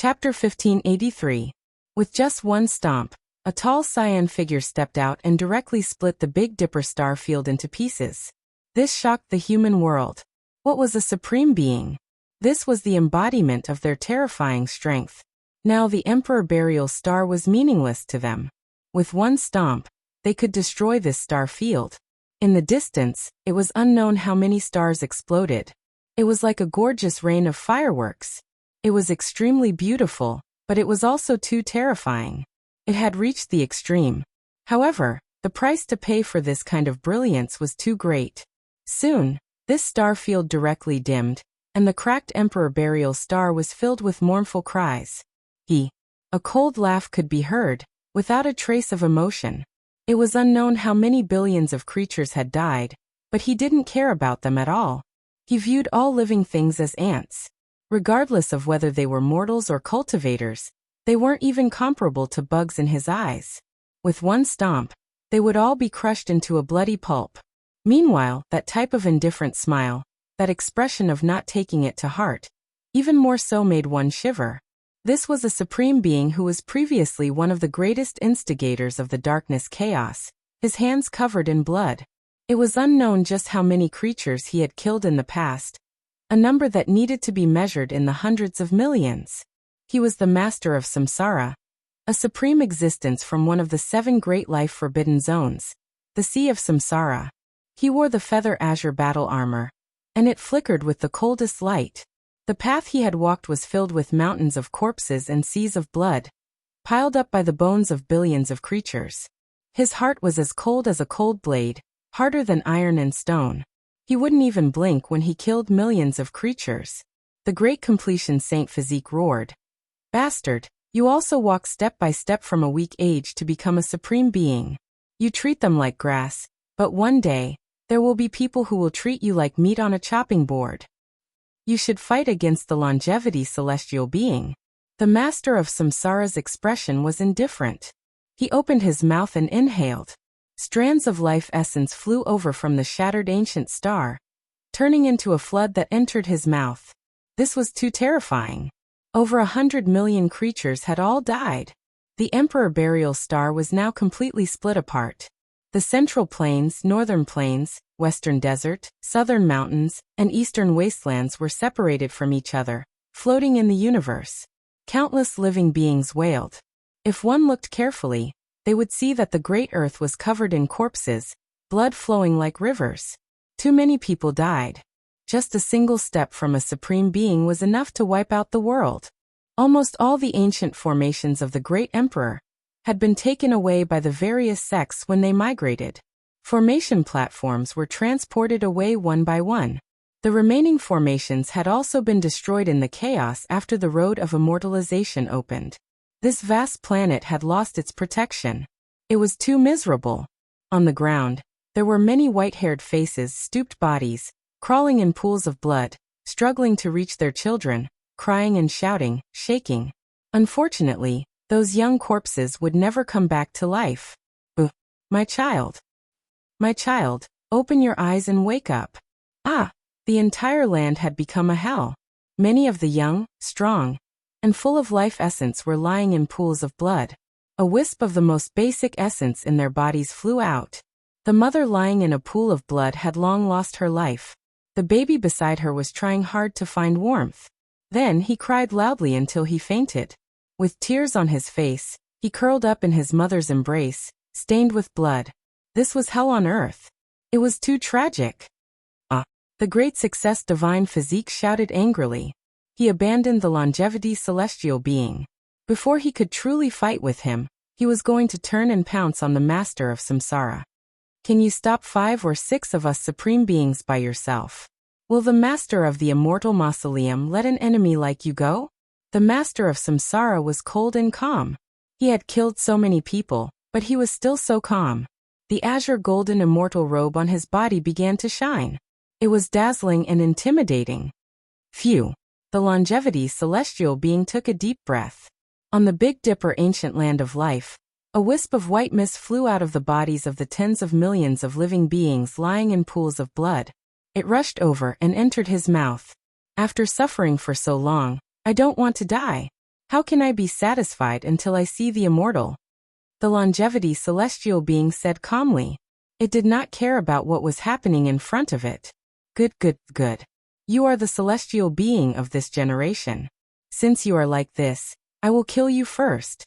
Chapter 1583. With just one stomp, a tall cyan figure stepped out and directly split the Big Dipper star field into pieces. This shocked the human world. What was a supreme being? This was the embodiment of their terrifying strength. Now the Emperor Burial Star was meaningless to them. With one stomp, they could destroy this star field. In the distance, it was unknown how many stars exploded. It was like a gorgeous rain of fireworks. It was extremely beautiful, but it was also too terrifying. It had reached the extreme. However, the price to pay for this kind of brilliance was too great. Soon, this star field directly dimmed, and the cracked Emperor Burial Star was filled with mournful cries. A cold laugh could be heard, without a trace of emotion. It was unknown how many billions of creatures had died, but he didn't care about them at all. He viewed all living things as ants. Regardless of whether they were mortals or cultivators, they weren't even comparable to bugs in his eyes. With one stomp, they would all be crushed into a bloody pulp. Meanwhile, that type of indifferent smile, that expression of not taking it to heart, even more so made one shiver. This was a supreme being who was previously one of the greatest instigators of the darkness chaos, his hands covered in blood. It was unknown just how many creatures he had killed in the past, a number that needed to be measured in the hundreds of millions. He was the master of samsara, a supreme existence from one of the 7 great life-forbidden zones, the Sea of Samsara. He wore the feather azure battle armor, and it flickered with the coldest light. The path he had walked was filled with mountains of corpses and seas of blood, piled up by the bones of billions of creatures. His heart was as cold as a cold blade, harder than iron and stone. He wouldn't even blink when he killed millions of creatures. The great completion Saint Physique roared. Bastard, you also walk step by step from a weak age to become a supreme being. You treat them like grass, but one day, there will be people who will treat you like meat on a chopping board. You should fight against the longevity celestial being. The master of samsara's expression was indifferent. He opened his mouth and inhaled. Strands of life essence flew over from the shattered ancient star, turning into a flood that entered his mouth. This was too terrifying. Over 100 million creatures had all died. The Emperor Burial Star was now completely split apart. The Central Plains, Northern Plains, Western Desert, Southern Mountains, and Eastern Wastelands were separated from each other, floating in the universe. Countless living beings wailed. If one looked carefully, they would see that the great earth was covered in corpses, blood flowing like rivers. Too many people died. Just a single step from a supreme being was enough to wipe out the world. Almost all the ancient formations of the great emperor had been taken away by the various sects when they migrated. Formation platforms were transported away one by one. The remaining formations had also been destroyed in the chaos after the road of immortalization opened. This vast planet had lost its protection. It was too miserable. On the ground, there were many white-haired faces, stooped bodies, crawling in pools of blood, struggling to reach their children, crying and shouting, shaking. Unfortunately, those young corpses would never come back to life. My child. My child, open your eyes and wake up. The entire land had become a hell. Many of the young, strong, and full of life essence were lying in pools of blood. A wisp of the most basic essence in their bodies flew out. The mother lying in a pool of blood had long lost her life. The baby beside her was trying hard to find warmth. Then he cried loudly until he fainted. With tears on his face, he curled up in his mother's embrace, stained with blood. This was hell on earth. It was too tragic. The great success Divine Physique shouted angrily. He abandoned the longevity celestial being. Before he could truly fight with him, he was going to turn and pounce on the master of samsara. Can you stop 5 or 6 of us supreme beings by yourself? Will the master of the immortal mausoleum let an enemy like you go? The master of samsara was cold and calm. He had killed so many people, but he was still so calm. The azure golden immortal robe on his body began to shine. It was dazzling and intimidating. Phew. The longevity celestial being took a deep breath. On the Big Dipper ancient land of life, a wisp of white mist flew out of the bodies of the tens of millions of living beings lying in pools of blood. It rushed over and entered his mouth. After suffering for so long, I don't want to die. How can I be satisfied until I see the immortal? The longevity celestial being said calmly. It did not care about what was happening in front of it. Good, good, good. You are the celestial being of this generation. Since you are like this, I will kill you first.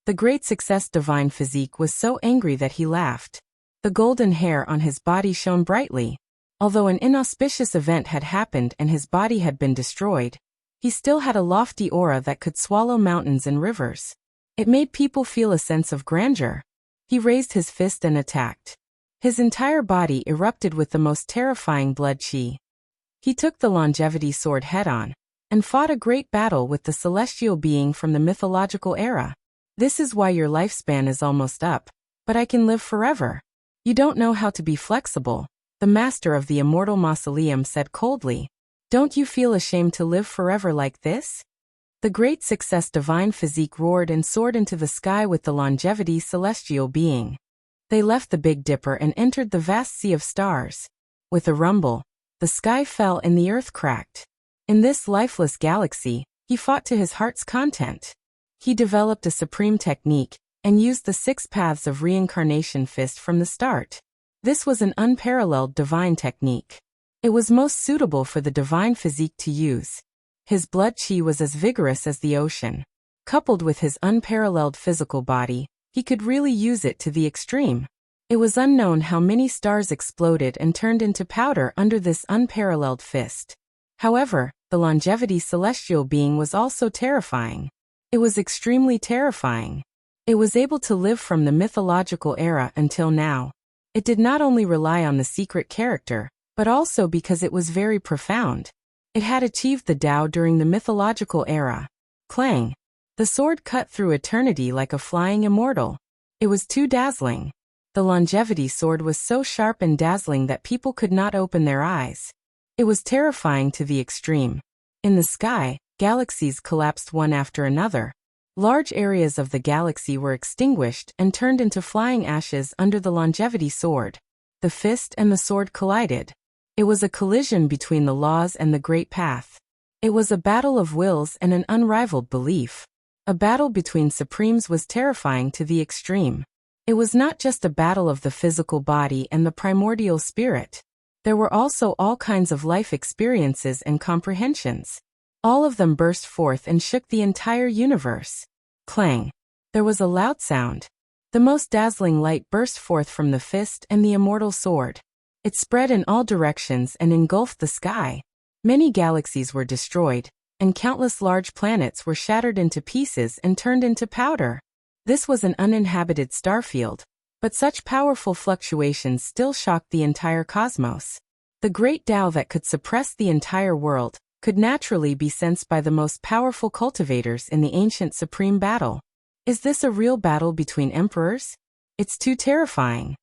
The great success divine physique was so angry that he laughed. The golden hair on his body shone brightly. Although an inauspicious event had happened and his body had been destroyed, he still had a lofty aura that could swallow mountains and rivers. It made people feel a sense of grandeur. He raised his fist and attacked. His entire body erupted with the most terrifying blood chi. He took the longevity sword head-on, and fought a great battle with the celestial being from the mythological era. This is why your lifespan is almost up, but I can live forever. You don't know how to be flexible, the master of the immortal mausoleum said coldly. Don't you feel ashamed to live forever like this? The great success divine physique roared and soared into the sky with the longevity celestial being. They left the Big Dipper and entered the vast sea of stars. With a rumble, the sky fell and the earth cracked. In this lifeless galaxy, he fought to his heart's content. He developed a supreme technique, and used the 6 paths of reincarnation fist from the start. This was an unparalleled divine technique. It was most suitable for the divine physique to use. His blood chi was as vigorous as the ocean. Coupled with his unparalleled physical body, he could really use it to the extreme. It was unknown how many stars exploded and turned into powder under this unparalleled fist. However, the longevity celestial being was also terrifying. It was extremely terrifying. It was able to live from the mythological era until now. It did not only rely on the secret character, but also because it was very profound. It had achieved the Tao during the mythological era. Clang! The sword cut through eternity like a flying immortal. It was too dazzling. The longevity sword was so sharp and dazzling that people could not open their eyes. It was terrifying to the extreme. In the sky, galaxies collapsed one after another. Large areas of the galaxy were extinguished and turned into flying ashes under the longevity sword. The fist and the sword collided. It was a collision between the laws and the great path. It was a battle of wills and an unrivaled belief. A battle between supremes was terrifying to the extreme. It was not just a battle of the physical body and the primordial spirit. There were also all kinds of life experiences and comprehensions. All of them burst forth and shook the entire universe. Clang! There was a loud sound. The most dazzling light burst forth from the fist and the immortal sword. It spread in all directions and engulfed the sky. Many galaxies were destroyed, and countless large planets were shattered into pieces and turned into powder. This was an uninhabited starfield, but such powerful fluctuations still shocked the entire cosmos. The great Tao that could suppress the entire world could naturally be sensed by the most powerful cultivators in the ancient supreme battle. Is this a real battle between emperors? It's too terrifying.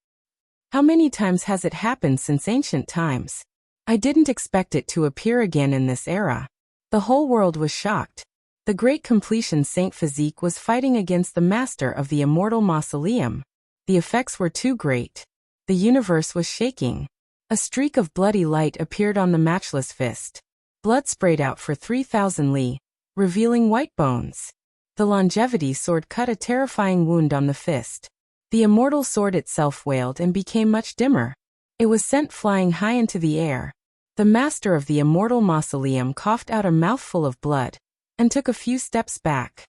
How many times has it happened since ancient times? I didn't expect it to appear again in this era. The whole world was shocked. The great completion Saint Physique was fighting against the master of the immortal mausoleum. The effects were too great. The universe was shaking. A streak of bloody light appeared on the matchless fist. Blood sprayed out for 3,000 li, revealing white bones. The longevity sword cut a terrifying wound on the fist. The immortal sword itself wailed and became much dimmer. It was sent flying high into the air. The master of the immortal mausoleum coughed out a mouthful of blood, and took a few steps back.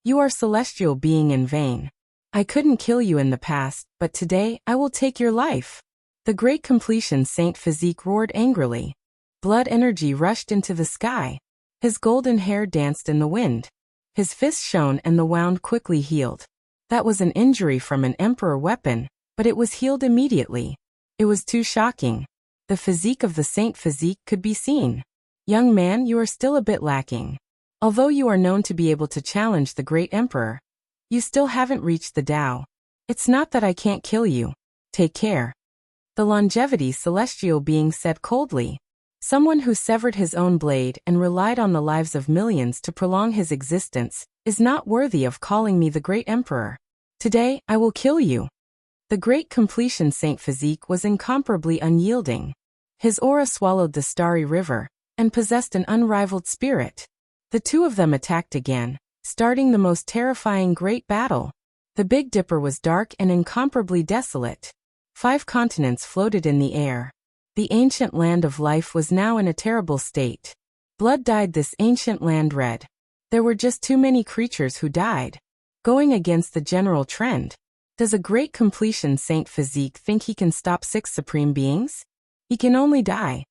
You are celestial being in vain. I couldn't kill you in the past, but today I will take your life. The great completion Saint Physique roared angrily. Blood energy rushed into the sky. His golden hair danced in the wind. His fist shone and the wound quickly healed. That was an injury from an emperor weapon, but it was healed immediately. It was too shocking. The physique of the Saint Physique could be seen. Young man, you are still a bit lacking. Although you are known to be able to challenge the great emperor, you still haven't reached the Tao. It's not that I can't kill you. Take care. The longevity celestial being said coldly. Someone who severed his own blade and relied on the lives of millions to prolong his existence is not worthy of calling me the great emperor. Today, I will kill you. The great completion Saint Physique was incomparably unyielding. His aura swallowed the starry river, and possessed an unrivaled spirit. The two of them attacked again, starting the most terrifying great battle. The Big Dipper was dark and incomparably desolate. 5 continents floated in the air. The ancient land of life was now in a terrible state. Blood dyed this ancient land red. There were just too many creatures who died. Going against the general trend. Does a great completion Saint Physique think he can stop 6 supreme beings? He can only die.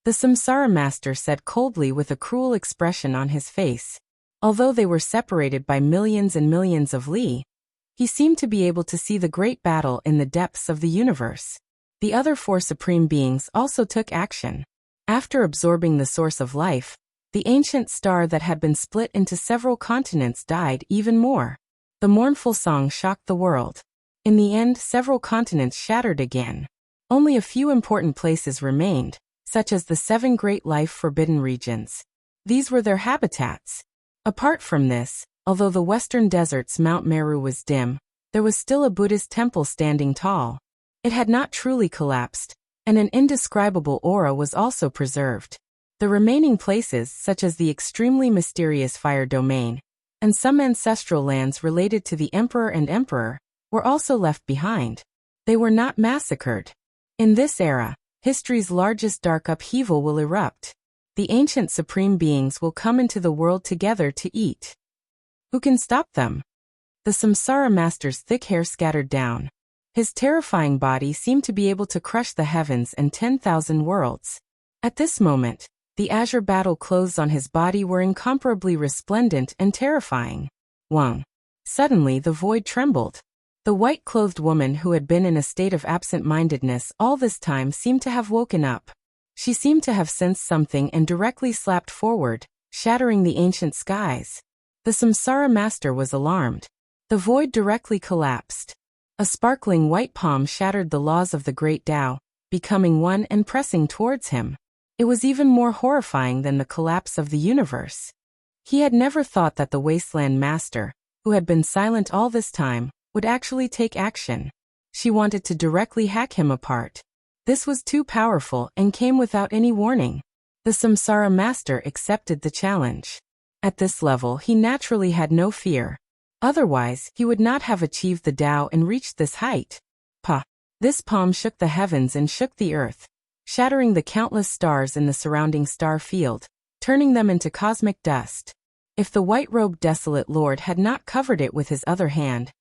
The Samsara Master said coldly with a cruel expression on his face. Although they were separated by millions and millions of li, he seemed to be able to see the great battle in the depths of the universe. The other 4 supreme beings also took action. After absorbing the source of life, the ancient star that had been split into several continents died even more. The mournful song shocked the world. In the end, several continents shattered again. Only a few important places remained, such as the 7 great life-forbidden regions. These were their habitats. Apart from this, although the western desert's Mount Meru was dim, there was still a Buddhist temple standing tall. It had not truly collapsed, and an indescribable aura was also preserved. The remaining places, such as the extremely mysterious Fire Domain, and some ancestral lands related to the Emperor and Emperor, were also left behind. They were not massacred. In this era, history's largest dark upheaval will erupt. The ancient supreme beings will come into the world together to eat. Who can stop them? The Samsara Master's thick hair scattered down. His terrifying body seemed to be able to crush the heavens and 10,000 worlds. At this moment, the azure battle clothes on his body were incomparably resplendent and terrifying. Wang. Suddenly the void trembled. The white-clothed woman who had been in a state of absent-mindedness all this time seemed to have woken up. She seemed to have sensed something and directly slapped forward, shattering the ancient skies. The Samsara Master was alarmed. The void directly collapsed. A sparkling white palm shattered the laws of the great Tao, becoming one and pressing towards him. It was even more horrifying than the collapse of the universe. He had never thought that the Wasteland Master, who had been silent all this time, would actually take action. She wanted to directly hack him apart. This was too powerful and came without any warning. The Samsara Master accepted the challenge. At this level, he naturally had no fear. Otherwise, he would not have achieved the Tao and reached this height. Pa! This palm shook the heavens and shook the earth, shattering the countless stars in the surrounding star field, turning them into cosmic dust. If the white-robed desolate lord had not covered it with his other hand,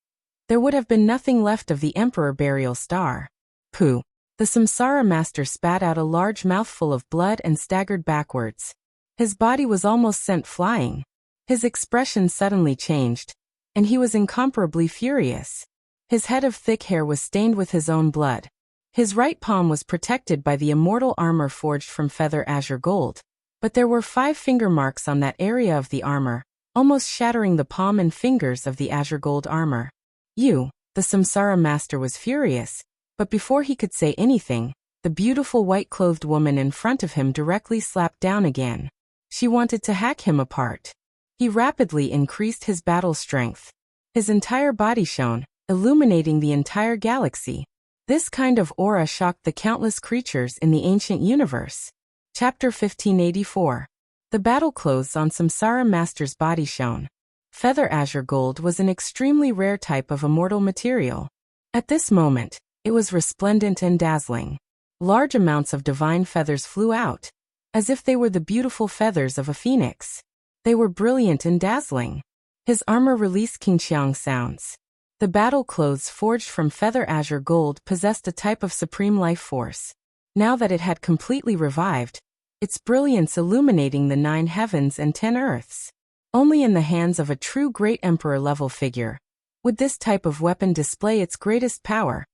there would have been nothing left of the Emperor burial star. Pooh! The Samsara Master spat out a large mouthful of blood and staggered backwards. His body was almost sent flying. His expression suddenly changed, and he was incomparably furious. His head of thick hair was stained with his own blood. His right palm was protected by the immortal armor forged from feather azure gold, but there were 5 finger marks on that area of the armor, almost shattering the palm and fingers of the azure gold armor. The Samsara Master was furious, but before he could say anything, the beautiful white-clothed woman in front of him directly slapped down again. She wanted to hack him apart. He rapidly increased his battle strength. His entire body shone, illuminating the entire galaxy. This kind of aura shocked the countless creatures in the ancient universe. Chapter 1584. The battle clothes on Samsara Master's body shone. Feather azure gold was an extremely rare type of immortal material. At this moment, it was resplendent and dazzling. Large amounts of divine feathers flew out, as if they were the beautiful feathers of a phoenix. They were brilliant and dazzling. His armor released Qingqiang sounds. The battle clothes forged from feather azure gold possessed a type of supreme life force. Now that it had completely revived, its brilliance illuminating the 9 heavens and 10 earths. Only in the hands of a true great emperor-level figure would this type of weapon display its greatest power,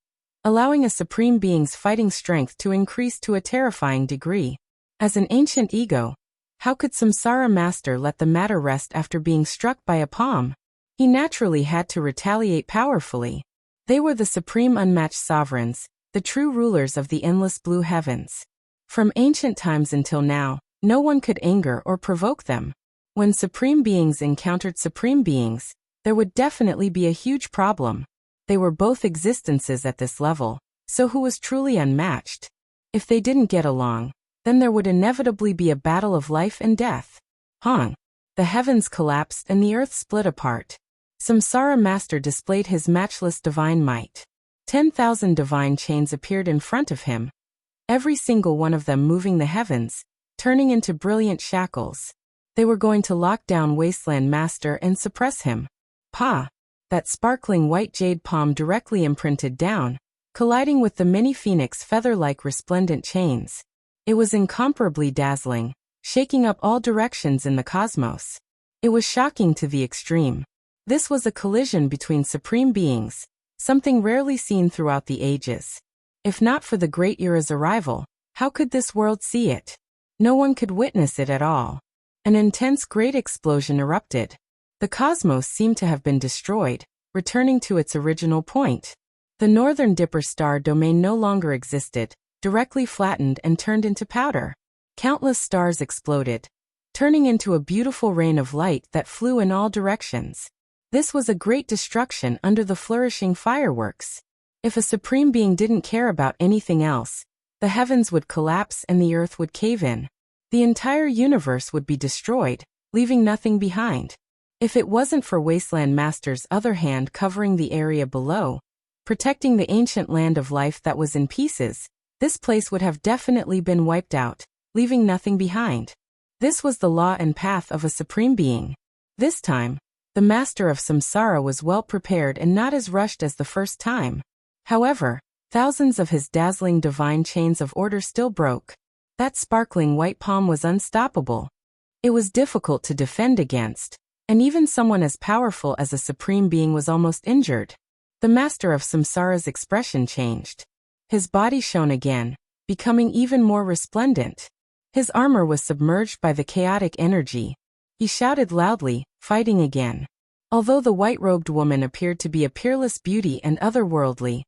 allowing a supreme being's fighting strength to increase to a terrifying degree. As an ancient ego, how could Samsara Master let the matter rest after being struck by a palm? He naturally had to retaliate powerfully. They were the supreme unmatched sovereigns, the true rulers of the endless blue heavens. From ancient times until now, no one could anger or provoke them. When supreme beings encountered supreme beings, there would definitely be a huge problem. They were both existences at this level, so who was truly unmatched? If they didn't get along, then there would inevitably be a battle of life and death. The heavens collapsed and the earth split apart. Samsara Master displayed his matchless divine might. 10,000 divine chains appeared in front of him, every single one of them moving the heavens, turning into brilliant shackles. They were going to lock down Wasteland Master and suppress him. Pa! That sparkling white jade palm directly imprinted down, colliding with the mini phoenix feather-like resplendent chains. It was incomparably dazzling, shaking up all directions in the cosmos. It was shocking to the extreme. This was a collision between supreme beings, something rarely seen throughout the ages. If not for the Great Era's arrival, how could this world see it? No one could witness it at all. An intense great explosion erupted. The cosmos seemed to have been destroyed, returning to its original point. The northern Dipper star domain no longer existed, directly flattened and turned into powder. Countless stars exploded, turning into a beautiful rain of light that flew in all directions. This was a great destruction under the flourishing fireworks. If a supreme being didn't care about anything else, the heavens would collapse and the earth would cave in. The entire universe would be destroyed, leaving nothing behind. If it wasn't for Wasteland Master's other hand covering the area below, protecting the ancient land of life that was in pieces, this place would have definitely been wiped out, leaving nothing behind. This was the law and path of a supreme being. This time, the Master of Samsara was well prepared and not as rushed as the first time. However, thousands of his dazzling divine chains of order still broke. That sparkling white palm was unstoppable. It was difficult to defend against, and even someone as powerful as a supreme being was almost injured. The Master of Samsara's expression changed. His body shone again, becoming even more resplendent. His armor was submerged by the chaotic energy. He shouted loudly, fighting again. Although the white-robed woman appeared to be a peerless beauty and otherworldly,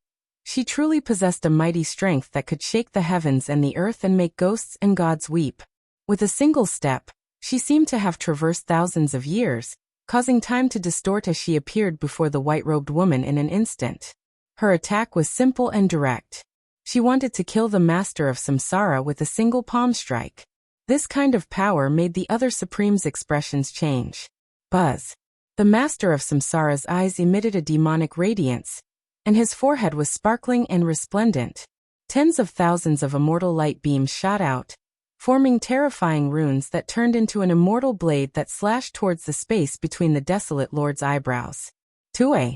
she truly possessed a mighty strength that could shake the heavens and the earth and make ghosts and gods weep. With a single step, she seemed to have traversed thousands of years, causing time to distort as she appeared before the white-robed woman in an instant. Her attack was simple and direct. She wanted to kill the Master of Samsara with a single palm strike. This kind of power made the other Supreme's expressions change. Buzz. The Master of Samsara's eyes emitted a demonic radiance, and his forehead was sparkling and resplendent. Tens of thousands of immortal light beams shot out, forming terrifying runes that turned into an immortal blade that slashed towards the space between the Desolate Lord's eyebrows. Tue.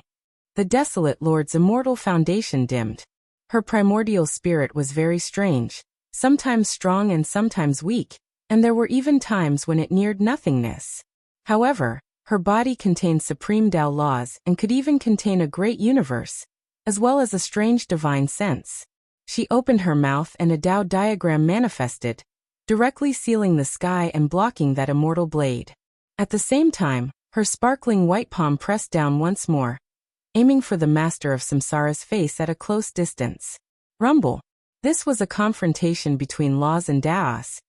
The Desolate Lord's immortal foundation dimmed. Her primordial spirit was very strange, sometimes strong and sometimes weak, and there were even times when it neared nothingness. However, her body contained supreme Tao laws and could even contain a great universe, as well as a strange divine sense. She opened her mouth and a Tao diagram manifested, directly sealing the sky and blocking that immortal blade. At the same time, her sparkling white palm pressed down once more, aiming for the Master of Samsara's face at a close distance. Rumble. This was a confrontation between laws and Taos,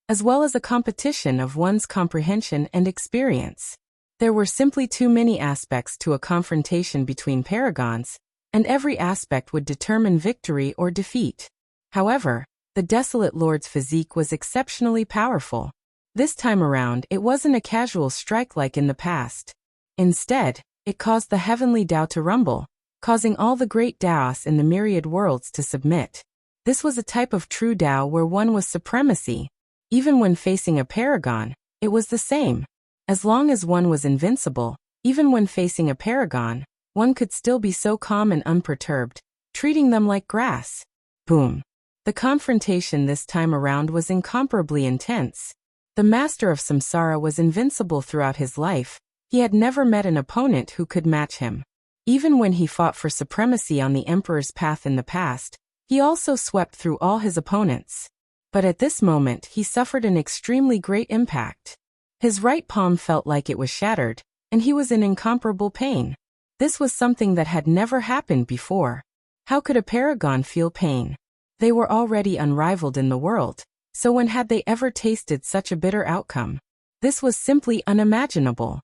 as well as a competition of one's comprehension and experience. There were simply too many aspects to a confrontation between paragons, and every aspect would determine victory or defeat. However, the Desolate Lord's physique was exceptionally powerful. This time around, it wasn't a casual strike like in the past. Instead, it caused the heavenly Tao to rumble, causing all the great Taos in the myriad worlds to submit. This was a type of true Tao where one was supremacy. Even when facing a paragon, it was the same. As long as one was invincible, even when facing a paragon, one could still be so calm and unperturbed, treating them like grass. Boom. The confrontation this time around was incomparably intense. The Master of Samsara was invincible throughout his life. He had never met an opponent who could match him. Even when he fought for supremacy on the Emperor's path in the past, he also swept through all his opponents. But at this moment he suffered an extremely great impact. His right palm felt like it was shattered, and he was in incomparable pain. This was something that had never happened before. How could a paragon feel pain? They were already unrivaled in the world, so when had they ever tasted such a bitter outcome? This was simply unimaginable.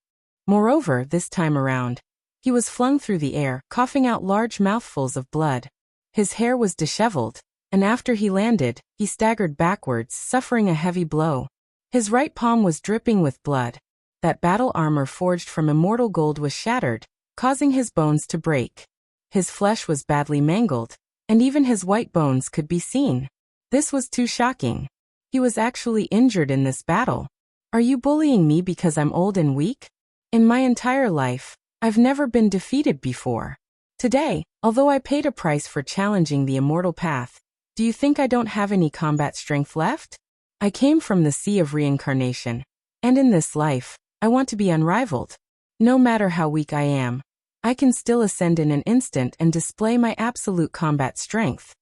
Moreover, this time around, he was flung through the air, coughing out large mouthfuls of blood. His hair was disheveled, and after he landed, he staggered backwards, suffering a heavy blow. His right palm was dripping with blood. That battle armor forged from immortal gold was shattered, causing his bones to break. His flesh was badly mangled, and even his white bones could be seen. This was too shocking. He was actually injured in this battle. Are you bullying me because I'm old and weak? In my entire life, I've never been defeated before. Today, although I paid a price for challenging the immortal path, do you think I don't have any combat strength left? I came from the sea of reincarnation, and in this life, I want to be unrivaled. No matter how weak I am, I can still ascend in an instant and display my absolute combat strength.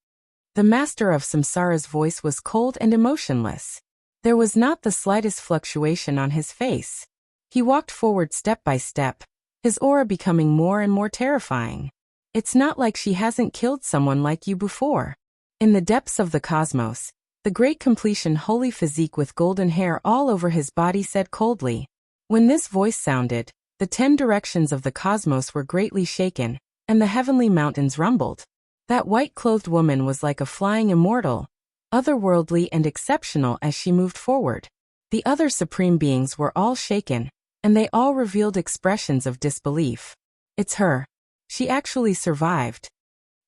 The master of Samsara's voice was cold and emotionless. There was not the slightest fluctuation on his face. He walked forward step by step, his aura becoming more and more terrifying. It's not like she hasn't killed someone like you before. In the depths of the cosmos, the great completion holy physique with golden hair all over his body said coldly. When this voice sounded, the 10 directions of the cosmos were greatly shaken, and the heavenly mountains rumbled. That white-clothed woman was like a flying immortal, otherworldly and exceptional as she moved forward. The other supreme beings were all shaken, and they all revealed expressions of disbelief. It's her. She actually survived.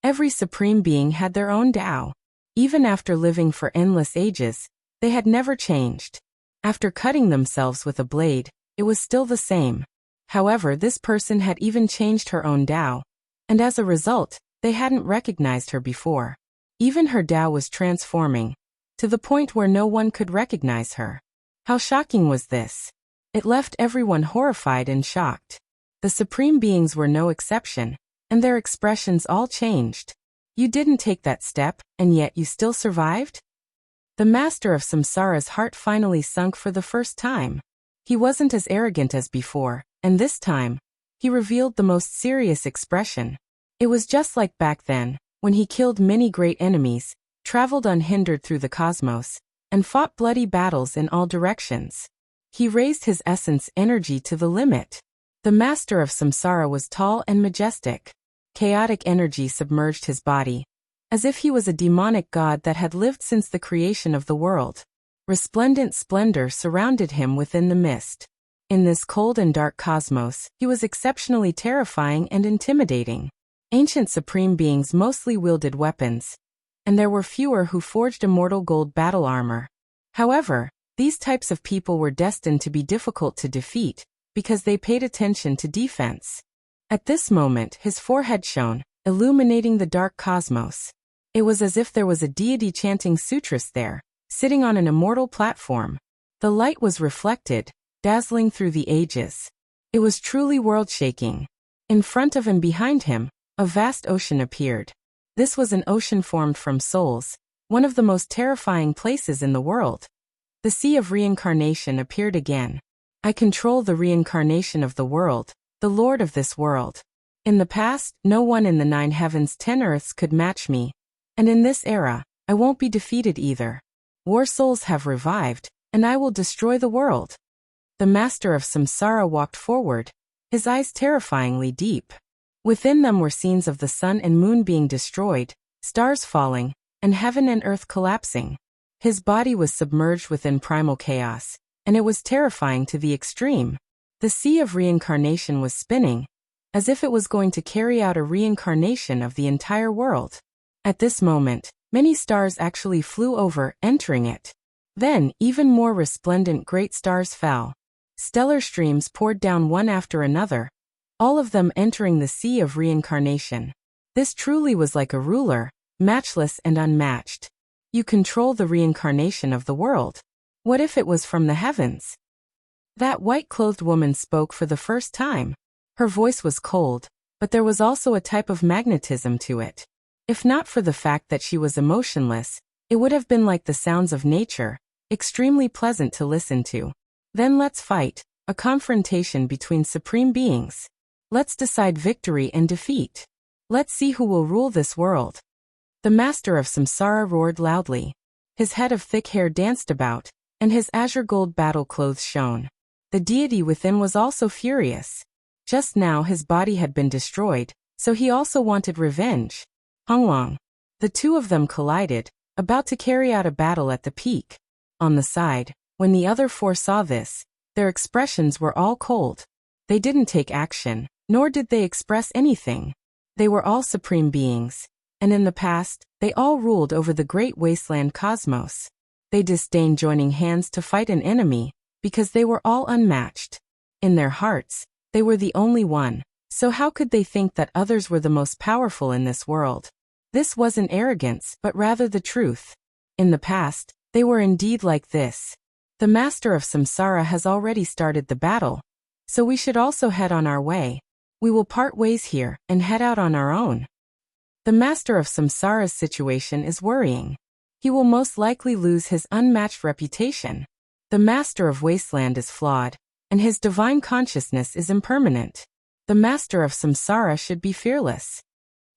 Every supreme being had their own Tao. Even after living for endless ages, they had never changed. After cutting themselves with a blade, it was still the same. However, this person had even changed her own Tao, and as a result, they hadn't recognized her before. Even her Tao was transforming, to the point where no one could recognize her. How shocking was this? It left everyone horrified and shocked. The supreme beings were no exception, and their expressions all changed. You didn't take that step, and yet you still survived? The master of Samsara's heart finally sunk for the first time. He wasn't as arrogant as before, and this time, he revealed the most serious expression. It was just like back then, when he killed many great enemies, traveled unhindered through the cosmos, and fought bloody battles in all directions. He raised his essence energy to the limit. The master of Samsara was tall and majestic. Chaotic energy submerged his body, as if he was a demonic god that had lived since the creation of the world. Resplendent splendor surrounded him within the mist. In this cold and dark cosmos, he was exceptionally terrifying and intimidating. Ancient supreme beings mostly wielded weapons, and there were fewer who forged immortal gold battle armor. However, these types of people were destined to be difficult to defeat, because they paid attention to defense. At this moment, his forehead shone, illuminating the dark cosmos. It was as if there was a deity chanting sutras there, sitting on an immortal platform. The light was reflected, dazzling through the ages. It was truly world-shaking. In front of and behind him, a vast ocean appeared. This was an ocean formed from souls, one of the most terrifying places in the world. The sea of reincarnation appeared again. I control the reincarnation of the world, the lord of this world. In the past, no one in the 9 heavens 10 earths could match me. And in this era, I won't be defeated either. War souls have revived, and I will destroy the world. The master of Samsara walked forward, his eyes terrifyingly deep. Within them were scenes of the sun and moon being destroyed, stars falling, and heaven and earth collapsing. His body was submerged within primal chaos, and it was terrifying to the extreme. The sea of reincarnation was spinning, as if it was going to carry out a reincarnation of the entire world. At this moment, many stars actually flew over, entering it. Then, even more resplendent great stars fell. Stellar streams poured down one after another, all of them entering the sea of reincarnation. This truly was like a ruler, matchless and unmatched. You control the reincarnation of the world. What if it was from the heavens? That white-clothed woman spoke for the first time. Her voice was cold, but there was also a type of magnetism to it. If not for the fact that she was emotionless, it would have been like the sounds of nature, extremely pleasant to listen to. Then let's fight, a confrontation between supreme beings. Let's decide victory and defeat. Let's see who will rule this world. The master of Samsara roared loudly. His head of thick hair danced about, and his azure gold battle clothes shone. The deity within was also furious. Just now his body had been destroyed, so he also wanted revenge. Hongwang. The two of them collided, about to carry out a battle at the peak. On the side, when the other four saw this, Their expressions were all cold. They didn't take action, nor did they express anything. They were all supreme beings, and in the past, they all ruled over the great wasteland cosmos. They disdained joining hands to fight an enemy, because they were all unmatched. In their hearts, they were the only one, so how could they think that others were the most powerful in this world? This wasn't arrogance, but rather the truth. In the past, they were indeed like this. The master of samsara has already started the battle, so we should also head on our way. We will part ways here and head out on our own. The master of samsara's situation is worrying. He will most likely lose his unmatched reputation. The master of wasteland is flawed, and his divine consciousness is impermanent. The master of samsara should be fearless.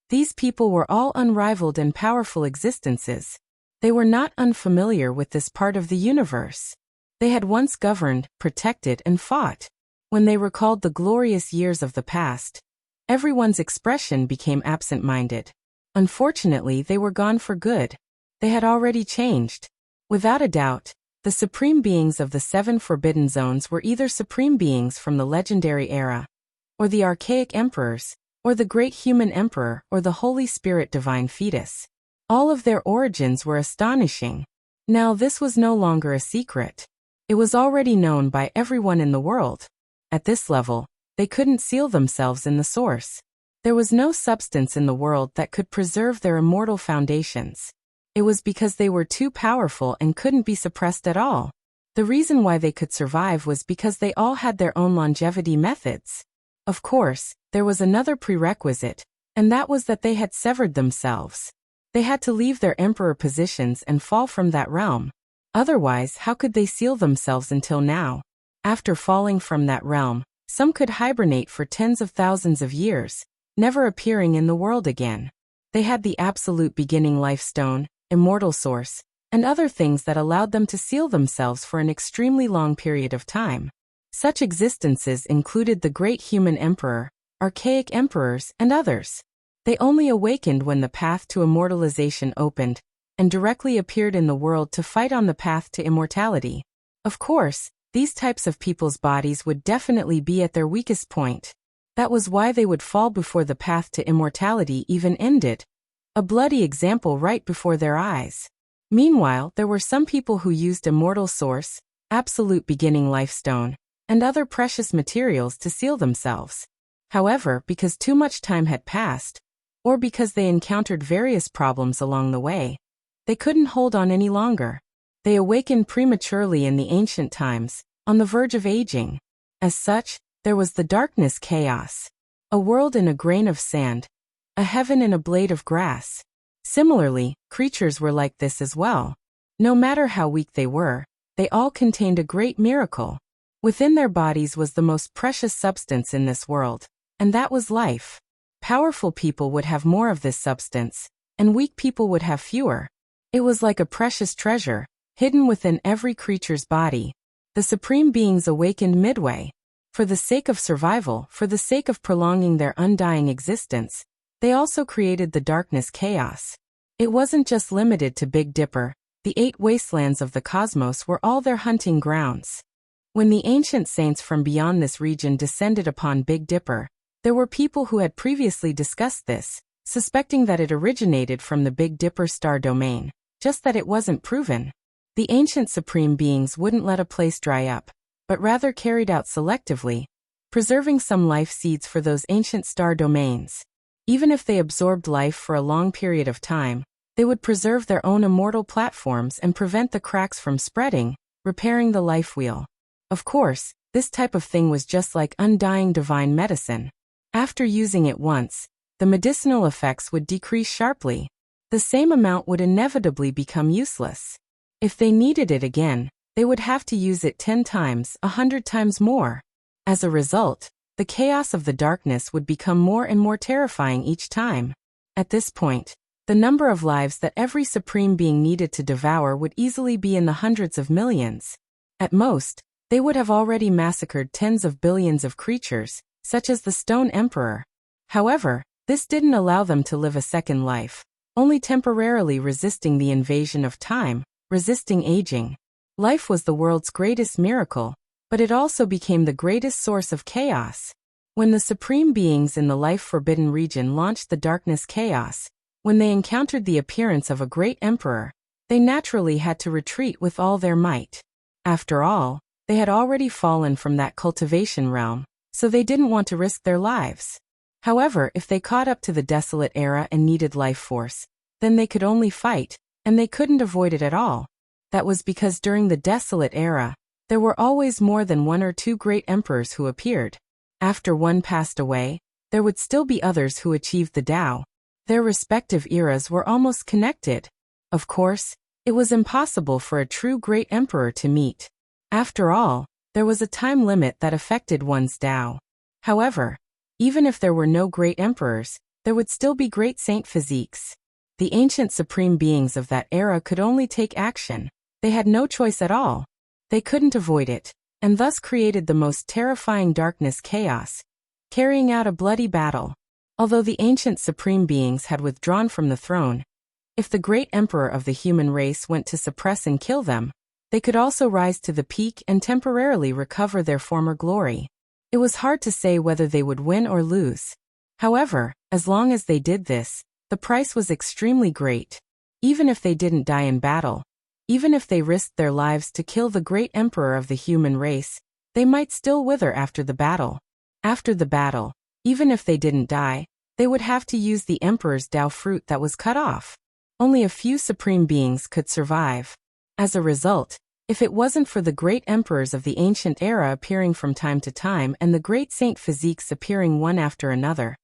These people were all unrivaled and powerful existences. They were not unfamiliar with this part of the universe. They had once governed, protected, and fought. When they recalled the glorious years of the past, everyone's expression became absent-minded. Unfortunately, they were gone for good. They had already changed. Without a doubt, the supreme beings of the 7 forbidden zones were either supreme beings from the legendary era, or the archaic emperors, or the great human emperor, or the Holy Spirit divine fetus. All of their origins were astonishing. Now this was no longer a secret. It was already known by everyone in the world. At this level, they couldn't seal themselves in the source. There was no substance in the world that could preserve their immortal foundations. It was because they were too powerful and couldn't be suppressed at all. The reason why they could survive was because they all had their own longevity methods. Of course, there was another prerequisite, and that was that they had severed themselves. They had to leave their emperor positions and fall from that realm. Otherwise, how could they seal themselves until now? After falling from that realm, some could hibernate for tens of thousands of years, never appearing in the world again. They had the absolute beginning life stone, immortal source, and other things that allowed them to seal themselves for an extremely long period of time. Such existences included the great human emperor, archaic emperors, and others. They only awakened when the path to immortalization opened, and directly appeared in the world to fight on the path to immortality. Of course, these types of people's bodies would definitely be at their weakest point. That was why they would fall before the path to immortality even ended. A bloody example right before their eyes. Meanwhile, there were some people who used immortal source, absolute beginning life stone, and other precious materials to seal themselves. However, because too much time had passed, or because they encountered various problems along the way, they couldn't hold on any longer. They awakened prematurely in the ancient times, on the verge of aging. As such, there was the darkness chaos. A world in a grain of sand. A heaven in a blade of grass. Similarly, creatures were like this as well. No matter how weak they were, they all contained a great miracle. Within their bodies was the most precious substance in this world, and that was life. Powerful people would have more of this substance, and weak people would have fewer. It was like a precious treasure, hidden within every creature's body. The supreme beings awakened midway. For the sake of survival, for the sake of prolonging their undying existence, they also created the darkness chaos. It wasn't just limited to Big Dipper. The 8 wastelands of the cosmos were all their hunting grounds. When the ancient saints from beyond this region descended upon Big Dipper, there were people who had previously discussed this, suspecting that it originated from the Big Dipper star domain, just that it wasn't proven. The ancient supreme beings wouldn't let a place dry up, but rather carried out selectively, preserving some life seeds for those ancient star domains. Even if they absorbed life for a long period of time, they would preserve their own immortal platforms and prevent the cracks from spreading, repairing the life wheel. Of course, this type of thing was just like undying divine medicine. After using it once, the medicinal effects would decrease sharply. The same amount would inevitably become useless. If they needed it again, they would have to use it 10 times, 100 times more. As a result, the chaos of the darkness would become more and more terrifying each time. At this point, the number of lives that every supreme being needed to devour would easily be in the hundreds of millions. At most, they would have already massacred tens of billions of creatures, such as the Stone Emperor. However, this didn't allow them to live a second life, only temporarily resisting the invasion of time, resisting aging. Life was the world's greatest miracle, but it also became the greatest source of chaos. When the supreme beings in the life-forbidden region launched the darkness chaos, when they encountered the appearance of a great emperor, they naturally had to retreat with all their might. After all, they had already fallen from that cultivation realm, so they didn't want to risk their lives. However, if they caught up to the desolate era and needed life force, then they could only fight, and they couldn't avoid it at all. That was because during the desolate era, there were always more than one or two great emperors who appeared. After one passed away, there would still be others who achieved the Tao. Their respective eras were almost connected. Of course, it was impossible for a true great emperor to meet. After all, there was a time limit that affected one's Tao. However, even if there were no great emperors, there would still be great saint physiques. The ancient supreme beings of that era could only take action. They had no choice at all. They couldn't avoid it, and thus created the most terrifying darkness chaos, carrying out a bloody battle. Although the ancient supreme beings had withdrawn from the throne, if the great emperor of the human race went to suppress and kill them, they could also rise to the peak and temporarily recover their former glory. It was hard to say whether they would win or lose. However, as long as they did this, the price was extremely great. Even if they didn't die in battle, even if they risked their lives to kill the great emperor of the human race, they might still wither after the battle. After the battle, even if they didn't die, they would have to use the emperor's Tao fruit that was cut off. Only a few supreme beings could survive. As a result, if it wasn't for the great emperors of the ancient era appearing from time to time and the great saint physiques appearing one after another,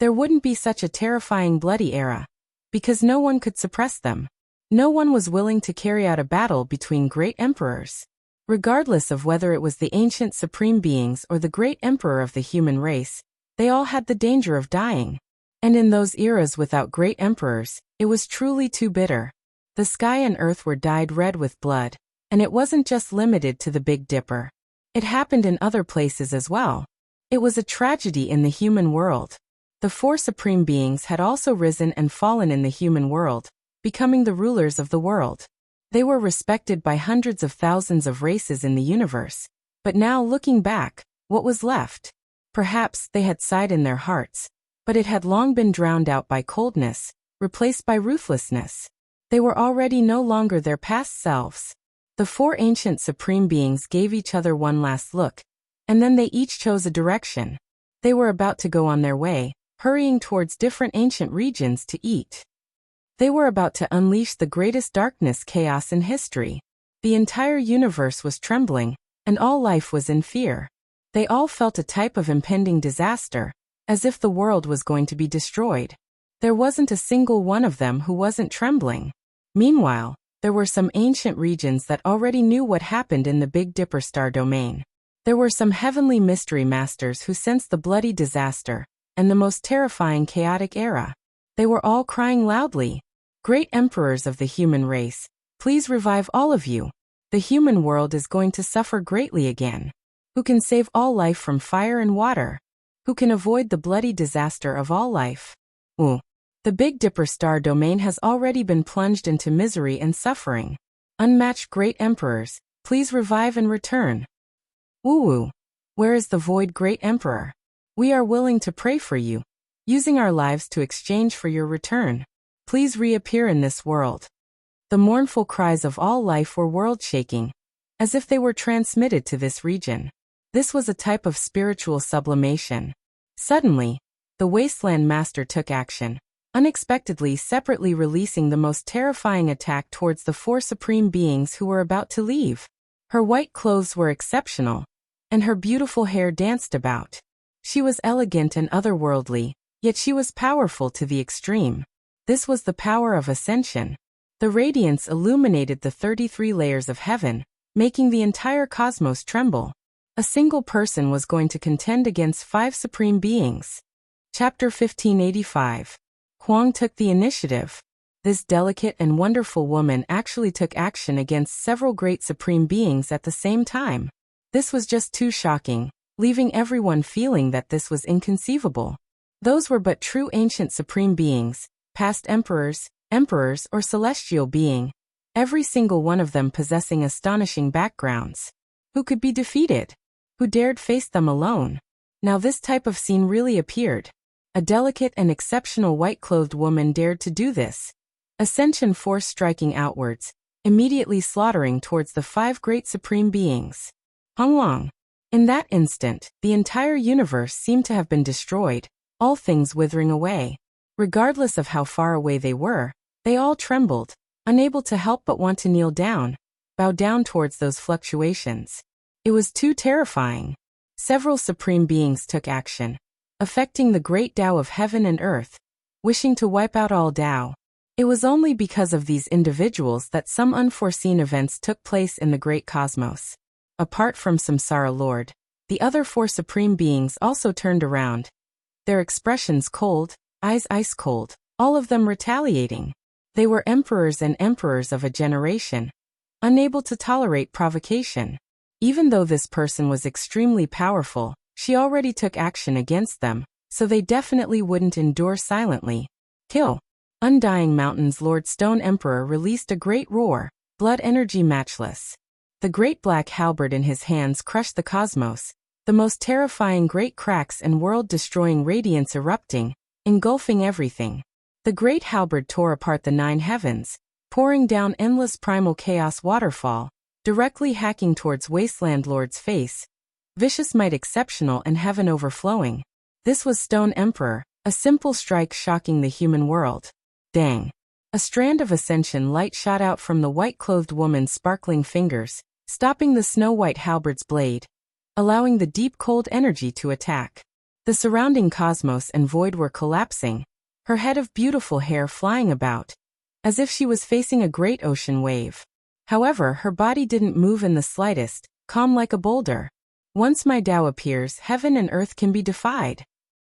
there wouldn't be such a terrifying bloody era. Because no one could suppress them. No one was willing to carry out a battle between great emperors. Regardless of whether it was the ancient supreme beings or the great emperor of the human race, they all had the danger of dying. And in those eras without great emperors, it was truly too bitter. The sky and earth were dyed red with blood, and it wasn't just limited to the Big Dipper. It happened in other places as well. It was a tragedy in the human world. The four supreme beings had also risen and fallen in the human world, becoming the rulers of the world. They were respected by hundreds of thousands of races in the universe. But now looking back, what was left? Perhaps they had sighed in their hearts, but it had long been drowned out by coldness, replaced by ruthlessness. They were already no longer their past selves. The four ancient supreme beings gave each other one last look, and then they each chose a direction. They were about to go on their way, hurrying towards different ancient regions to eat. They were about to unleash the greatest darkness chaos in history. The entire universe was trembling, and all life was in fear. They all felt a type of impending disaster, as if the world was going to be destroyed. There wasn't a single one of them who wasn't trembling. Meanwhile, there were some ancient regions that already knew what happened in the Big Dipper star domain. There were some heavenly mystery masters who sensed the bloody disaster, and the most terrifying chaotic era. They were all crying loudly, "Great emperors of the human race, please revive all of you. The human world is going to suffer greatly again. Who can save all life from fire and water? Who can avoid the bloody disaster of all life? Ooh. The Big Dipper star domain has already been plunged into misery and suffering. Unmatched great emperors, please revive and return. Woo-woo. Where is the void great emperor? We are willing to pray for you, using our lives to exchange for your return. Please reappear in this world." The mournful cries of all life were world-shaking, as if they were transmitted to this region. This was a type of spiritual sublimation. Suddenly, the Wasteland Master took action, unexpectedly separately releasing the most terrifying attack towards the four supreme beings who were about to leave. Her white clothes were exceptional, and her beautiful hair danced about. She was elegant and otherworldly, yet she was powerful to the extreme. This was the power of ascension. The radiance illuminated the 33 layers of heaven, making the entire cosmos tremble. A single person was going to contend against 5 supreme beings. Chapter 1585. Huang took the initiative. This delicate and wonderful woman actually took action against several great supreme beings at the same time. This was just too shocking, leaving everyone feeling that this was inconceivable. Those were but true ancient supreme beings, past emperors, or celestial being, every single one of them possessing astonishing backgrounds. Who could be defeated? Who dared face them alone? Now this type of scene really appeared. A delicate and exceptional white-clothed woman dared to do this. Ascension force striking outwards, immediately slaughtering towards the 5 great supreme beings. Hongwang. In that instant, the entire universe seemed to have been destroyed, all things withering away. Regardless of how far away they were, they all trembled, unable to help but want to kneel down, bow down towards those fluctuations. It was too terrifying. Several supreme beings took action, affecting the great Tao of heaven and earth, wishing to wipe out all Tao. It was only because of these individuals that some unforeseen events took place in the great cosmos. Apart from Samsara Lord, the other 4 supreme beings also turned around. Their expressions cold, eyes ice cold, all of them retaliating. They were emperors and emperors of a generation, unable to tolerate provocation. Even though this person was extremely powerful, she already took action against them, so they definitely wouldn't endure silently. Kill. Undying Mountain's Lord Stone Emperor released a great roar, blood energy matchless. The great black halberd in his hands crushed the cosmos, the most terrifying great cracks and world-destroying radiance erupting, engulfing everything. The great halberd tore apart the 9 heavens, pouring down endless primal chaos waterfall, directly hacking towards Wasteland Lord's face. Vicious might exceptional and heaven overflowing. This was Stone Emperor, a simple strike shocking the human world. Dang. A strand of ascension light shot out from the white-clothed woman's sparkling fingers, stopping the snow-white halberd's blade, allowing the deep cold energy to attack. The surrounding cosmos and void were collapsing, her head of beautiful hair flying about, as if she was facing a great ocean wave. However, her body didn't move in the slightest, calm like a boulder. Once my Tao appears, heaven and earth can be defied.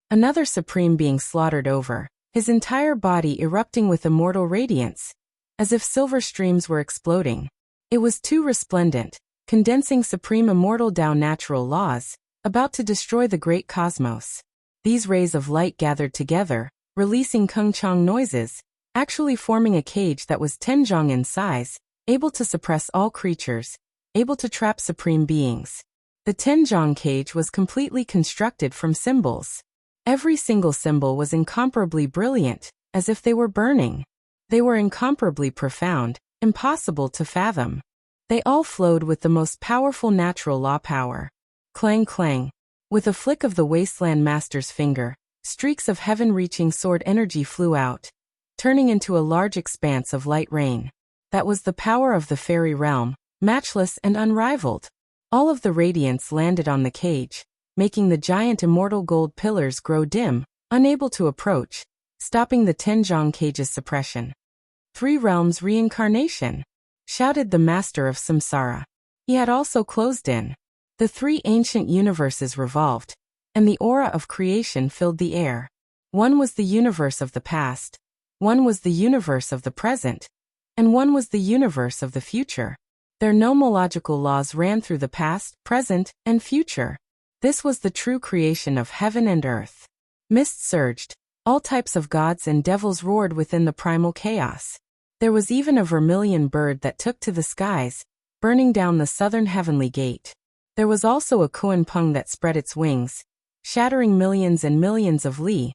Another supreme being slaughtered over, his entire body erupting with immortal radiance, as if silver streams were exploding. It was too resplendent, condensing supreme immortal Tao natural laws, about to destroy the great cosmos. These rays of light gathered together, releasing kung-chong noises, actually forming a cage that was 10 zhong in size, able to suppress all creatures, able to trap supreme beings. The 10 zhong cage was completely constructed from symbols. Every single symbol was incomparably brilliant, as if they were burning. They were incomparably profound, impossible to fathom. They all flowed with the most powerful natural law power. Clang clang. With a flick of the Wasteland Master's finger, streaks of heaven-reaching sword energy flew out, turning into a large expanse of light rain. That was the power of the fairy realm, matchless and unrivaled. All of the radiance landed on the cage, making the giant immortal gold pillars grow dim, unable to approach, stopping the 10 zhong cage's suppression. 3 realms reincarnation, shouted the master of Samsara. He had also closed in. The 3 ancient universes revolved, and the aura of creation filled the air. One was the universe of the past, one was the universe of the present, and one was the universe of the future. Their nomological laws ran through the past, present, and future. This was the true creation of heaven and earth. Mist surged. All types of gods and devils roared within the primal chaos. There was even a vermilion bird that took to the skies, burning down the southern heavenly gate. There was also a Kuan Pung that spread its wings, shattering millions and millions of li,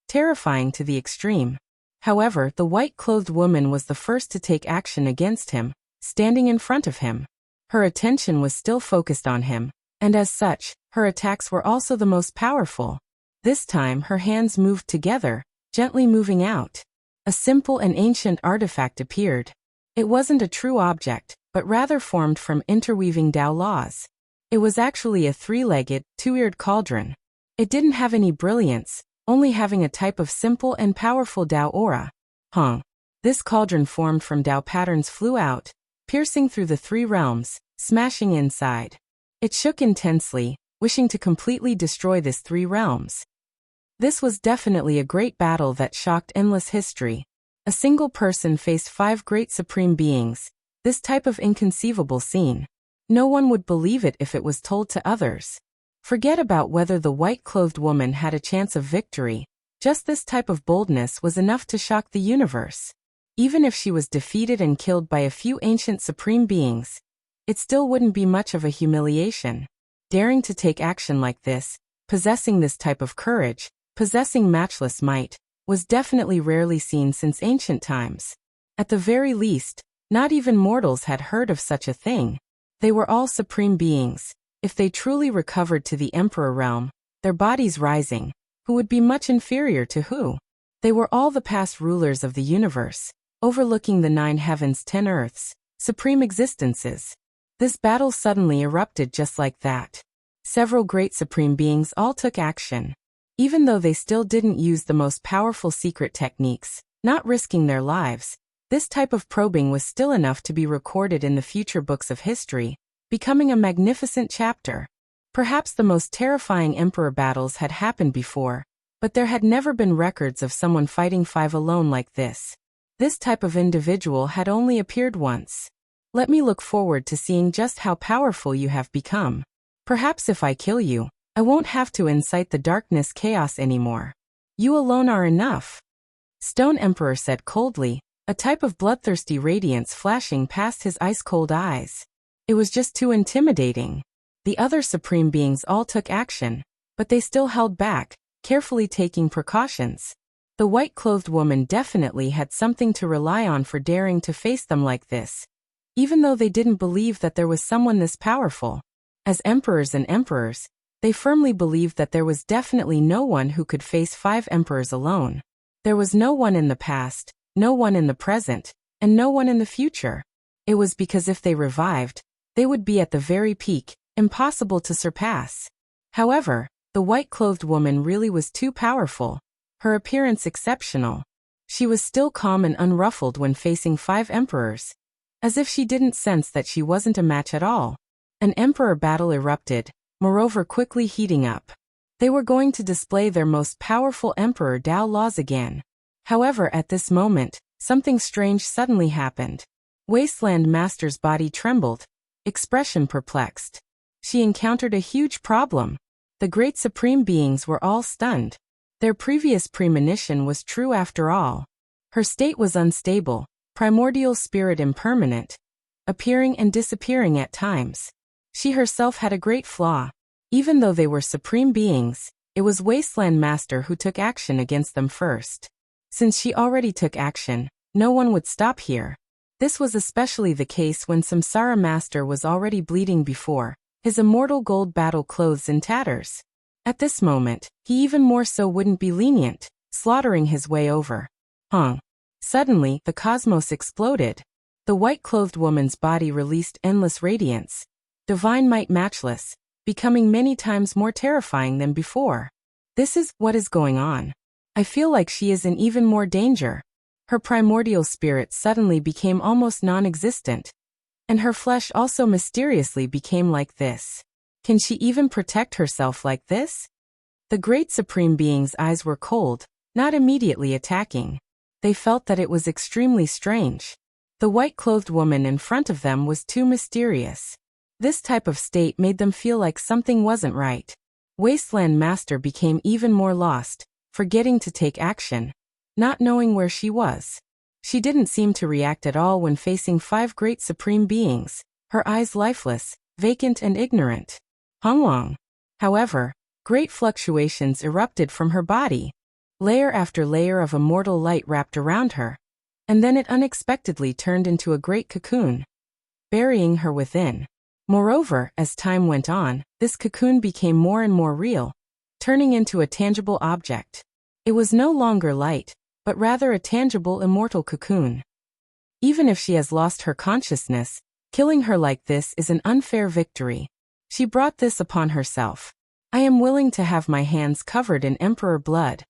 terrifying to the extreme. However, the white-clothed woman was the first to take action against him, standing in front of him. Her attention was still focused on him, and as such, her attacks were also the most powerful. This time her hands moved together, gently moving out. A simple and ancient artifact appeared. It wasn't a true object, but rather formed from interweaving Tao laws. It was actually a 3-legged, 2-eared cauldron. It didn't have any brilliance, only having a type of simple and powerful Tao aura. This cauldron formed from Tao patterns flew out, piercing through the 3 realms, smashing inside. It shook intensely, wishing to completely destroy this 3 realms. This was definitely a great battle that shocked endless history. A single person faced 5 great supreme beings. This type of inconceivable scene. No one would believe it if it was told to others. Forget about whether the white-clothed woman had a chance of victory. Just this type of boldness was enough to shock the universe. Even if she was defeated and killed by a few ancient supreme beings, it still wouldn't be much of a humiliation. Daring to take action like this, possessing this type of courage, possessing matchless might, was definitely rarely seen since ancient times. At the very least, not even mortals had heard of such a thing. They were all supreme beings. If they truly recovered to the Emperor realm, their bodies rising, who would be much inferior to who? They were all the past rulers of the universe, overlooking the 9 heavens 10 earths, supreme existences. This battle suddenly erupted just like that. Several great supreme beings all took action. Even though they still didn't use the most powerful secret techniques, not risking their lives, this type of probing was still enough to be recorded in the future books of history, becoming a magnificent chapter. Perhaps the most terrifying emperor battles had happened before, but there had never been records of someone fighting 5 alone like this. This type of individual had only appeared once. Let me look forward to seeing just how powerful you have become. Perhaps if I kill you, I won't have to incite the darkness chaos anymore. You alone are enough. Stone Emperor said coldly, a type of bloodthirsty radiance flashing past his ice-cold eyes. It was just too intimidating. The other supreme beings all took action, but they still held back, carefully taking precautions. The white-clothed woman definitely had something to rely on for daring to face them like this, even though they didn't believe that there was someone this powerful. As emperors and emperors, they firmly believed that there was definitely no one who could face 5 emperors alone. There was no one in the past, no one in the present, and no one in the future. It was because if they revived, they would be at the very peak, impossible to surpass. However, the white-clothed woman really was too powerful, her appearance exceptional. She was still calm and unruffled when facing 5 emperors, as if she didn't sense that she wasn't a match at all. An emperor battle erupted, moreover quickly heating up. They were going to display their most powerful emperor Dao laws again. However, at this moment, something strange suddenly happened. Wasteland Master's body trembled, expression perplexed. She encountered a huge problem. The great supreme beings were all stunned. Their previous premonition was true after all. Her state was unstable, primordial spirit impermanent, appearing and disappearing at times. She herself had a great flaw. Even though they were supreme beings, it was Wasteland Master who took action against them first. Since she already took action, no one would stop here. This was especially the case when Samsara Master was already bleeding before, his immortal gold battle clothes in tatters. At this moment, he even more so wouldn't be lenient, slaughtering his way over. Suddenly, the cosmos exploded. The white-clothed woman's body released endless radiance, divine might matchless, becoming many times more terrifying than before. This is what is going on. I feel like she is in even more danger. Her primordial spirit suddenly became almost non-existent, and her flesh also mysteriously became like this. Can she even protect herself like this? The great supreme being's eyes were cold, not immediately attacking. They felt that it was extremely strange. The white-clothed woman in front of them was too mysterious. This type of state made them feel like something wasn't right. Wasteland Master became even more lost, forgetting to take action, not knowing where she was. She didn't seem to react at all when facing 5 great supreme beings, her eyes lifeless, vacant and ignorant. Honglong. However, great fluctuations erupted from her body. Layer after layer of immortal light wrapped around her, and then it unexpectedly turned into a great cocoon, burying her within. Moreover, as time went on, this cocoon became more and more real, turning into a tangible object. It was no longer light, but rather a tangible immortal cocoon. Even if she has lost her consciousness, killing her like this is an unfair victory. She brought this upon herself. I am willing to have my hands covered in emperor blood.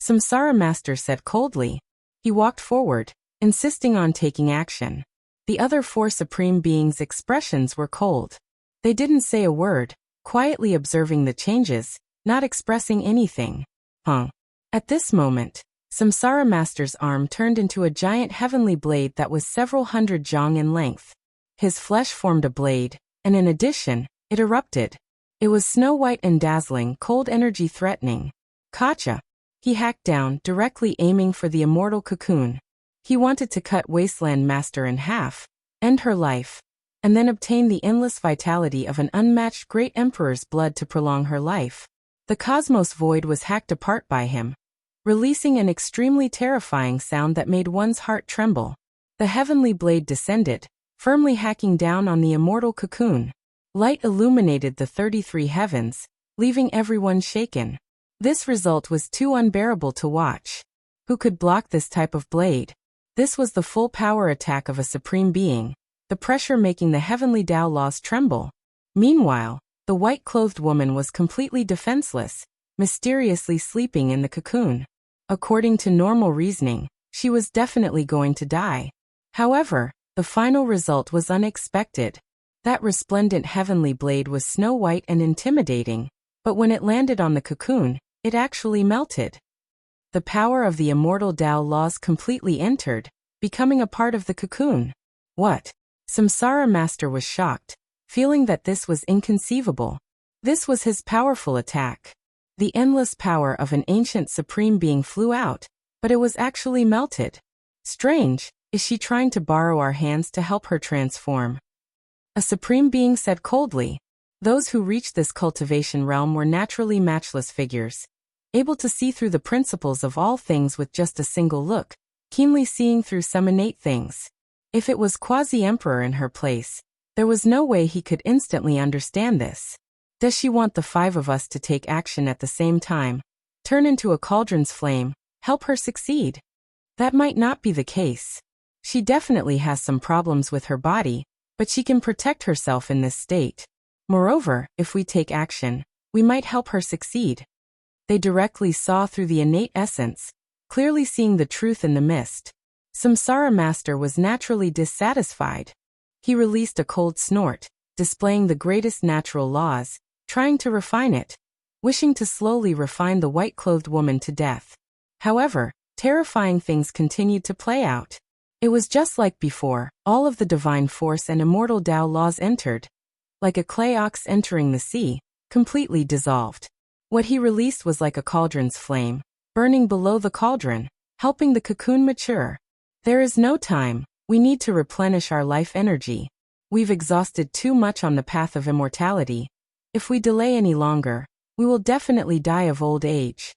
Samsara Master said coldly. He walked forward, insisting on taking action. The other 4 supreme beings' expressions were cold. They didn't say a word, quietly observing the changes, not expressing anything. At this moment, Samsara Master's arm turned into a giant heavenly blade that was several hundred jong in length. His flesh formed a blade, and in addition, it erupted. It was snow-white and dazzling, cold energy threatening. Kacha. He hacked down, directly aiming for the immortal cocoon. He wanted to cut Wasteland Master in half, end her life. and then obtain the endless vitality of an unmatched great emperor's blood to prolong her life. The cosmos void was hacked apart by him, releasing an extremely terrifying sound that made one's heart tremble. The heavenly blade descended, firmly hacking down on the immortal cocoon. Light illuminated the 33 heavens, leaving everyone shaken. This result was too unbearable to watch. Who could block this type of blade? This was the full power attack of a supreme being, the pressure making the heavenly Tao laws tremble. Meanwhile, the white-clothed woman was completely defenseless, mysteriously sleeping in the cocoon. According to normal reasoning, she was definitely going to die. However, the final result was unexpected. That resplendent heavenly blade was snow-white and intimidating, but when it landed on the cocoon, it actually melted. The power of the immortal Tao laws completely entered, becoming a part of the cocoon. What? Samsara Master was shocked, feeling that this was inconceivable. This was his powerful attack. The endless power of an ancient supreme being flew out, but it was actually melted. Strange, is she trying to borrow our hands to help her transform? A supreme being said coldly. Those who reached this cultivation realm were naturally matchless figures, able to see through the principles of all things with just a single look, keenly seeing through some innate things. If it was Quasi-Emperor in her place, there was no way he could instantly understand this. Does she want the 5 of us to take action at the same time, turn into a cauldron's flame, help her succeed? That might not be the case. She definitely has some problems with her body, but she can protect herself in this state. Moreover, if we take action, we might help her succeed. They directly saw through the innate essence, clearly seeing the truth in the mist. Samsara Master was naturally dissatisfied. He released a cold snort, displaying the greatest natural laws, trying to refine it, wishing to slowly refine the white-clothed woman to death. However, terrifying things continued to play out. It was just like before, all of the divine force and immortal Tao laws entered, like a clay ox entering the sea, completely dissolved. What he released was like a cauldron's flame, burning below the cauldron, helping the cocoon mature. There is no time, we need to replenish our life energy. We've exhausted too much on the path of immortality. If we delay any longer, we will definitely die of old age.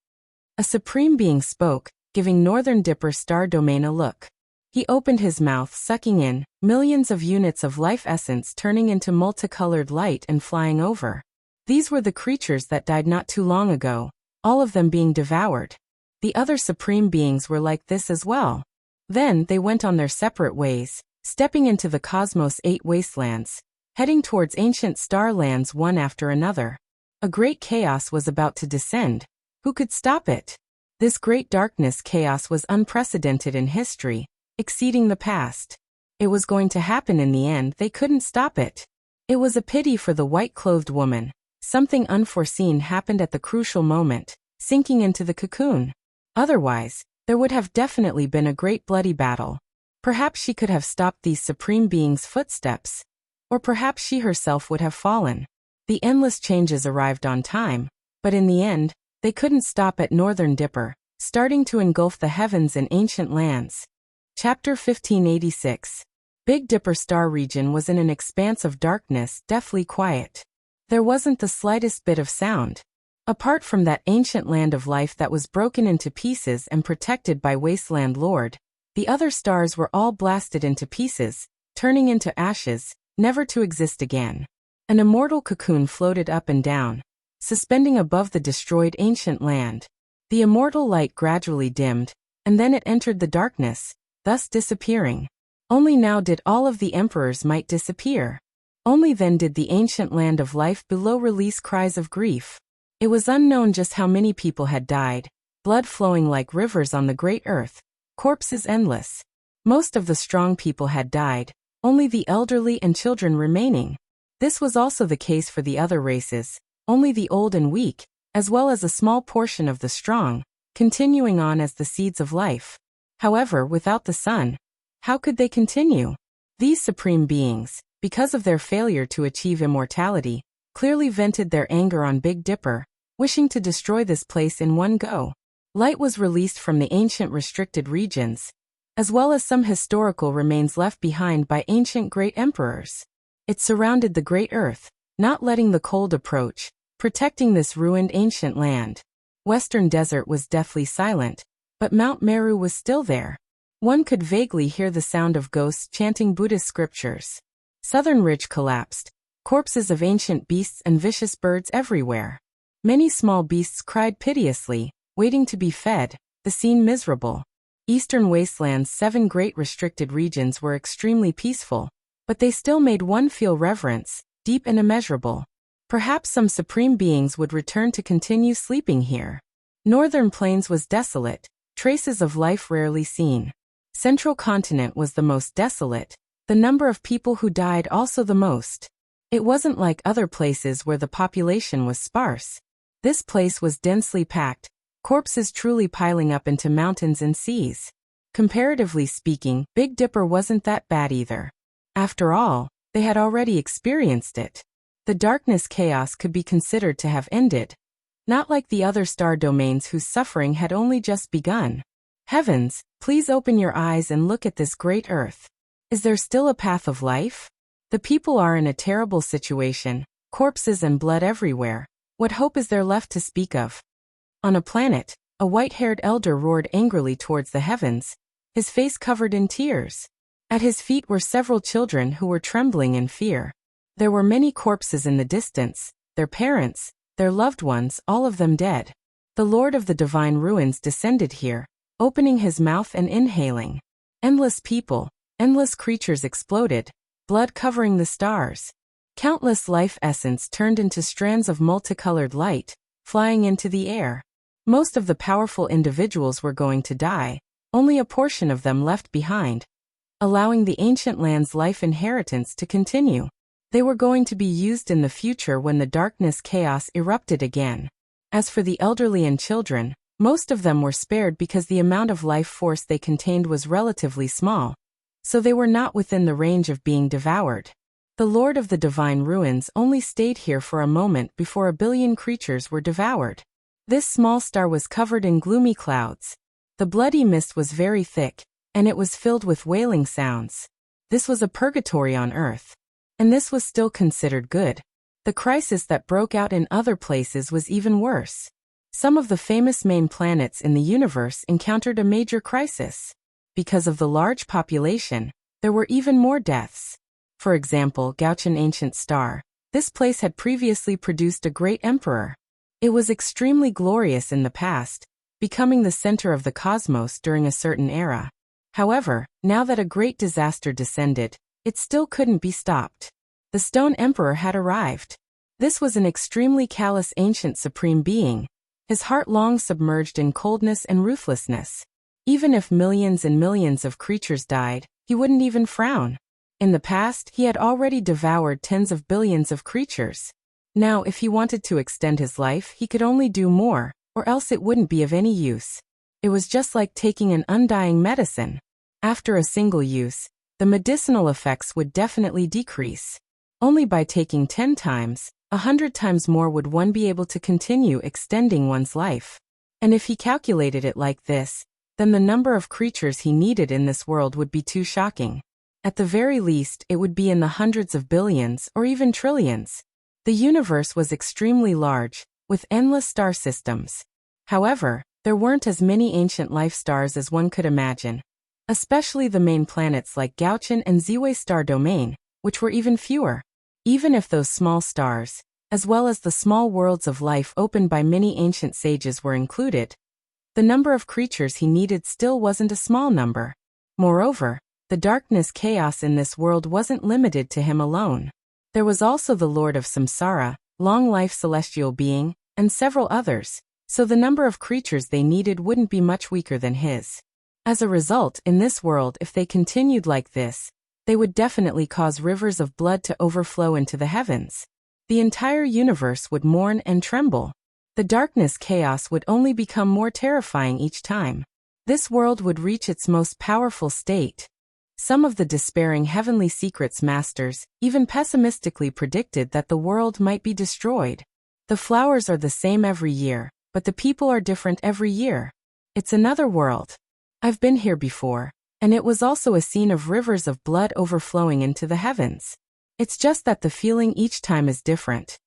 A supreme being spoke, giving Northern Dipper Star Domain a look. He opened his mouth, sucking in millions of units of life essence, turning into multicolored light and flying over. These were the creatures that died not too long ago, all of them being devoured. The other supreme beings were like this as well. Then they went on their separate ways, stepping into the cosmos' 8 wastelands, heading towards ancient star lands one after another. A great chaos was about to descend. Who could stop it? This great darkness chaos was unprecedented in history, exceeding the past. It was going to happen in the end, they couldn't stop it. It was a pity for the white-clothed woman. Something unforeseen happened at the crucial moment, sinking into the cocoon. Otherwise, there would have definitely been a great bloody battle. Perhaps she could have stopped these supreme beings' footsteps. Or perhaps she herself would have fallen. The endless changes arrived on time, but in the end, they couldn't stop at Northern Dipper, starting to engulf the heavens and ancient lands. Chapter 1586. Big Dipper Star region was in an expanse of darkness, deathly quiet. There wasn't the slightest bit of sound. Apart from that ancient land of life that was broken into pieces and protected by Wasteland Lord, the other stars were all blasted into pieces, turning into ashes, never to exist again. An immortal cocoon floated up and down, suspending above the destroyed ancient land. The immortal light gradually dimmed, and then it entered the darkness, thus disappearing. Only now did all of the emperors might disappear. Only then did the ancient land of life below release cries of grief. It was unknown just how many people had died, blood flowing like rivers on the great earth, corpses endless. Most of the strong people had died, only the elderly and children remaining. This was also the case for the other races, only the old and weak, as well as a small portion of the strong, continuing on as the seeds of life. However, without the sun, how could they continue? These supreme beings, because of their failure to achieve immortality, clearly vented their anger on Big Dipper, wishing to destroy this place in one go. Light was released from the ancient restricted regions, as well as some historical remains left behind by ancient great emperors. It surrounded the great earth, not letting the cold approach, protecting this ruined ancient land. Western desert was deathly silent, but Mount Meru was still there. One could vaguely hear the sound of ghosts chanting Buddhist scriptures. Southern ridge collapsed, corpses of ancient beasts and vicious birds everywhere. Many small beasts cried piteously, waiting to be fed, the scene miserable. Eastern wasteland's 7 great restricted regions were extremely peaceful, but they still made one feel reverence, deep and immeasurable. Perhaps some supreme beings would return to continue sleeping here. Northern plains was desolate, traces of life rarely seen. Central continent was the most desolate, the number of people who died also the most. It wasn't like other places where the population was sparse. This place was densely packed, corpses truly piling up into mountains and seas. Comparatively speaking, Big Dipper wasn't that bad either. After all, they had already experienced it. The darkness chaos could be considered to have ended. Not like the other star domains whose suffering had only just begun. Heavens, please open your eyes and look at this great earth. Is there still a path of life? The people are in a terrible situation, corpses and blood everywhere. What hope is there left to speak of? On a planet, a white-haired elder roared angrily towards the heavens, his face covered in tears. At his feet were several children who were trembling in fear. There were many corpses in the distance, their parents, their loved ones, all of them dead. The Lord of the Divine Ruins descended here, opening his mouth and inhaling. Endless people, endless creatures exploded, blood covering the stars. Countless life essence turned into strands of multicolored light, flying into the air. Most of the powerful individuals were going to die, only a portion of them left behind, allowing the ancient land's life inheritance to continue. They were going to be used in the future when the darkness chaos erupted again. As for the elderly and children, most of them were spared because the amount of life force they contained was relatively small, so they were not within the range of being devoured. The Lord of the Divine Ruins only stayed here for a moment before 1 billion creatures were devoured. This small star was covered in gloomy clouds. The bloody mist was very thick, and it was filled with wailing sounds. This was a purgatory on Earth. And this was still considered good. The crisis that broke out in other places was even worse. Some of the famous main planets in the universe encountered a major crisis. Because of the large population, there were even more deaths. For example, Gauchan Ancient Star. This place had previously produced a great emperor. It was extremely glorious in the past, becoming the center of the cosmos during a certain era. However, now that a great disaster descended, it still couldn't be stopped. The Stone Emperor had arrived. This was an extremely callous ancient supreme being, his heart long submerged in coldness and ruthlessness. Even if millions and millions of creatures died, he wouldn't even frown. In the past, he had already devoured tens of billions of creatures. Now, if he wanted to extend his life, he could only do more, or else it wouldn't be of any use. It was just like taking an undying medicine. After a single use, the medicinal effects would definitely decrease. Only by taking 10 times, 100 times more would one be able to continue extending one's life. And if he calculated it like this, then the number of creatures he needed in this world would be too shocking. At the very least, it would be in the hundreds of billions or even trillions. The universe was extremely large, with endless star systems. However, there weren't as many ancient life stars as one could imagine. Especially the main planets like Gauchan and Ziwe star domain, which were even fewer. Even if those small stars, as well as the small worlds of life opened by many ancient sages were included, the number of creatures he needed still wasn't a small number. Moreover, the darkness chaos in this world wasn't limited to him alone. There was also the Lord of Samsara, long-life celestial being, and several others, so the number of creatures they needed wouldn't be much weaker than his. As a result, in this world, if they continued like this, they would definitely cause rivers of blood to overflow into the heavens. The entire universe would mourn and tremble. The darkness chaos would only become more terrifying each time. This world would reach its most powerful state. Some of the despairing heavenly secrets masters even pessimistically predicted that the world might be destroyed. The flowers are the same every year, but the people are different every year. It's another world. I've been here before, and it was also a scene of rivers of blood overflowing into the heavens. It's just that the feeling each time is different.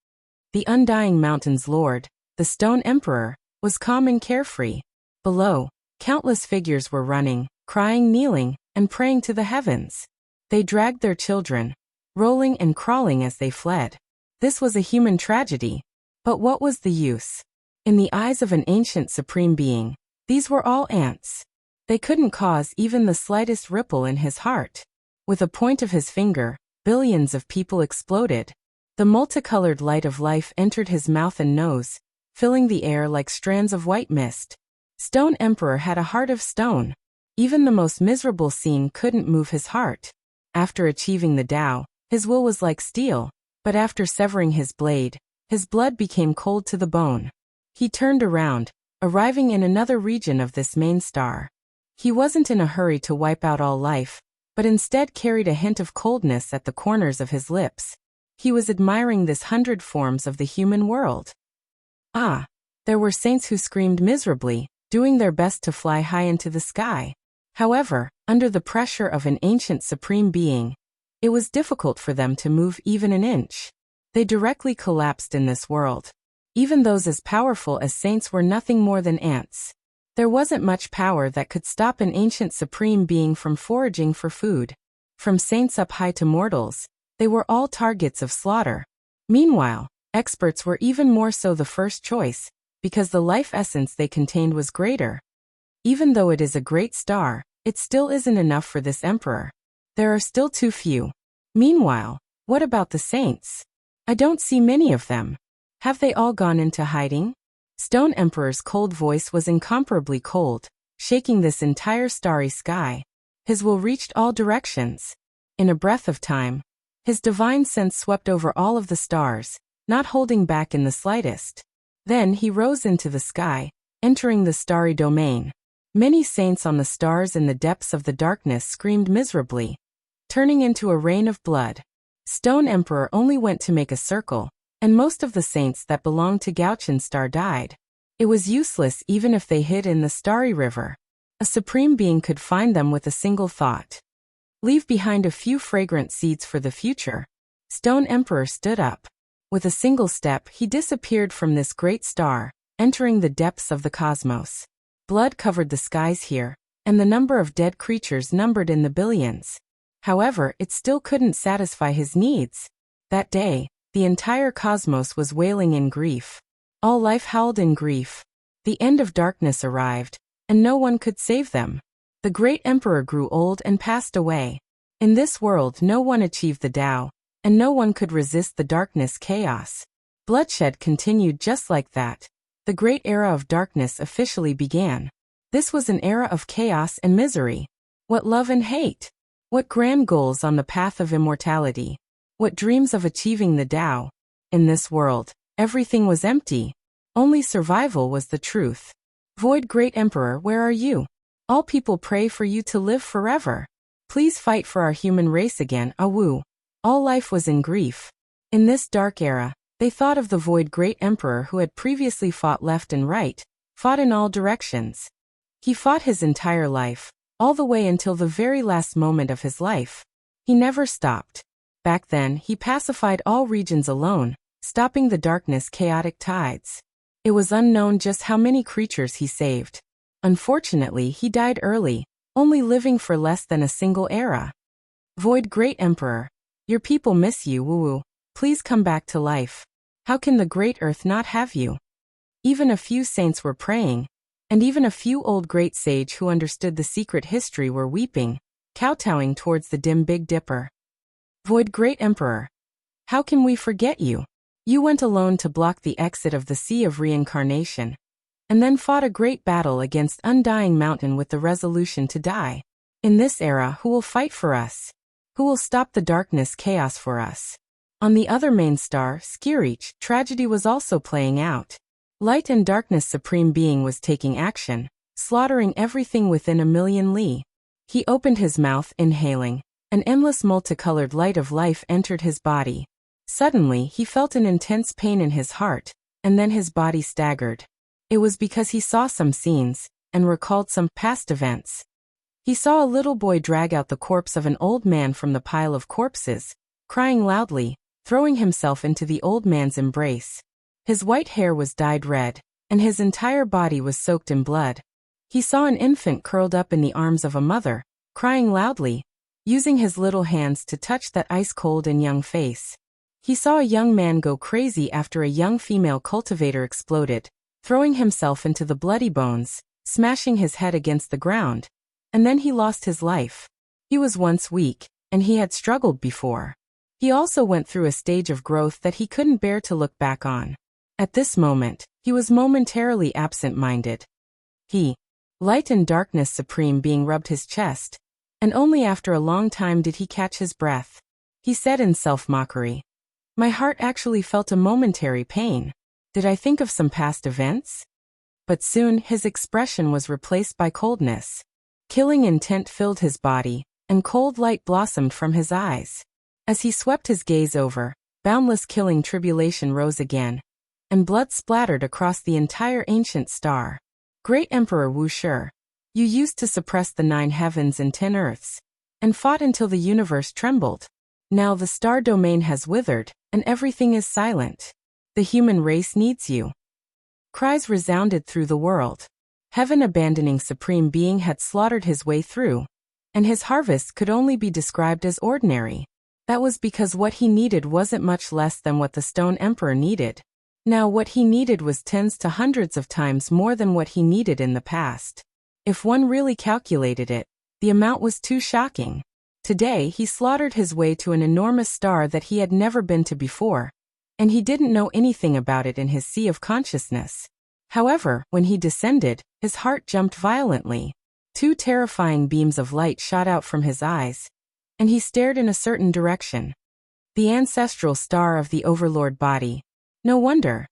The undying mountain's lord, the stone emperor, was calm and carefree. Below, countless figures were running, crying, kneeling, and praying to the heavens. They dragged their children, rolling and crawling as they fled. This was a human tragedy. But what was the use? In the eyes of an ancient supreme being, these were all ants. They couldn't cause even the slightest ripple in his heart. With a point of his finger, billions of people exploded. The multicolored light of life entered his mouth and nose, filling the air like strands of white mist. Stone Emperor had a heart of stone. Even the most miserable scene couldn't move his heart. After achieving the Tao, his will was like steel, but after severing his blade, his blood became cold to the bone. He turned around, arriving in another region of this main star. He wasn't in a hurry to wipe out all life, but instead carried a hint of coldness at the corners of his lips. He was admiring this 100 forms of the human world. Ah, there were saints who screamed miserably, doing their best to fly high into the sky. However, under the pressure of an ancient supreme being, it was difficult for them to move even an inch. They directly collapsed in this world. Even those as powerful as saints were nothing more than ants. There wasn't much power that could stop an ancient supreme being from foraging for food. From saints up high to mortals, they were all targets of slaughter. Meanwhile, experts were even more so the first choice, because the life essence they contained was greater. Even though it is a great star, it still isn't enough for this emperor. There are still too few. Meanwhile, what about the saints? I don't see many of them. Have they all gone into hiding? Stone Emperor's cold voice was incomparably cold, shaking this entire starry sky. His will reached all directions. In a breath of time, his divine sense swept over all of the stars, not holding back in the slightest. Then he rose into the sky, entering the starry domain. Many saints on the stars in the depths of the darkness screamed miserably, turning into a rain of blood. Stone Emperor only went to make a circle, and most of the saints that belonged to Gauchan Star died. It was useless even if they hid in the starry river. A supreme being could find them with a single thought. Leave behind a few fragrant seeds for the future. Stone Emperor stood up. With a single step, he disappeared from this great star, entering the depths of the cosmos. Blood covered the skies here, and the number of dead creatures numbered in the billions. However, it still couldn't satisfy his needs. That day, the entire cosmos was wailing in grief. All life howled in grief. The end of darkness arrived, and no one could save them. The great emperor grew old and passed away. In this world no one achieved the Tao, and no one could resist the darkness chaos. Bloodshed continued just like that. The great era of darkness officially began. This was an era of chaos and misery. What love and hate! What grand goals on the path of immortality! What dreams of achieving the Tao! In this world, everything was empty. Only survival was the truth. Void Great Emperor, where are you? All people pray for you to live forever. Please fight for our human race again, Awu. All life was in grief. In this dark era, they thought of the Void Great Emperor who had previously fought left and right, fought in all directions. He fought his entire life, all the way until the very last moment of his life. He never stopped. Back then, he pacified all regions alone, stopping the darkness' chaotic tides. It was unknown just how many creatures he saved. Unfortunately, he died early, only living for less than a single era. Void Great Emperor, your people miss you, woo-woo. Please come back to life. How can the great earth not have you? Even a few saints were praying, and even a few old great sage who understood the secret history were weeping, kowtowing towards the dim Big Dipper. Void Great Emperor, how can we forget you? You went alone to block the exit of the Sea of Reincarnation, and then fought a great battle against Undying Mountain with the resolution to die. In this era, who will fight for us? Who will stop the darkness chaos for us? On the other main star, Skirich, tragedy was also playing out. Light and darkness supreme being was taking action, slaughtering everything within a million li. He opened his mouth, inhaling. An endless multicolored light of life entered his body. Suddenly, he felt an intense pain in his heart, and then his body staggered. It was because he saw some scenes, and recalled some past events. He saw a little boy drag out the corpse of an old man from the pile of corpses, crying loudly, throwing himself into the old man's embrace. His white hair was dyed red, and his entire body was soaked in blood. He saw an infant curled up in the arms of a mother, crying loudly, using his little hands to touch that ice-cold and young face. He saw a young man go crazy after a young female cultivator exploded, throwing himself into the bloody bones, smashing his head against the ground. And then he lost his life. He was once weak, and he had struggled before. He also went through a stage of growth that he couldn't bear to look back on. At this moment, he was momentarily absent-minded. Light and darkness supreme being rubbed his chest, and only after a long time did he catch his breath. He said in self-mockery, "My heart actually felt a momentary pain. Did I think of some past events?" But soon his expression was replaced by coldness. Killing intent filled his body, and cold light blossomed from his eyes. As he swept his gaze over, boundless killing tribulation rose again, and blood splattered across the entire ancient star. Great Emperor Wu Shi, you used to suppress the 9 heavens and 10 earths, and fought until the universe trembled. Now the star domain has withered, and everything is silent. The human race needs you. Cries resounded through the world. Heaven-abandoning Supreme Being had slaughtered his way through, and his harvest could only be described as ordinary. That was because what he needed wasn't much less than what the Stone Emperor needed. Now what he needed was tens to hundreds of times more than what he needed in the past. If one really calculated it, the amount was too shocking. Today he slaughtered his way to an enormous star that he had never been to before, and he didn't know anything about it in his sea of consciousness. However, when he descended, his heart jumped violently. 2 terrifying beams of light shot out from his eyes, and he stared in a certain direction. The ancestral star of the Overlord body. No wonder.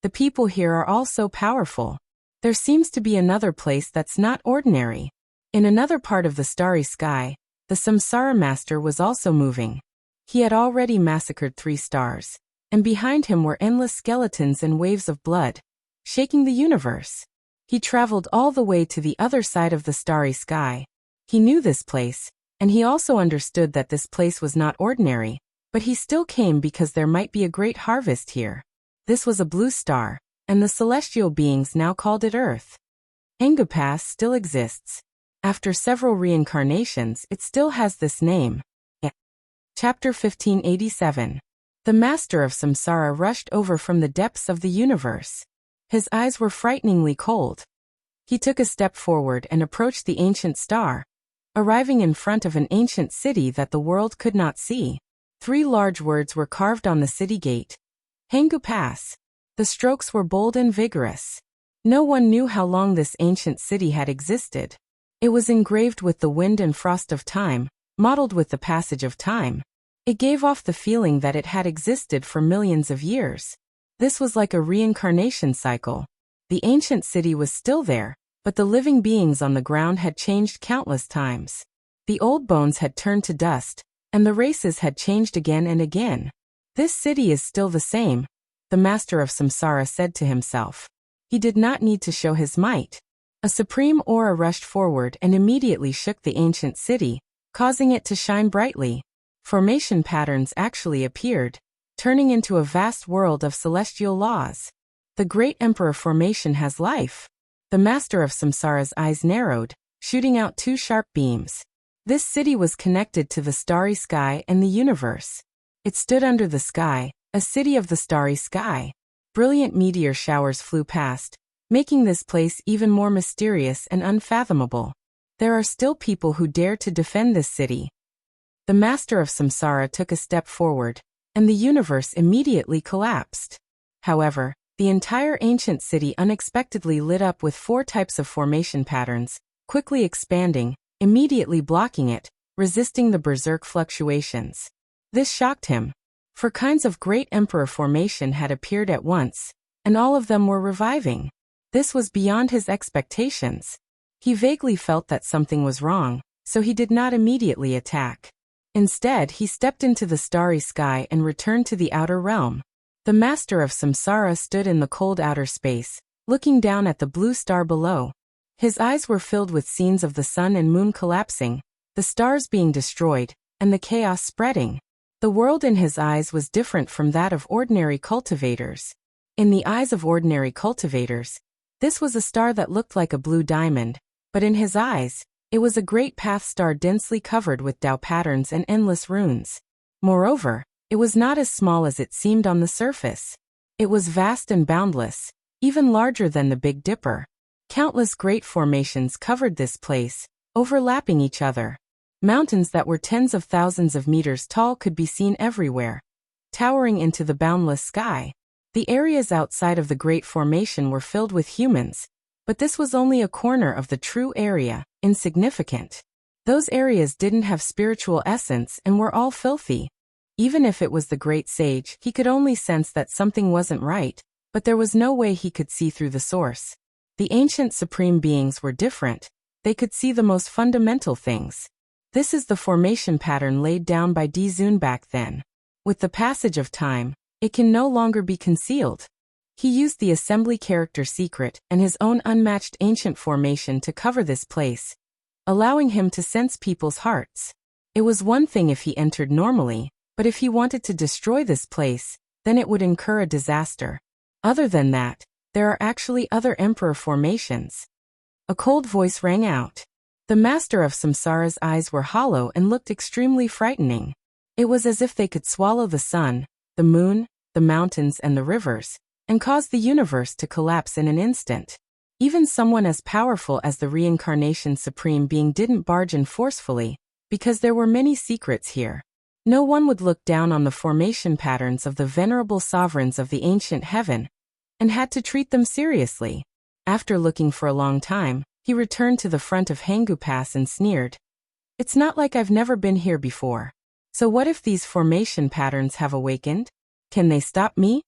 The people here are all so powerful. There seems to be another place that's not ordinary. In another part of the starry sky, the Samsara Master was also moving. He had already massacred 3 stars, and behind him were endless skeletons and waves of blood, shaking the universe. He traveled all the way to the other side of the starry sky. He knew this place, and he also understood that this place was not ordinary, but he still came because there might be a great harvest here. This was a blue star, and the celestial beings now called it Earth. Engupas still exists. After several reincarnations, it still has this name. Chapter 1587. The Master of Samsara rushed over from the depths of the universe. His eyes were frighteningly cold. He took a step forward and approached the ancient star, arriving in front of an ancient city that the world could not see. 3 large words were carved on the city gate. Hengu Pass. The strokes were bold and vigorous. No one knew how long this ancient city had existed. It was engraved with the wind and frost of time, modeled with the passage of time. It gave off the feeling that it had existed for millions of years. This was like a reincarnation cycle. The ancient city was still there, but the living beings on the ground had changed countless times. The old bones had turned to dust, and the races had changed again and again. This city is still the same, the Master of Samsara said to himself. He did not need to show his might. A supreme aura rushed forward and immediately shook the ancient city, causing it to shine brightly. Formation patterns actually appeared, turning into a vast world of celestial laws. The great Emperor formation has life. The Master of Samsara's eyes narrowed, shooting out 2 sharp beams. This city was connected to the starry sky and the universe. It stood under the sky, a city of the starry sky. Brilliant meteor showers flew past, making this place even more mysterious and unfathomable. There are still people who dare to defend this city. The Master of Samsara took a step forward, and the universe immediately collapsed. However, the entire ancient city unexpectedly lit up with 4 types of formation patterns, quickly expanding, immediately blocking it, resisting the berserk fluctuations. This shocked him. 4 kinds of great emperor formation had appeared at once, and all of them were reviving. This was beyond his expectations. He vaguely felt that something was wrong, so he did not immediately attack. Instead, he stepped into the starry sky and returned to the outer realm. The Master of Samsara stood in the cold outer space, looking down at the blue star below. His eyes were filled with scenes of the sun and moon collapsing, the stars being destroyed, and the chaos spreading. The world in his eyes was different from that of ordinary cultivators. In the eyes of ordinary cultivators, this was a star that looked like a blue diamond, but in his eyes, it was a great path star densely covered with Tao patterns and endless runes. Moreover, it was not as small as it seemed on the surface. It was vast and boundless, even larger than the Big Dipper. Countless great formations covered this place, overlapping each other. Mountains that were tens of thousands of meters tall could be seen everywhere, towering into the boundless sky. The areas outside of the Great Formation were filled with humans, but this was only a corner of the true area, insignificant. Those areas didn't have spiritual essence and were all filthy. Even if it was the great sage, he could only sense that something wasn't right, but there was no way he could see through the source. The ancient supreme beings were different. They could see the most fundamental things. This is the formation pattern laid down by Dizun back then. With the passage of time, it can no longer be concealed. He used the assembly character secret and his own unmatched ancient formation to cover this place, allowing him to sense people's hearts. It was one thing if he entered normally, but if he wanted to destroy this place, then it would incur a disaster. Other than that, there are actually other emperor formations. A cold voice rang out. The master of Samsara's eyes were hollow and looked extremely frightening. It was as if they could swallow the sun, the moon, the mountains and the rivers, and cause the universe to collapse in an instant. Even someone as powerful as the Reincarnation Supreme Being didn't barge in forcefully, because there were many secrets here. No one would look down on the formation patterns of the venerable sovereigns of the ancient heaven, and had to treat them seriously. After looking for a long time, he returned to the front of Hangu Pass and sneered. It's not like I've never been here before. So what if these formation patterns have awakened? Can they stop me?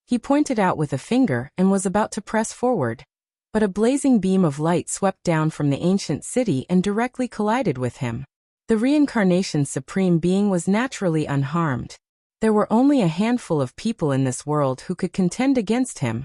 He pointed out with a finger and was about to press forward. But a blazing beam of light swept down from the ancient city and directly collided with him. The Reincarnation Supreme Being was naturally unharmed. There were only a handful of people in this world who could contend against him,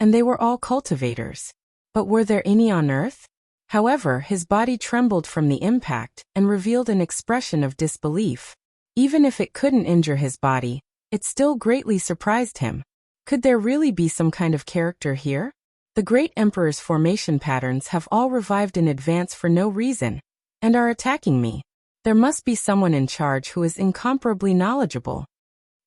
and they were all cultivators. But were there any on Earth? However, his body trembled from the impact and revealed an expression of disbelief. Even if it couldn't injure his body, it still greatly surprised him. Could there really be some kind of character here? The Great Emperor's formation patterns have all revived in advance for no reason, and are attacking me. There must be someone in charge who is incomparably knowledgeable.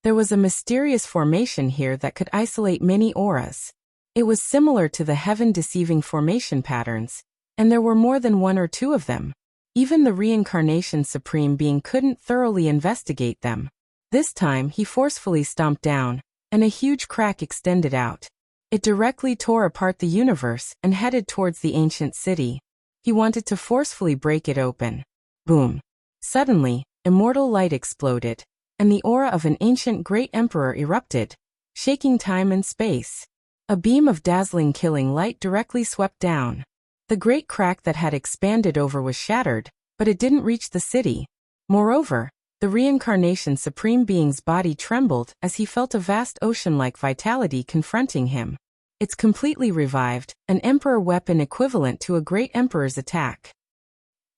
There was a mysterious formation here that could isolate many auras. It was similar to the heaven-deceiving formation patterns, and there were more than one or two of them. Even the Reincarnation Supreme Being couldn't thoroughly investigate them. This time he forcefully stomped down, and a huge crack extended out. It directly tore apart the universe and headed towards the ancient city. He wanted to forcefully break it open. Boom! Suddenly, immortal light exploded, and the aura of an ancient great emperor erupted, shaking time and space. A beam of dazzling killing light directly swept down. The great crack that had expanded over was shattered, but it didn't reach the city. Moreover, the Reincarnation Supreme Being's body trembled as he felt a vast ocean-like vitality confronting him. It's completely revived, an emperor weapon equivalent to a great emperor's attack.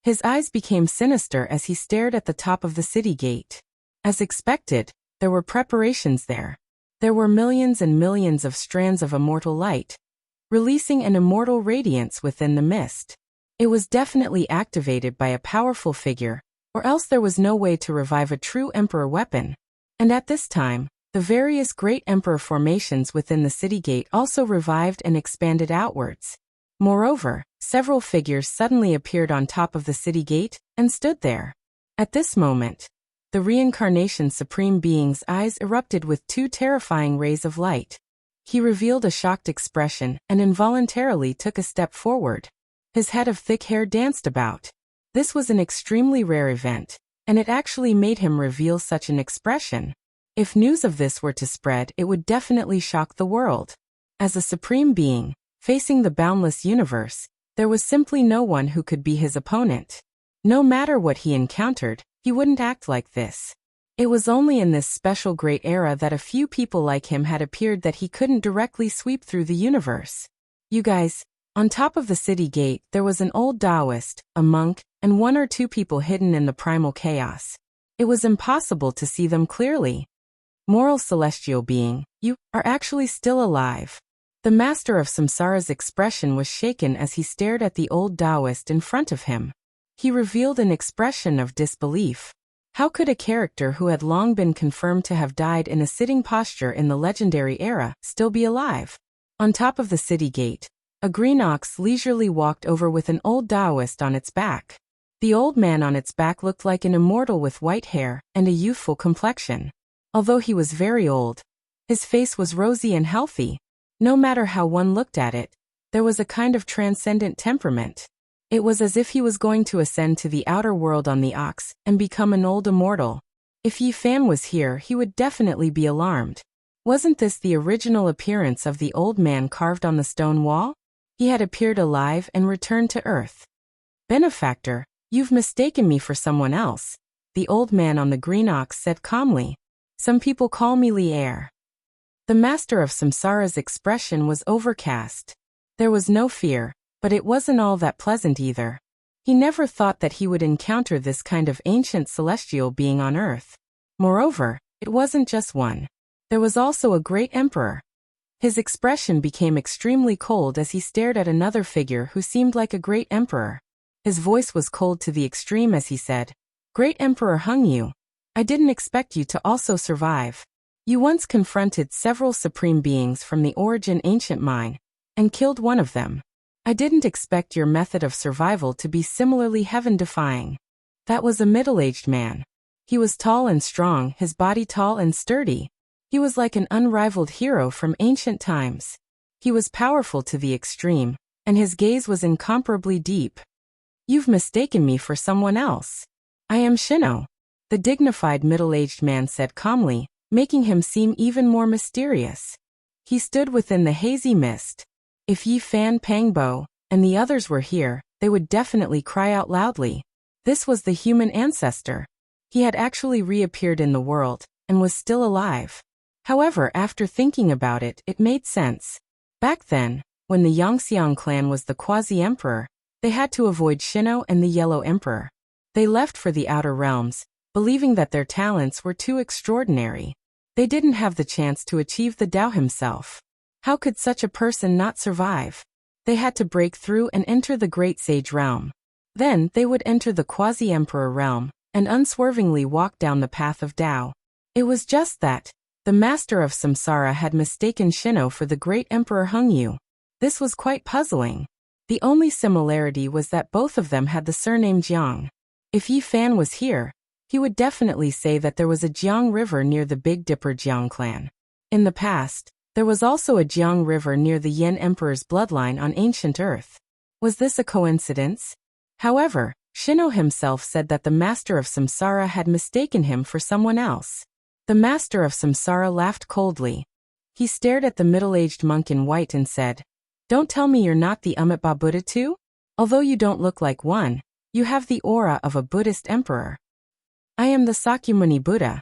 His eyes became sinister as he stared at the top of the city gate. As expected, there were preparations there. There were millions and millions of strands of immortal light, releasing an immortal radiance within the mist. It was definitely activated by a powerful figure, or else there was no way to revive a true emperor weapon. And at this time, the various great emperor formations within the city gate also revived and expanded outwards. Moreover, several figures suddenly appeared on top of the city gate and stood there. At this moment, the Reincarnation Supreme Being's eyes erupted with two terrifying rays of light. He revealed a shocked expression and involuntarily took a step forward. His head of thick hair danced about. This was an extremely rare event, and it actually made him reveal such an expression. If news of this were to spread, it would definitely shock the world. As a supreme being, facing the boundless universe, there was simply no one who could be his opponent. No matter what he encountered, he wouldn't act like this. It was only in this special great era that a few people like him had appeared that he couldn't directly sweep through the universe. You guys, on top of the city gate there was an old Taoist, a monk, and one or two people hidden in the primal chaos. It was impossible to see them clearly. Moral celestial being, you are actually still alive. The master of Samsara's expression was shaken as he stared at the old Taoist in front of him. He revealed an expression of disbelief. How could a character who had long been confirmed to have died in a sitting posture in the legendary era still be alive? On top of the city gate, a green ox leisurely walked over with an old Taoist on its back. The old man on its back looked like an immortal with white hair and a youthful complexion. Although he was very old, his face was rosy and healthy. No matter how one looked at it, there was a kind of transcendent temperament. It was as if he was going to ascend to the outer world on the ox and become an old immortal. If Yi Fan was here, he would definitely be alarmed. Wasn't this the original appearance of the old man carved on the stone wall? He had appeared alive and returned to Earth. Benefactor, you've mistaken me for someone else, the old man on the green ox said calmly. Some people call me Li Air. The master of Samsara's expression was overcast. There was no fear, but it wasn't all that pleasant either. He never thought that he would encounter this kind of ancient celestial being on Earth. Moreover, it wasn't just one. There was also a great emperor. His expression became extremely cold as he stared at another figure who seemed like a great emperor. His voice was cold to the extreme as he said, "Great Emperor Hung Yu, I didn't expect you to also survive. You once confronted several supreme beings from the origin ancient mine, and killed one of them. I didn't expect your method of survival to be similarly heaven-defying." That was a middle-aged man. He was tall and strong, his body tall and sturdy. He was like an unrivaled hero from ancient times. He was powerful to the extreme, and his gaze was incomparably deep. "You've mistaken me for someone else. I am Shino," the dignified middle-aged man said calmly, making him seem even more mysterious. He stood within the hazy mist. If Yi Fan, Pangbo, and the others were here, they would definitely cry out loudly. This was the human ancestor. He had actually reappeared in the world, and was still alive. However, after thinking about it, it made sense. Back then, when the Yangxiang clan was the quasi-emperor, they had to avoid Shino and the Yellow Emperor. They left for the outer realms, believing that their talents were too extraordinary. They didn't have the chance to achieve the Tao himself. How could such a person not survive? They had to break through and enter the Great Sage realm. Then they would enter the quasi-emperor realm, and unswervingly walk down the path of Tao. It was just that the master of Samsara had mistaken Shino for the great Emperor Hung Yu. This was quite puzzling. The only similarity was that both of them had the surname Jiang. If Yi Fan was here, he would definitely say that there was a Jiang River near the Big Dipper Jiang clan. In the past, there was also a Jiang River near the Yen Emperor's bloodline on ancient Earth. Was this a coincidence? However, Shino himself said that the master of Samsara had mistaken him for someone else. The master of Samsara laughed coldly. He stared at the middle-aged monk in white and said, "Don't tell me you're not the Amitabha Buddha too? Although you don't look like one, you have the aura of a Buddhist emperor." "I am the Sakyamuni Buddha,"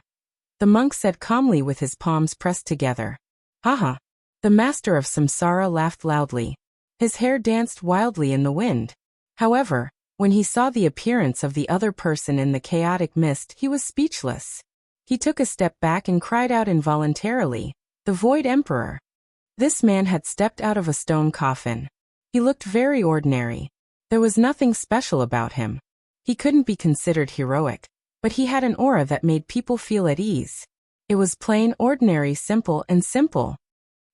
the monk said calmly with his palms pressed together. "Haha." The master of Samsara laughed loudly. His hair danced wildly in the wind. However, when he saw the appearance of the other person in the chaotic mist, he was speechless. He took a step back and cried out involuntarily, "The Void Emperor." This man had stepped out of a stone coffin. He looked very ordinary. There was nothing special about him. He couldn't be considered heroic, but he had an aura that made people feel at ease. It was plain, ordinary, simple, and simple.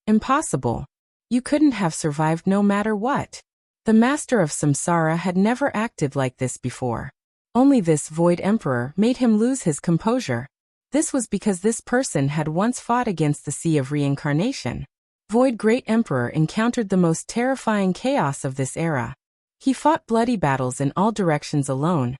Impossible. You couldn't have survived no matter what. The master of Samsara had never acted like this before. Only this Void Emperor made him lose his composure. This was because this person had once fought against the Sea of Reincarnation. Void Great Emperor encountered the most terrifying chaos of this era. He fought bloody battles in all directions alone,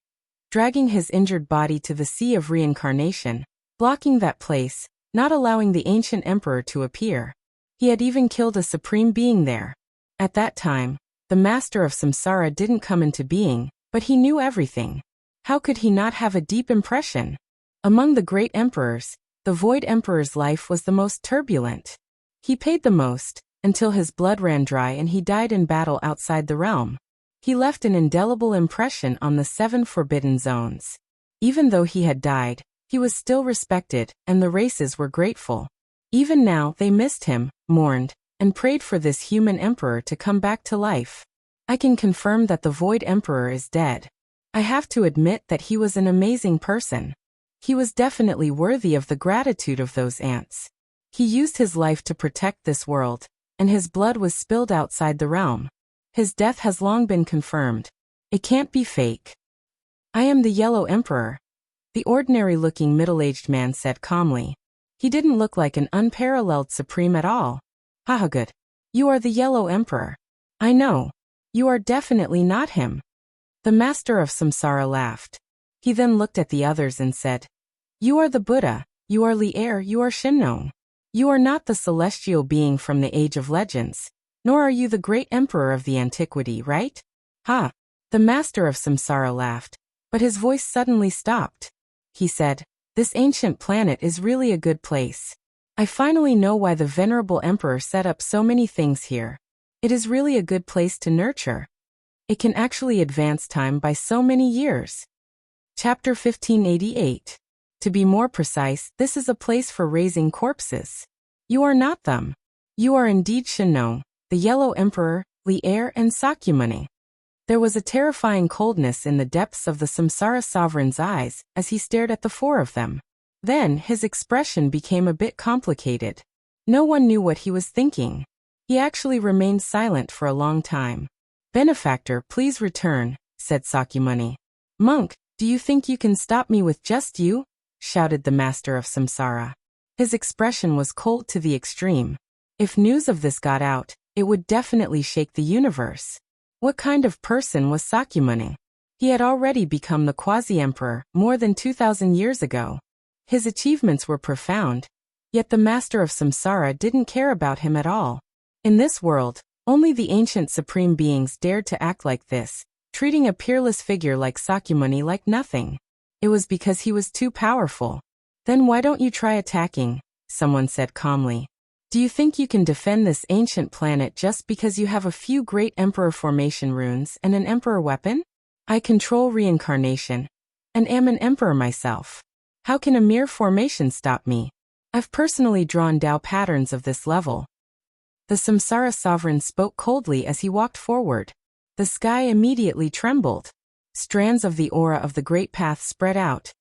dragging his injured body to the Sea of Reincarnation, blocking that place, not allowing the ancient emperor to appear. He had even killed a supreme being there. At that time, the master of Samsara didn't come into being, but he knew everything. How could he not have a deep impression? Among the great emperors, the Void Emperor's life was the most turbulent. He paid the most, until his blood ran dry and he died in battle outside the realm. He left an indelible impression on the 7 forbidden zones. Even though he had died, He was still respected, and the races were grateful. Even now, they missed him, mourned, and prayed for this human emperor to come back to life. I can confirm that the Void Emperor is dead. I have to admit that he was an amazing person. He was definitely worthy of the gratitude of those ants. He used his life to protect this world, and his blood was spilled outside the realm. His death has long been confirmed. It can't be fake. I am the Yellow Emperor, the ordinary-looking middle-aged man said calmly. He didn't look like an unparalleled supreme at all. Haha, good. You are the Yellow Emperor. I know. You are definitely not him. The master of Samsara laughed. He then looked at the others and said, You are the Buddha, you are Li'er, you are Shinnon. You are not the celestial being from the Age of Legends, nor are you the great emperor of the antiquity, right? Ha! The master of Samsara laughed, but his voice suddenly stopped. He said, This ancient planet is really a good place. I finally know why the venerable emperor set up so many things here. It is really a good place to nurture. It can actually advance time by so many years. Chapter 1588. To be more precise, this is a place for raising corpses. You are not them. You are indeed Shinnon, the Yellow Emperor, Li'er, and Sakyamuni. There was a terrifying coldness in the depths of the Samsara sovereign's eyes as he stared at the four of them. Then his expression became a bit complicated. No one knew what he was thinking. He actually remained silent for a long time. Benefactor, please return, said Sakyamuni. Monk, do you think you can stop me with just you? Shouted the master of Samsara. His expression was cold to the extreme. If news of this got out, it would definitely shake the universe. What kind of person was Sakyamuni? He had already become the quasi-emperor more than 2,000 years ago. His achievements were profound, yet the master of Samsara didn't care about him at all. In this world, only the ancient supreme beings dared to act like this, treating a peerless figure like Sakyamuni like nothing. It was because he was too powerful. Then why don't you try attacking? Someone said calmly. Do you think you can defend this ancient planet just because you have a few great emperor formation runes and an emperor weapon? I control reincarnation, and am an emperor myself. How can a mere formation stop me? I've personally drawn Tao patterns of this level. The Samsara sovereign spoke coldly as he walked forward. The sky immediately trembled. Strands of the aura of the Great Path spread out,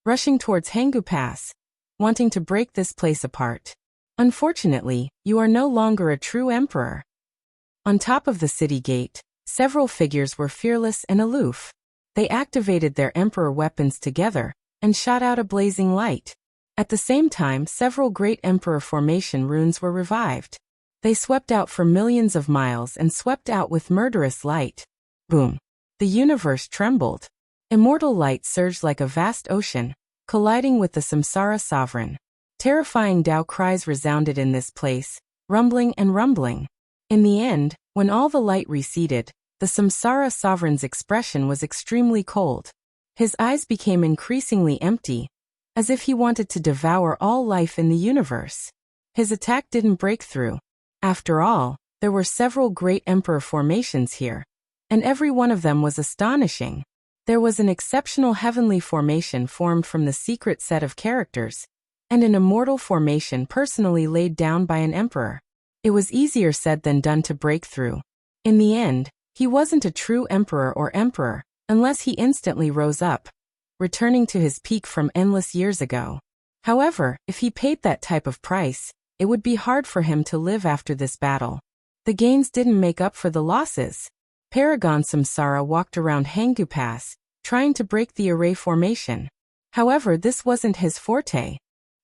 rushing towards Hangu Pass, wanting to break this place apart. Unfortunately, you are no longer a true emperor. On top of the city gate, several figures were fearless and aloof. They activated their emperor weapons together and shot out a blazing light. At the same time, several great emperor formation runes were revived. They swept out for millions of miles and swept out with murderous light. Boom. The universe trembled. Immortal light surged like a vast ocean, colliding with the Samsara sovereign. Terrifying Tao cries resounded in this place, rumbling and rumbling. In the end, when all the light receded, the Samsara sovereign's expression was extremely cold. His eyes became increasingly empty, as if he wanted to devour all life in the universe. His attack didn't break through. After all, there were several great emperor formations here, and every one of them was astonishing. There was an exceptional heavenly formation formed from the secret set of characters, and an immortal formation personally laid down by an emperor. It was easier said than done to break through. In the end, he wasn't a true emperor unless he instantly rose up, returning to his peak from endless years ago. However, if he paid that type of price, it would be hard for him to live after this battle. The gains didn't make up for the losses. Paragon Samsara walked around Hangu Pass, trying to break the array formation. However, this wasn't his forte.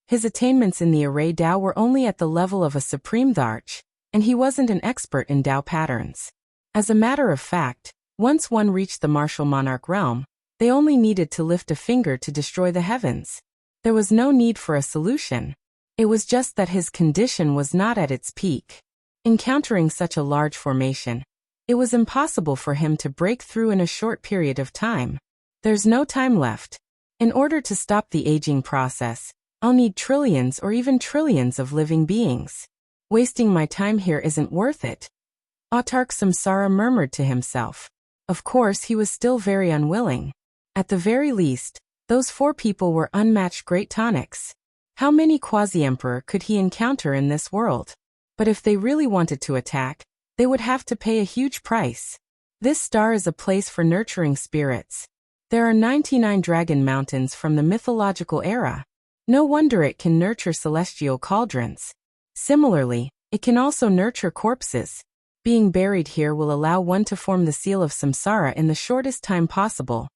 His attainments in the array Tao were only at the level of a supreme Dharch, and he wasn't an expert in Tao patterns. As a matter of fact, once one reached the martial monarch realm, they only needed to lift a finger to destroy the heavens. There was no need for a solution. It was just that his condition was not at its peak. Encountering such a large formation, it was impossible for him to break through in a short period of time. There's no time left. In order to stop the aging process, I'll need trillions or even trillions of living beings. Wasting my time here isn't worth it. Autark Samsara murmured to himself. Of course, he was still very unwilling. At the very least, Those 4 people were unmatched great tonics. How many quasi-emperor could he encounter in this world? But if they really wanted to attack, they would have to pay a huge price. This star is a place for nurturing spirits. There are 99 dragon mountains from the mythological era. No wonder it can nurture celestial cauldrons. Similarly, it can also nurture corpses. Being buried here will allow one to form the seal of samsara in the shortest time possible.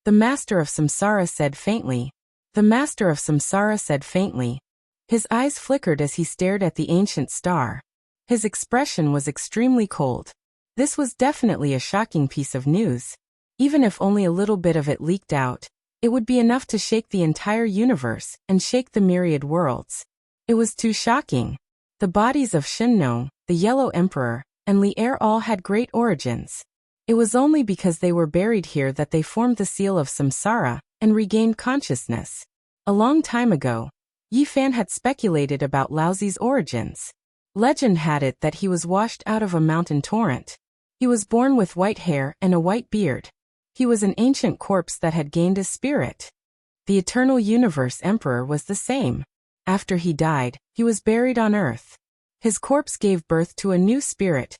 The master of samsara said faintly. The master of samsara said faintly. His eyes flickered as he stared at the ancient star. His expression was extremely cold. This was definitely a shocking piece of news. Even if only a little bit of it leaked out, it would be enough to shake the entire universe and shake the myriad worlds. It was too shocking. The bodies of Shinno, the Yellow Emperor, and Li'er all had great origins. It was only because they were buried here that they formed the seal of samsara and regained consciousness. A long time ago, Yi Fan had speculated about Laozi's origins. Legend had it that he was washed out of a mountain torrent. He was born with white hair and a white beard. He was an ancient corpse that had gained a spirit. The Eternal Universe Emperor was the same. After he died, he was buried on Earth. His corpse gave birth to a new spirit,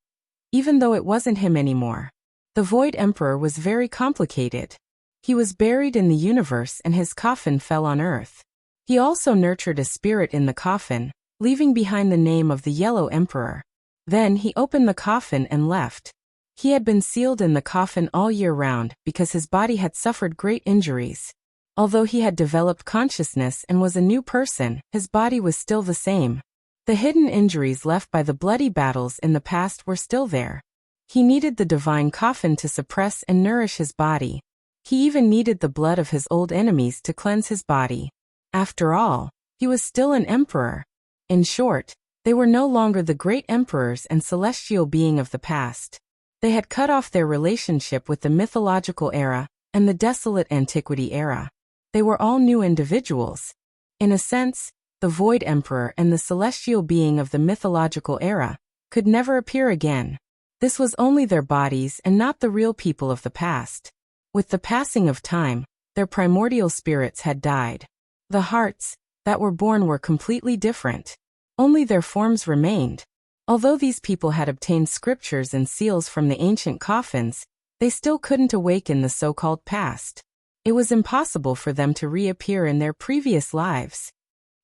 even though it wasn't him anymore. The Void Emperor was very complicated. He was buried in the universe and his coffin fell on Earth. He also nurtured a spirit in the coffin, leaving behind the name of the Yellow Emperor. Then he opened the coffin and left. He had been sealed in the coffin all year round because his body had suffered great injuries. Although he had developed consciousness and was a new person, his body was still the same. The hidden injuries left by the bloody battles in the past were still there. He needed the divine coffin to suppress and nourish his body. He even needed the blood of his old enemies to cleanse his body. After all, he was still an emperor. In short, they were no longer the great emperors and celestial being of the past. They had cut off their relationship with the mythological era and the desolate antiquity era. They were all new individuals. In a sense, the Void Emperor and the celestial being of the mythological era could never appear again. This was only their bodies and not the real people of the past. With the passing of time, their primordial spirits had died. The hearts that were born were completely different. Only their forms remained. Although these people had obtained scriptures and seals from the ancient coffins, they still couldn't awaken the so-called past. It was impossible for them to reappear in their previous lives.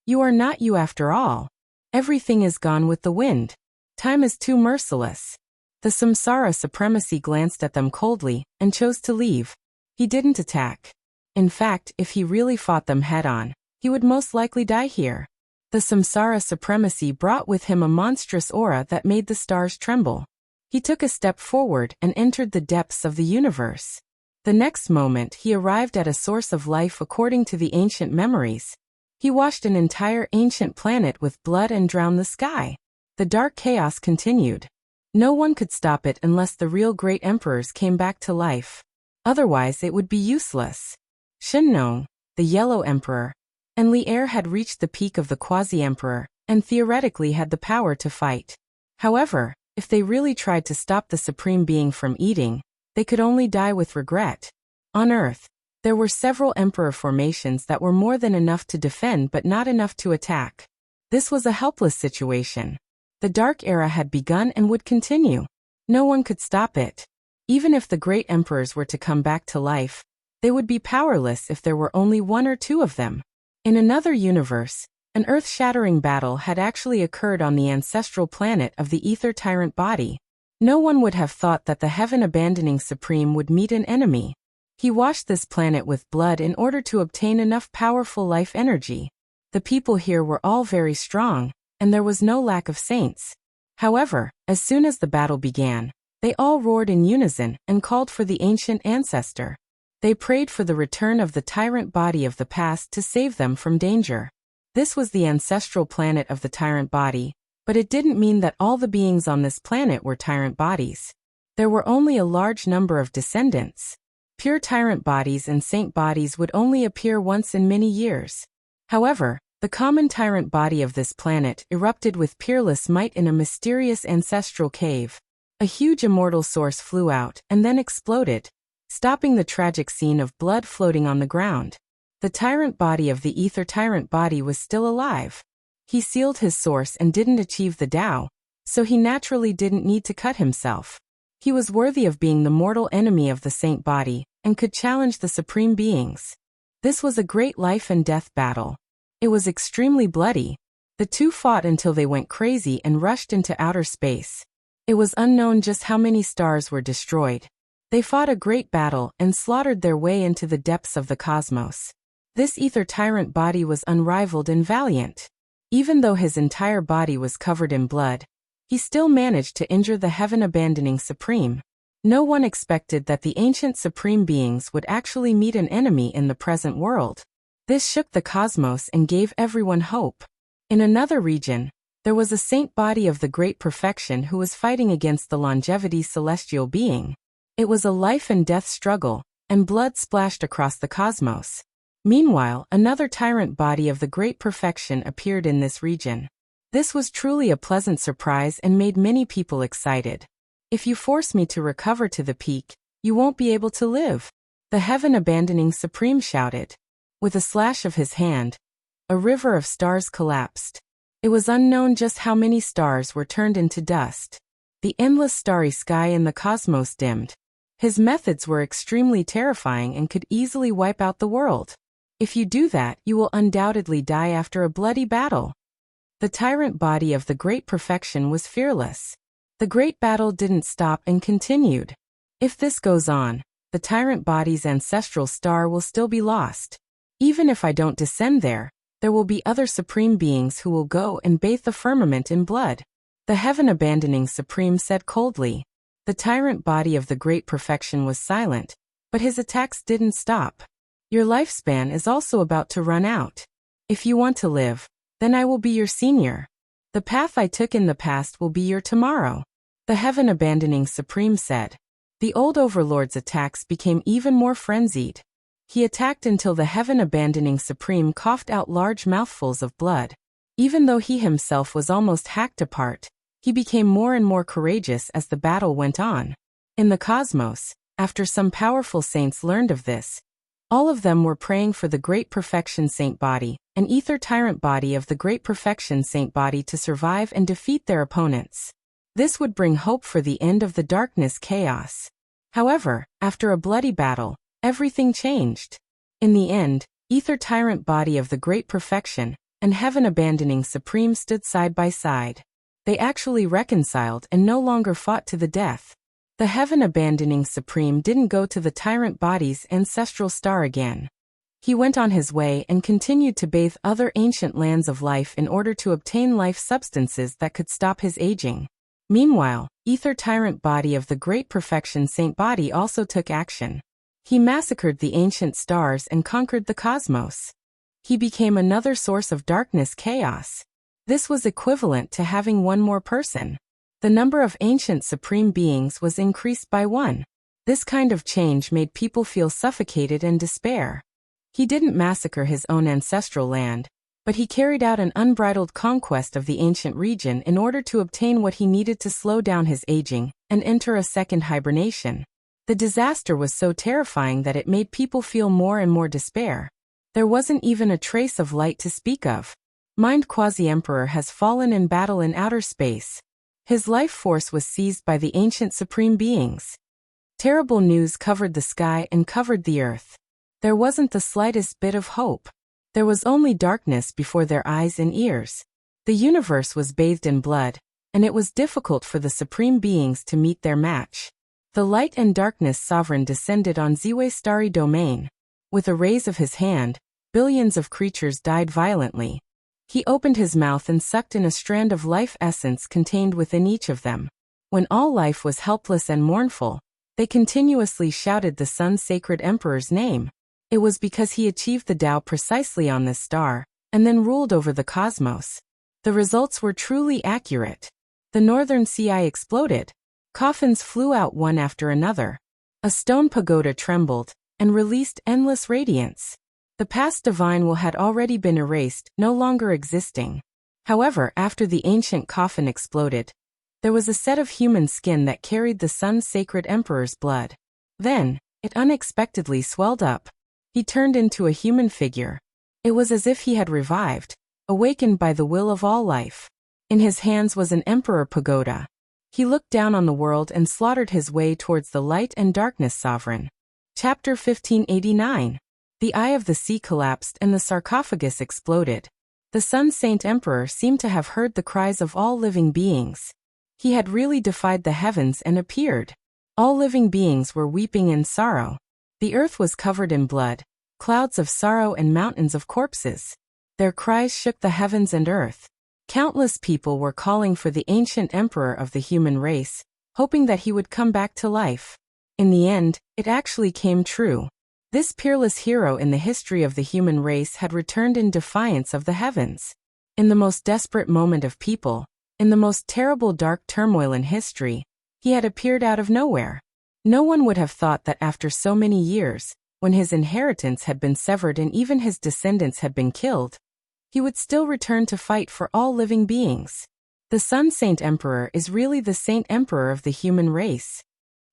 You are not you after all. Everything is gone with the wind. Time is too merciless. The samsara supremacy glanced at them coldly and chose to leave. He didn't attack. In fact, if he really fought them head-on, he would most likely die here. The samsara supremacy brought with him a monstrous aura that made the stars tremble. He took a step forward and entered the depths of the universe. The next moment he arrived at a source of life according to the ancient memories. He washed an entire ancient planet with blood and drowned the sky. The dark chaos continued. No one could stop it unless the real great emperors came back to life. Otherwise it would be useless. Shinno, the Yellow Emperor, and Li'er had reached the peak of the quasi-emperor, and theoretically had the power to fight. However, if they really tried to stop the Supreme Being from eating, they could only die with regret. On Earth, there were several emperor formations that were more than enough to defend but not enough to attack. This was a helpless situation. The Dark Era had begun and would continue. No one could stop it. Even if the great emperors were to come back to life, they would be powerless if there were only 1 or 2 of them. In another universe, an earth-shattering battle had actually occurred on the ancestral planet of the Ether Tyrant body. No one would have thought that the heaven-abandoning Supreme would meet an enemy. He washed this planet with blood in order to obtain enough powerful life energy. The people here were all very strong, and there was no lack of saints. However, as soon as the battle began, they all roared in unison and called for the ancient ancestor. They prayed for the return of the tyrant body of the past to save them from danger. This was the ancestral planet of the tyrant body, but it didn't mean that all the beings on this planet were tyrant bodies. There were only a large number of descendants. Pure tyrant bodies and saint bodies would only appear once in many years. However, the common tyrant body of this planet erupted with peerless might in a mysterious ancestral cave. A huge immortal source flew out and then exploded, stopping the tragic scene of blood floating on the ground. The tyrant body of the ether tyrant body was still alive. He sealed his source and didn't achieve the Tao, so he naturally didn't need to cut himself. He was worthy of being the mortal enemy of the saint body, and could challenge the supreme beings. This was a great life and death battle. It was extremely bloody. The two fought until they went crazy and rushed into outer space. It was unknown just how many stars were destroyed. They fought a great battle and slaughtered their way into the depths of the cosmos. This ether tyrant body was unrivaled and valiant. Even though his entire body was covered in blood, he still managed to injure the heaven-abandoning Supreme. No one expected that the ancient Supreme Beings would actually meet an enemy in the present world. This shook the cosmos and gave everyone hope. In another region, there was a saint body of the Great Perfection who was fighting against the longevity celestial being. It was a life and death struggle, and blood splashed across the cosmos. Meanwhile, another tyrant body of the Great Perfection appeared in this region. This was truly a pleasant surprise and made many people excited. If you force me to recover to the peak, you won't be able to live, the heaven-abandoning Supreme shouted. With a slash of his hand, a river of stars collapsed. It was unknown just how many stars were turned into dust. The endless starry sky in the cosmos dimmed. His methods were extremely terrifying and could easily wipe out the world. If you do that, you will undoubtedly die after a bloody battle. The tyrant body of the Great Perfection was fearless. The great battle didn't stop and continued. If this goes on, the tyrant body's ancestral star will still be lost. Even if I don't descend there will be other supreme beings who will go and bathe the firmament in blood. The heaven-abandoning Supreme said coldly. The tyrant body of the Great Perfection was silent, but his attacks didn't stop. Your lifespan is also about to run out. If you want to live, then I will be your senior. The path I took in the past will be your tomorrow. The heaven-abandoning Supreme said. The old overlord's attacks became even more frenzied. He attacked until the heaven-abandoning Supreme coughed out large mouthfuls of blood. Even though he himself was almost hacked apart, he became more and more courageous as the battle went on. In the cosmos, after some powerful saints learned of this, all of them were praying for the Great Perfection Saint Body, an ether tyrant body of the Great Perfection Saint Body to survive and defeat their opponents. This would bring hope for the end of the darkness chaos. However, after a bloody battle, everything changed. In the end, ether tyrant body of the Great Perfection and heaven-abandoning Supreme stood side by side. They actually reconciled and no longer fought to the death. The heaven-abandoning Supreme didn't go to the tyrant body's ancestral star again. He went on his way and continued to bathe other ancient lands of life in order to obtain life substances that could stop his aging. Meanwhile, ether tyrant body of the Great Perfection Saint Body also took action. He massacred the ancient stars and conquered the cosmos. He became another source of darkness chaos. This was equivalent to having one more person. The number of ancient supreme beings was increased by one. This kind of change made people feel suffocated and despair. He didn't massacre his own ancestral land, but he carried out an unbridled conquest of the ancient region in order to obtain what he needed to slow down his aging and enter a second hibernation. The disaster was so terrifying that it made people feel more and more despair. There wasn't even a trace of light to speak of. Mind Quasi-Emperor has fallen in battle in outer space. His life force was seized by the ancient supreme beings. Terrible news covered the sky and covered the earth. There wasn't the slightest bit of hope. There was only darkness before their eyes and ears. The universe was bathed in blood, and it was difficult for the supreme beings to meet their match. The light and darkness sovereign descended on Ziwei starry domain. With a raise of his hand, billions of creatures died violently. He opened his mouth and sucked in a strand of life essence contained within each of them. When all life was helpless and mournful, they continuously shouted the sun's sacred emperor's name. It was because he achieved the Tao precisely on this star, and then ruled over the cosmos. The results were truly accurate. The northern sea exploded. Coffins flew out one after another. A stone pagoda trembled and released endless radiance. The past divine will had already been erased, no longer existing. However, after the ancient coffin exploded, there was a set of human skin that carried the sun's sacred emperor's blood. Then, it unexpectedly swelled up. He turned into a human figure. It was as if he had revived, awakened by the will of all life. In his hands was an emperor pagoda. He looked down on the world and slaughtered his way towards the light and darkness sovereign. Chapter 1589. The eye of the sea collapsed and the sarcophagus exploded. The Sun Saint Emperor seemed to have heard the cries of all living beings. He had really defied the heavens and appeared. All living beings were weeping in sorrow. The earth was covered in blood, clouds of sorrow and mountains of corpses. Their cries shook the heavens and earth. Countless people were calling for the ancient emperor of the human race, hoping that he would come back to life. In the end, it actually came true. This peerless hero in the history of the human race had returned in defiance of the heavens. In the most desperate moment of people, in the most terrible dark turmoil in history, he had appeared out of nowhere. No one would have thought that after so many years, when his inheritance had been severed and even his descendants had been killed, he would still return to fight for all living beings. The Sun Saint Emperor is really the Saint Emperor of the human race.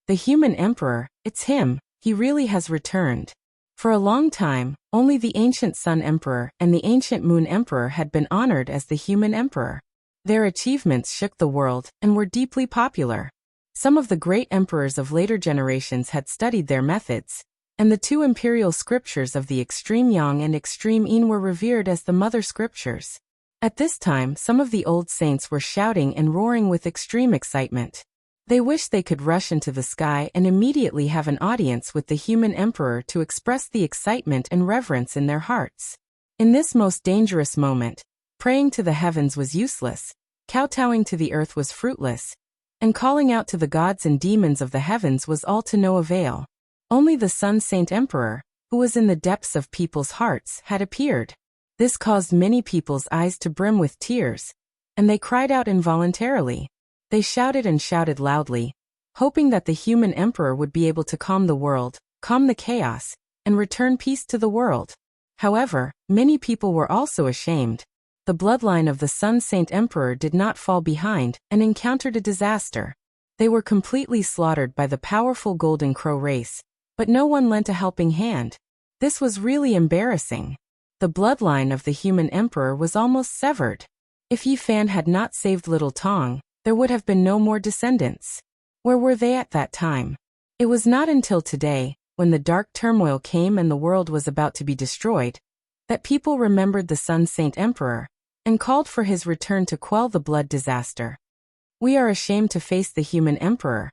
The human emperor, it's him, he really has returned. For a long time, only the ancient Sun Emperor and the ancient Moon Emperor had been honored as the human emperor. Their achievements shook the world and were deeply popular. Some of the great emperors of later generations had studied their methods, and the two imperial scriptures of the extreme Yang and extreme Yin were revered as the mother scriptures. At this time, some of the old saints were shouting and roaring with extreme excitement. They wished they could rush into the sky and immediately have an audience with the human emperor to express the excitement and reverence in their hearts. In this most dangerous moment, praying to the heavens was useless, kowtowing to the earth was fruitless, and calling out to the gods and demons of the heavens was all to no avail. Only the Sun Saint Emperor, who was in the depths of people's hearts, had appeared. This caused many people's eyes to brim with tears, and they cried out involuntarily. They shouted and shouted loudly, hoping that the human emperor would be able to calm the world, calm the chaos, and return peace to the world. However, many people were also ashamed. The bloodline of the Sun Saint Emperor did not fall behind and encountered a disaster. They were completely slaughtered by the powerful Golden Crow race, but no one lent a helping hand. This was really embarrassing. The bloodline of the human emperor was almost severed. If Yi Fan had not saved Little Tong, there would have been no more descendants. Where were they at that time? It was not until today, when the dark turmoil came and the world was about to be destroyed, that people remembered the Sun Saint Emperor and called for his return to quell the blood disaster. We are ashamed to face the human emperor.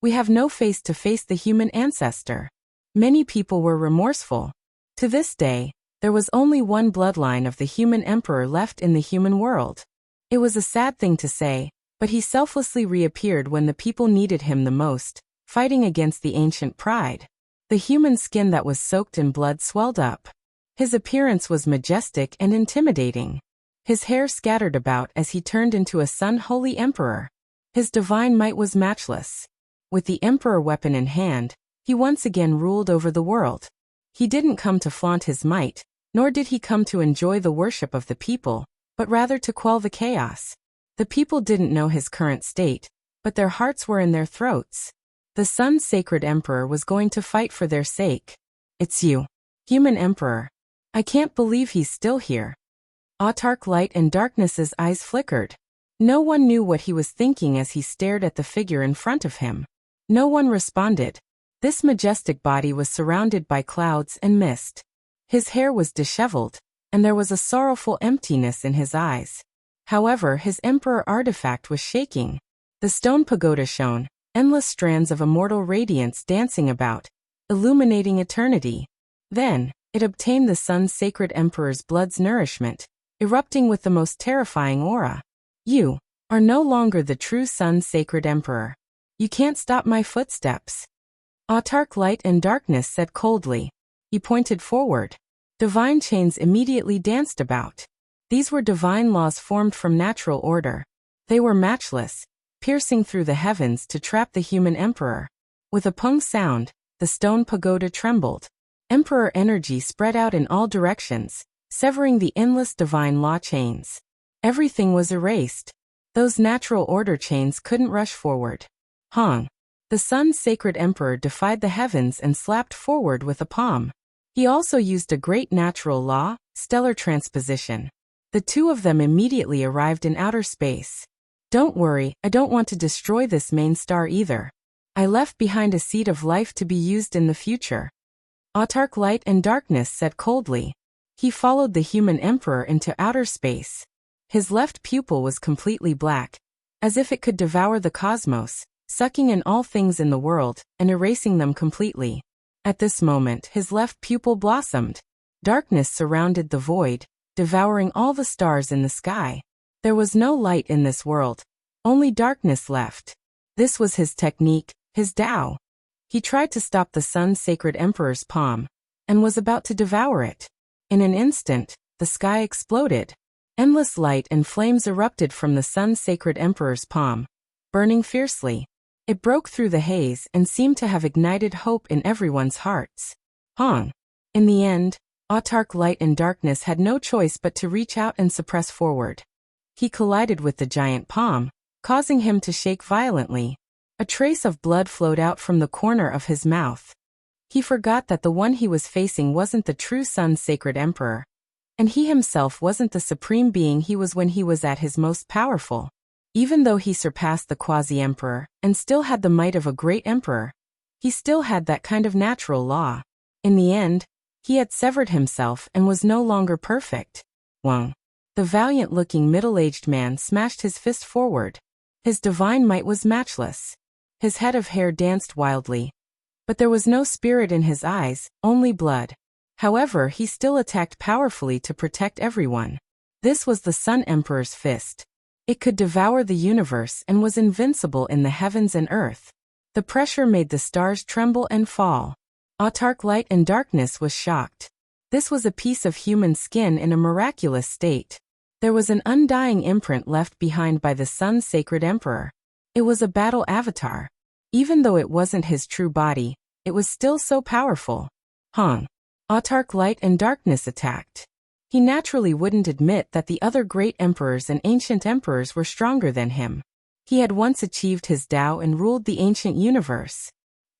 We have no face to face the human ancestor. Many people were remorseful. To this day, there was only one bloodline of the human emperor left in the human world. It was a sad thing to say, but he selflessly reappeared when the people needed him the most, fighting against the ancient pride. The human skin that was soaked in blood swelled up. His appearance was majestic and intimidating. His hair scattered about as he turned into a sun-holy emperor. His divine might was matchless. With the emperor weapon in hand, he once again ruled over the world. He didn't come to flaunt his might, nor did he come to enjoy the worship of the people, but rather to quell the chaos. The people didn't know his current state, but their hearts were in their throats. The Sun's sacred emperor was going to fight for their sake. It's you, human emperor. I can't believe he's still here. Autark Light and Darkness's eyes flickered. No one knew what he was thinking as he stared at the figure in front of him. No one responded. This majestic body was surrounded by clouds and mist. His hair was disheveled, and there was a sorrowful emptiness in his eyes. However, his emperor artifact was shaking. The stone pagoda shone, endless strands of immortal radiance dancing about, illuminating eternity. Then, it obtained the Sun's sacred emperor's blood's nourishment, erupting with the most terrifying aura. You are no longer the true Sun's sacred emperor. You can't stop my footsteps. Autark Light and Darkness said coldly. He pointed forward. Divine chains immediately danced about. These were divine laws formed from natural order. They were matchless, piercing through the heavens to trap the human emperor. With a pung sound, the stone pagoda trembled. Emperor energy spread out in all directions, severing the endless divine law chains. Everything was erased. Those natural order chains couldn't rush forward. Hong. The Sun's sacred emperor defied the heavens and slapped forward with a palm. He also used a great natural law, stellar transposition. The two of them immediately arrived in outer space. Don't worry, I don't want to destroy this main star either. I left behind a seed of life to be used in the future. Autark Light and Darkness said coldly. He followed the human emperor into outer space. His left pupil was completely black, as if it could devour the cosmos, sucking in all things in the world and erasing them completely. At this moment, his left pupil blossomed. Darkness surrounded the void, devouring all the stars in the sky. There was no light in this world, only darkness left. This was his technique, his Tao. He tried to stop the sun's sacred emperor's palm, and was about to devour it. In an instant, the sky exploded. Endless light and flames erupted from the sun's sacred emperor's palm, burning fiercely. It broke through the haze and seemed to have ignited hope in everyone's hearts. In the end, Autark Light and Darkness had no choice but to reach out and suppress forward. He collided with the giant palm, causing him to shake violently. A trace of blood flowed out from the corner of his mouth. He forgot that the one he was facing wasn't the true sun's sacred emperor, and he himself wasn't the supreme being he was when he was at his most powerful. Even though he surpassed the quasi-emperor and still had the might of a great emperor, he still had that kind of natural law. In the end, he had severed himself and was no longer perfect. The valiant-looking middle-aged man smashed his fist forward. His divine might was matchless. His head of hair danced wildly, but there was no spirit in his eyes, only blood. However, he still attacked powerfully to protect everyone. This was the Sun Emperor's fist. It could devour the universe and was invincible in the heavens and earth. The pressure made the stars tremble and fall. Autark Light and Darkness was shocked. This was a piece of human skin in a miraculous state. There was an undying imprint left behind by the sun's sacred emperor. It was a battle avatar. Even though it wasn't his true body, it was still so powerful. Autark Light and Darkness attacked. He naturally wouldn't admit that the other great emperors and ancient emperors were stronger than him. He had once achieved his Tao and ruled the ancient universe.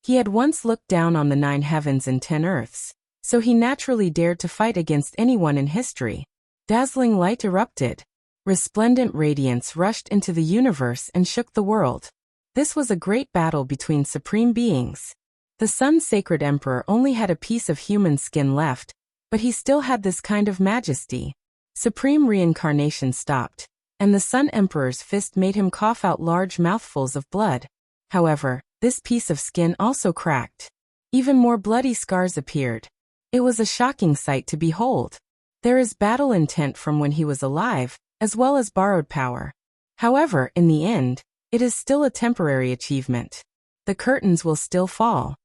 He had once looked down on the 9 heavens and 10 earths, so he naturally dared to fight against anyone in history. Dazzling light erupted. Resplendent radiance rushed into the universe and shook the world. This was a great battle between supreme beings. The sun's sacred emperor only had a piece of human skin left, but he still had this kind of majesty. Supreme reincarnation stopped, and the sun emperor's fist made him cough out large mouthfuls of blood. However, this piece of skin also cracked. Even more bloody scars appeared. It was a shocking sight to behold. There is battle intent from when he was alive, as well as borrowed power. However, in the end, it is still a temporary achievement. The curtains will still fall.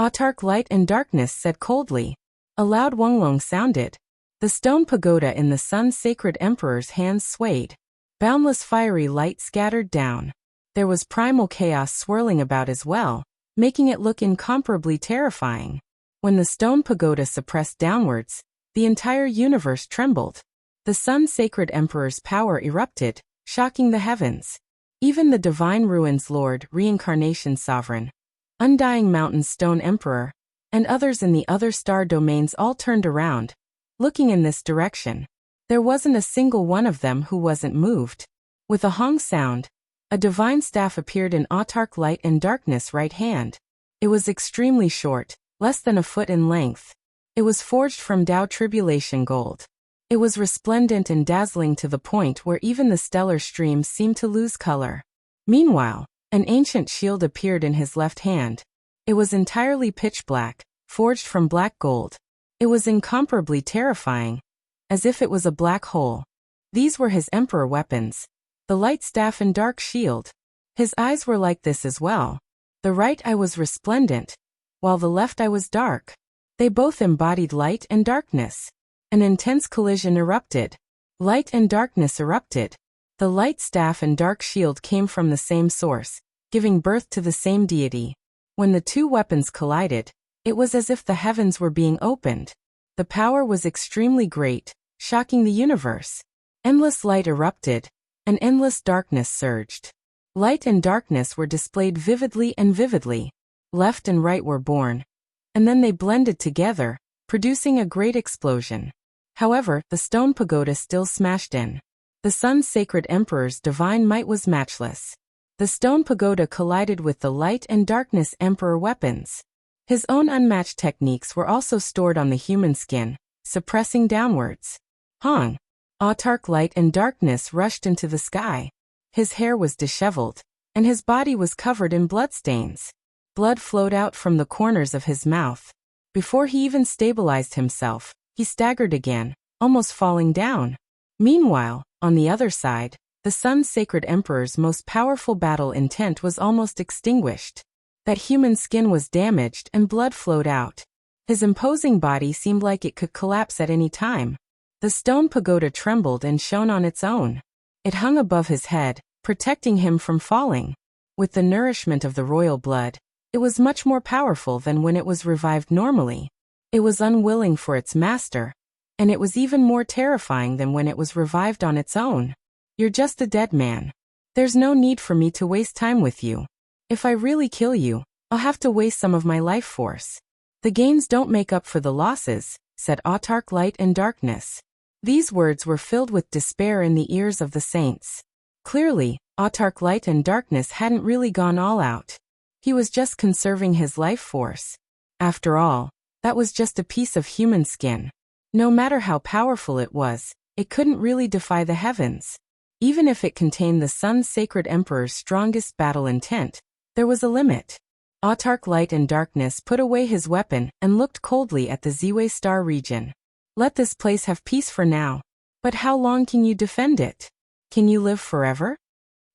Autark Light and Darkness said coldly. A loud wonglong sounded. The stone pagoda in the sun's sacred emperor's hands swayed. Boundless fiery light scattered down. There was primal chaos swirling about as well, making it look incomparably terrifying. When the stone pagoda suppressed downwards, the entire universe trembled. The sun's sacred emperor's power erupted, shocking the heavens. Even the divine ruins lord, reincarnation sovereign, undying mountain stone emperor, and others in the other star domains all turned around, looking in this direction. There wasn't a single one of them who wasn't moved. With a hong sound, a divine staff appeared in Autark Light and Darkness' right hand. It was extremely short, less than a foot in length. It was forged from Tao Tribulation gold. It was resplendent and dazzling to the point where even the stellar streams seemed to lose color. Meanwhile, an ancient shield appeared in his left hand. It was entirely pitch black, forged from black gold. It was incomparably terrifying, as if it was a black hole. These were his emperor weapons, the light staff and dark shield. His eyes were like this as well. The right eye was resplendent, while the left eye was dark. They both embodied light and darkness. An intense collision erupted. Light and darkness erupted. The light staff and dark shield came from the same source, giving birth to the same deity. When the two weapons collided, it was as if the heavens were being opened. The power was extremely great, shocking the universe. Endless light erupted, and endless darkness surged. Light and darkness were displayed vividly and vividly. Left and right were born, and then they blended together, producing a great explosion. However, the stone pagoda still smashed in. The sun's sacred emperor's divine might was matchless. The stone pagoda collided with the light and darkness emperor weapons. His own unmatched techniques were also stored on the human skin, suppressing downwards. Hong! Autark light and darkness rushed into the sky. His hair was disheveled, and his body was covered in bloodstains. Blood flowed out from the corners of his mouth. Before he even stabilized himself, he staggered again, almost falling down. Meanwhile, on the other side, the sun's sacred emperor's most powerful battle intent was almost extinguished. That human skin was damaged and blood flowed out. His imposing body seemed like it could collapse at any time. The stone pagoda trembled and shone on its own. It hung above his head, protecting him from falling. With the nourishment of the royal blood, it was much more powerful than when it was revived normally. It was unwilling for its master, and it was even more terrifying than when it was revived on its own. You're just a dead man. There's no need for me to waste time with you. If I really kill you, I'll have to waste some of my life force. The gains don't make up for the losses, said Autark Light and Darkness. These words were filled with despair in the ears of the saints. Clearly, Autark Light and Darkness hadn't really gone all out. He was just conserving his life force. After all, that was just a piece of human skin. No matter how powerful it was, it couldn't really defy the heavens. Even if it contained the sun's sacred emperor's strongest battle intent, there was a limit. Autark Light and Darkness put away his weapon and looked coldly at the Ziwei Star region. Let this place have peace for now. But how long can you defend it? Can you live forever?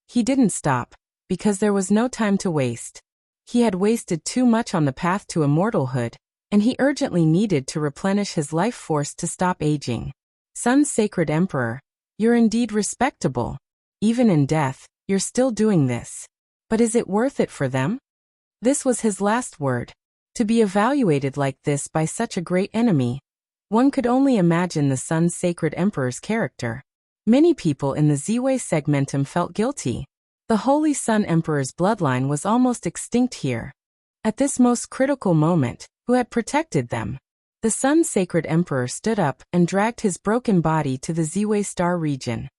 He didn't stop, because there was no time to waste. He had wasted too much on the path to immortalhood, and he urgently needed to replenish his life force to stop aging. Sun's sacred emperor, you're indeed respectable. Even in death, you're still doing this. But is it worth it for them? This was his last word. To be evaluated like this by such a great enemy. One could only imagine the sun's sacred emperor's character. Many people in the Ziwei segmentum felt guilty. The Holy Sun Emperor's bloodline was almost extinct here. At this most critical moment, who had protected them? The sun's sacred emperor stood up and dragged his broken body to the Ziwei Star region.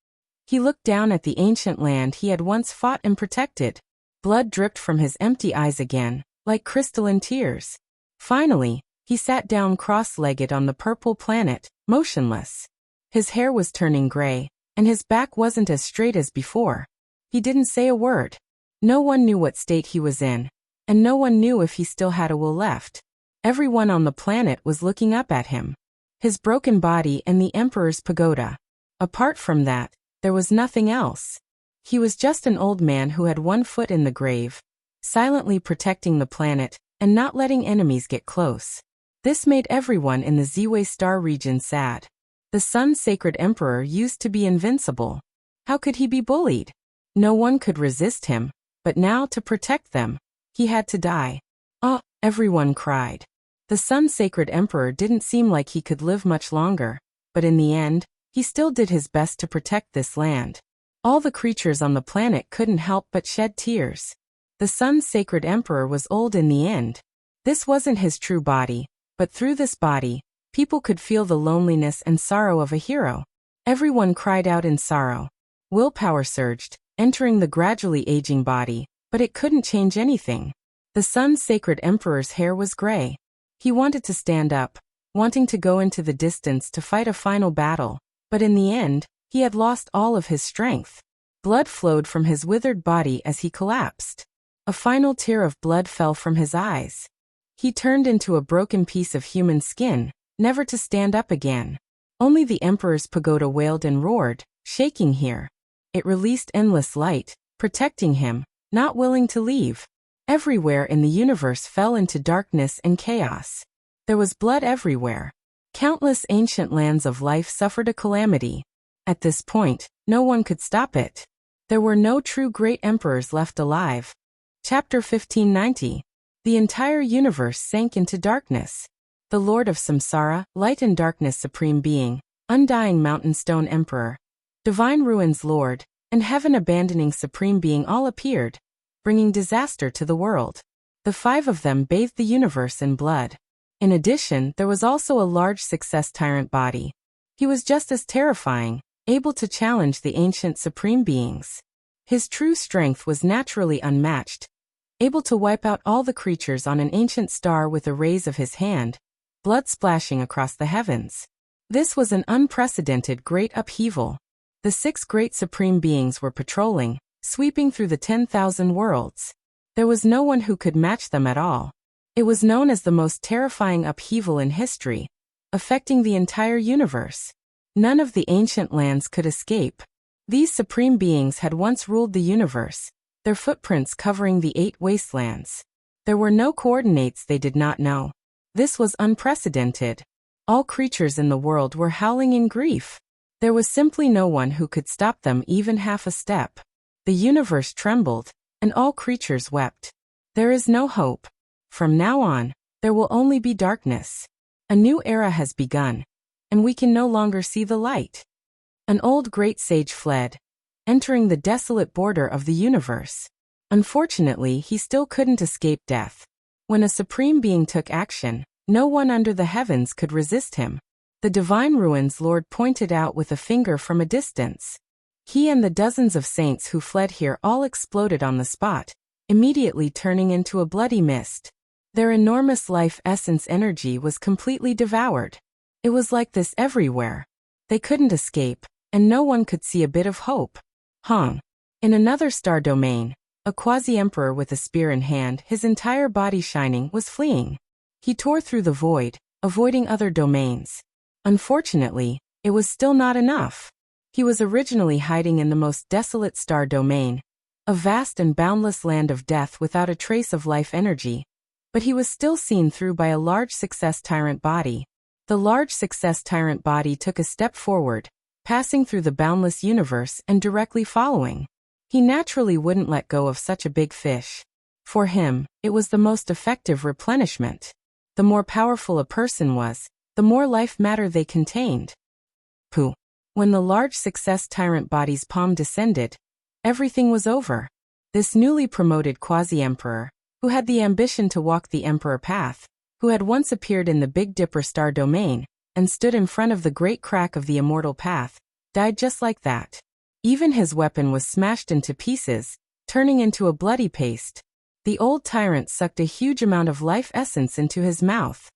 He looked down at the ancient land he had once fought and protected. Blood dripped from his empty eyes again, like crystalline tears. Finally, he sat down cross-legged on the purple planet, motionless. His hair was turning gray, and his back wasn't as straight as before. He didn't say a word. No one knew what state he was in, and no one knew if he still had a will left. Everyone on the planet was looking up at him. His broken body and the Emperor's pagoda. Apart from that, there was nothing else. He was just an old man who had one foot in the grave, silently protecting the planet and not letting enemies get close. This made everyone in the Ziwei Star region sad. The sun's sacred emperor used to be invincible. How could he be bullied? No one could resist him, but now to protect them, he had to die. Ah, everyone cried. The sun's sacred emperor didn't seem like he could live much longer, but in the end, he still did his best to protect this land. All the creatures on the planet couldn't help but shed tears. The sun's sacred emperor was old in the end. This wasn't his true body, but through this body, people could feel the loneliness and sorrow of a hero. Everyone cried out in sorrow. Willpower surged, entering the gradually aging body, but it couldn't change anything. The sun's sacred emperor's hair was gray. He wanted to stand up, wanting to go into the distance to fight a final battle, but in the end, he had lost all of his strength. Blood flowed from his withered body as he collapsed. A final tear of blood fell from his eyes. He turned into a broken piece of human skin, never to stand up again. Only the Emperor's pagoda wailed and roared, shaking here. It released endless light, protecting him, not willing to leave. Everywhere in the universe fell into darkness and chaos. There was blood everywhere. Countless ancient lands of life suffered a calamity. At this point, no one could stop it. There were no true great emperors left alive. Chapter 1590. The entire universe sank into darkness. The Lord of Samsara, Light and Darkness Supreme Being, Undying Mountain Stone Emperor, Divine Ruins Lord, and Heaven Abandoning Supreme Being all appeared, bringing disaster to the world. The five of them bathed the universe in blood. In addition, there was also a large success tyrant body. He was just as terrifying, able to challenge the ancient supreme beings. His true strength was naturally unmatched, able to wipe out all the creatures on an ancient star with a raise of his hand, blood splashing across the heavens. This was an unprecedented great upheaval. The 6 great supreme beings were patrolling, sweeping through the 10,000 worlds. There was no one who could match them at all. It was known as the most terrifying upheaval in history, affecting the entire universe. None of the ancient lands could escape. These supreme beings had once ruled the universe, their footprints covering the 8 wastelands. There were no coordinates they did not know. This was unprecedented. All creatures in the world were howling in grief. There was simply no one who could stop them even half a step. The universe trembled, and all creatures wept. There is no hope. From now on, there will only be darkness. A new era has begun, and we can no longer see the light. An old great sage fled, entering the desolate border of the universe. Unfortunately, he still couldn't escape death. When a supreme being took action, no one under the heavens could resist him. The divine ruins Lord pointed out with a finger from a distance. He and the dozens of saints who fled here all exploded on the spot, immediately turning into a bloody mist. Their enormous life essence energy was completely devoured. It was like this everywhere. They couldn't escape, and no one could see a bit of hope. In another star domain, a quasi-emperor with a spear in hand, his entire body shining, was fleeing. He tore through the void, avoiding other domains. Unfortunately, it was still not enough. He was originally hiding in the most desolate star domain, a vast and boundless land of death without a trace of life energy. But he was still seen through by a large success tyrant body. The large success tyrant body took a step forward, passing through the boundless universe and directly following. He naturally wouldn't let go of such a big fish. For him, it was the most effective replenishment. The more powerful a person was, the more life matter they contained. When the large success tyrant body's palm descended, everything was over. This newly promoted quasi-emperor, who had the ambition to walk the emperor path, who had once appeared in the Big Dipper star domain, and stood in front of the great crack of the immortal path, died just like that. Even his weapon was smashed into pieces, turning into a bloody paste. The old tyrant sucked a huge amount of life essence into his mouth.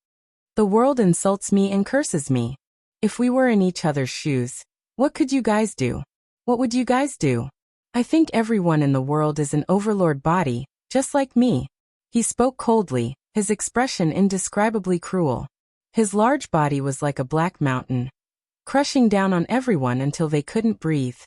The world insults me and curses me. If we were in each other's shoes, what could you guys do? What would you guys do? I think everyone in the world is an overlord body, just like me. He spoke coldly, his expression indescribably cruel. His large body was like a black mountain, crushing down on everyone until they couldn't breathe.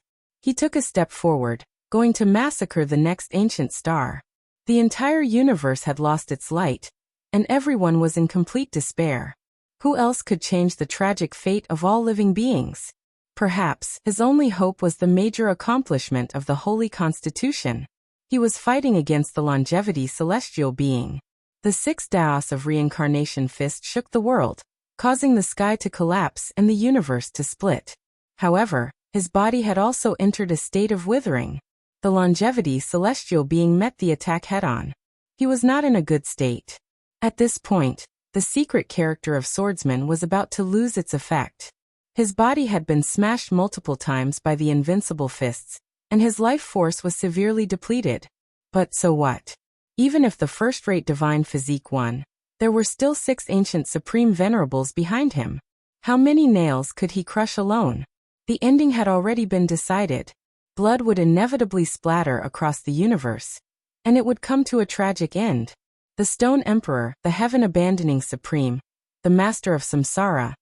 He took a step forward, going to massacre the next ancient star. The entire universe had lost its light, and everyone was in complete despair. Who else could change the tragic fate of all living beings? Perhaps his only hope was the major accomplishment of the Holy Constitution. He was fighting against the longevity celestial being. The 6 Daos of reincarnation fist shook the world, causing the sky to collapse and the universe to split. However, his body had also entered a state of withering. The longevity celestial being met the attack head-on. He was not in a good state. At this point, the secret character of Swordsman was about to lose its effect. His body had been smashed multiple times by the invincible fists, and his life force was severely depleted. But so what? Even if the first-rate divine physique won, there were still 6 ancient supreme venerables behind him. How many nails could he crush alone? The ending had already been decided. Blood would inevitably splatter across the universe, and it would come to a tragic end. The Stone Emperor, the heaven-abandoning supreme, the master of samsara,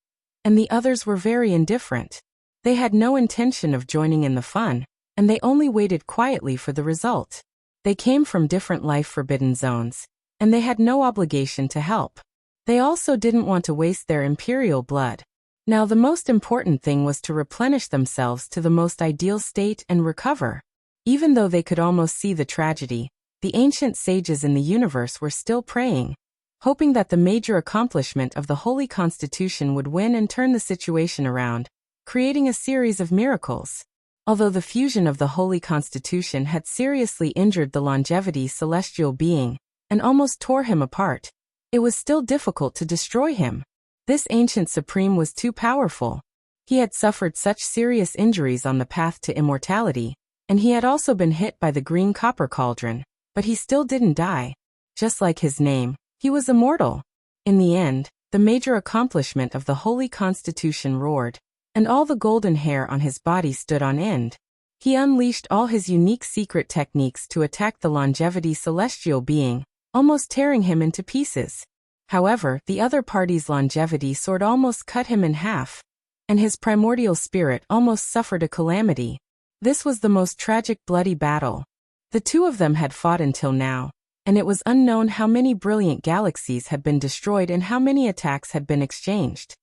and the others were very indifferent. They had no intention of joining in the fun, and they only waited quietly for the result. They came from different life-forbidden zones, and they had no obligation to help. They also didn't want to waste their imperial blood. Now the most important thing was to replenish themselves to the most ideal state and recover. Even though they could almost see the tragedy, the ancient sages in the universe were still praying, hoping that the major accomplishment of the Holy Constitution would win and turn the situation around, creating a series of miracles. Although the fusion of the Holy Constitution had seriously injured the longevity celestial being, and almost tore him apart, it was still difficult to destroy him. This ancient supreme was too powerful. He had suffered such serious injuries on the path to immortality, and he had also been hit by the green copper cauldron, but he still didn't die. Just like his name, he was immortal. In the end, the major accomplishment of the Holy Constitution roared, and all the golden hair on his body stood on end. He unleashed all his unique secret techniques to attack the longevity celestial being, almost tearing him into pieces. However, the other party's longevity sword almost cut him in half, and his primordial spirit almost suffered a calamity. This was the most tragic bloody battle. The two of them had fought until now, and it was unknown how many brilliant galaxies had been destroyed and how many attacks had been exchanged.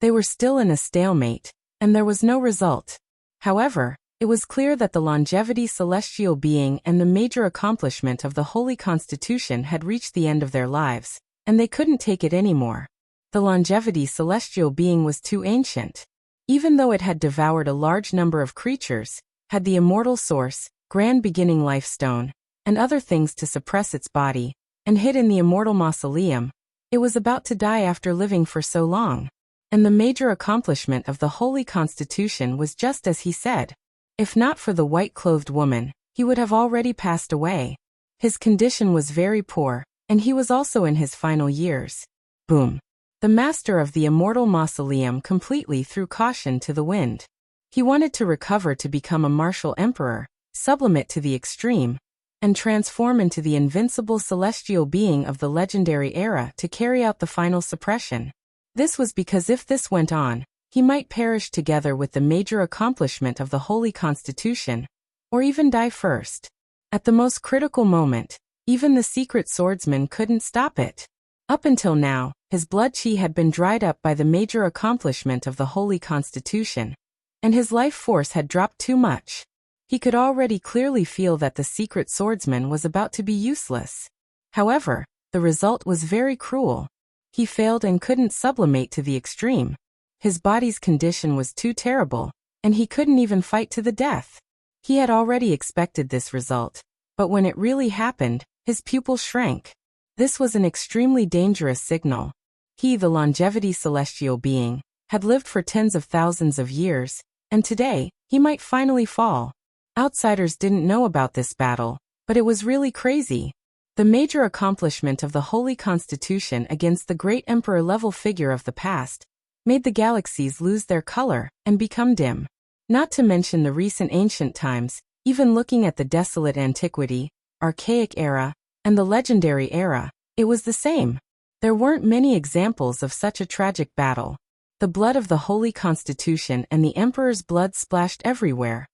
They were still in a stalemate, and there was no result. However, it was clear that the longevity celestial being and the major accomplishment of the Holy Constitution had reached the end of their lives, and they couldn't take it anymore. The longevity celestial being was too ancient. Even though it had devoured a large number of creatures, had the immortal source, grand beginning life stone, and other things to suppress its body, and hid in the immortal mausoleum, it was about to die after living for so long. And the major accomplishment of the Holy Constitution was just as he said. If not for the white-clothed woman, he would have already passed away. His condition was very poor, and he was also in his final years. Boom. The master of the immortal mausoleum completely threw caution to the wind. He wanted to recover to become a martial emperor, sublimate to the extreme, and transform into the invincible celestial being of the legendary era to carry out the final suppression. This was because if this went on, he might perish together with the major accomplishment of the Holy Constitution, or even die first. At the most critical moment, even the secret swordsman couldn't stop it. Up until now, his blood chi had been dried up by the major accomplishment of the Holy Constitution, and his life force had dropped too much. He could already clearly feel that the secret swordsman was about to be useless. However, the result was very cruel. He failed and couldn't sublimate to the extreme. His body's condition was too terrible, and he couldn't even fight to the death. He had already expected this result, but when it really happened, his pupil shrank. This was an extremely dangerous signal. He, the longevity celestial being, had lived for tens of thousands of years, and today, he might finally fall. Outsiders didn't know about this battle, but it was really crazy. The major accomplishment of the Holy Constitution against the great emperor-level figure of the past made the galaxies lose their color and become dim. Not to mention the recent ancient times, even looking at the desolate antiquity, archaic era, and the legendary era, it was the same. There weren't many examples of such a tragic battle. The blood of the Holy Constitution and the Emperor's blood splashed everywhere,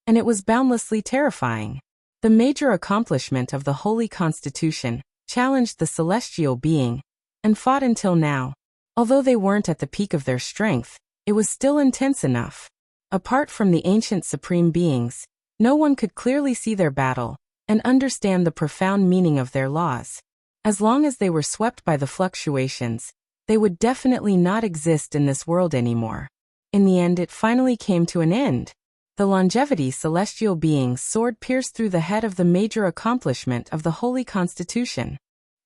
and it was boundlessly terrifying. The major accomplishment of the Holy Constitution challenged the celestial being, and fought until now. Although they weren't at the peak of their strength, it was still intense enough. Apart from the ancient supreme beings, no one could clearly see their battle and understand the profound meaning of their laws. As long as they were swept by the fluctuations, they would definitely not exist in this world anymore. In the end, it finally came to an end. The longevity celestial being's sword pierced through the head of the major accomplishment of the Holy Constitution.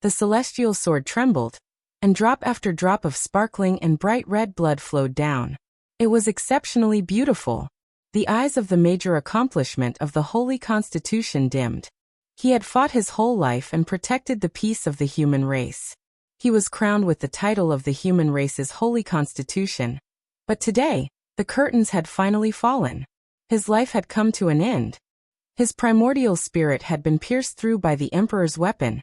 The celestial sword trembled, and drop after drop of sparkling and bright red blood flowed down. It was exceptionally beautiful. The eyes of the major accomplishment of the Holy Constitution dimmed. He had fought his whole life and protected the peace of the human race. He was crowned with the title of the human race's Holy Constitution. But today, the curtains had finally fallen. His life had come to an end. His primordial spirit had been pierced through by the Emperor's weapon,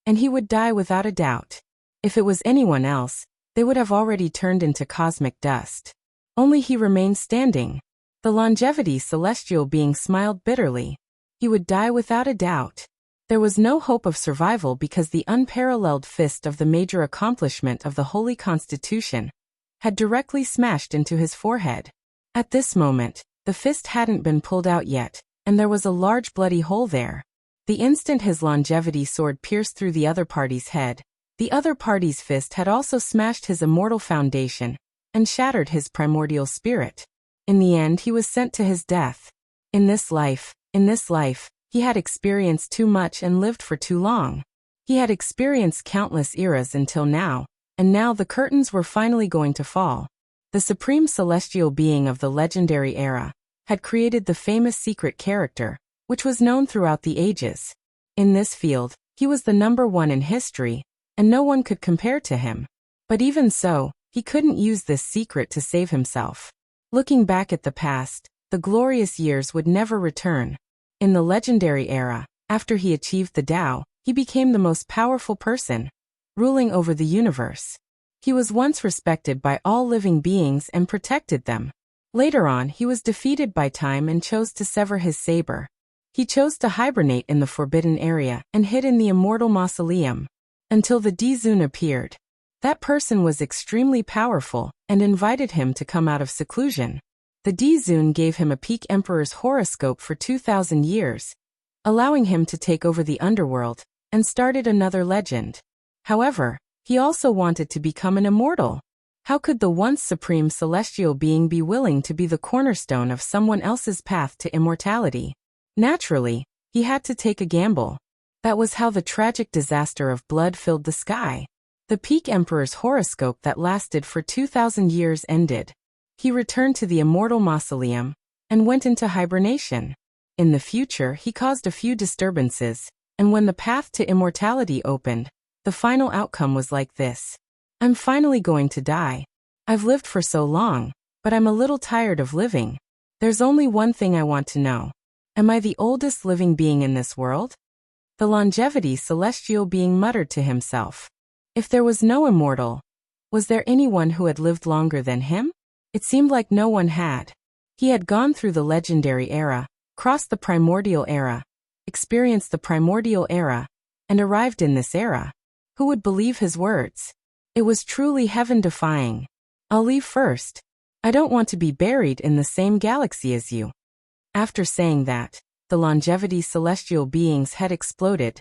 and he would die without a doubt. If it was anyone else, they would have already turned into cosmic dust. Only he remained standing. The longevity celestial being smiled bitterly. He would die without a doubt. There was no hope of survival because the unparalleled fist of the major accomplishment of the Holy Constitution had directly smashed into his forehead. At this moment, the fist hadn't been pulled out yet, and there was a large bloody hole there. The instant his longevity sword pierced through the other party's head, the other party's fist had also smashed his immortal foundation and shattered his primordial spirit. In the end, he was sent to his death. In this life, he had experienced too much and lived for too long. He had experienced countless eras until now, and now the curtains were finally going to fall. The supreme celestial being of the legendary era had created the famous secret character, which was known throughout the ages. In this field, he was the #1 in history, and no one could compare to him. But even so, he couldn't use this secret to save himself. Looking back at the past, the glorious years would never return. In the legendary era, after he achieved the Tao, he became the most powerful person, ruling over the universe. He was once respected by all living beings and protected them. Later on, he was defeated by time and chose to sever his saber. He chose to hibernate in the forbidden area and hid in the immortal mausoleum until the Dizun appeared. That person was extremely powerful and invited him to come out of seclusion. The Dizun gave him a peak emperor's horoscope for 2,000 years, allowing him to take over the underworld, and started another legend. However, he also wanted to become an immortal. How could the once supreme celestial being be willing to be the cornerstone of someone else's path to immortality? Naturally, he had to take a gamble. That was how the tragic disaster of blood filled the sky. The peak emperor's horoscope that lasted for 2,000 years ended. He returned to the immortal mausoleum and went into hibernation. In the future, he caused a few disturbances, and when the path to immortality opened, the final outcome was like this. I'm finally going to die. I've lived for so long, but I'm a little tired of living. There's only one thing I want to know. Am I the oldest living being in this world? The longevity celestial being muttered to himself. If there was no immortal, was there anyone who had lived longer than him? It seemed like no one had. He had gone through the legendary era, crossed the primordial era, experienced the primordial era, and arrived in this era. Who would believe his words? It was truly heaven-defying. I'll leave first. I don't want to be buried in the same galaxy as you. After saying that, the longevity celestial being's head exploded,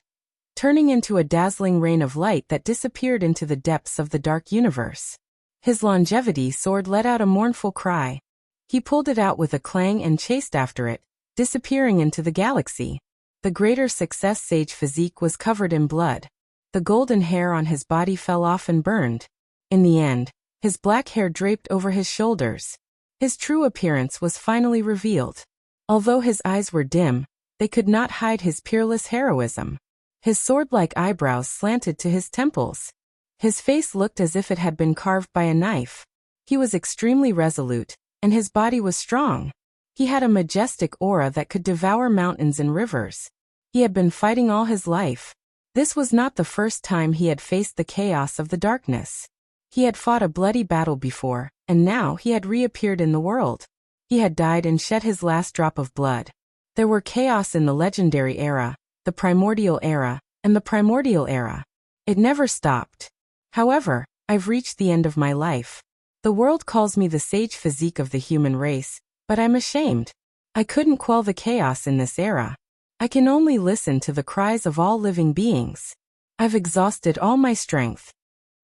turning into a dazzling rain of light that disappeared into the depths of the dark universe. His longevity sword let out a mournful cry. He pulled it out with a clang and chased after it, disappearing into the galaxy. The greater success sage physique was covered in blood. The golden hair on his body fell off and burned. In the end, his black hair draped over his shoulders. His true appearance was finally revealed. Although his eyes were dim, they could not hide his peerless heroism. His sword-like eyebrows slanted to his temples. His face looked as if it had been carved by a knife. He was extremely resolute, and his body was strong. He had a majestic aura that could devour mountains and rivers. He had been fighting all his life. This was not the first time he had faced the chaos of the darkness. He had fought a bloody battle before, and now he had reappeared in the world. He had died and shed his last drop of blood. There were chaos in the legendary era, the primordial era, and the primordial era. It never stopped. However, I've reached the end of my life. The world calls me the sage physique of the human race, but I'm ashamed. I couldn't quell the chaos in this era. I can only listen to the cries of all living beings. I've exhausted all my strength.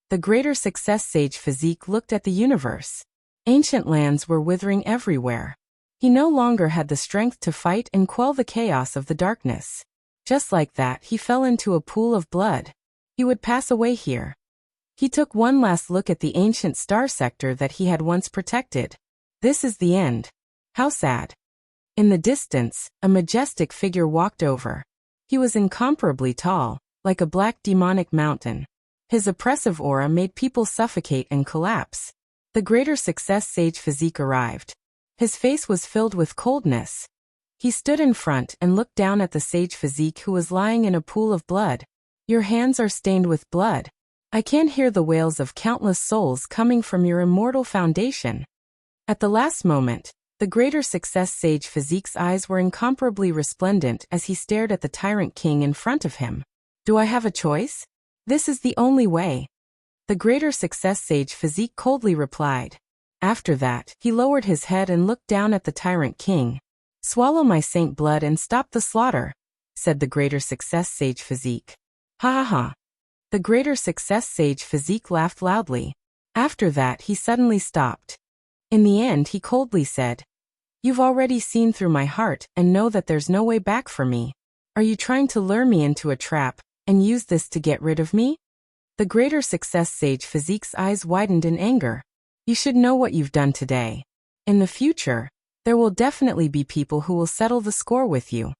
The greater success sage physique looked at the universe. Ancient lands were withering everywhere. He no longer had the strength to fight and quell the chaos of the darkness. Just like that, he fell into a pool of blood. He would pass away here. He took one last look at the ancient star sector that he had once protected. This is the end. How sad. In the distance, a majestic figure walked over. He was incomparably tall, like a black demonic mountain. His oppressive aura made people suffocate and collapse. The greater success sage physique arrived. His face was filled with coldness. He stood in front and looked down at the sage physique who was lying in a pool of blood. Your hands are stained with blood. I can hear the wails of countless souls coming from your immortal foundation. At the last moment, the greater success sage physique's eyes were incomparably resplendent as he stared at the tyrant king in front of him. Do I have a choice? This is the only way. The greater success sage physique coldly replied. After that, he lowered his head and looked down at the tyrant king. Swallow my saint blood and stop the slaughter, said the greater success sage physique. Ha ha ha. The greater success sage physique laughed loudly. After that, he suddenly stopped. In the end, he coldly said, You've already seen through my heart and know that there's no way back for me. Are you trying to lure me into a trap and use this to get rid of me? The greater success sage Physique's eyes widened in anger. You should know what you've done today. In the future, there will definitely be people who will settle the score with you.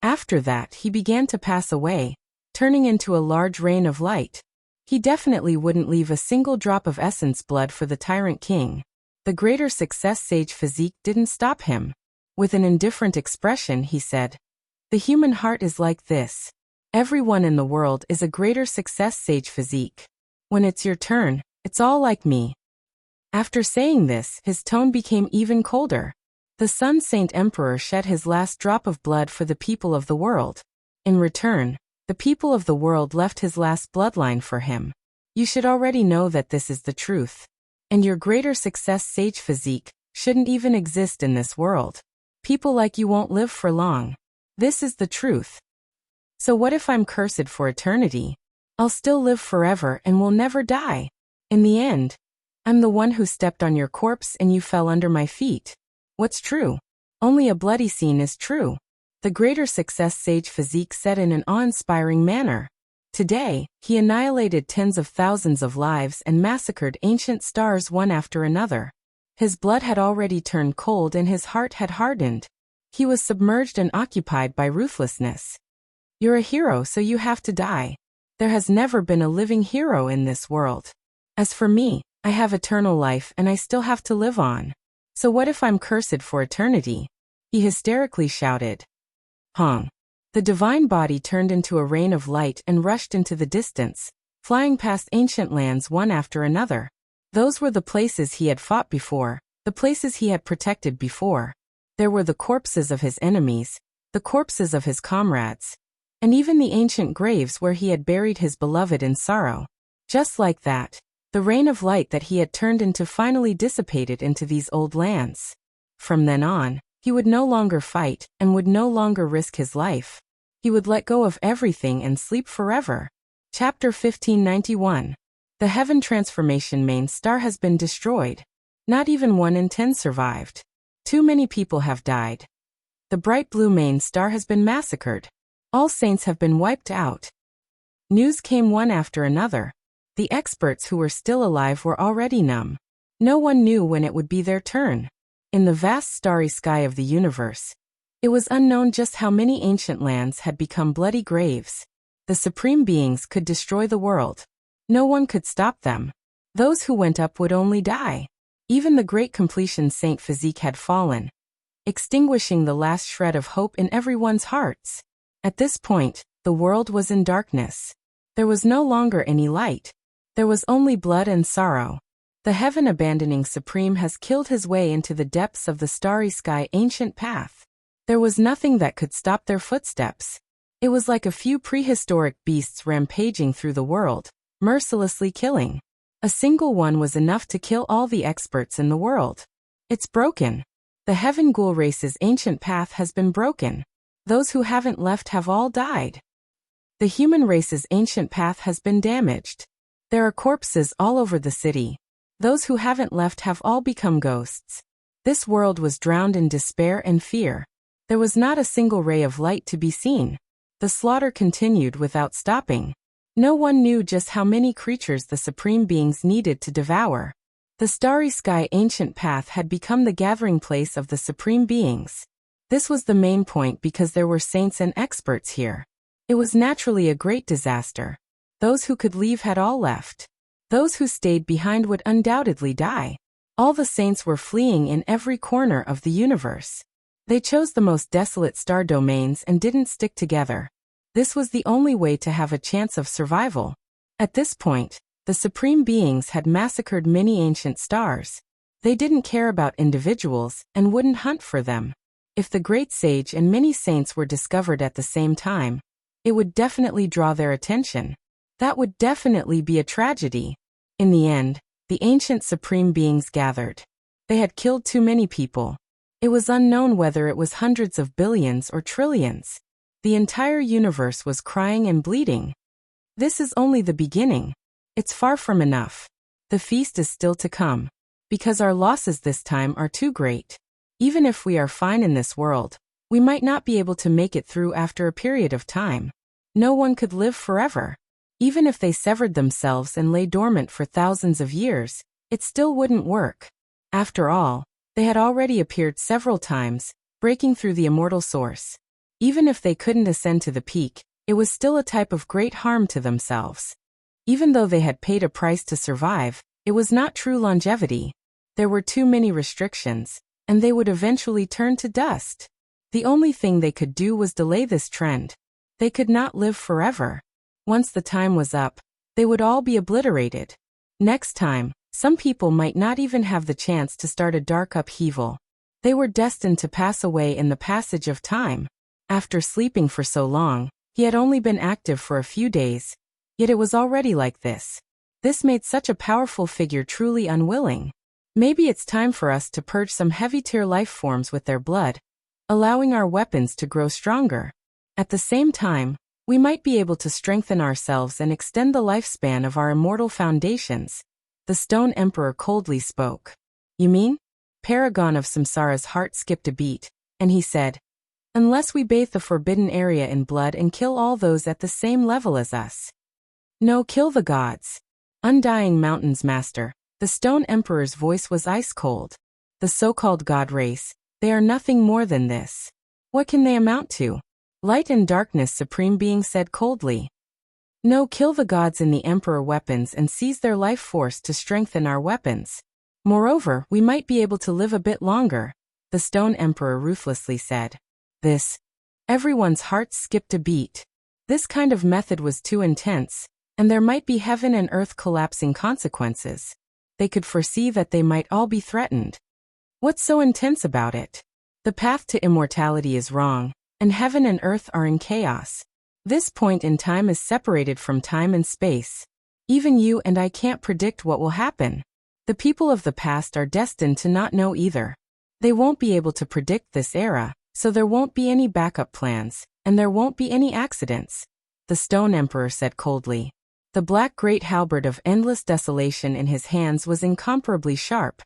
After that, he began to pass away, turning into a large rain of light. He definitely wouldn't leave a single drop of essence blood for the tyrant king. The greater success sage Physique didn't stop him. With an indifferent expression, he said, "The human heart is like this. Everyone in the world is a greater success sage Physique. When it's your turn, it's all like me." After saying this, his tone became even colder. The Sun Saint Emperor shed his last drop of blood for the people of the world. In return, the people of the world left his last bloodline for him. You should already know that this is the truth. And your greater success sage Physique shouldn't even exist in this world. People like you won't live for long. This is the truth. So what if I'm cursed for eternity? I'll still live forever and will never die. In the end, I'm the one who stepped on your corpse and you fell under my feet. What's true? Only a bloody scene is true. The greater success sage Physique said in an awe-inspiring manner. Today, he annihilated tens of thousands of lives and massacred ancient stars one after another. His blood had already turned cold and his heart had hardened. He was submerged and occupied by ruthlessness. You're a hero, so you have to die. There has never been a living hero in this world. As for me, I have eternal life and I still have to live on. So what if I'm cursed for eternity? He hysterically shouted. Hong. The divine body turned into a rain of light and rushed into the distance, flying past ancient lands one after another. Those were the places he had fought before, the places he had protected before. There were the corpses of his enemies, the corpses of his comrades, and even the ancient graves where he had buried his beloved in sorrow. Just like that, the rain of light that he had turned into finally dissipated into these old lands. From then on, he would no longer fight and would no longer risk his life. He would let go of everything and sleep forever. Chapter 1591. The Heaven Transformation main star has been destroyed. Not even 1 in 10 survived. Too many people have died. The bright blue main star has been massacred. All saints have been wiped out. News came one after another. The experts who were still alive were already numb. No one knew when it would be their turn. In the vast starry sky of the universe, it was unknown just how many ancient lands had become bloody graves. The supreme beings could destroy the world. No one could stop them. Those who went up would only die. Even the great completion Saint Physique had fallen, extinguishing the last shred of hope in everyone's hearts. At this point, the world was in darkness. There was no longer any light. There was only blood and sorrow. The heaven-abandoning Supreme has killed his way into the depths of the starry sky ancient path. There was nothing that could stop their footsteps. It was like a few prehistoric beasts rampaging through the world, mercilessly killing. A single one was enough to kill all the experts in the world. It's broken. The Heaven Ghoul race's ancient path has been broken. Those who haven't left have all died. The human race's ancient path has been damaged. There are corpses all over the city. Those who haven't left have all become ghosts. This world was drowned in despair and fear. There was not a single ray of light to be seen. The slaughter continued without stopping. No one knew just how many creatures the supreme beings needed to devour. The starry sky ancient path had become the gathering place of the supreme beings. This was the main point because there were saints and experts here. It was naturally a great disaster. Those who could leave had all left. Those who stayed behind would undoubtedly die. All the saints were fleeing in every corner of the universe. They chose the most desolate star domains and didn't stick together. This was the only way to have a chance of survival. At this point, the supreme beings had massacred many ancient stars. They didn't care about individuals and wouldn't hunt for them. If the great sage and many saints were discovered at the same time, it would definitely draw their attention. That would definitely be a tragedy. In the end, the ancient supreme beings gathered. They had killed too many people. It was unknown whether it was hundreds of billions or trillions. The entire universe was crying and bleeding. This is only the beginning. It's far from enough. The feast is still to come. Because our losses this time are too great. Even if we are fine in this world, we might not be able to make it through after a period of time. No one could live forever. Even if they severed themselves and lay dormant for thousands of years, it still wouldn't work. After all, they had already appeared several times, breaking through the immortal source. Even if they couldn't ascend to the peak, it was still a type of great harm to themselves. Even though they had paid a price to survive, it was not true longevity. There were too many restrictions, and they would eventually turn to dust. The only thing they could do was delay this trend. They could not live forever. Once the time was up, they would all be obliterated. Next time, some people might not even have the chance to start a dark upheaval. They were destined to pass away in the passage of time. After sleeping for so long, he had only been active for a few days, yet it was already like this. This made such a powerful figure truly unwilling. Maybe it's time for us to purge some heavy-tier life forms with their blood, allowing our weapons to grow stronger. At the same time, we might be able to strengthen ourselves and extend the lifespan of our immortal foundations. The Stone Emperor coldly spoke. You mean? Paragon of Samsara's heart skipped a beat, and he said, unless we bathe the forbidden area in blood and kill all those at the same level as us. No, kill the gods. Undying Mountains Master, the Stone Emperor's voice was ice cold. The so-called god race, they are nothing more than this. What can they amount to? Light and Darkness Supreme Being said coldly. No, kill the gods in the Emperor weapons and seize their life force to strengthen our weapons. Moreover, we might be able to live a bit longer, the Stone Emperor ruthlessly said. Everyone's hearts skipped a beat. This kind of method was too intense, and there might be heaven and earth collapsing consequences. They could foresee that they might all be threatened. What's so intense about it? The path to immortality is wrong, and heaven and earth are in chaos. This point in time is separated from time and space. Even you and I can't predict what will happen. The people of the past are destined to not know either. They won't be able to predict this era, so there won't be any backup plans, and there won't be any accidents, the Stone Emperor said coldly. The black great halberd of endless desolation in his hands was incomparably sharp,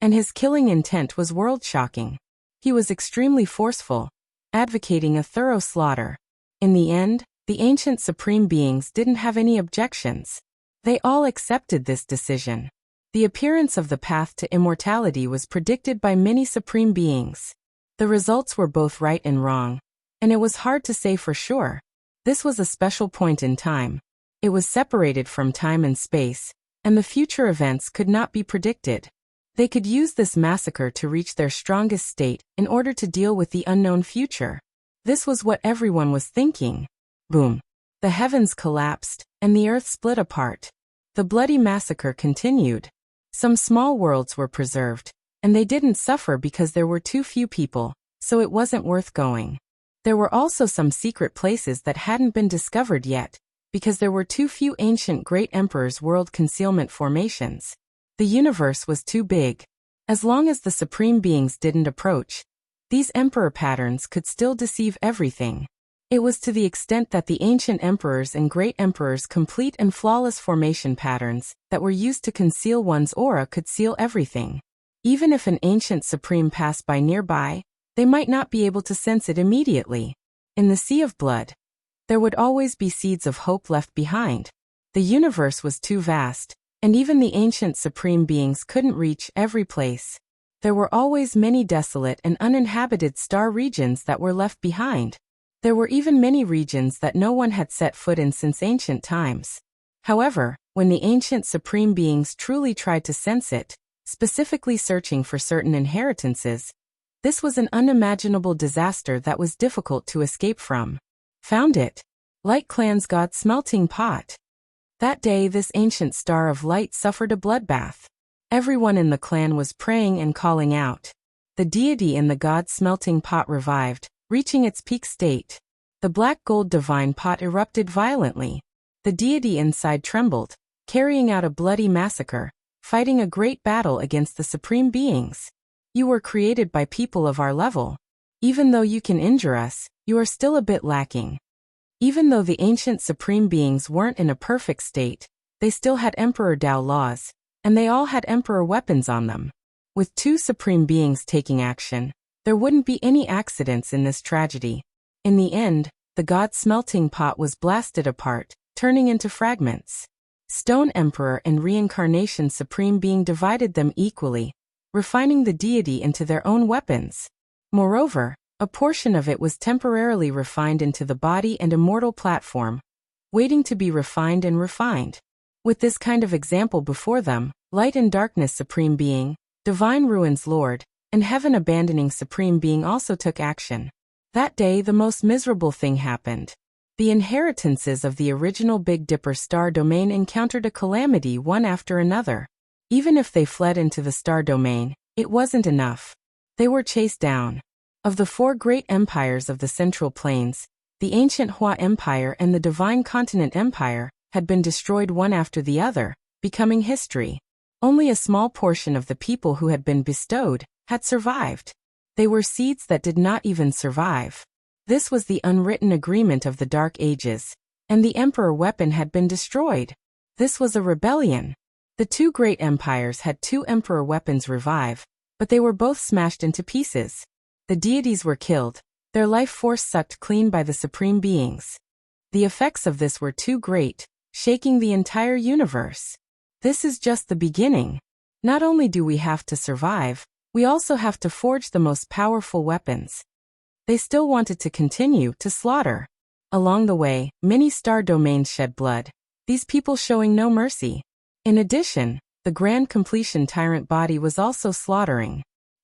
and his killing intent was world-shocking. He was extremely forceful, advocating a thorough slaughter. In the end, the ancient supreme beings didn't have any objections. They all accepted this decision. The appearance of the path to immortality was predicted by many supreme beings. The results were both right and wrong, and it was hard to say for sure. This was a special point in time. It was separated from time and space, and the future events could not be predicted. They could use this massacre to reach their strongest state in order to deal with the unknown future. This was what everyone was thinking. Boom. The heavens collapsed, and the earth split apart. The bloody massacre continued. Some small worlds were preserved, and they didn't suffer because there were too few people, so it wasn't worth going. There were also some secret places that hadn't been discovered yet, because there were too few ancient great emperors' world concealment formations. The universe was too big. As long as the supreme beings didn't approach, these emperor patterns could still deceive everything. It was to the extent that the ancient emperors and great emperors' complete and flawless formation patterns that were used to conceal one's aura could seal everything. Even if an ancient supreme passed by nearby, they might not be able to sense it immediately. In the sea of blood, there would always be seeds of hope left behind. The universe was too vast, and even the ancient supreme beings couldn't reach every place. There were always many desolate and uninhabited star regions that were left behind. There were even many regions that no one had set foot in since ancient times. However, when the ancient supreme beings truly tried to sense it, specifically searching for certain inheritances, this was an unimaginable disaster that was difficult to escape from. Found it. Light Clan's god smelting pot. That day this ancient star of light suffered a bloodbath. Everyone in the clan was praying and calling out. The deity in the god smelting pot revived, reaching its peak state. The black gold divine pot erupted violently. The deity inside trembled, carrying out a bloody massacre, fighting a great battle against the supreme beings. You were created by people of our level. Even though you can injure us, you are still a bit lacking. Even though the ancient supreme beings weren't in a perfect state, they still had Emperor Dao laws, and they all had Emperor weapons on them. With two supreme beings taking action, there wouldn't be any accidents in this tragedy. In the end, the god smelting pot was blasted apart, turning into fragments. Stone Emperor and Reincarnation Supreme Being divided them equally, refining the deity into their own weapons. Moreover, a portion of it was temporarily refined into the body and immortal platform, waiting to be refined and refined. With this kind of example before them, Light and Darkness Supreme Being, Divine Ruins Lord, and Heaven Abandoning Supreme Being also took action. That day the most miserable thing happened. The inheritances of the original Big Dipper star domain encountered a calamity one after another. Even if they fled into the star domain, it wasn't enough. They were chased down. Of the 4 great empires of the Central Plains, the ancient Hua Empire and the Divine Continent Empire had been destroyed one after the other, becoming history. Only a small portion of the people who had been bestowed had survived. They were seeds that did not even survive. This was the unwritten agreement of the Dark Ages, and the Emperor weapon had been destroyed. This was a rebellion. The 2 great empires had 2 Emperor weapons revive, but they were both smashed into pieces. The deities were killed, their life force sucked clean by the supreme beings. The effects of this were too great, shaking the entire universe. This is just the beginning. Not only do we have to survive, we also have to forge the most powerful weapons. They still wanted to continue to slaughter. Along the way, many star domains shed blood, these people showing no mercy. In addition, the Grand Completion Tyrant body was also slaughtering.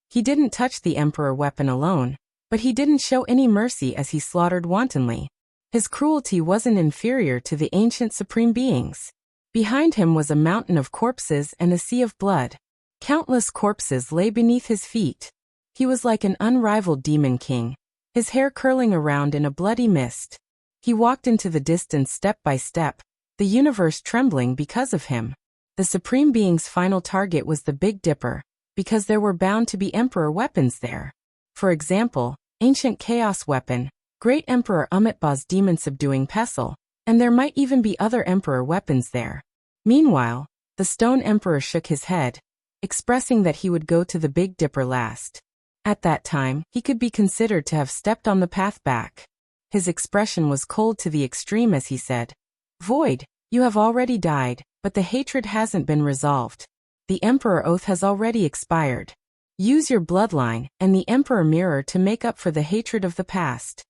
He didn't touch the Emperor weapon alone, but he didn't show any mercy as he slaughtered wantonly. His cruelty wasn't inferior to the ancient supreme beings. Behind him was a mountain of corpses and a sea of blood. Countless corpses lay beneath his feet. He was like an unrivaled demon king, his hair curling around in a bloody mist. He walked into the distance step by step, the universe trembling because of him. The supreme being's final target was the Big Dipper, because there were bound to be Emperor weapons there. For example, Ancient Chaos Weapon, Great Emperor Umitba's demon-subduing pestle, and there might even be other Emperor weapons there. Meanwhile, the Stone Emperor shook his head, expressing that he would go to the Big Dipper last. At that time, he could be considered to have stepped on the path back. His expression was cold to the extreme as he said, "Void, you have already died, but the hatred hasn't been resolved. The Emperor Oath has already expired. Use your bloodline and the Emperor Mirror to make up for the hatred of the past."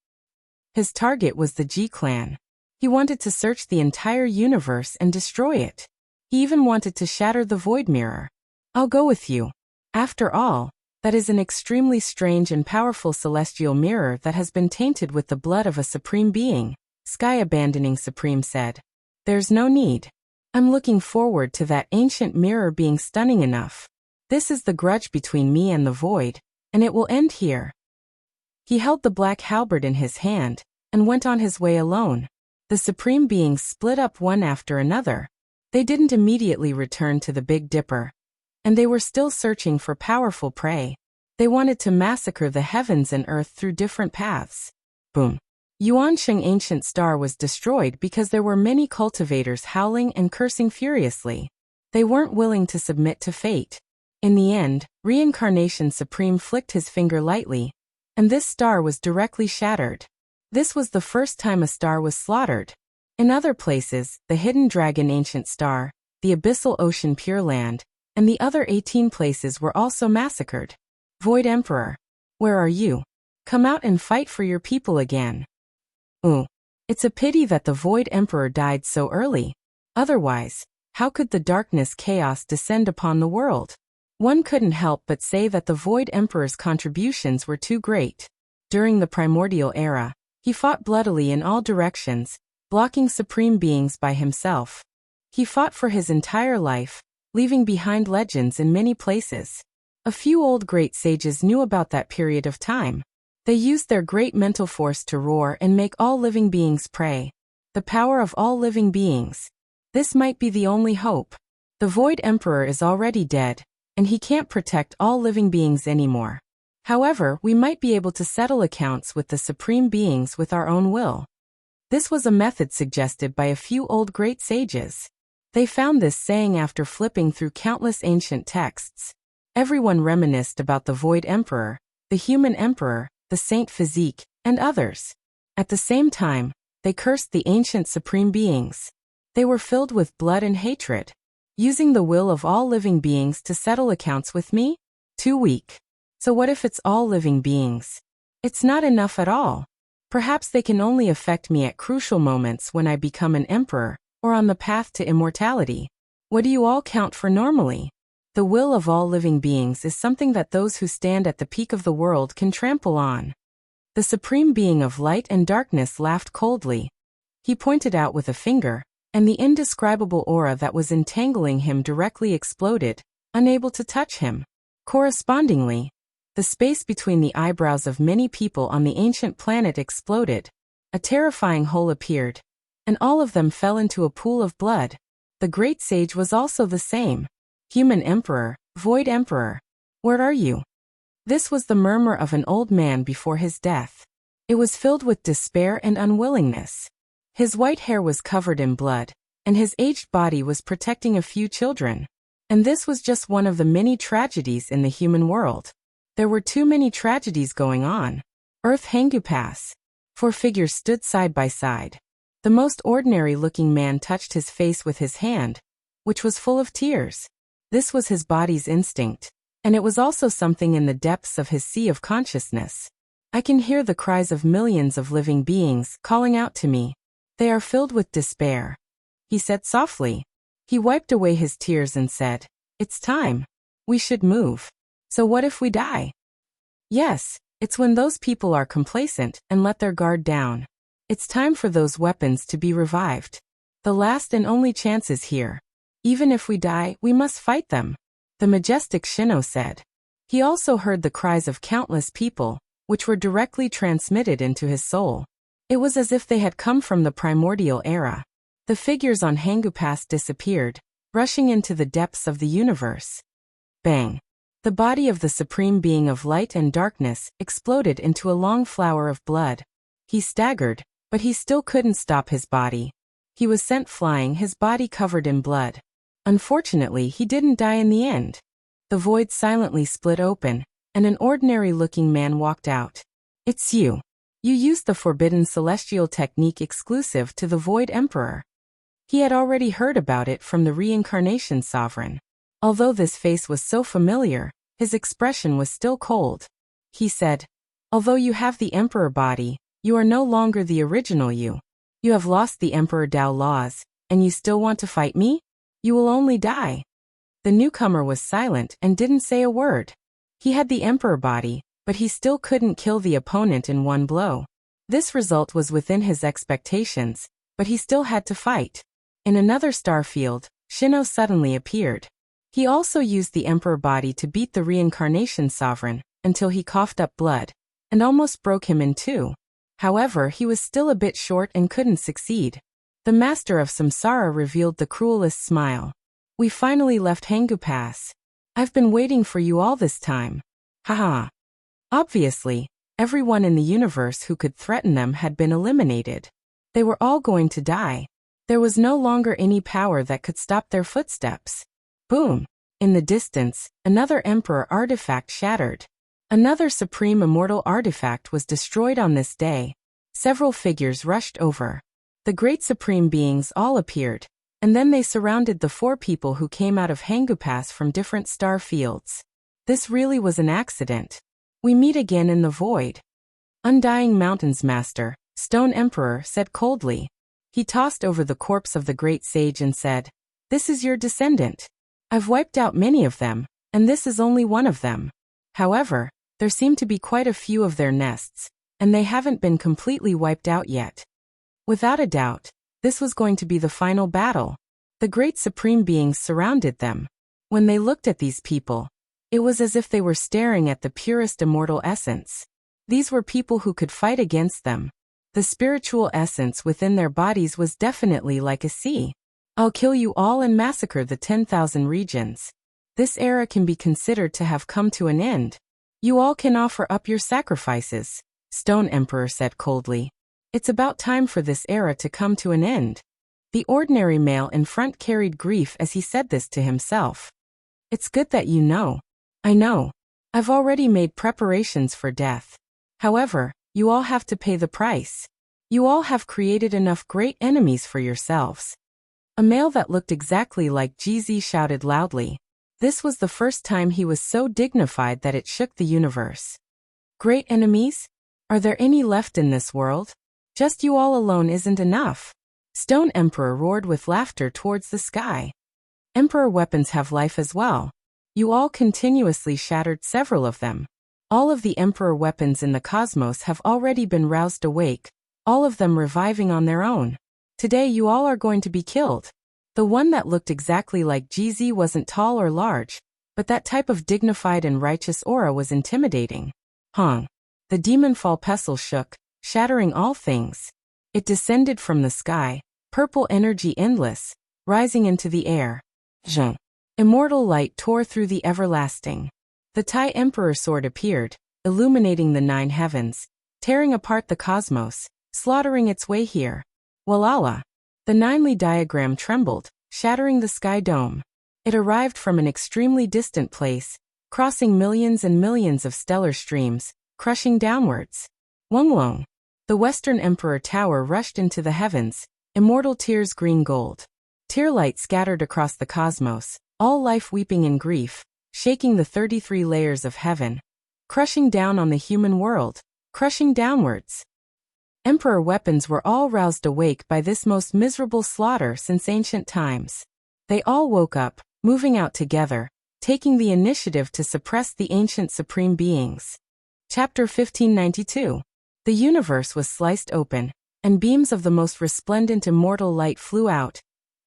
His target was the G-Clan. He wanted to search the entire universe and destroy it. He even wanted to shatter the Void Mirror. I'll go with you. After all, that is an extremely strange and powerful celestial mirror that has been tainted with the blood of a supreme being, Sky Abandoning Supreme said. There's no need. I'm looking forward to that ancient mirror being stunning enough. This is the grudge between me and the Void, and it will end here. He held the black halberd in his hand, and went on his way alone. The supreme beings split up one after another. They didn't immediately return to the Big Dipper, and they were still searching for powerful prey. They wanted to massacre the heavens and earth through different paths. Boom. Yuansheng Ancient Star was destroyed because there were many cultivators howling and cursing furiously. They weren't willing to submit to fate. In the end, Reincarnation Supreme flicked his finger lightly, and this star was directly shattered. This was the first time a star was slaughtered. In other places, the Hidden Dragon Ancient Star, the Abyssal Ocean Pure Land, and the other 18 places were also massacred. Void Emperor, where are you? Come out and fight for your people again. It's a pity that the Void Emperor died so early. Otherwise, how could the darkness chaos descend upon the world? One couldn't help but say that the Void Emperor's contributions were too great. During the primordial era, he fought bloodily in all directions, blocking supreme beings by himself. He fought for his entire life, leaving behind legends in many places. A few old great sages knew about that period of time. They used their great mental force to roar and make all living beings pray. The power of all living beings. This might be the only hope. The Void Emperor is already dead, and he can't protect all living beings anymore. However, we might be able to settle accounts with the supreme beings with our own will. This was a method suggested by a few old great sages. They found this saying after flipping through countless ancient texts. Everyone reminisced about the Void Emperor, the Human Emperor, the Saint Physique, and others. At the same time, they cursed the ancient supreme beings. They were filled with blood and hatred. Using the will of all living beings to settle accounts with me? Too weak. So what if it's all living beings? It's not enough at all. Perhaps they can only affect me at crucial moments when I become an emperor, or on the path to immortality. What do you all count for normally? The will of all living beings is something that those who stand at the peak of the world can trample on. The supreme being of light and darkness laughed coldly. He pointed out with a finger, and the indescribable aura that was entangling him directly exploded, unable to touch him. Correspondingly, the space between the eyebrows of many people on the ancient planet exploded. A terrifying hole appeared, and all of them fell into a pool of blood. The great sage was also the same. Human Emperor, Void Emperor, where are you? This was the murmur of an old man before his death. It was filled with despair and unwillingness. His white hair was covered in blood, and his aged body was protecting a few children. And this was just one of the many tragedies in the human world. There were too many tragedies going on. Earth Hangu Pass. 4 figures stood side by side. The most ordinary-looking man touched his face with his hand, which was full of tears. This was his body's instinct, and it was also something in the depths of his sea of consciousness. I can hear the cries of millions of living beings calling out to me. They are filled with despair. He said softly. He wiped away his tears and said, "It's time. We should move. So what if we die?" Yes, it's when those people are complacent and let their guard down. It's time for those weapons to be revived. The last and only chance is here. Even if we die, we must fight them, the majestic Shino said. He also heard the cries of countless people, which were directly transmitted into his soul. It was as if they had come from the primordial era. The figures on Hangu Pass disappeared, rushing into the depths of the universe. Bang! The body of the supreme being of light and darkness exploded into a long flower of blood. He staggered, but he still couldn't stop his body. He was sent flying, his body covered in blood. Unfortunately, he didn't die in the end. The void silently split open, and an ordinary-looking man walked out. It's you. You used the forbidden celestial technique exclusive to the Void Emperor. He had already heard about it from the reincarnation sovereign. Although this face was so familiar, his expression was still cold. He said, "Although you have the Emperor body, you are no longer the original you. You have lost the Emperor Dao laws, and you still want to fight me? You will only die." The newcomer was silent and didn't say a word. He had the Emperor body, but he still couldn't kill the opponent in one blow. This result was within his expectations, but he still had to fight. In another star field, Shino suddenly appeared. He also used the Emperor body to beat the reincarnation sovereign, until he coughed up blood, and almost broke him in two. However, he was still a bit short and couldn't succeed. The master of Samsara revealed the cruelest smile. "We finally left Hangu Pass. I've been waiting for you all this time. Haha." Obviously, everyone in the universe who could threaten them had been eliminated. They were all going to die. There was no longer any power that could stop their footsteps. Boom! In the distance, another Emperor artifact shattered. Another supreme immortal artifact was destroyed on this day. Several figures rushed over. The great supreme beings all appeared, and then they surrounded the 4 people who came out of Hangu Pass from different star fields. This really was an accident. We meet again in the void. Undying Mountains Master, Stone Emperor, said coldly. He tossed over the corpse of the great sage and said, "This is your descendant. I've wiped out many of them, and this is only one of them. However, there seem to be quite a few of their nests, and they haven't been completely wiped out yet." Without a doubt, this was going to be the final battle. The great supreme beings surrounded them. When they looked at these people, it was as if they were staring at the purest immortal essence. These were people who could fight against them. The spiritual essence within their bodies was definitely like a sea. "I'll kill you all and massacre the 10,000 regions. This era can be considered to have come to an end. You all can offer up your sacrifices," Stone Emperor said coldly. "It's about time for this era to come to an end." The ordinary male in front carried grief as he said this to himself. "It's good that you know. I know. I've already made preparations for death. However, you all have to pay the price. You all have created enough great enemies for yourselves. A male that looked exactly like GZ shouted loudly. This was the first time he was so dignified that it shook the universe. Great enemies? Are there any left in this world? Just you all alone isn't enough. Stone Emperor roared with laughter towards the sky. Emperor weapons have life as well. You all continuously shattered several of them. All of the Emperor weapons in the cosmos have already been roused awake, all of them reviving on their own. Today you all are going to be killed. The one that looked exactly like GZ wasn't tall or large, but that type of dignified and righteous aura was intimidating. Hong. The demon fall pestle shook, shattering all things. It descended from the sky, purple energy endless, rising into the air. Zheng. Immortal light tore through the everlasting. The Tai Emperor sword appeared, illuminating the 9 heavens, tearing apart the cosmos, slaughtering its way here. Walala. The 9-Li diagram trembled, shattering the sky dome. It arrived from an extremely distant place, crossing millions and millions of stellar streams, crushing downwards. Wonglong. The Western Emperor Tower rushed into the heavens, immortal tears green gold. Tear light scattered across the cosmos, all life weeping in grief, shaking the 33 layers of heaven, crushing down on the human world, crushing downwards. Emperor weapons were all roused awake by this most miserable slaughter since ancient times. They all woke up, moving out together, taking the initiative to suppress the ancient supreme beings. Chapter 1592. The universe was sliced open, and beams of the most resplendent immortal light flew out,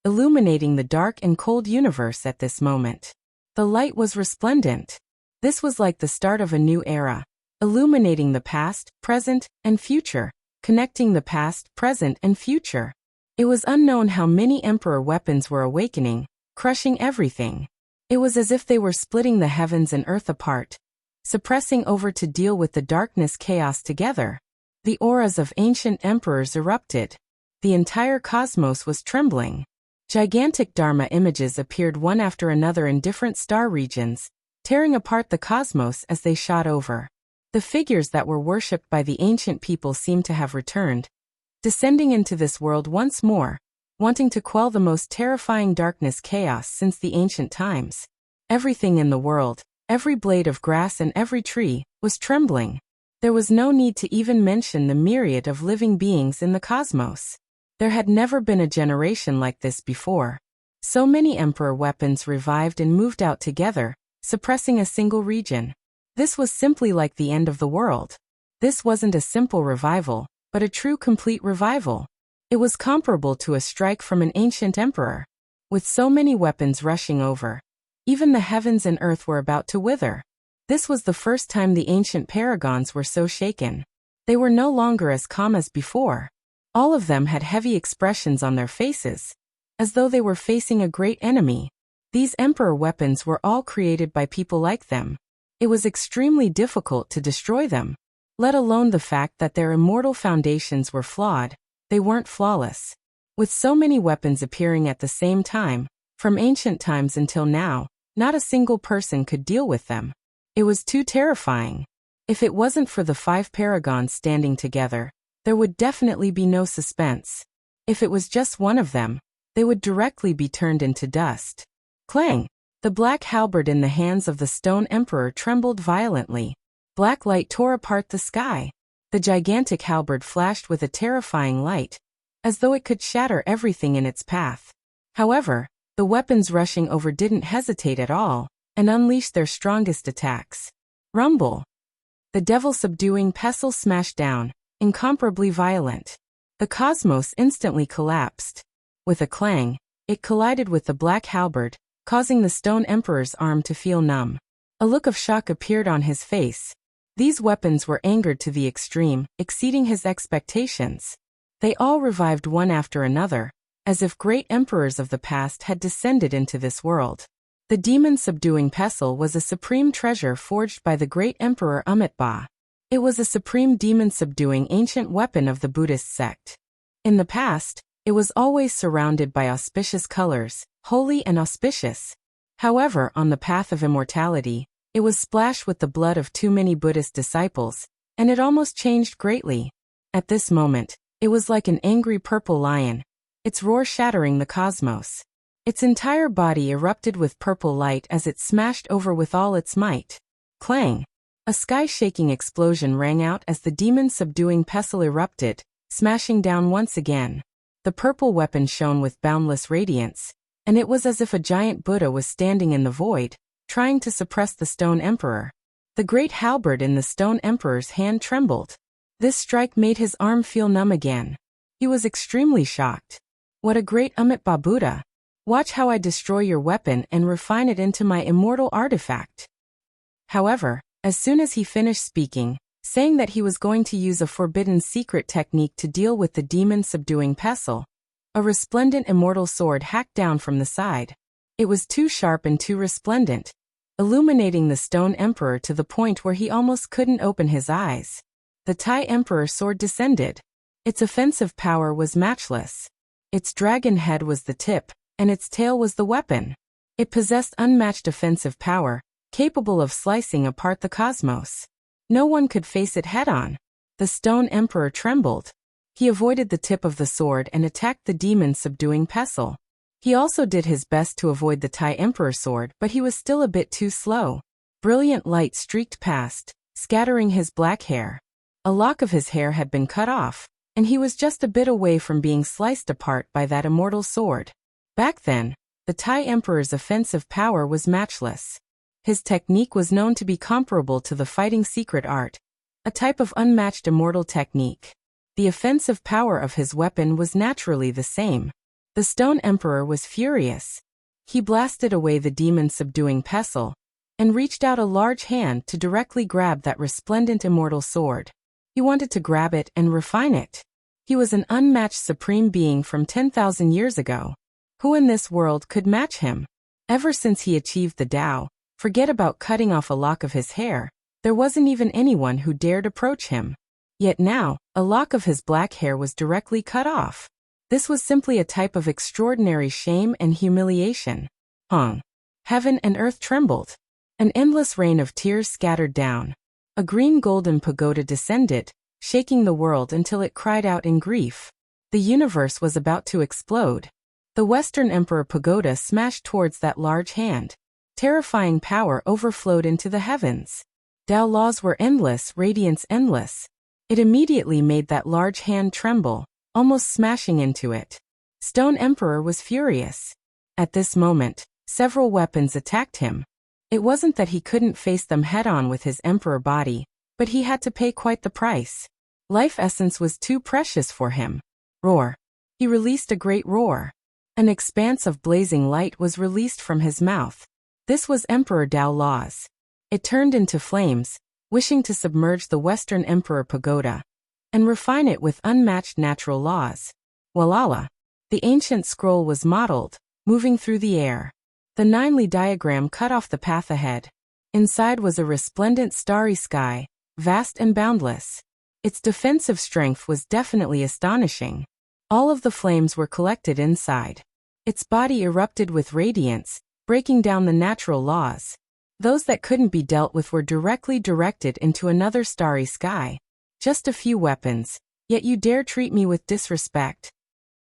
illuminating the dark and cold universe at this moment. The light was resplendent. This was like the start of a new era, illuminating the past, present, and future, connecting the past, present, and future. It was unknown how many Emperor weapons were awakening, crushing everything. It was as if they were splitting the heavens and earth apart, suppressing over to deal with the darkness chaos together. The auras of ancient emperors erupted. The entire cosmos was trembling. Gigantic Dharma images appeared one after another in different star regions, tearing apart the cosmos as they shot over. The figures that were worshipped by the ancient people seemed to have returned, descending into this world once more, wanting to quell the most terrifying darkness chaos since the ancient times. Everything in the world, every blade of grass and every tree, was trembling. There was no need to even mention the myriad of living beings in the cosmos. There had never been a generation like this before. So many Emperor weapons revived and moved out together, suppressing a single region. This was simply like the end of the world. This wasn't a simple revival, but a true complete revival. It was comparable to a strike from an ancient emperor. With so many weapons rushing over, even the heavens and earth were about to wither. This was the first time the ancient paragons were so shaken. They were no longer as calm as before. All of them had heavy expressions on their faces, as though they were facing a great enemy. These emperor weapons were all created by people like them. It was extremely difficult to destroy them, let alone the fact that their immortal foundations were flawed. They weren't flawless. With so many weapons appearing at the same time, from ancient times until now, not a single person could deal with them. It was too terrifying. If it wasn't for the 5 paragons standing together, there would definitely be no suspense. If it was just one of them, they would directly be turned into dust. Clang! The black halberd in the hands of the stone emperor trembled violently. Black light tore apart the sky. The gigantic halberd flashed with a terrifying light, as though it could shatter everything in its path. However, the weapons rushing over didn't hesitate at all, and unleashed their strongest attacks. Rumble! The devil-subduing pestle smashed down, incomparably violent. The cosmos instantly collapsed. With a clang, it collided with the black halberd, causing the stone emperor's arm to feel numb. A look of shock appeared on his face. These weapons were angered to the extreme, exceeding his expectations. They all revived one after another, as if great emperors of the past had descended into this world. The demon-subduing pestle was a supreme treasure forged by the great emperor Amitabha. It was a supreme demon-subduing ancient weapon of the Buddhist sect. In the past, it was always surrounded by auspicious colors, holy and auspicious. However, on the path of immortality, it was splashed with the blood of too many Buddhist disciples, and it almost changed greatly. At this moment, It was like an angry purple lion, its roar shattering the cosmos. Its entire body erupted with purple light as it smashed over with all its might. Clang! A sky-shaking explosion rang out as the demon-subduing pestle erupted, smashing down once again. The purple weapon shone with boundless radiance, and it was as if a giant Buddha was standing in the void, trying to suppress the Stone Emperor. The great halberd in the Stone Emperor's hand trembled. This strike made his arm feel numb again. He was extremely shocked. What a great Amitabha Buddha! Watch how I destroy your weapon and refine it into my immortal artifact. However, as soon as he finished speaking, saying that he was going to use a forbidden secret technique to deal with the demon-subduing pestle, a resplendent immortal sword hacked down from the side. It was too sharp and too resplendent, illuminating the Stone Emperor to the point where he almost couldn't open his eyes. The Tai Emperor sword descended. Its offensive power was matchless. Its dragon head was the tip, and its tail was the weapon. It possessed unmatched offensive power, capable of slicing apart the cosmos. No one could face it head-on. The Stone Emperor trembled. He avoided the tip of the sword and attacked the demon-subduing pestle. He also did his best to avoid the Tai Emperor sword, but he was still a bit too slow. Brilliant light streaked past, scattering his black hair. A lock of his hair had been cut off, and he was just a bit away from being sliced apart by that immortal sword. Back then, the Tai Emperor's offensive power was matchless. His technique was known to be comparable to the fighting secret art, a type of unmatched immortal technique. The offensive power of his weapon was naturally the same. The Stone Emperor was furious. He blasted away the demon-subduing pestle, and reached out a large hand to directly grab that resplendent immortal sword. He wanted to grab it and refine it. He was an unmatched supreme being from 10,000 years ago. Who in this world could match him? Ever since he achieved the Tao, forget about cutting off a lock of his hair, there wasn't even anyone who dared approach him. Yet now, a lock of his black hair was directly cut off. This was simply a type of extraordinary shame and humiliation. Heaven and earth trembled. An endless rain of tears scattered down. A green golden pagoda descended, shaking the world until it cried out in grief. The universe was about to explode. The Western Emperor Pagoda smashed towards that large hand. Terrifying power overflowed into the heavens. Tao laws were endless, radiance endless. It immediately made that large hand tremble, almost smashing into it. Stone Emperor was furious. At this moment, several weapons attacked him. It wasn't that he couldn't face them head-on with his emperor body, but he had to pay quite the price. Life essence was too precious for him. Roar. He released a great roar. An expanse of blazing light was released from his mouth. This was Emperor Tao laws. It turned into flames, wishing to submerge the Western Emperor Pagoda and refine it with unmatched natural laws. Walala. The ancient scroll was modeled, moving through the air. The 9-li diagram cut off the path ahead. Inside was a resplendent starry sky, vast and boundless. Its defensive strength was definitely astonishing. All of the flames were collected inside. Its body erupted with radiance, breaking down the natural laws. Those that couldn't be dealt with were directly directed into another starry sky. Just a few weapons, yet you dare treat me with disrespect.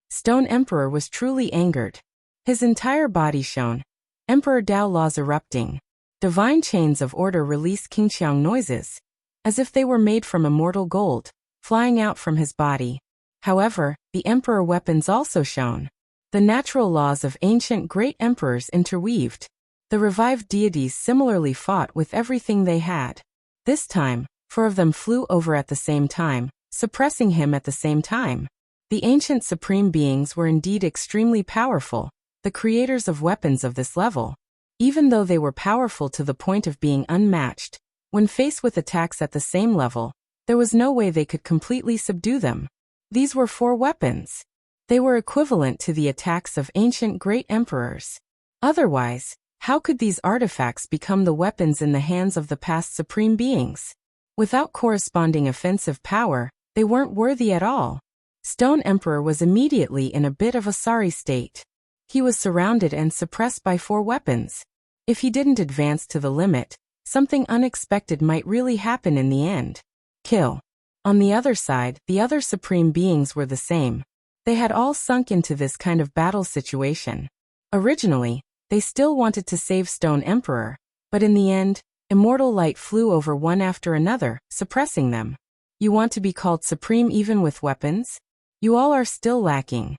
Stone Emperor was truly angered. His entire body shone. Emperor Tao laws erupting. Divine chains of order released Qingqiang noises, as if they were made from immortal gold, flying out from his body. However, the emperor weapons also shone. The natural laws of ancient great emperors interweaved. The revived deities similarly fought with everything they had. This time, 4 of them flew over at the same time, suppressing him at the same time. The ancient supreme beings were indeed extremely powerful, the creators of weapons of this level. Even though they were powerful to the point of being unmatched, when faced with attacks at the same level, there was no way they could completely subdue them. These were 4 weapons. They were equivalent to the attacks of ancient great emperors. Otherwise, how could these artifacts become the weapons in the hands of the past supreme beings? Without corresponding offensive power, they weren't worthy at all. Stone Emperor was immediately in a bit of a sorry state. He was surrounded and suppressed by 4 weapons. If he didn't advance to the limit, something unexpected might really happen in the end. Kill. On the other side, the other supreme beings were the same. They had all sunk into this kind of battle situation. Originally, they still wanted to save Stone Emperor, but in the end, immortal light flew over one after another, suppressing them. You want to be called supreme even with weapons? You all are still lacking.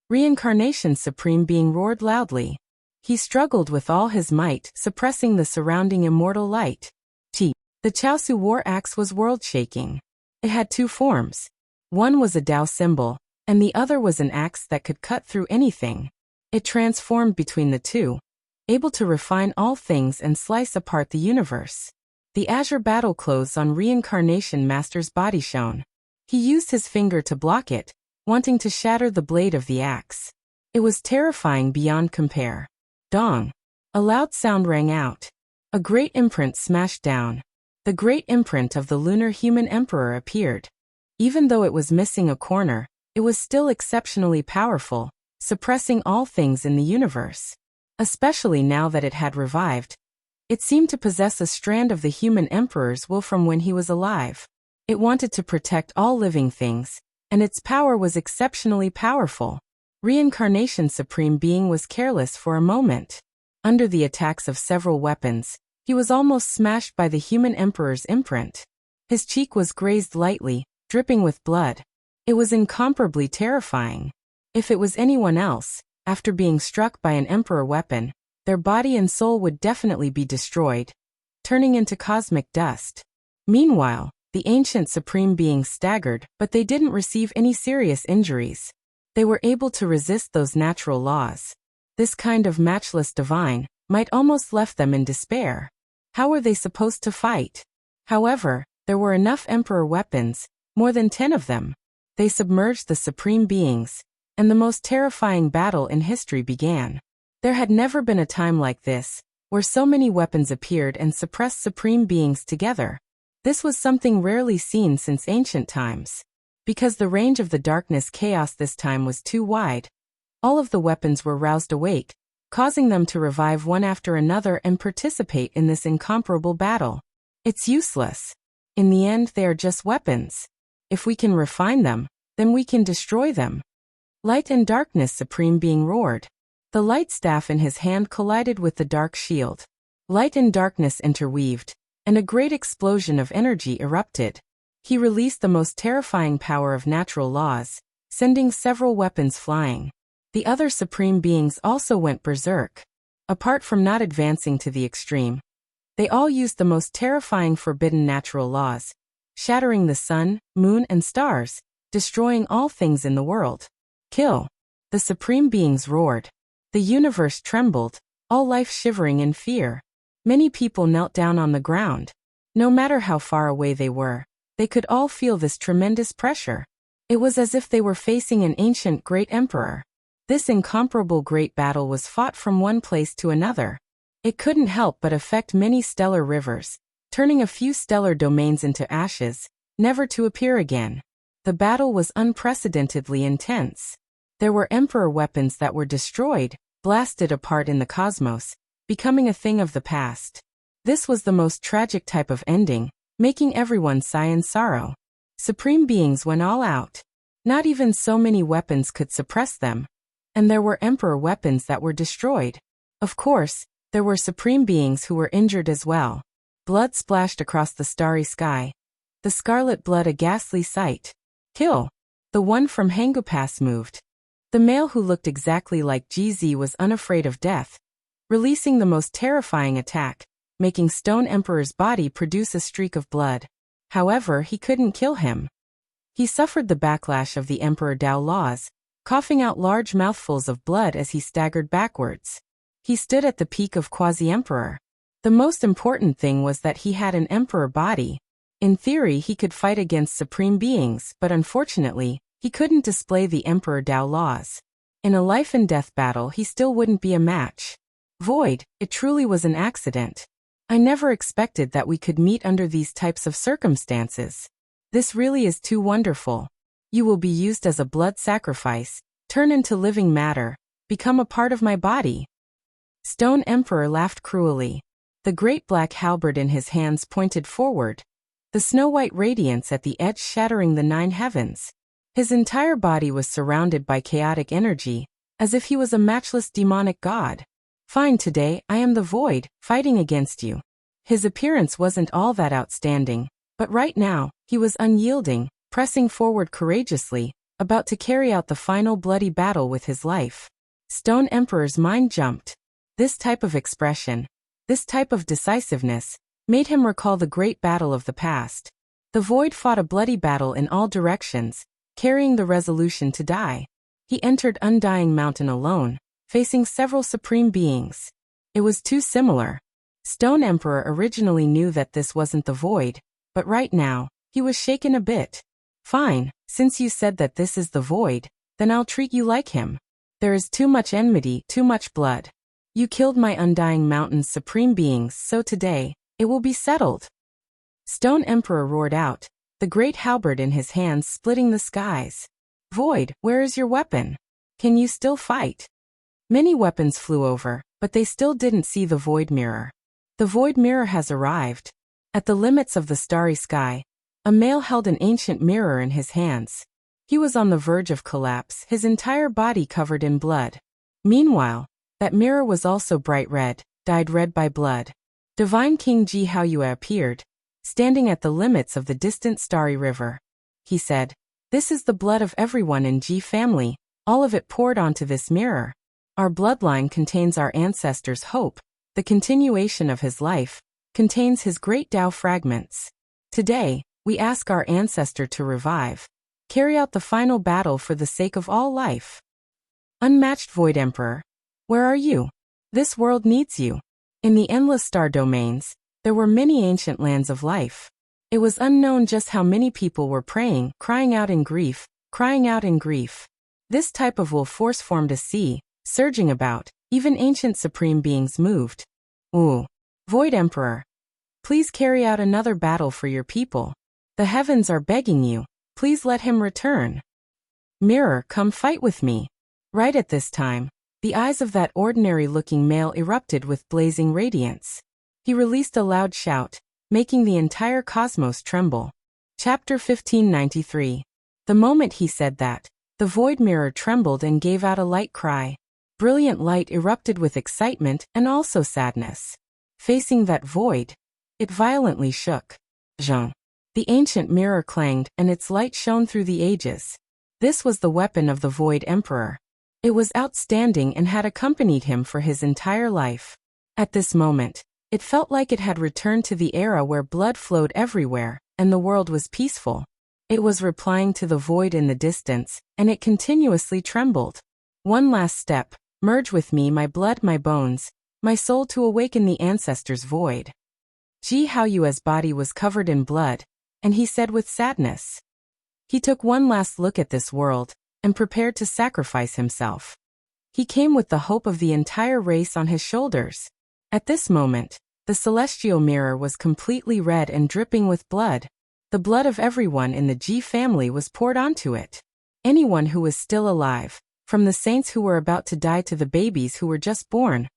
Reincarnation Supreme Being roared loudly. He struggled with all his might, suppressing the surrounding immortal light. The Chaosu war axe was world-shaking. It had two forms. One was a Tao symbol, and the other was an axe that could cut through anything. It transformed between the two, able to refine all things and slice apart the universe. The azure battle clothes on Reincarnation Master's body shone. He used his finger to block it, wanting to shatter the blade of the axe. It was terrifying beyond compare. Dong! A loud sound rang out. A great imprint smashed down. The great imprint of the lunar human emperor appeared. Even though it was missing a corner, it was still exceptionally powerful, suppressing all things in the universe. Especially now that it had revived. It seemed to possess a strand of the human emperor's will from when he was alive. It wanted to protect all living things, and its power was exceptionally powerful. Reincarnation Supreme Being was careless for a moment. Under the attacks of several weapons, he was almost smashed by the human emperor's imprint. His cheek was grazed lightly, dripping with blood. It was incomparably terrifying. If it was anyone else, after being struck by an emperor weapon, their body and soul would definitely be destroyed, turning into cosmic dust. Meanwhile, the ancient supreme beings staggered, but they didn't receive any serious injuries. They were able to resist those natural laws. This kind of matchless divine might almost left them in despair. How were they supposed to fight? However, there were enough emperor weapons, more than 10 of them. They submerged the supreme beings, and the most terrifying battle in history began. There had never been a time like this, where so many weapons appeared and suppressed supreme beings together. This was something rarely seen since ancient times. Because the range of the darkness chaos this time was too wide, all of the weapons were roused awake, causing them to revive one after another and participate in this incomparable battle. It's useless. In the end, they are just weapons. If we can refine them, then we can destroy them. Light and darkness Supreme Being roared. The light staff in his hand collided with the dark shield. Light and darkness interweaved, and a great explosion of energy erupted. He released the most terrifying power of natural laws, sending several weapons flying. The other supreme beings also went berserk. Apart from not advancing to the extreme, they all used the most terrifying forbidden natural laws, shattering the sun, moon, and stars, destroying all things in the world. Kill! The supreme beings roared. The universe trembled, all life shivering in fear. Many people knelt down on the ground. No matter how far away they were, they could all feel this tremendous pressure. It was as if they were facing an ancient great emperor. This incomparable great battle was fought from one place to another. It couldn't help but affect many stellar rivers, turning a few stellar domains into ashes, never to appear again. The battle was unprecedentedly intense. There were emperor weapons that were destroyed, blasted apart in the cosmos, becoming a thing of the past. This was the most tragic type of ending, making everyone sigh in sorrow. Supreme beings went all out. Not even so many weapons could suppress them. And there were emperor weapons that were destroyed. Of course, there were supreme beings who were injured as well. Blood splashed across the starry sky. The scarlet blood a ghastly sight. Kill! The one from Hangupass moved. The male who looked exactly like GZ was unafraid of death, releasing the most terrifying attack, making Stone Emperor's body produce a streak of blood. However, he couldn't kill him. He suffered the backlash of the Emperor Tao laws, coughing out large mouthfuls of blood as he staggered backwards. He stood at the peak of Quasi-Emperor. The most important thing was that he had an Emperor body. In theory, he could fight against supreme beings, but unfortunately, he couldn't display the Emperor Tao laws. In a life-and-death battle, he still wouldn't be a match. Void, it truly was an accident. I never expected that we could meet under these types of circumstances. This really is too wonderful. You will be used as a blood sacrifice, turn into living matter, become a part of my body. Stone Emperor laughed cruelly. The great black halberd in his hands pointed forward. the snow-white radiance at the edge shattering the 9 heavens. His entire body was surrounded by chaotic energy, as if he was a matchless demonic god. Fine, today I am the void, fighting against you. His appearance wasn't all that outstanding, but right now, he was unyielding, pressing forward courageously, about to carry out the final bloody battle with his life. Stone Emperor's mind jumped. This type of expression, this type of decisiveness, made him recall the great battle of the past. The void fought a bloody battle in all directions, carrying the resolution to die. He entered Undying Mountain alone, facing several supreme beings. It was too similar. Stone Emperor originally knew that this wasn't the void, but right now, he was shaken a bit. Fine, since you said that this is the void, then I'll treat you like him. There is too much enmity, too much blood. You killed my Undying Mountain's supreme beings, so today, it will be settled. Stone Emperor roared out, the great halberd in his hands splitting the skies. Void, where is your weapon? Can you still fight? Many weapons flew over, but they still didn't see the void mirror. The void mirror has arrived. At the limits of the starry sky, a male held an ancient mirror in his hands. He was on the verge of collapse, his entire body covered in blood. Meanwhile, that mirror was also bright red, dyed red by blood. Divine King Ji Haoyue appeared, standing at the limits of the distant starry river. He said, "This is the blood of everyone in Ji family, all of it poured onto this mirror. Our bloodline contains our ancestors' hope, the continuation of his life, contains his great Tao fragments. Today, we ask our ancestor to revive, carry out the final battle for the sake of all life." Unmatched Void Emperor, where are you? This world needs you. In the endless star domains, there were many ancient lands of life. It was unknown just how many people were praying, crying out in grief, crying out in grief. This type of will force formed a sea, surging about, even ancient supreme beings moved. Ooh. Void Emperor. Please carry out another battle for your people. The heavens are begging you, please let him return. Mirror, come fight with me. Right at this time, the eyes of that ordinary-looking male erupted with blazing radiance. He released a loud shout, making the entire cosmos tremble. Chapter 1593. The moment he said that, the void mirror trembled and gave out a light cry. Brilliant light erupted with excitement and also sadness. Facing that void, it violently shook. Zhang. The ancient mirror clanged and its light shone through the ages. This was the weapon of the Void Emperor. It was outstanding and had accompanied him for his entire life. At this moment, it felt like it had returned to the era where blood flowed everywhere, and the world was peaceful. It was replying to the void in the distance, and it continuously trembled. One last step, merge with me, my blood, my bones, my soul, to awaken the ancestors' void. Ji Haoyue's body was covered in blood, and he said with sadness. He took one last look at this world, and prepared to sacrifice himself. He came with the hope of the entire race on his shoulders. At this moment, the celestial mirror was completely red and dripping with blood. The blood of everyone in the Ji family was poured onto it. Anyone who was still alive, from the saints who were about to die to the babies who were just born,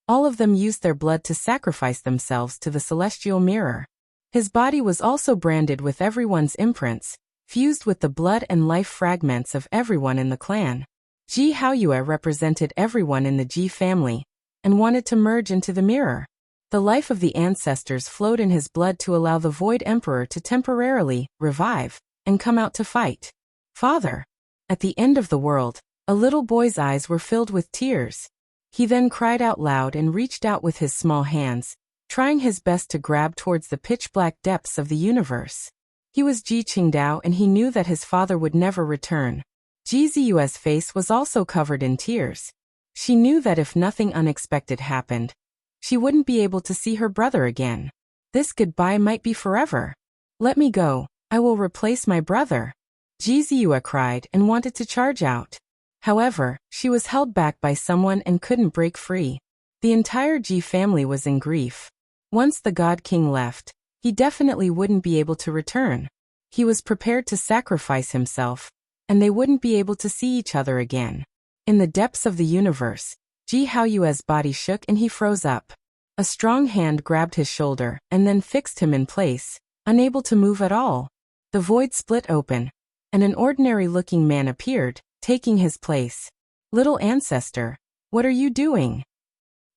all of them used their blood to sacrifice themselves to the celestial mirror. His body was also branded with everyone's imprints, fused with the blood and life fragments of everyone in the clan. Ji Haoyue represented everyone in the Ji family, and wanted to merge into the mirror. The life of the ancestors flowed in his blood to allow the Void Emperor to temporarily revive and come out to fight. Father. At the end of the world, a little boy's eyes were filled with tears. He then cried out loud and reached out with his small hands, trying his best to grab towards the pitch-black depths of the universe. He was Ji Qingdao, and he knew that his father would never return. Ji Ziyue's face was also covered in tears. She knew that if nothing unexpected happened, she wouldn't be able to see her brother again. This goodbye might be forever. Let me go, I will replace my brother. Ji Ziyue cried and wanted to charge out. However, she was held back by someone and couldn't break free. The entire Ji family was in grief. Once the God King left, he definitely wouldn't be able to return. He was prepared to sacrifice himself, and they wouldn't be able to see each other again. In the depths of the universe, Ji Haoyue's body shook and he froze up. A strong hand grabbed his shoulder and then fixed him in place, unable to move at all. The void split open, and an ordinary-looking man appeared, taking his place. "Little ancestor, what are you doing?"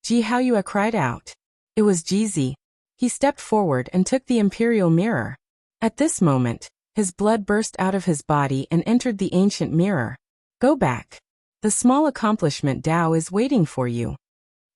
Ji Haoyue cried out. It was Jizi. He stepped forward and took the imperial mirror. At this moment, his blood burst out of his body and entered the ancient mirror. "Go back. The small accomplishment Dao is waiting for you."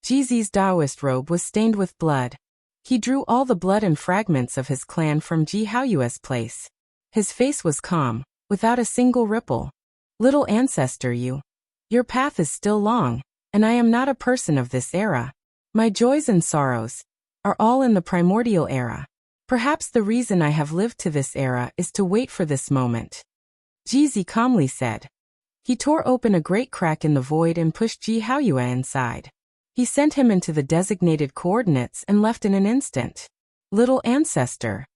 Jizi's Daoist robe was stained with blood. He drew all the blood and fragments of his clan from Ji Haoyue's place. His face was calm, without a single ripple. "Little ancestor, your path is still long, and I am not a person of this era. My joys and sorrows are all in the primordial era. Perhaps the reason I have lived to this era is to wait for this moment," Jizi calmly said. He tore open a great crack in the void and pushed Ji Haoyue inside. He sent him into the designated coordinates and left in an instant. "Little ancestor."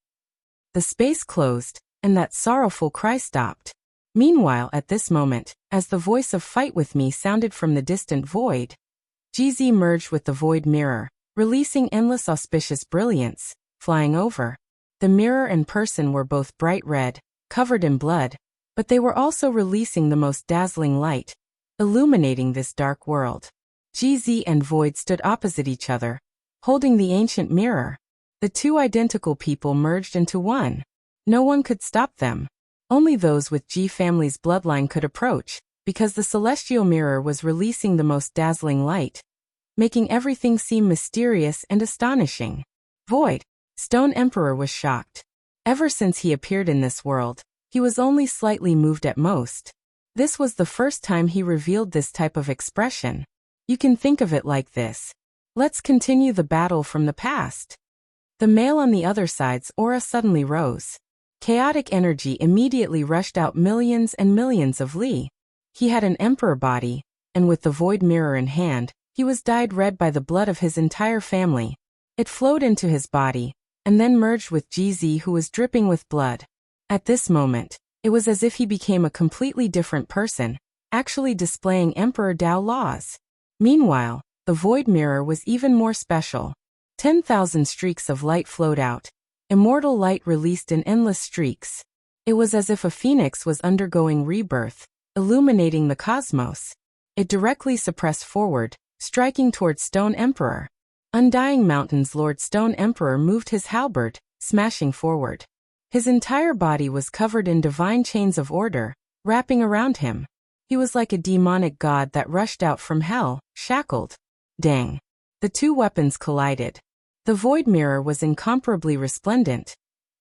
The space closed, and that sorrowful cry stopped. Meanwhile, at this moment, as the voice of "Fight with me" sounded from the distant void, Jizi merged with the void mirror, releasing endless auspicious brilliance, flying over. The mirror and person were both bright red, covered in blood, but they were also releasing the most dazzling light, illuminating this dark world. Jizi and void stood opposite each other, holding the ancient mirror. The two identical people merged into one. No one could stop them. Only those with Ji family's bloodline could approach, because the celestial mirror was releasing the most dazzling light, making everything seem mysterious and astonishing. Void. Stone Emperor was shocked. Ever since he appeared in this world, he was only slightly moved at most. This was the first time he revealed this type of expression. You can think of it like this. Let's continue the battle from the past. The male on the other side's aura suddenly rose. Chaotic energy immediately rushed out millions and millions of li. He had an emperor body, and with the void mirror in hand, he was dyed red by the blood of his entire family. It flowed into his body, and then merged with Jizi, who was dripping with blood. At this moment, it was as if he became a completely different person, actually displaying Emperor Dao laws. Meanwhile, the void mirror was even more special. 10,000 streaks of light flowed out. Immortal light released in endless streaks. It was as if a phoenix was undergoing rebirth, illuminating the cosmos. It directly suppressed forward, striking toward Stone Emperor. Undying Mountain's Lord Stone Emperor moved his halberd, smashing forward. His entire body was covered in divine chains of order, wrapping around him. He was like a demonic god that rushed out from hell, shackled. Dang. The two weapons collided. The void mirror was incomparably resplendent,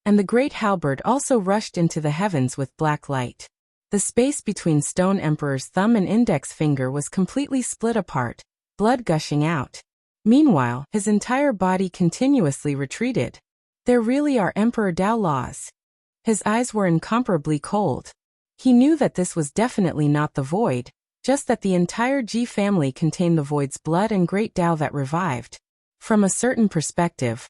and the great halberd also rushed into the heavens with black light. The space between Stone Emperor's thumb and index finger was completely split apart, blood gushing out. Meanwhile, his entire body continuously retreated. There really are Emperor Dao laws. His eyes were incomparably cold. He knew that this was definitely not the void, just that the entire Ji family contained the void's blood and great Dao that revived. From a certain perspective,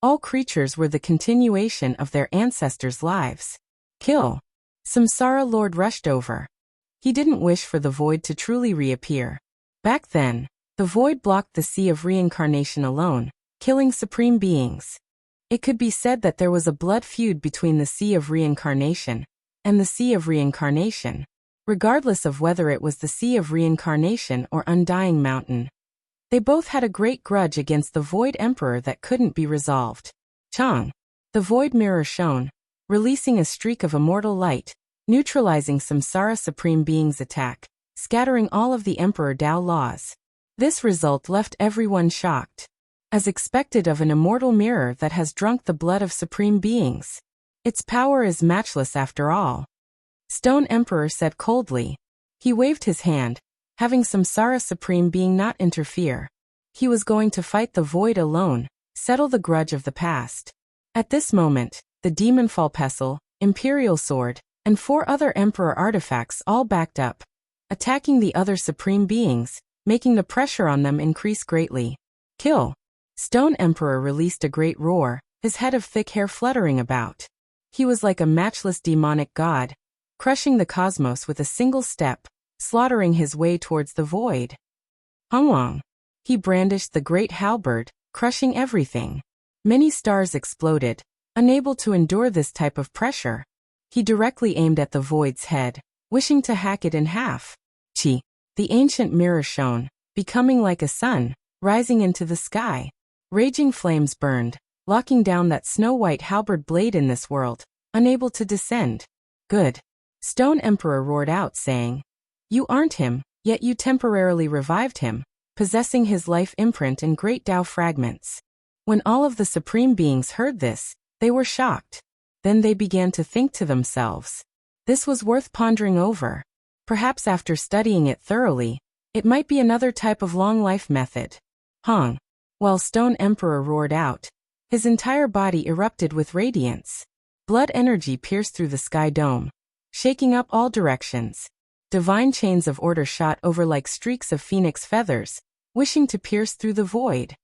all creatures were the continuation of their ancestors' lives. Kill. Samsara Lord rushed over. He didn't wish for the void to truly reappear. Back then, the void blocked the sea of reincarnation alone, killing supreme beings. It could be said that there was a blood feud between the sea of reincarnation and the sea of reincarnation, regardless of whether it was the sea of reincarnation or Undying Mountain. They both had a great grudge against the Void Emperor that couldn't be resolved. Chang. The void mirror shone, releasing a streak of immortal light, neutralizing Samsara Supreme Being's attack, scattering all of the Emperor Dao laws. This result left everyone shocked. As expected of an immortal mirror that has drunk the blood of supreme beings. Its power is matchless after all. Stone Emperor said coldly. He waved his hand, having Samsara Supreme Being not interfere. He was going to fight the void alone, settle the grudge of the past. At this moment, the Demon Fall Pestle, Imperial Sword, and 4 other Emperor artifacts all backed up, attacking the other Supreme Beings, making the pressure on them increase greatly. Kill. Stone Emperor released a great roar, his head of thick hair fluttering about. He was like a matchless demonic god, crushing the cosmos with a single step, slaughtering his way towards the void. Hongwang. He brandished the great halberd, crushing everything. Many stars exploded, Unable to endure this type of pressure, he directly aimed at the void's head, wishing to hack it in half. Chi. The ancient mirror shone, becoming like a sun, rising into the sky. Raging flames burned, locking down that snow-white halberd blade in this world, unable to descend. Good. Stone Emperor roared out, saying, "You aren't him, yet you temporarily revived him, possessing his life imprint in great Tao fragments." When all of the supreme beings heard this, they were shocked. Then they began to think to themselves, this was worth pondering over. Perhaps after studying it thoroughly, it might be another type of long life method. Hong. While Stone Emperor roared out, his entire body erupted with radiance. Blood energy pierced through the sky dome, shaking up all directions. Divine chains of order shot over like streaks of phoenix feathers, wishing to pierce through the void.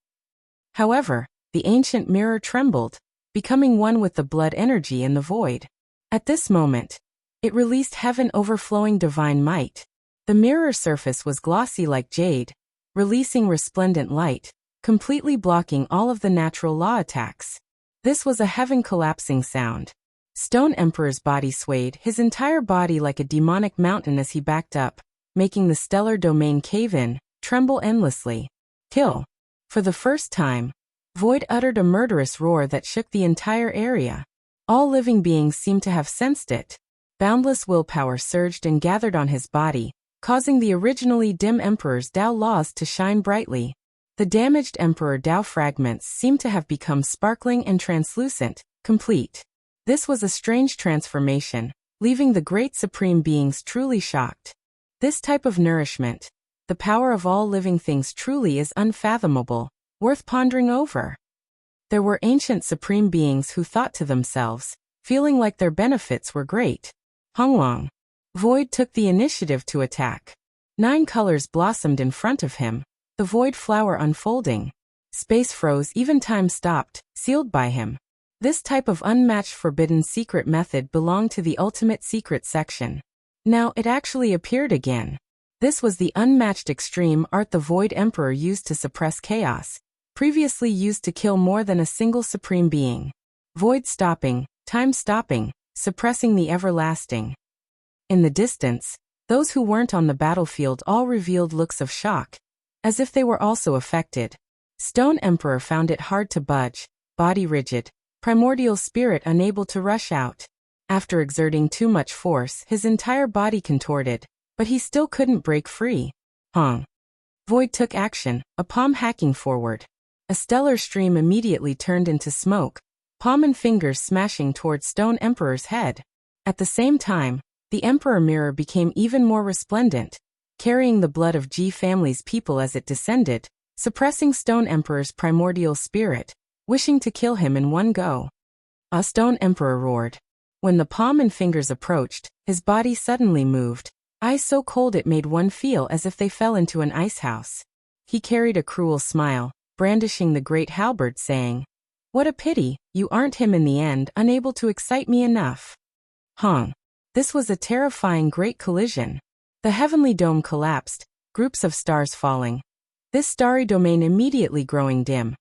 However, the ancient mirror trembled, becoming one with the blood energy in the void. At this moment, it released heaven overflowing divine might. The mirror surface was glossy like jade, releasing resplendent light, completely blocking all of the natural law attacks. This was a heaven collapsing sound. Stone Emperor's body swayed, his entire body like a demonic mountain as he backed up, making the stellar domain cave in, tremble endlessly. Kill. For the first time, Void uttered a murderous roar that shook the entire area. All living beings seemed to have sensed it. Boundless willpower surged and gathered on his body, causing the originally dim Emperor's Tao laws to shine brightly. The damaged Emperor Tao fragments seemed to have become sparkling and translucent, complete. This was a strange transformation, leaving the great supreme beings truly shocked. This type of nourishment, the power of all living things, truly is unfathomable, worth pondering over. There were ancient supreme beings who thought to themselves, feeling like their benefits were great. Honglong. Void took the initiative to attack. 9 colors blossomed in front of him, the void flower unfolding. Space froze, even time stopped, sealed by him. This type of unmatched forbidden secret method belonged to the ultimate secret section. Now it actually appeared again. This was the unmatched extreme art the Void Emperor used to suppress chaos, previously used to kill more than a single supreme being. Void stopping, time stopping, suppressing the everlasting. In the distance, those who weren't on the battlefield all revealed looks of shock, as if they were also affected. Stone Emperor found it hard to budge, body rigid, primordial spirit unable to rush out. After exerting too much force, his entire body contorted, but he still couldn't break free. Hong. Void took action, a palm hacking forward. A stellar stream immediately turned into smoke, palm and fingers smashing towards Stone Emperor's head. At the same time, the Emperor mirror became even more resplendent, carrying the blood of G family's people as it descended, suppressing Stone Emperor's primordial spirit, wishing to kill him in one go. A Stone Emperor roared. When the palm and fingers approached, his body suddenly moved, eyes so cold it made one feel as if they fell into an ice house. He carried a cruel smile, brandishing the great halberd, saying, "What a pity, you aren't him in the end, unable to excite me enough." Hong. This was a terrifying great collision. The heavenly dome collapsed, groups of stars falling. This starry domain immediately growing dim,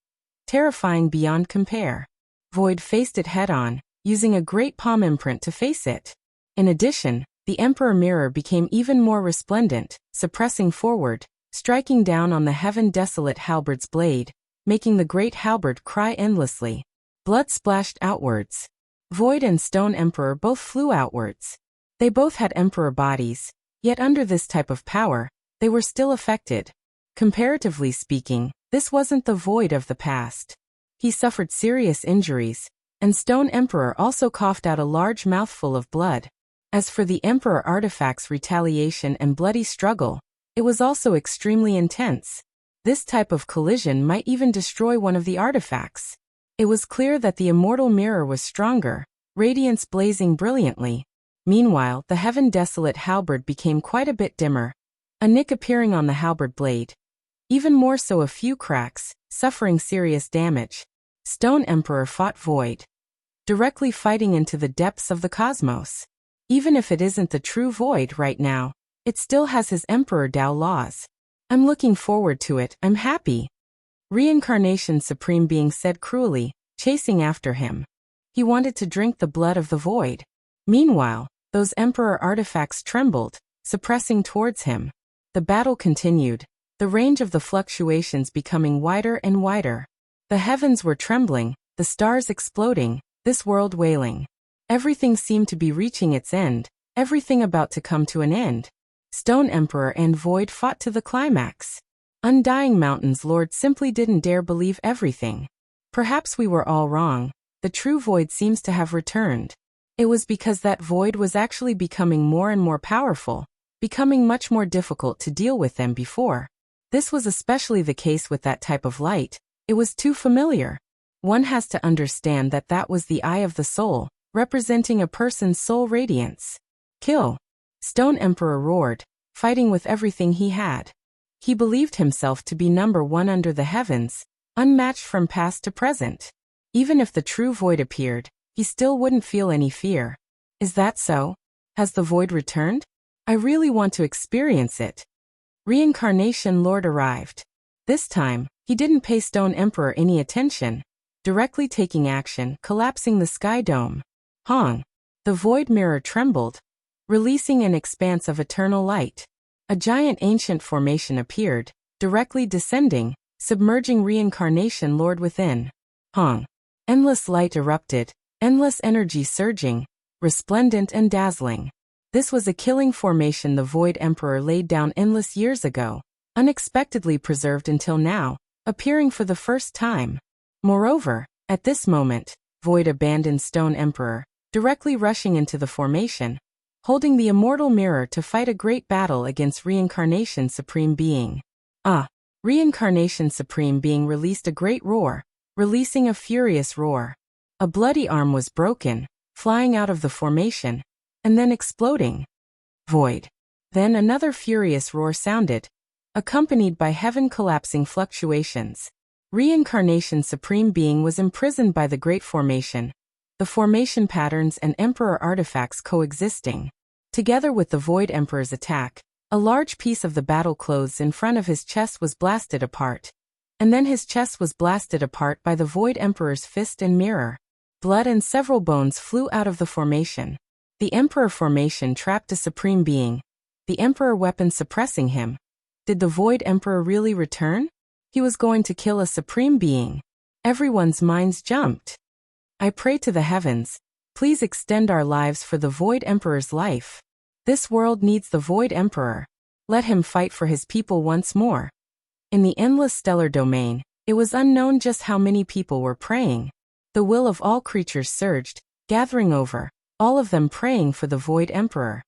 terrifying beyond compare. Void faced it head-on, using a great palm imprint to face it. In addition, the Emperor mirror became even more resplendent, suppressing forward, striking down on the heaven-desolate halberd's blade, making the great halberd cry endlessly. Blood splashed outwards. Void and Stone Emperor both flew outwards. They both had Emperor bodies, yet under this type of power, they were still affected. Comparatively speaking, this wasn't the Void of the past. He suffered serious injuries, and Stone Emperor also coughed out a large mouthful of blood. As for the Emperor artifact's retaliation and bloody struggle, it was also extremely intense. This type of collision might even destroy one of the artifacts. It was clear that the immortal mirror was stronger, radiance blazing brilliantly. Meanwhile, the heaven-desolate halberd became quite a bit dimmer, a nick appearing on the halberd blade. Even more so, a few cracks, suffering serious damage. Stone Emperor fought Void, directly fighting into the depths of the cosmos. Even if it isn't the true Void right now, it still has his Emperor Tao laws. I'm looking forward to it, I'm happy. Reincarnation Supreme Being said cruelly, chasing after him. He wanted to drink the blood of the void. Meanwhile, those emperor artifacts trembled, suppressing towards him. The battle continued, the range of the fluctuations becoming wider and wider. The heavens were trembling, the stars exploding, this world wailing. Everything seemed to be reaching its end, everything about to come to an end. Stone Emperor and Void fought to the climax. Undying Mountain's Lord simply didn't dare believe everything. Perhaps we were all wrong. The true Void seems to have returned. It was because that Void was actually becoming more and more powerful, becoming much more difficult to deal with than before. This was especially the case with that type of light. It was too familiar. One has to understand that that was the eye of the soul, representing a person's soul radiance. Kill! Stone Emperor roared, fighting with everything he had. He believed himself to be number one under the heavens, unmatched from past to present. Even if the true Void appeared, he still wouldn't feel any fear. Is that so? Has the Void returned? I really want to experience it. Reincarnation Lord arrived. This time, he didn't pay Stone Emperor any attention, directly taking action, collapsing the sky dome. Hong! The void mirror trembled, releasing an expanse of eternal light. A giant ancient formation appeared, directly descending, submerging Reincarnation Lord within. Hong! Endless light erupted, endless energy surging, resplendent and dazzling. This was a killing formation the Void Emperor laid down endless years ago, unexpectedly preserved until now, appearing for the first time. Moreover, at this moment, Void abandoned Stone Emperor, directly rushing into the formation, holding the immortal mirror to fight a great battle against Reincarnation Supreme Being. Reincarnation Supreme Being released a great roar, releasing a furious roar. A bloody arm was broken, flying out of the formation, and then exploding. Void. Then another furious roar sounded, accompanied by heaven-collapsing fluctuations. Reincarnation Supreme Being was imprisoned by the Great Formation, the formation patterns and Emperor artifacts coexisting. Together with the Void Emperor's attack, a large piece of the battle clothes in front of his chest was blasted apart. And then his chest was blasted apart by the Void Emperor's fist and mirror. Blood and several bones flew out of the formation. The Emperor formation trapped a Supreme Being, the Emperor weapon suppressing him. Did the Void Emperor really return? He was going to kill a Supreme Being. Everyone's minds jumped. I pray to the heavens, please extend our lives for the Void Emperor's life. This world needs the Void Emperor. Let him fight for his people once more. In the endless stellar domain, it was unknown just how many people were praying. The will of all creatures surged, gathering over, all of them praying for the Void Emperor.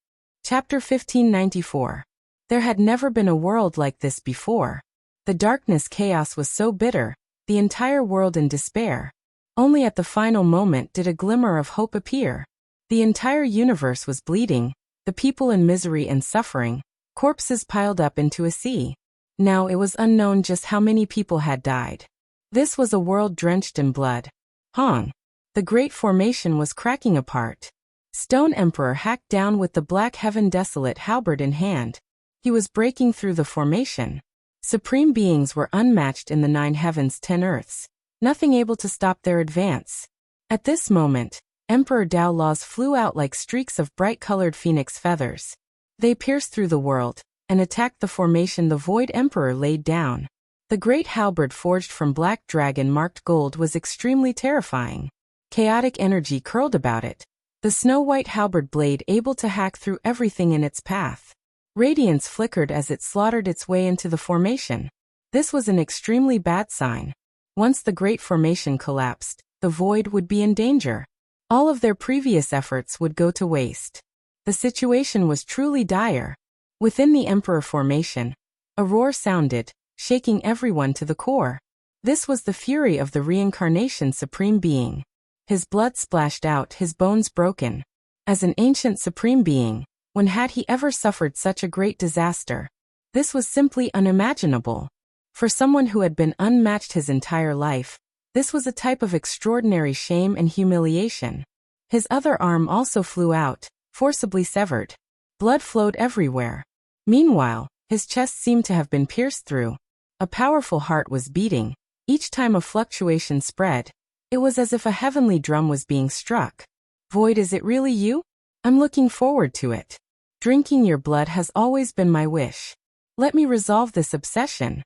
Chapter 1594. There had never been a world like this before. The darkness chaos was so bitter, the entire world in despair. Only at the final moment did a glimmer of hope appear. The entire universe was bleeding, the people in misery and suffering, corpses piled up into a sea. Now it was unknown just how many people had died. This was a world drenched in blood. Hong! The Great Formation was cracking apart. Stone Emperor hacked down with the Black Heaven Desolate halberd in hand. He was breaking through the formation. Supreme beings were unmatched in the 9 heavens 10 earths, nothing able to stop their advance. At this moment, Emperor Dao laws flew out like streaks of bright-colored phoenix feathers. They pierced through the world, and attacked the formation the Void Emperor laid down. The great halberd forged from black dragon-marked gold was extremely terrifying. Chaotic energy curled about it. The snow-white halberd blade able to hack through everything in its path. Radiance flickered as it slaughtered its way into the formation. This was an extremely bad sign. Once the Great Formation collapsed, the Void would be in danger. All of their previous efforts would go to waste. The situation was truly dire. Within the Emperor formation, a roar sounded, shaking everyone to the core. This was the fury of the Reincarnation Supreme Being. His blood splashed out, his bones broken. As an ancient Supreme Being, when had he ever suffered such a great disaster? This was simply unimaginable. For someone who had been unmatched his entire life, this was a type of extraordinary shame and humiliation. His other arm also flew out, forcibly severed. Blood flowed everywhere. Meanwhile, his chest seemed to have been pierced through. A powerful heart was beating. Each time a fluctuation spread, It was as if a heavenly drum was being struck. Void, is it really you? I'm looking forward to it. Drinking your blood has always been my wish. Let me resolve this obsession.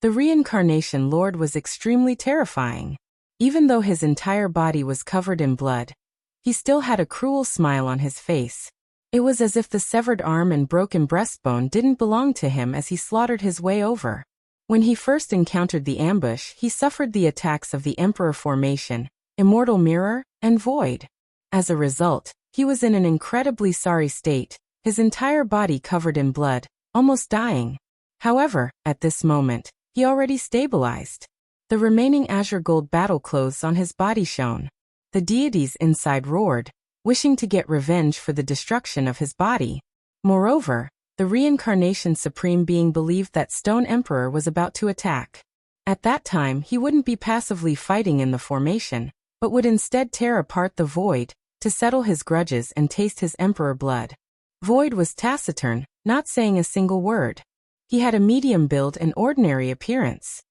The reincarnation lord was extremely terrifying. Even though his entire body was covered in blood, he still had a cruel smile on his face. It was as if the severed arm and broken breastbone didn't belong to him as he slaughtered his way over. When he first encountered the ambush, he suffered the attacks of the Emperor Formation, Immortal Mirror, and Void. As a result, he was in an incredibly sorry state, his entire body covered in blood, almost dying. However, at this moment, he already stabilized. The remaining azure gold battle clothes on his body shone. The deities inside roared, wishing to get revenge for the destruction of his body. Moreover, the reincarnation supreme being believed that Stone Emperor was about to attack. At that time, he wouldn't be passively fighting in the formation, but would instead tear apart the Void, to settle his grudges and taste his emperor blood. Void was taciturn, not saying a single word. He had a medium build and ordinary appearance.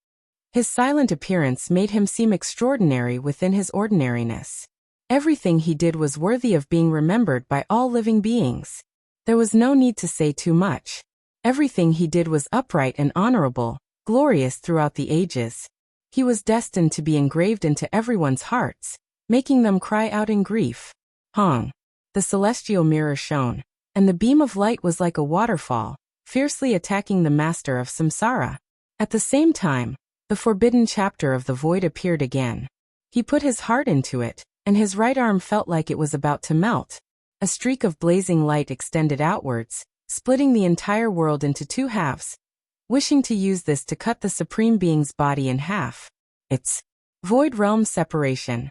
His silent appearance made him seem extraordinary within his ordinariness. Everything he did was worthy of being remembered by all living beings. There was no need to say too much. Everything he did was upright and honorable, glorious throughout the ages. He was destined to be engraved into everyone's hearts, making them cry out in grief. Hong. The celestial mirror shone, and the beam of light was like a waterfall, fiercely attacking the master of samsara. At the same time, the forbidden chapter of the void appeared again. He put his heart into it, and his right arm felt like it was about to melt. A streak of blazing light extended outwards, splitting the entire world into two halves, wishing to use this to cut the Supreme Being's body in half. It's Void Realm Separation.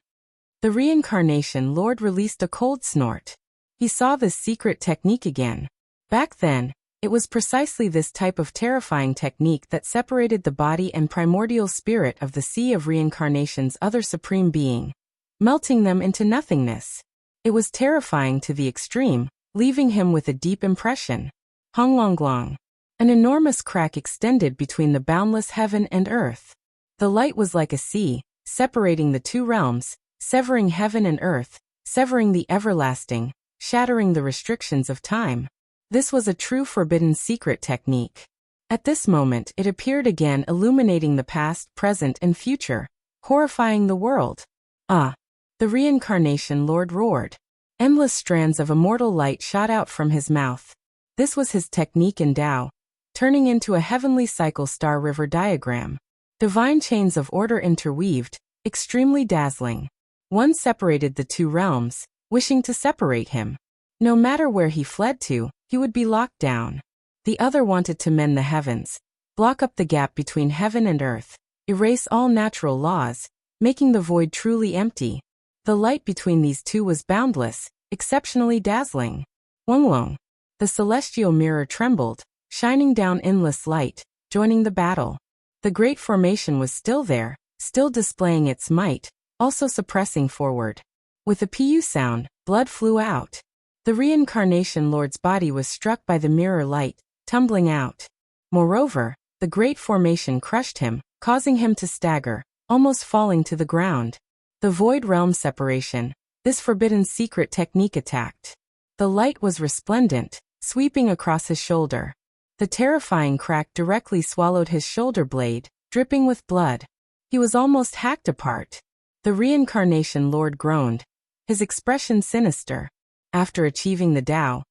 The Reincarnation Lord released a cold snort. He saw this secret technique again. Back then, it was precisely this type of terrifying technique that separated the body and primordial spirit of the Sea of Reincarnation's other Supreme Being, melting them into nothingness. It was terrifying to the extreme, leaving him with a deep impression. Honglonglong. An enormous crack extended between the boundless heaven and earth. The light was like a sea, separating the two realms, severing heaven and earth, severing the everlasting, shattering the restrictions of time. This was a true forbidden secret technique. At this moment it appeared again, illuminating the past, present, and future, horrifying the world. Ah! The Reincarnation Lord roared. Endless strands of immortal light shot out from his mouth. This was his technique in Tao, turning into a heavenly cycle star river diagram. Divine chains of order interweaved, extremely dazzling. One separated the two realms, wishing to separate him. No matter where he fled to, he would be locked down. The other wanted to mend the heavens, block up the gap between heaven and earth, erase all natural laws, making the void truly empty. The light between these two was boundless, exceptionally dazzling. Wonglong. The celestial mirror trembled, shining down endless light, joining the battle. The great formation was still there, still displaying its might, also suppressing forward. With a pu sound, blood flew out. The Reincarnation Lord's body was struck by the mirror light, tumbling out. Moreover, the great formation crushed him, causing him to stagger, almost falling to the ground. The Void Realm Separation, this forbidden secret technique attacked. The light was resplendent, sweeping across his shoulder. The terrifying crack directly swallowed his shoulder blade, dripping with blood. He was almost hacked apart. The Reincarnation Lord groaned, his expression sinister. After achieving the Tao,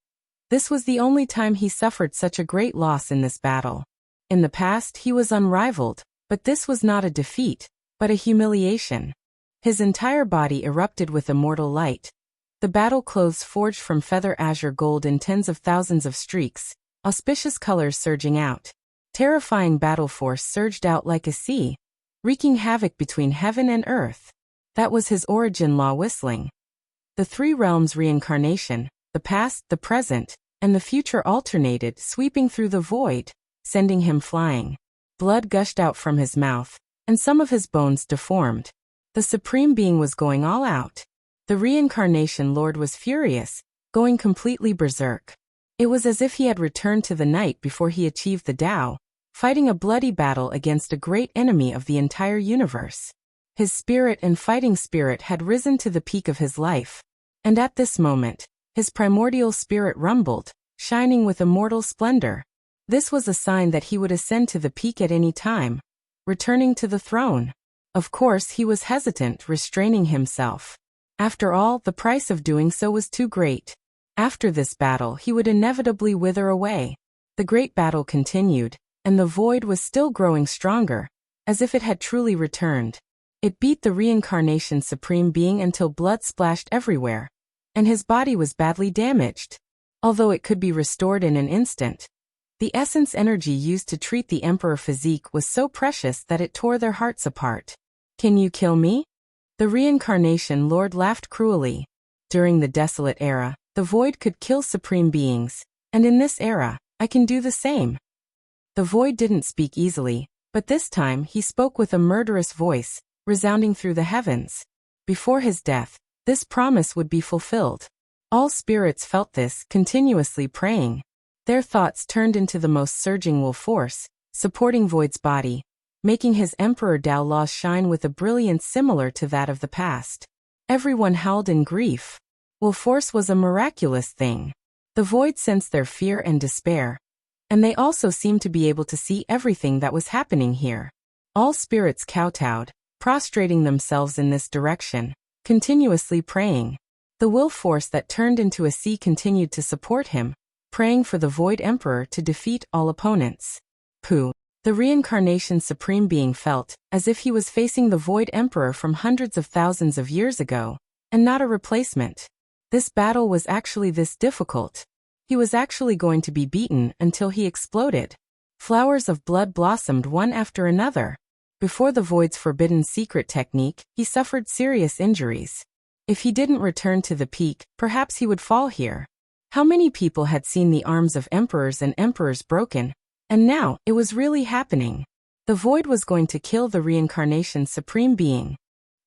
this was the only time he suffered such a great loss in this battle. In the past he was unrivaled, but this was not a defeat, but a humiliation. His entire body erupted with immortal light. The battle clothes forged from feather azure gold in tens of thousands of streaks, auspicious colors surging out. Terrifying battle force surged out like a sea, wreaking havoc between heaven and earth. That was his origin law whistling. The three realms reincarnation, the past, the present, and the future alternated, sweeping through the void, sending him flying. Blood gushed out from his mouth, and some of his bones deformed. The Supreme Being was going all out. The Reincarnation Lord was furious, going completely berserk. It was as if he had returned to the night before he achieved the Tao, fighting a bloody battle against a great enemy of the entire universe. His spirit and fighting spirit had risen to the peak of his life. And at this moment, his primordial spirit rumbled, shining with immortal splendor. This was a sign that he would ascend to the peak at any time, returning to the throne. Of course, he was hesitant, restraining himself. After all, the price of doing so was too great. After this battle, he would inevitably wither away. The great battle continued, and the void was still growing stronger, as if it had truly returned. It beat the reincarnation supreme being until blood splashed everywhere, and his body was badly damaged. Although it could be restored in an instant, the essence energy used to treat the emperor physique was so precious that it tore their hearts apart. Can you kill me? The reincarnation lord laughed cruelly. During the desolate era, the void could kill supreme beings, and in this era, I can do the same. The void didn't speak easily, but this time he spoke with a murderous voice, resounding through the heavens. Before his death, this promise would be fulfilled. All spirits felt this, continuously praying. Their thoughts turned into the most surging will force, supporting Void's body, making his Emperor Dao laws shine with a brilliance similar to that of the past. Everyone howled in grief. Will force was a miraculous thing. The Void sensed their fear and despair, and they also seemed to be able to see everything that was happening here. All spirits kowtowed, prostrating themselves in this direction, continuously praying. The will force that turned into a sea continued to support him, praying for the Void Emperor to defeat all opponents. Pooh! The reincarnation supreme being felt as if he was facing the Void Emperor from hundreds of thousands of years ago, and not a replacement. This battle was actually this difficult. He was actually going to be beaten until he exploded. Flowers of blood blossomed one after another. Before the Void's forbidden secret technique, he suffered serious injuries. If he didn't return to the peak, perhaps he would fall here. How many people had seen the arms of emperors and emperors broken? And now, it was really happening. The Void was going to kill the reincarnation supreme being.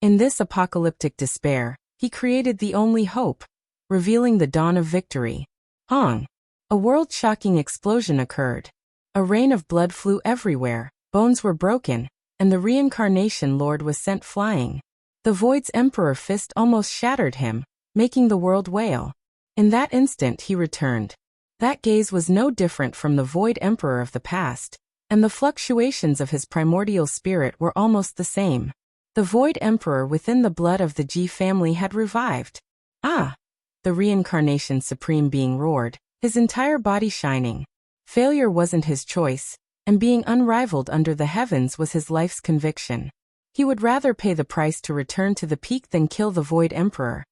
In this apocalyptic despair, he created the only hope, revealing the dawn of victory. Hong! A world-shocking explosion occurred. A rain of blood flew everywhere, bones were broken, and the reincarnation lord was sent flying. The Void's emperor fist almost shattered him, making the world wail. In that instant he returned. That gaze was no different from the Void Emperor of the past, and the fluctuations of his primordial spirit were almost the same. The Void Emperor within the blood of the Ji family had revived. Ah! The reincarnation supreme being roared, his entire body shining. Failure wasn't his choice, and being unrivaled under the heavens was his life's conviction. He would rather pay the price to return to the peak than kill the Void Emperor,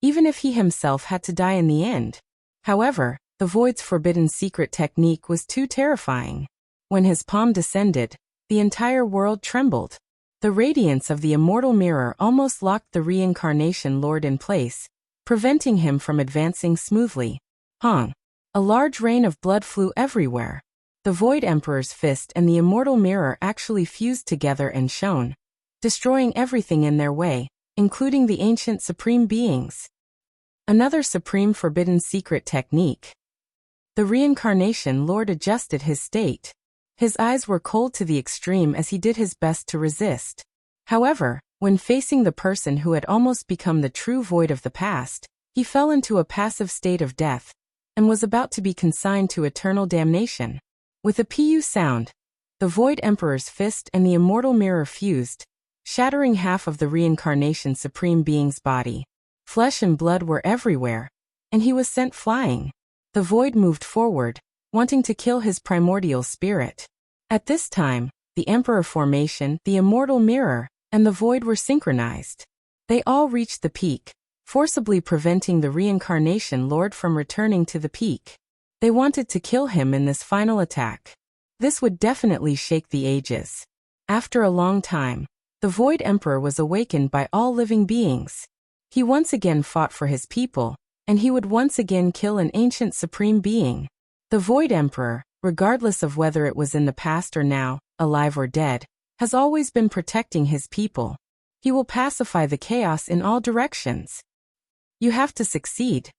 even if he himself had to die in the end. However, the Void's forbidden secret technique was too terrifying. When his palm descended, the entire world trembled. The radiance of the immortal mirror almost locked the reincarnation lord in place, preventing him from advancing smoothly. Hong! A large rain of blood flew everywhere. The Void Emperor's fist and the immortal mirror actually fused together and shone, destroying everything in their way, including the ancient supreme beings. Another supreme forbidden secret technique. The reincarnation lord adjusted his state. His eyes were cold to the extreme as he did his best to resist. However, when facing the person who had almost become the true Void of the past, he fell into a passive state of death, and was about to be consigned to eternal damnation. With a pu sound, the Void Emperor's fist and the immortal mirror fused, shattering half of the reincarnation supreme being's body. Flesh and blood were everywhere, and he was sent flying. The Void moved forward, wanting to kill his primordial spirit. At this time, the Emperor formation, the immortal mirror, and the Void were synchronized. They all reached the peak, forcibly preventing the reincarnation lord from returning to the peak. They wanted to kill him in this final attack. This would definitely shake the ages. After a long time, the Void Emperor was awakened by all living beings. He once again fought for his people, and he would once again kill an ancient supreme being. The Void Emperor, regardless of whether it was in the past or now, alive or dead, has always been protecting his people. He will pacify the chaos in all directions. You have to succeed.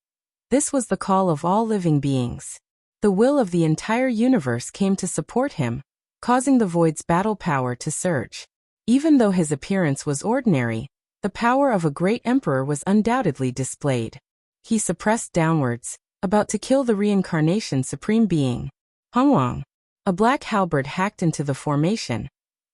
This was the call of all living beings. The will of the entire universe came to support him, causing the Void's battle power to surge. Even though his appearance was ordinary, the power of a great emperor was undoubtedly displayed. He suppressed downwards, about to kill the reincarnation supreme being. Hongwang. A black halberd hacked into the formation,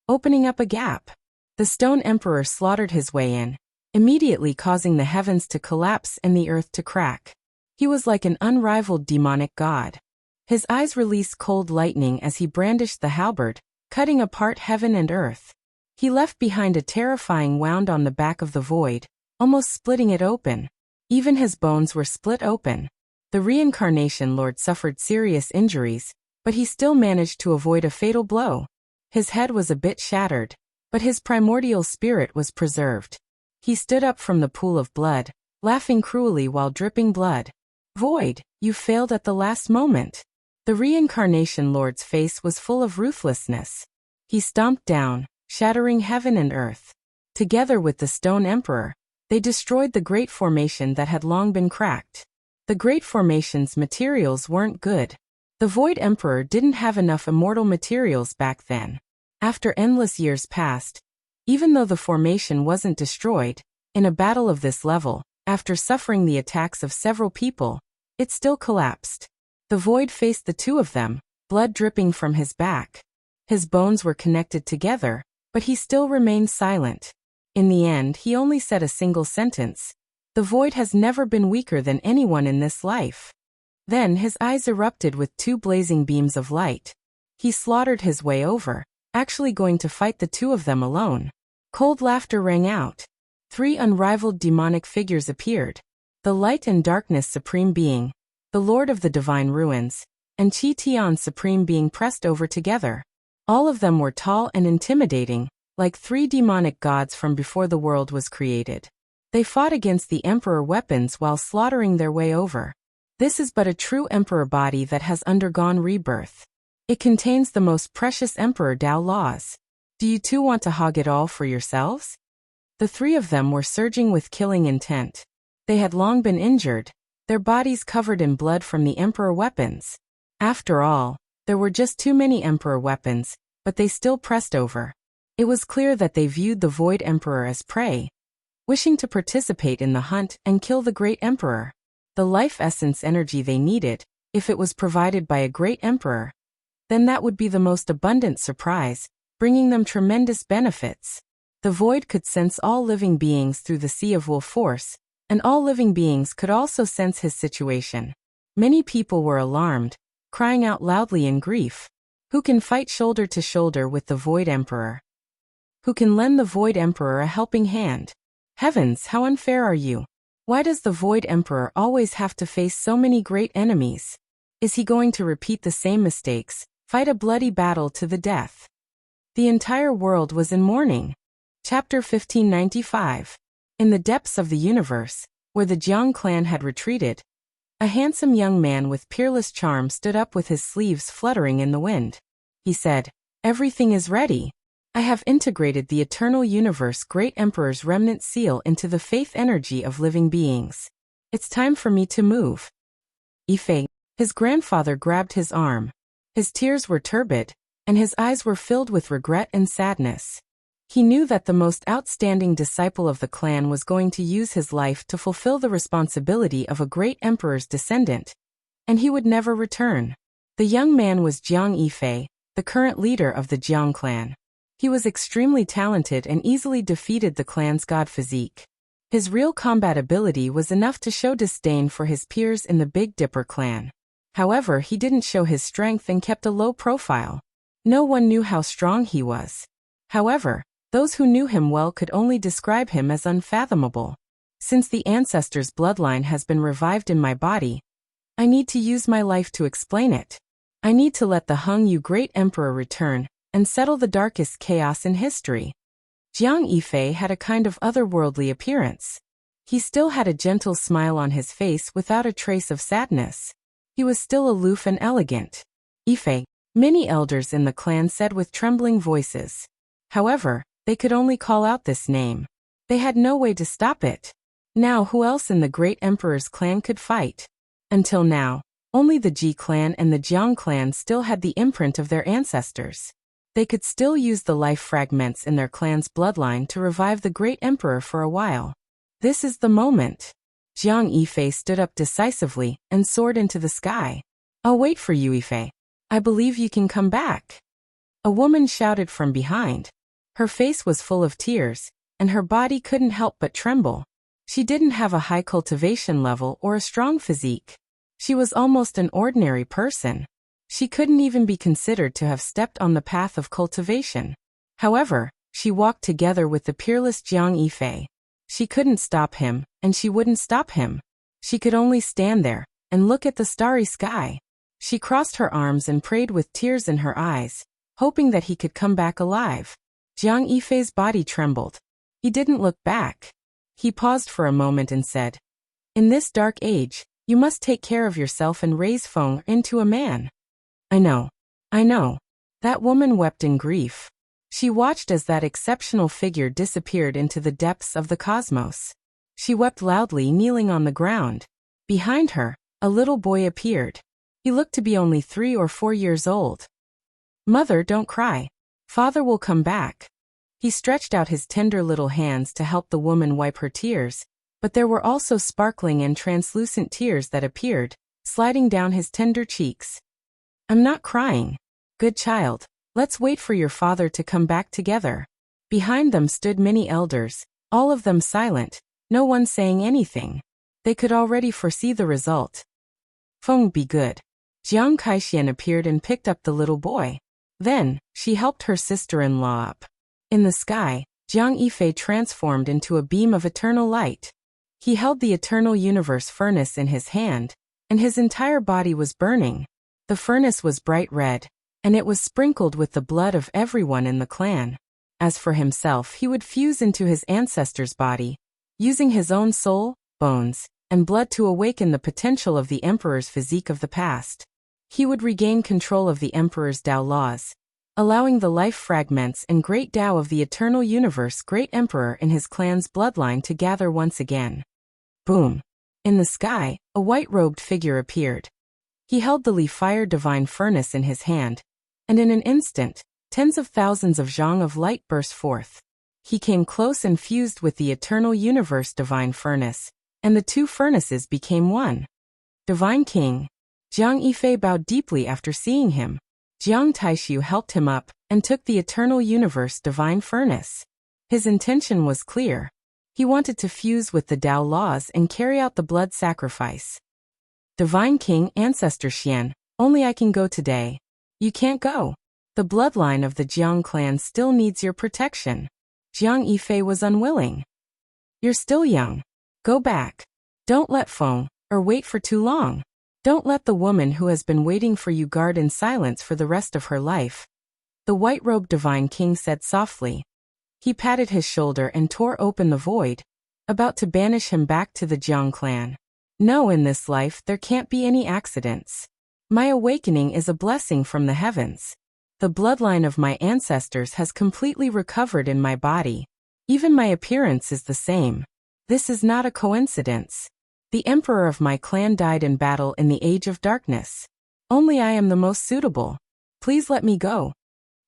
opening up a gap. The stone emperor slaughtered his way in, immediately causing the heavens to collapse and the earth to crack. He was like an unrivaled demonic god. His eyes released cold lightning as he brandished the halberd, cutting apart heaven and earth. He left behind a terrifying wound on the back of the void, almost splitting it open. Even his bones were split open. The reincarnation lord suffered serious injuries, but he still managed to avoid a fatal blow. His head was a bit shattered, but his primordial spirit was preserved. He stood up from the pool of blood, laughing cruelly while dripping blood. Void, you failed at the last moment. The reincarnation lord's face was full of ruthlessness. He stomped down, shattering heaven and earth. Together with the stone emperor, they destroyed the great formation that had long been cracked. The great formation's materials weren't good. The void emperor didn't have enough immortal materials back then. After endless years passed, even though the formation wasn't destroyed, in a battle of this level, after suffering the attacks of several people, it still collapsed. The void faced the two of them, blood dripping from his back. His bones were connected together, but he still remained silent. In the end, he only said a single sentence. The void has never been weaker than anyone in this life. Then his eyes erupted with two blazing beams of light. He slaughtered his way over, actually going to fight the two of them alone. Cold laughter rang out. 3 unrivaled demonic figures appeared. The light and darkness supreme being, the lord of the divine ruins, and Chi Tian supreme being pressed over together. All of them were tall and intimidating, like 3 demonic gods from before the world was created. They fought against the emperor weapons while slaughtering their way over. This is but a true emperor body that has undergone rebirth. It contains the most precious emperor Tao laws. Do you too want to hog it all for yourselves? The 3 of them were surging with killing intent. They had long been injured, their bodies covered in blood from the emperor weapons. After all, there were just too many emperor weapons, but they still pressed over. It was clear that they viewed the void emperor as prey, wishing to participate in the hunt and kill the great emperor. The life essence energy they needed, if it was provided by a great emperor, then that would be the most abundant surprise, bringing them tremendous benefits. The void could sense all living beings through the sea of will force, and all living beings could also sense his situation. Many people were alarmed, crying out loudly in grief. Who can fight shoulder to shoulder with the void emperor? Who can lend the void emperor a helping hand? Heavens, how unfair are you? Why does the void emperor always have to face so many great enemies? Is he going to repeat the same mistakes, fight a bloody battle to the death? The entire world was in mourning. Chapter 1595. In the depths of the universe, where the Jiang clan had retreated, a handsome young man with peerless charm stood up with his sleeves fluttering in the wind. He said, "Everything is ready. I have integrated the eternal universe great emperor's remnant seal into the faith energy of living beings. It's time for me to move." Ife, his grandfather, grabbed his arm. His tears were turbid, and his eyes were filled with regret and sadness. He knew that the most outstanding disciple of the clan was going to use his life to fulfill the responsibility of a great emperor's descendant, and he would never return. The young man was Jiang Ife, the current leader of the Jiang clan. He was extremely talented and easily defeated the clan's god physique. His real combat ability was enough to show disdain for his peers in the Big Dipper clan. However, he didn't show his strength and kept a low profile. No one knew how strong he was. However, those who knew him well could only describe him as unfathomable. Since the ancestors' bloodline has been revived in my body, I need to use my life to explain it. I need to let the Hung Yu Great Emperor return and settle the darkest chaos in history. Jiang Ife had a kind of otherworldly appearance. He still had a gentle smile on his face without a trace of sadness. He was still aloof and elegant. Ife, many elders in the clan said with trembling voices. However, they could only call out this name. They had no way to stop it. Now who else in the great emperor's clan could fight? Until now, only the Ji clan and the Jiang clan still had the imprint of their ancestors. They could still use the life fragments in their clan's bloodline to revive the great emperor for a while. This is the moment. Jiang Yifei stood up decisively and soared into the sky. I'll wait for you, Yifei. I believe you can come back. A woman shouted from behind. Her face was full of tears, and her body couldn't help but tremble. She didn't have a high cultivation level or a strong physique. She was almost an ordinary person. She couldn't even be considered to have stepped on the path of cultivation. However, she walked together with the peerless Jiang Yifei. She couldn't stop him, and she wouldn't stop him. She could only stand there and look at the starry sky. She crossed her arms and prayed with tears in her eyes, hoping that he could come back alive. Jiang Yifei's body trembled. He didn't look back. He paused for a moment and said, "In this dark age, you must take care of yourself and raise Feng into a man." I know. That woman wept in grief. She watched as that exceptional figure disappeared into the depths of the cosmos. She wept loudly, kneeling on the ground. Behind her, a little boy appeared. He looked to be only 3 or 4 years old. "Mother, don't cry. Father will come back." He stretched out his tender little hands to help the woman wipe her tears, but there were also sparkling and translucent tears that appeared, sliding down his tender cheeks. "I'm not crying. Good child, let's wait for your father to come back together." Behind them stood many elders, all of them silent, no one saying anything. They could already foresee the result. "Feng, be good." Jiang Kaixian appeared and picked up the little boy. Then, she helped her sister-in-law up. In the sky, Jiang Yifei transformed into a beam of eternal light. He held the eternal universe furnace in his hand, and his entire body was burning. The furnace was bright red, and it was sprinkled with the blood of everyone in the clan. As for himself, he would fuse into his ancestor's body, using his own soul, bones, and blood to awaken the potential of the emperor's physique of the past. He would regain control of the emperor's Tao laws, allowing the life fragments and great Tao of the eternal universe great emperor in his clan's bloodline to gather once again. Boom! In the sky, a white-robed figure appeared. He held the fire divine furnace in his hand, and in an instant, tens of thousands of zhang of light burst forth. He came close and fused with the eternal universe divine furnace, and the two furnaces became one. Divine King. Jiang Yifei bowed deeply after seeing him. Jiang Taishu helped him up and took the eternal universe divine furnace. His intention was clear. He wanted to fuse with the Tao laws and carry out the blood sacrifice. Divine King Ancestor Xian, only I can go today. You can't go. The bloodline of the Jiang clan still needs your protection. Jiang Yifei was unwilling. You're still young. Go back. Don't let Feng, or wait for too long. Don't let the woman who has been waiting for you guard in silence for the rest of her life. The white-robed Divine King said softly. He patted his shoulder and tore open the void, about to banish him back to the Jiang clan. No, in this life there can't be any accidents. My awakening is a blessing from the heavens. The bloodline of my ancestors has completely recovered in my body. Even my appearance is the same. This is not a coincidence. The emperor of my clan died in battle in the Age of Darkness. Only I am the most suitable. Please let me go.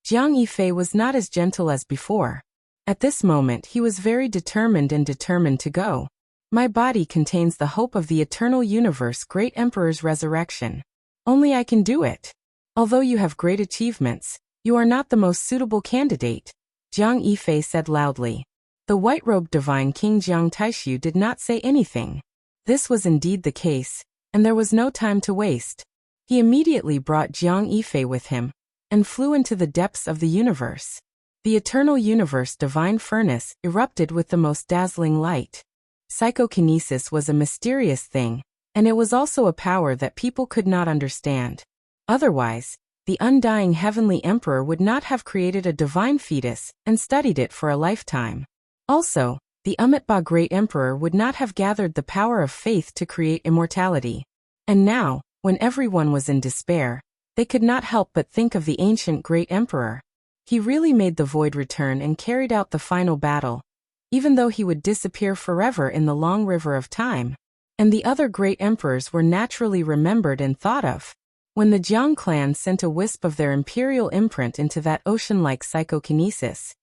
Jiang Yifei was not as gentle as before. At this moment he was very determined to go. My body contains the hope of the eternal universe great emperor's resurrection. Only I can do it. Although you have great achievements, you are not the most suitable candidate, Jiang Yifei said loudly. The white-robed Divine King Jiang Taishu did not say anything. This was indeed the case, and there was no time to waste. He immediately brought Jiang Yifei with him, and flew into the depths of the universe. The eternal universe divine furnace erupted with the most dazzling light. Psychokinesis was a mysterious thing, and it was also a power that people could not understand. Otherwise, the undying heavenly emperor would not have created a divine fetus and studied it for a lifetime. Also, the Amitabha great emperor would not have gathered the power of faith to create immortality. And now, when everyone was in despair, they could not help but think of the ancient great emperor. He really made the void return and carried out the final battle, even though he would disappear forever in the long river of time. And the other great emperors were naturally remembered and thought of. When the Jiang clan sent a wisp of their imperial imprint into that ocean-like psychokinesis,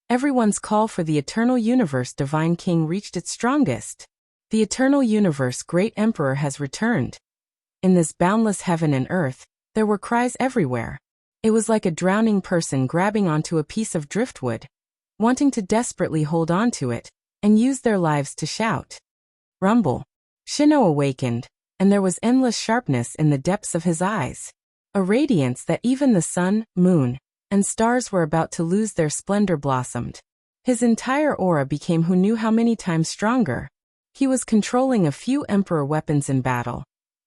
everyone's call for the eternal universe divine king reached its strongest. The eternal universe great emperor has returned. In this boundless heaven and earth, there were cries everywhere. It was like a drowning person grabbing onto a piece of driftwood, wanting to desperately hold on to it, and use their lives to shout. Rumble. Shino awakened, and there was endless sharpness in the depths of his eyes. A radiance that even the sun, moon, and stars were about to lose their splendor blossomed. His entire aura became who knew how many times stronger. He was controlling a few emperor weapons in battle,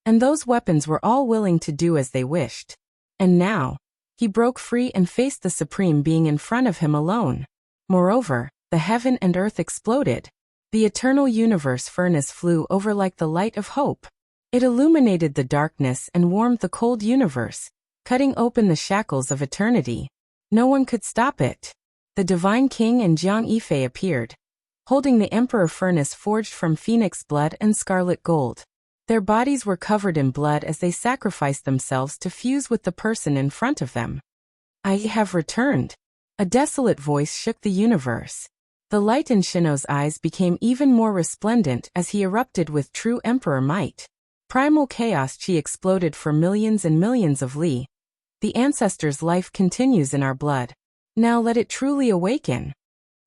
and those weapons were all willing to do as they wished. And now, he broke free and faced the supreme being in front of him alone. Moreover, the heaven and earth exploded. The eternal universe furnace flew over like the light of hope. It illuminated the darkness and warmed the cold universe, cutting open the shackles of eternity. No one could stop it. The divine king and Jiang Yifei appeared, holding the emperor furnace forged from phoenix blood and scarlet gold. Their bodies were covered in blood as they sacrificed themselves to fuse with the person in front of them. I have returned. A desolate voice shook the universe. The light in Shino's eyes became even more resplendent as he erupted with true emperor might. Primal chaos chi exploded for millions and millions of li. The ancestors' life continues in our blood. Now let it truly awaken.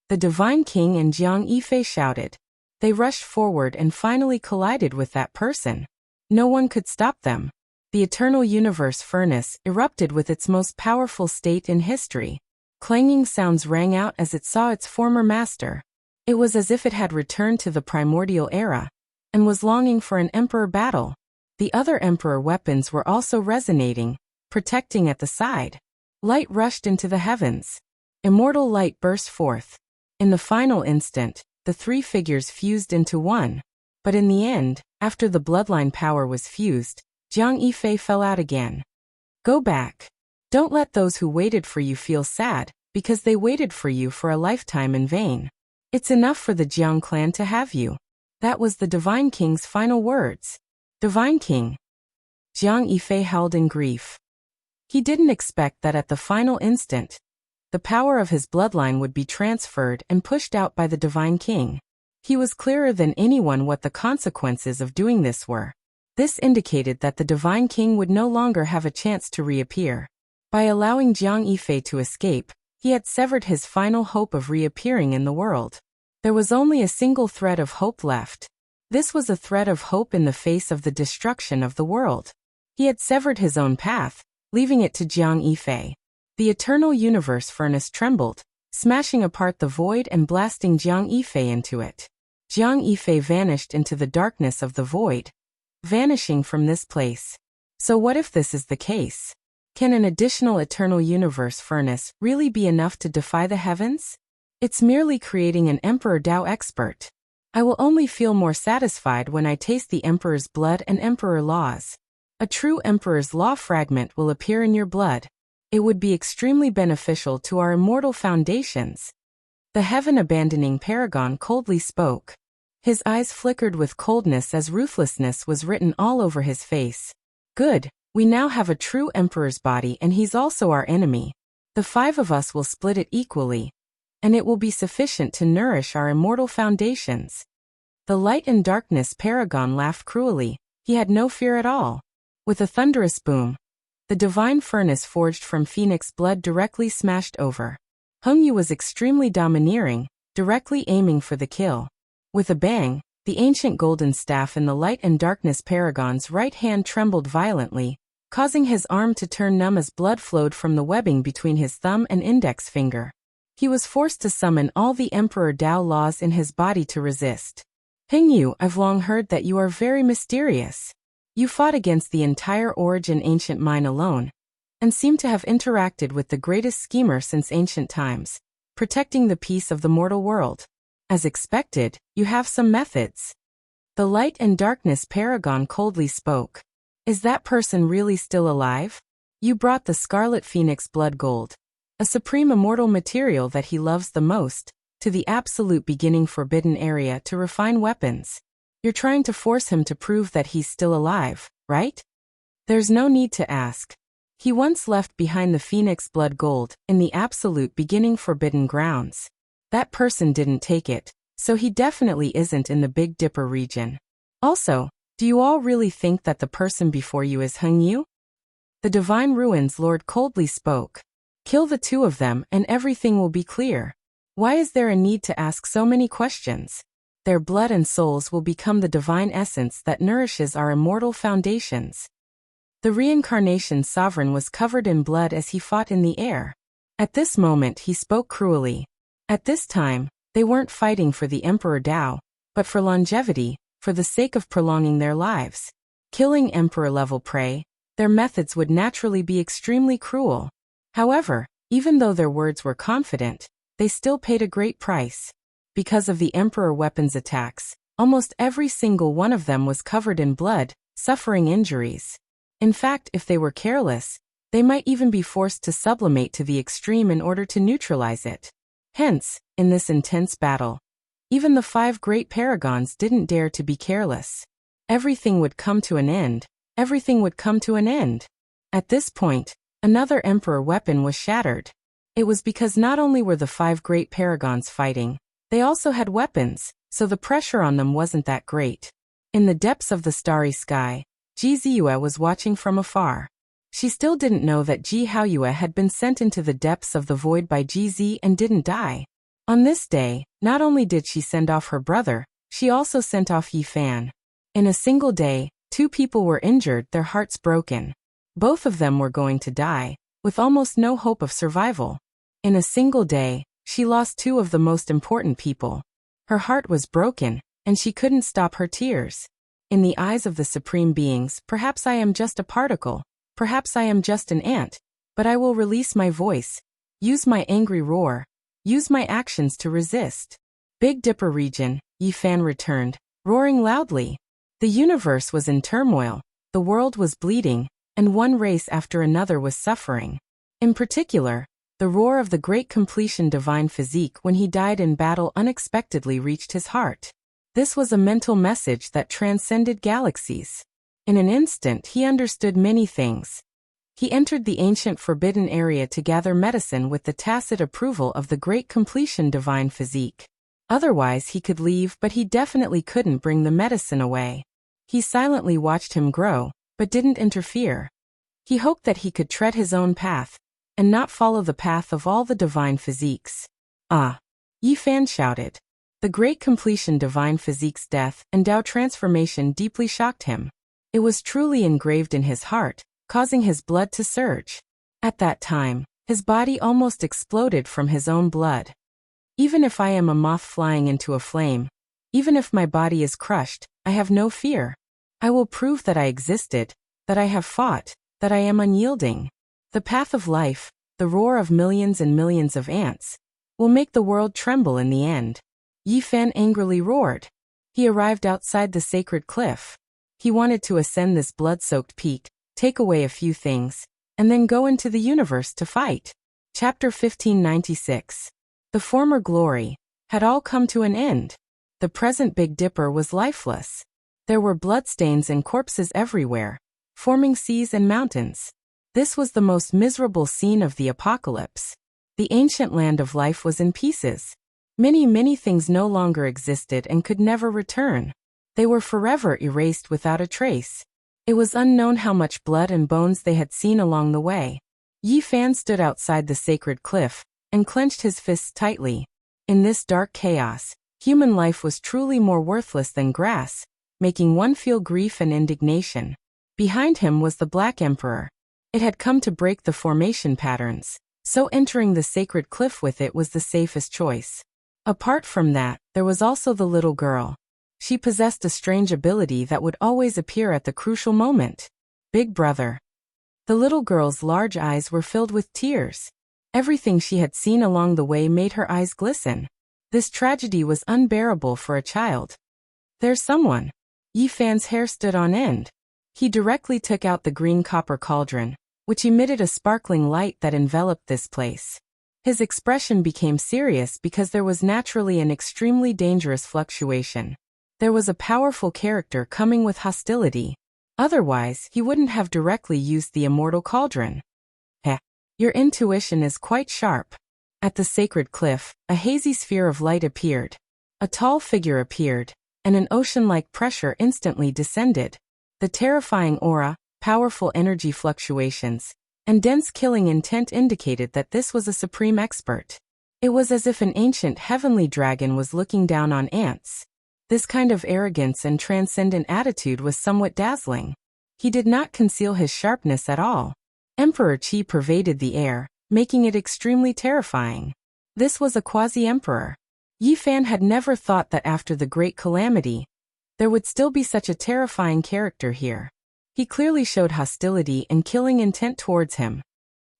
The divine king and Jiang Yifei shouted. They rushed forward and finally collided with that person. No one could stop them. The eternal universe furnace erupted with its most powerful state in history. Clanging sounds rang out as it saw its former master. It was as if it had returned to the primordial era, and was longing for an emperor battle. The other emperor weapons were also resonating, protecting at the side. Light rushed into the heavens. Immortal light burst forth. In the final instant, the three figures fused into one. But in the end, after the bloodline power was fused, Jiang Yifei fell out again. Go back. Don't let those who waited for you feel sad, because they waited for you for a lifetime in vain. It's enough for the Jiang clan to have you. That was the Divine King's final words. Divine King. Jiang Yifei held in grief. He didn't expect that at the final instant, the power of his bloodline would be transferred and pushed out by the Divine King. He was clearer than anyone what the consequences of doing this were. This indicated that the Divine King would no longer have a chance to reappear. By allowing Jiang Yifei to escape, he had severed his final hope of reappearing in the world. There was only a single thread of hope left. This was a thread of hope in the face of the destruction of the world. He had severed his own path, leaving it to Jiang Yifei. The eternal universe furnace trembled, smashing apart the void and blasting Jiang Yifei into it. Jiang Yifei vanished into the darkness of the void, vanishing from this place. So what if this is the case? Can an additional eternal universe furnace really be enough to defy the heavens? It's merely creating an Emperor Dao expert. I will only feel more satisfied when I taste the Emperor's blood and Emperor laws. A true Emperor's law fragment will appear in your blood. It would be extremely beneficial to our immortal foundations. The heaven-abandoning paragon coldly spoke. His eyes flickered with coldness as ruthlessness was written all over his face. Good. We now have a true emperor's body and he's also our enemy. The five of us will split it equally, and it will be sufficient to nourish our immortal foundations. The light and darkness paragon laughed cruelly. He had no fear at all. With a thunderous boom, the divine furnace forged from phoenix blood directly smashed over. Hengyu was extremely domineering, directly aiming for the kill. With a bang, the ancient golden staff in the light and darkness paragon's right hand trembled violently, causing his arm to turn numb as blood flowed from the webbing between his thumb and index finger. He was forced to summon all the Emperor Dao laws in his body to resist. Hengyu, I've long heard that you are very mysterious. You fought against the entire Origin ancient mine alone, and seem to have interacted with the greatest schemer since ancient times, protecting the peace of the mortal world. As expected, you have some methods. The light and darkness paragon coldly spoke. Is that person really still alive? You brought the scarlet phoenix blood gold, a supreme immortal material that he loves the most, to the absolute beginning forbidden area to refine weapons. You're trying to force him to prove that he's still alive, right? There's no need to ask. He once left behind the phoenix blood gold in the absolute beginning forbidden grounds. That person didn't take it, so he definitely isn't in the Big Dipper region. Also, do you all really think that the person before you is Hung Yu? The Divine Ruins Lord coldly spoke. Kill the two of them and everything will be clear. Why is there a need to ask so many questions? Their blood and souls will become the divine essence that nourishes our immortal foundations. The reincarnation sovereign was covered in blood as he fought in the air. At this moment he spoke cruelly. At this time, they weren't fighting for the Emperor Dao, but for longevity, for the sake of prolonging their lives. Killing Emperor-level prey, their methods would naturally be extremely cruel. However, even though their words were confident, they still paid a great price. Because of the Emperor weapons attacks, almost every single one of them was covered in blood, suffering injuries. In fact, if they were careless, they might even be forced to sublimate to the extreme in order to neutralize it. Hence, in this intense battle, even the 5 great paragons didn't dare to be careless. Everything would come to an end. Everything would come to an end. At this point, another Emperor weapon was shattered. It was because not only were the 5 great paragons fighting, they also had weapons, so the pressure on them wasn't that great. In the depths of the starry sky, Ji Ziyue was watching from afar. She still didn't know that Ji Haoyue had been sent into the depths of the void by Ji Zi and didn't die. On this day, not only did she send off her brother, she also sent off Yi Fan. In a single day, 2 people were injured, their hearts broken. Both of them were going to die, with almost no hope of survival. In a single day, she lost 2 of the most important people. Her heart was broken, and she couldn't stop her tears. In the eyes of the supreme beings, perhaps I am just a particle, perhaps I am just an ant, but I will release my voice, use my angry roar, use my actions to resist. Big Dipper region, Yi Fan returned, roaring loudly. The universe was in turmoil, the world was bleeding, and one race after another was suffering. In particular, the roar of the great completion divine physique when he died in battle unexpectedly reached his heart. This was a mental message that transcended galaxies. In an instant he understood many things. He entered the ancient forbidden area to gather medicine with the tacit approval of the great completion divine physique. Otherwise he could leave, but he definitely couldn't bring the medicine away. He silently watched him grow, but didn't interfere. He hoped that he could tread his own path, and not follow the path of all the divine physiques. Ah! Yi Fan shouted. The great completion divine physique's death and Dao transformation deeply shocked him. It was truly engraved in his heart, causing his blood to surge. At that time, his body almost exploded from his own blood. Even if I am a moth flying into a flame, even if my body is crushed, I have no fear. I will prove that I existed, that I have fought, that I am unyielding. The path of life, the roar of millions and millions of ants, will make the world tremble in the end. Yi Fan angrily roared. He arrived outside the sacred cliff. He wanted to ascend this blood-soaked peak, take away a few things, and then go into the universe to fight. Chapter 1596. The former glory had all come to an end. The present Big Dipper was lifeless. There were bloodstains and corpses everywhere, forming seas and mountains. This was the most miserable scene of the apocalypse. The ancient land of life was in pieces. Many things no longer existed and could never return. They were forever erased without a trace. It was unknown how much blood and bones they had seen along the way. Yi Fan stood outside the sacred cliff and clenched his fists tightly. In this dark chaos, human life was truly more worthless than grass, making one feel grief and indignation. Behind him was the Black Emperor. It had come to break the formation patterns, so entering the sacred cliff with it was the safest choice. Apart from that, there was also the little girl. She possessed a strange ability that would always appear at the crucial moment. Big Brother. The little girl's large eyes were filled with tears. Everything she had seen along the way made her eyes glisten. This tragedy was unbearable for a child. There's someone. Yi Fan's hair stood on end. He directly took out the green copper cauldron, which emitted a sparkling light that enveloped this place. His expression became serious because there was naturally an extremely dangerous fluctuation. There was a powerful character coming with hostility. Otherwise, he wouldn't have directly used the immortal cauldron. Heh. Your intuition is quite sharp. At the sacred cliff, a hazy sphere of light appeared. A tall figure appeared, and an ocean-like pressure instantly descended. The terrifying aura, powerful energy fluctuations, and dense killing intent indicated that this was a supreme expert. It was as if an ancient heavenly dragon was looking down on ants. This kind of arrogance and transcendent attitude was somewhat dazzling. He did not conceal his sharpness at all. Emperor Qi pervaded the air, making it extremely terrifying. This was a quasi-emperor. Yi Fan had never thought that after the Great Calamity, there would still be such a terrifying character here. He clearly showed hostility and killing intent towards him.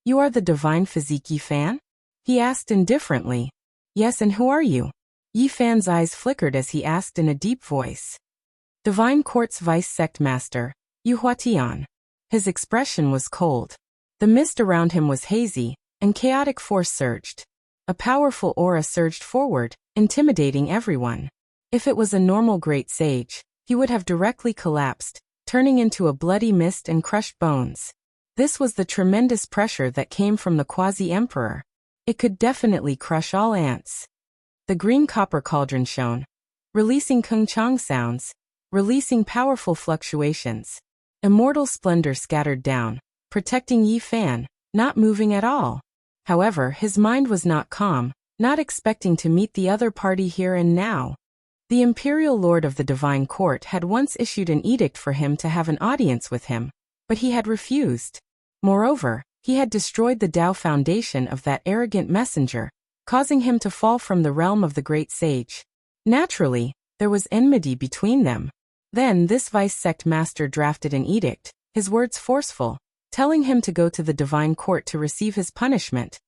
You are the divine physique Yi Fan? He asked indifferently. Yes, and who are you? Yi Fan's eyes flickered as he asked in a deep voice. Divine Court's Vice Sect Master, Yu Huatian. His expression was cold. The mist around him was hazy, and chaotic force surged. A powerful aura surged forward, intimidating everyone. If it was a normal great sage, he would have directly collapsed, turning into a bloody mist and crushed bones. This was the tremendous pressure that came from the quasi-emperor. It could definitely crush all ants. The green copper cauldron shone, releasing kung chang sounds, releasing powerful fluctuations. Immortal splendor scattered down, protecting Yi Fan, not moving at all. However, his mind was not calm, not expecting to meet the other party here and now. The Imperial Lord of the Divine Court had once issued an edict for him to have an audience with him, but he had refused. Moreover, he had destroyed the Tao foundation of that arrogant messenger, causing him to fall from the realm of the great sage. Naturally, there was enmity between them. Then this vice sect master drafted an edict, his words forceful, telling him to go to the divine court to receive his punishment,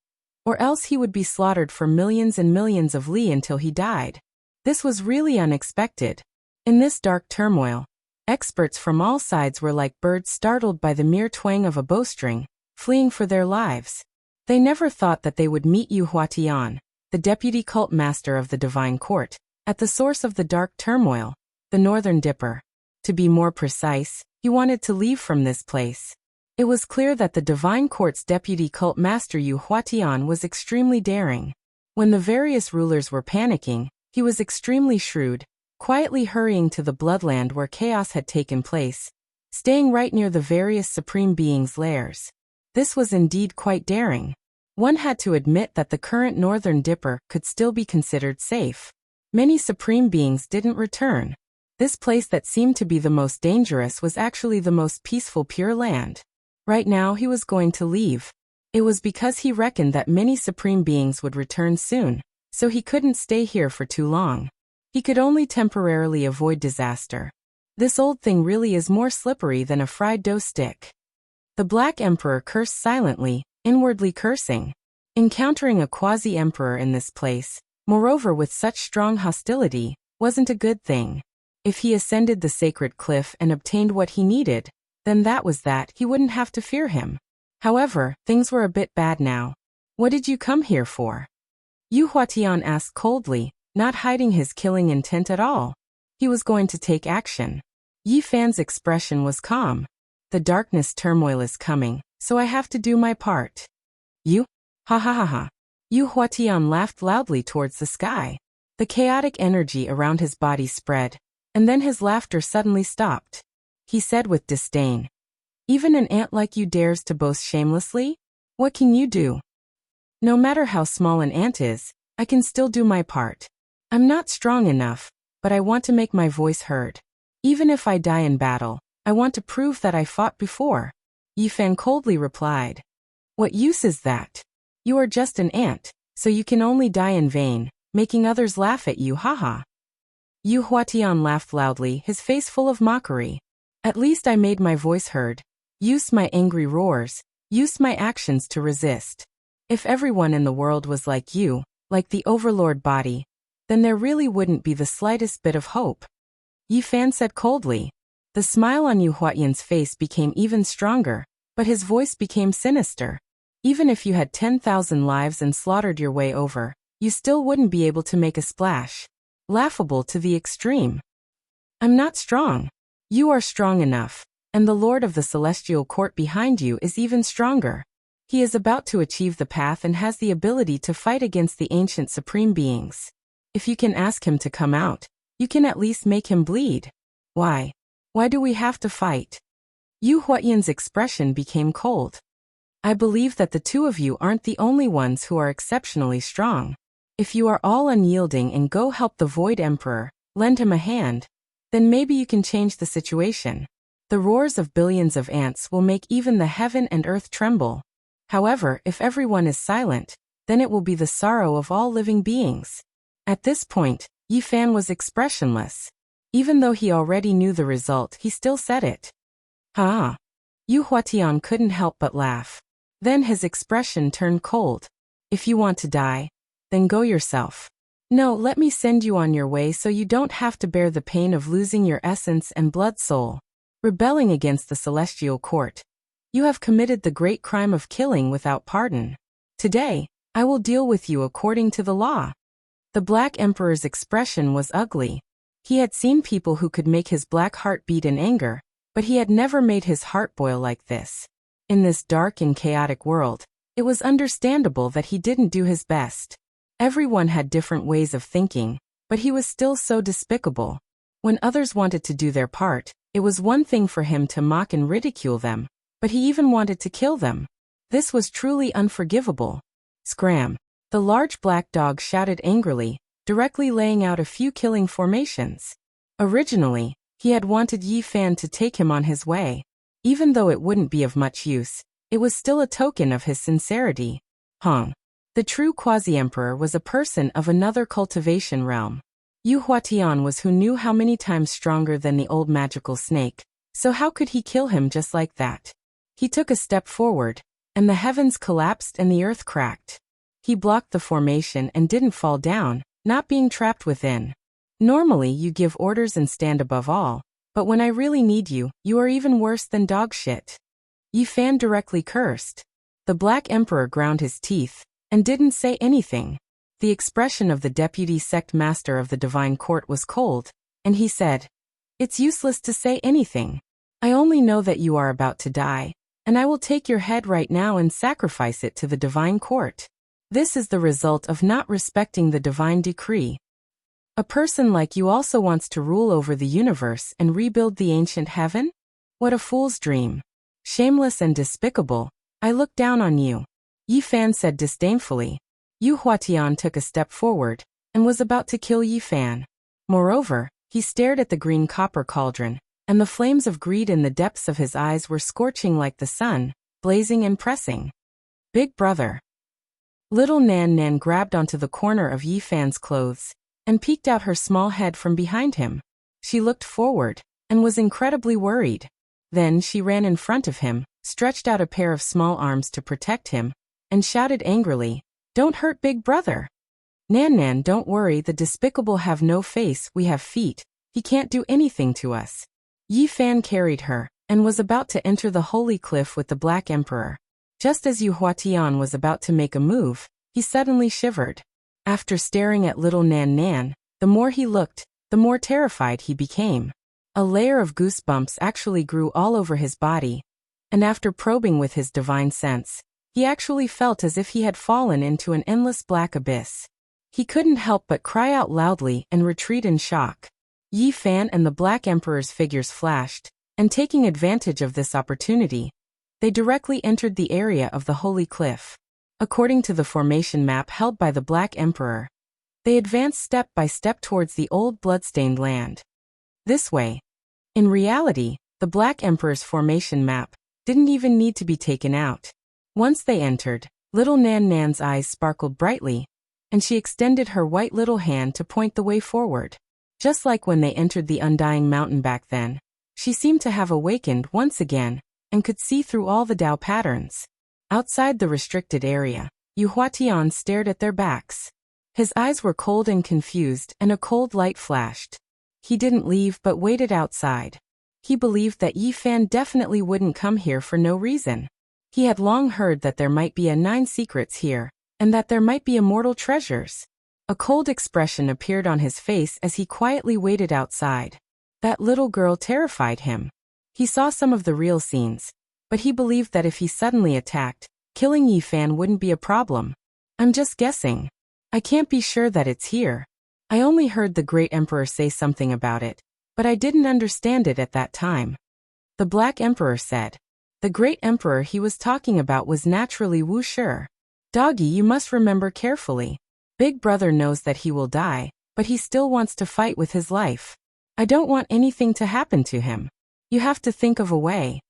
or else he would be slaughtered for millions and millions of li until he died. This was really unexpected. In this dark turmoil, experts from all sides were like birds startled by the mere twang of a bowstring, fleeing for their lives. They never thought that they would meet Yu Huatian, the deputy cult master of the divine court, at the source of the dark turmoil, the Northern Dipper. To be more precise, he wanted to leave from this place. It was clear that the divine court's deputy cult master Yu Huatian was extremely daring. When the various rulers were panicking, he was extremely shrewd, quietly hurrying to the bloodland where chaos had taken place, staying right near the various supreme beings' lairs. This was indeed quite daring. One had to admit that the current Northern Dipper could still be considered safe. Many supreme beings didn't return. This place that seemed to be the most dangerous was actually the most peaceful Pure Land. Right now he was going to leave. It was because he reckoned that many supreme beings would return soon, so he couldn't stay here for too long. He could only temporarily avoid disaster. This old thing really is more slippery than a fried dough stick. The Black Emperor cursed silently, inwardly cursing. Encountering a quasi-emperor in this place, moreover with such strong hostility, wasn't a good thing. If he ascended the sacred cliff and obtained what he needed, then that was that, he wouldn't have to fear him. However, things were a bit bad now. What did you come here for? Yu Huatian asked coldly, not hiding his killing intent at all. He was going to take action. Yi Fan's expression was calm. The darkness turmoil is coming, so I have to do my part. You? Ha ha ha ha. Yu Huatian laughed loudly towards the sky. The chaotic energy around his body spread, and then his laughter suddenly stopped. He said with disdain, "Even an ant like you dares to boast shamelessly? What can you do? No matter how small an ant is, I can still do my part. I'm not strong enough, but I want to make my voice heard. Even if I die in battle, I want to prove that I fought before." Yi Fan coldly replied, "What use is that? You are just an ant, so you can only die in vain, making others laugh at you, haha." Yu Huatian laughed loudly, his face full of mockery. "At least I made my voice heard, used my angry roars, used my actions to resist. If everyone in the world was like you, like the overlord body, then there really wouldn't be the slightest bit of hope." Yi Fan said coldly. The smile on Yu Huatian's face became even stronger, but his voice became sinister. "Even if you had 10,000 lives and slaughtered your way over, you still wouldn't be able to make a splash. Laughable to the extreme. I'm not strong. You are strong enough, And the Lord of the Celestial Court behind you is even stronger. He is about to achieve the path and has the ability to fight against the ancient supreme beings. If you can ask him to come out, you can at least make him bleed. Why? Why do we have to fight? Yu Huatian's expression became cold. I believe that the two of you aren't the only ones who are exceptionally strong. If you are all unyielding and go help the Void Emperor, lend him a hand, then maybe you can change the situation. The roars of billions of ants will make even the heaven and earth tremble. However, if everyone is silent, then it will be the sorrow of all living beings. At this point, Yi Fan was expressionless. Even though he already knew the result, he still said it. Ha! Yu Huatian couldn't help but laugh. Then his expression turned cold. If you want to die, then go yourself. No, let me send you on your way so you don't have to bear the pain of losing your essence and blood soul. Rebelling against the Celestial Court. You have committed the great crime of killing without pardon. Today, I will deal with you according to the law. The Black Emperor's expression was ugly. He had seen people who could make his black heart beat in anger, but he had never made his heart boil like this. In this dark and chaotic world, it was understandable that he didn't do his best. Everyone had different ways of thinking, but he was still so despicable. When others wanted to do their part, it was one thing for him to mock and ridicule them, but he even wanted to kill them. This was truly unforgivable. Scram! The large black dog shouted angrily, directly laying out a few killing formations. Originally, he had wanted Yi Fan to take him on his way. Even though it wouldn't be of much use, it was still a token of his sincerity. Hong. The true quasi-emperor was a person of another cultivation realm. Yu Huatian was who knew how many times stronger than the old magical snake, so how could he kill him just like that? He took a step forward, and the heavens collapsed and the earth cracked. He blocked the formation and didn't fall down, not being trapped within. Normally you give orders and stand above all, but when I really need you, you are even worse than dog shit. Yi Fan directly cursed. The Black Emperor ground his teeth, and didn't say anything. The expression of the deputy sect master of the Divine Court was cold, and he said, "It's useless to say anything. I only know that you are about to die, and I will take your head right now and sacrifice it to the Divine Court. This is the result of not respecting the divine decree. A person like you also wants to rule over the universe and rebuild the ancient heaven? What a fool's dream. Shameless and despicable, I look down on you," Yi Fan said disdainfully. Yu Huatian took a step forward, and was about to kill Yi Fan. Moreover, he stared at the green copper cauldron, and the flames of greed in the depths of his eyes were scorching like the sun, blazing and pressing. Big brother. Little Nan Nan grabbed onto the corner of Yi Fan's clothes, and peeked out her small head from behind him. She looked forward, and was incredibly worried. Then she ran in front of him, stretched out a pair of small arms to protect him, and shouted angrily, "Don't hurt big brother." "Nan Nan, don't worry, the despicable have no face, we have feet, he can't do anything to us." Yi Fan carried her, and was about to enter the holy cliff with the Black Emperor. Just as Yu Huatian was about to make a move, he suddenly shivered. After staring at little Nan Nan, the more he looked, the more terrified he became. A layer of goosebumps actually grew all over his body, and after probing with his divine sense, he actually felt as if he had fallen into an endless black abyss. He couldn't help but cry out loudly and retreat in shock. Yi Fan and the Black Emperor's figures flashed, and taking advantage of this opportunity, they directly entered the area of the Holy Cliff. According to the formation map held by the Black Emperor, they advanced step by step towards the old bloodstained land. This way. In reality, the Black Emperor's formation map didn't even need to be taken out. Once they entered, little Nan Nan's eyes sparkled brightly, and she extended her white little hand to point the way forward. Just like when they entered the Undying Mountain back then, she seemed to have awakened once again, and could see through all the Dao patterns. Outside the restricted area, Yu Huatian stared at their backs. His eyes were cold and confused, and a cold light flashed. He didn't leave but waited outside. He believed that Yi Fan definitely wouldn't come here for no reason. He had long heard that there might be 9 secrets here, and that there might be immortal treasures. A cold expression appeared on his face as he quietly waited outside. That little girl terrified him. He saw some of the real scenes, but he believed that if he suddenly attacked, killing Yi Fan wouldn't be a problem. I'm just guessing. I can't be sure that it's here. I only heard the great emperor say something about it, but I didn't understand it at that time. The Black Emperor said. The great emperor he was talking about was naturally Wu Shi. Doggy, you must remember carefully. Big brother knows that he will die, but he still wants to fight with his life. I don't want anything to happen to him. You have to think of a way.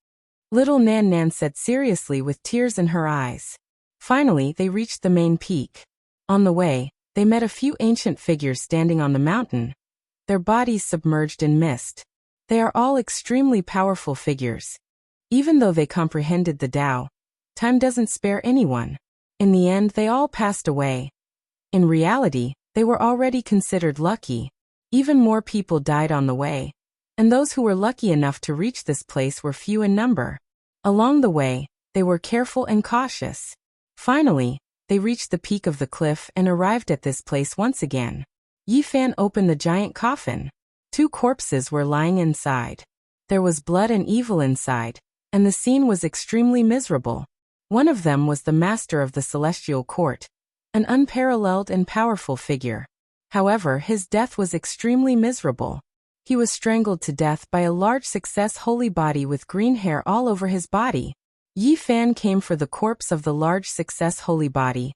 Little Nan Nan said seriously with tears in her eyes. Finally, they reached the main peak. On the way, they met a few ancient figures standing on the mountain, their bodies submerged in mist. They are all extremely powerful figures. Even though they comprehended the Tao, time doesn't spare anyone. In the end, they all passed away. In reality, they were already considered lucky. Even more people died on the way, and those who were lucky enough to reach this place were few in number. Along the way, they were careful and cautious. Finally, they reached the peak of the cliff and arrived at this place once again. Yi Fan opened the giant coffin. 2 corpses were lying inside. There was blood and evil inside, and the scene was extremely miserable. One of them was the master of the celestial court, an unparalleled and powerful figure. However, his death was extremely miserable. He was strangled to death by a large success holy body with green hair all over his body. Yi Fan came for the corpse of the large success holy body,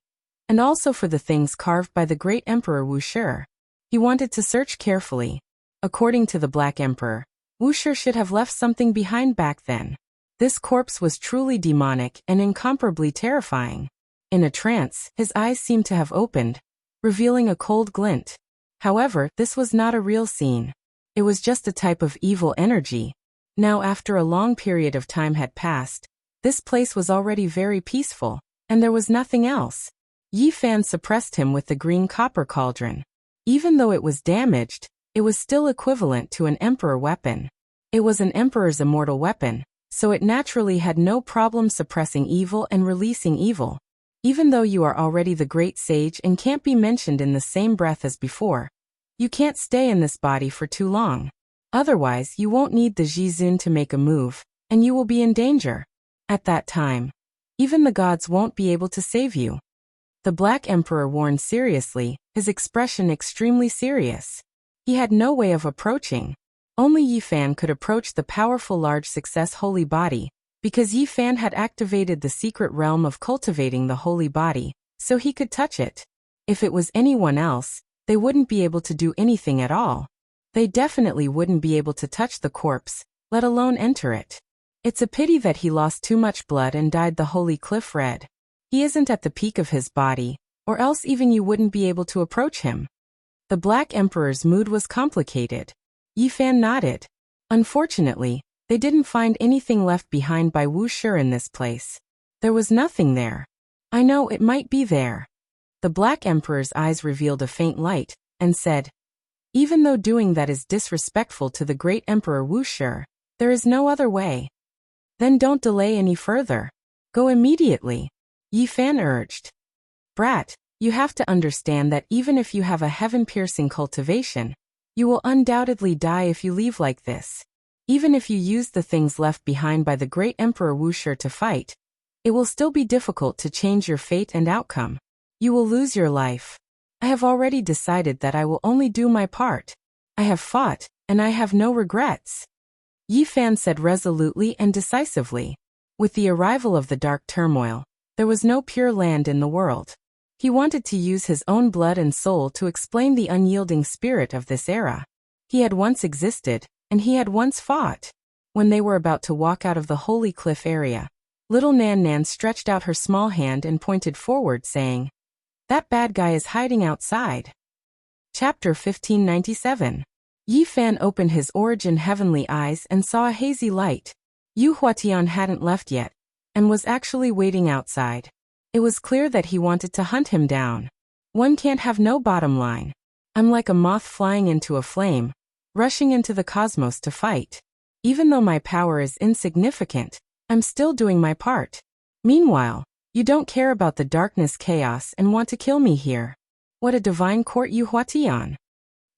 and also for the things carved by the great emperor Wu Shi. He wanted to search carefully. According to the Black Emperor, Wu Shi should have left something behind back then. This corpse was truly demonic and incomparably terrifying. In a trance, his eyes seemed to have opened, revealing a cold glint. However, this was not a real scene. It was just a type of evil energy. Now, after a long period of time had passed, this place was already very peaceful, and there was nothing else. Yi Fan suppressed him with the green copper cauldron. Even though it was damaged, it was still equivalent to an emperor weapon. It was an emperor's immortal weapon, so it naturally had no problem suppressing evil and releasing evil. Even though you are already the great sage and can't be mentioned in the same breath as before, you can't stay in this body for too long. Otherwise, you won't need the Jizun to make a move, and you will be in danger. At that time, even the gods won't be able to save you. The Black Emperor warned seriously, his expression extremely serious. He had no way of approaching. Only Yi Fan could approach the powerful large success holy body, because Yi Fan had activated the secret realm of cultivating the holy body, so he could touch it. If it was anyone else, they wouldn't be able to do anything at all. They definitely wouldn't be able to touch the corpse, let alone enter it. It's a pity that he lost too much blood and dyed the holy cliff red. He isn't at the peak of his body, or else even you wouldn't be able to approach him. The Black Emperor's mood was complicated. Yi Fan nodded. Unfortunately, they didn't find anything left behind by Wu Shi in this place. There was nothing there. I know it might be there. The Black Emperor's eyes revealed a faint light, and said, even though doing that is disrespectful to the great Emperor Wu Shi, there is no other way. Then don't delay any further. Go immediately. Yi Fan urged. Brat, you have to understand that even if you have a heaven-piercing cultivation, you will undoubtedly die if you leave like this. Even if you use the things left behind by the great Emperor Wu Shi to fight, it will still be difficult to change your fate and outcome. You will lose your life. I have already decided that I will only do my part. I have fought, and I have no regrets. Yi Fan said resolutely and decisively. With the arrival of the dark turmoil, there was no pure land in the world. He wanted to use his own blood and soul to explain the unyielding spirit of this era. He had once existed, and he had once fought. When they were about to walk out of the holy cliff area, little Nan Nan stretched out her small hand and pointed forward, saying, that bad guy is hiding outside. Chapter 1597. Yi Fan opened his origin heavenly eyes and saw a hazy light. Yu Huatian hadn't left yet, and was actually waiting outside. It was clear that he wanted to hunt him down. One can't have no bottom line. I'm like a moth flying into a flame, rushing into the cosmos to fight. Even though my power is insignificant, I'm still doing my part. Meanwhile, you don't care about the darkness chaos and want to kill me here. What a divine court Yu Huatian.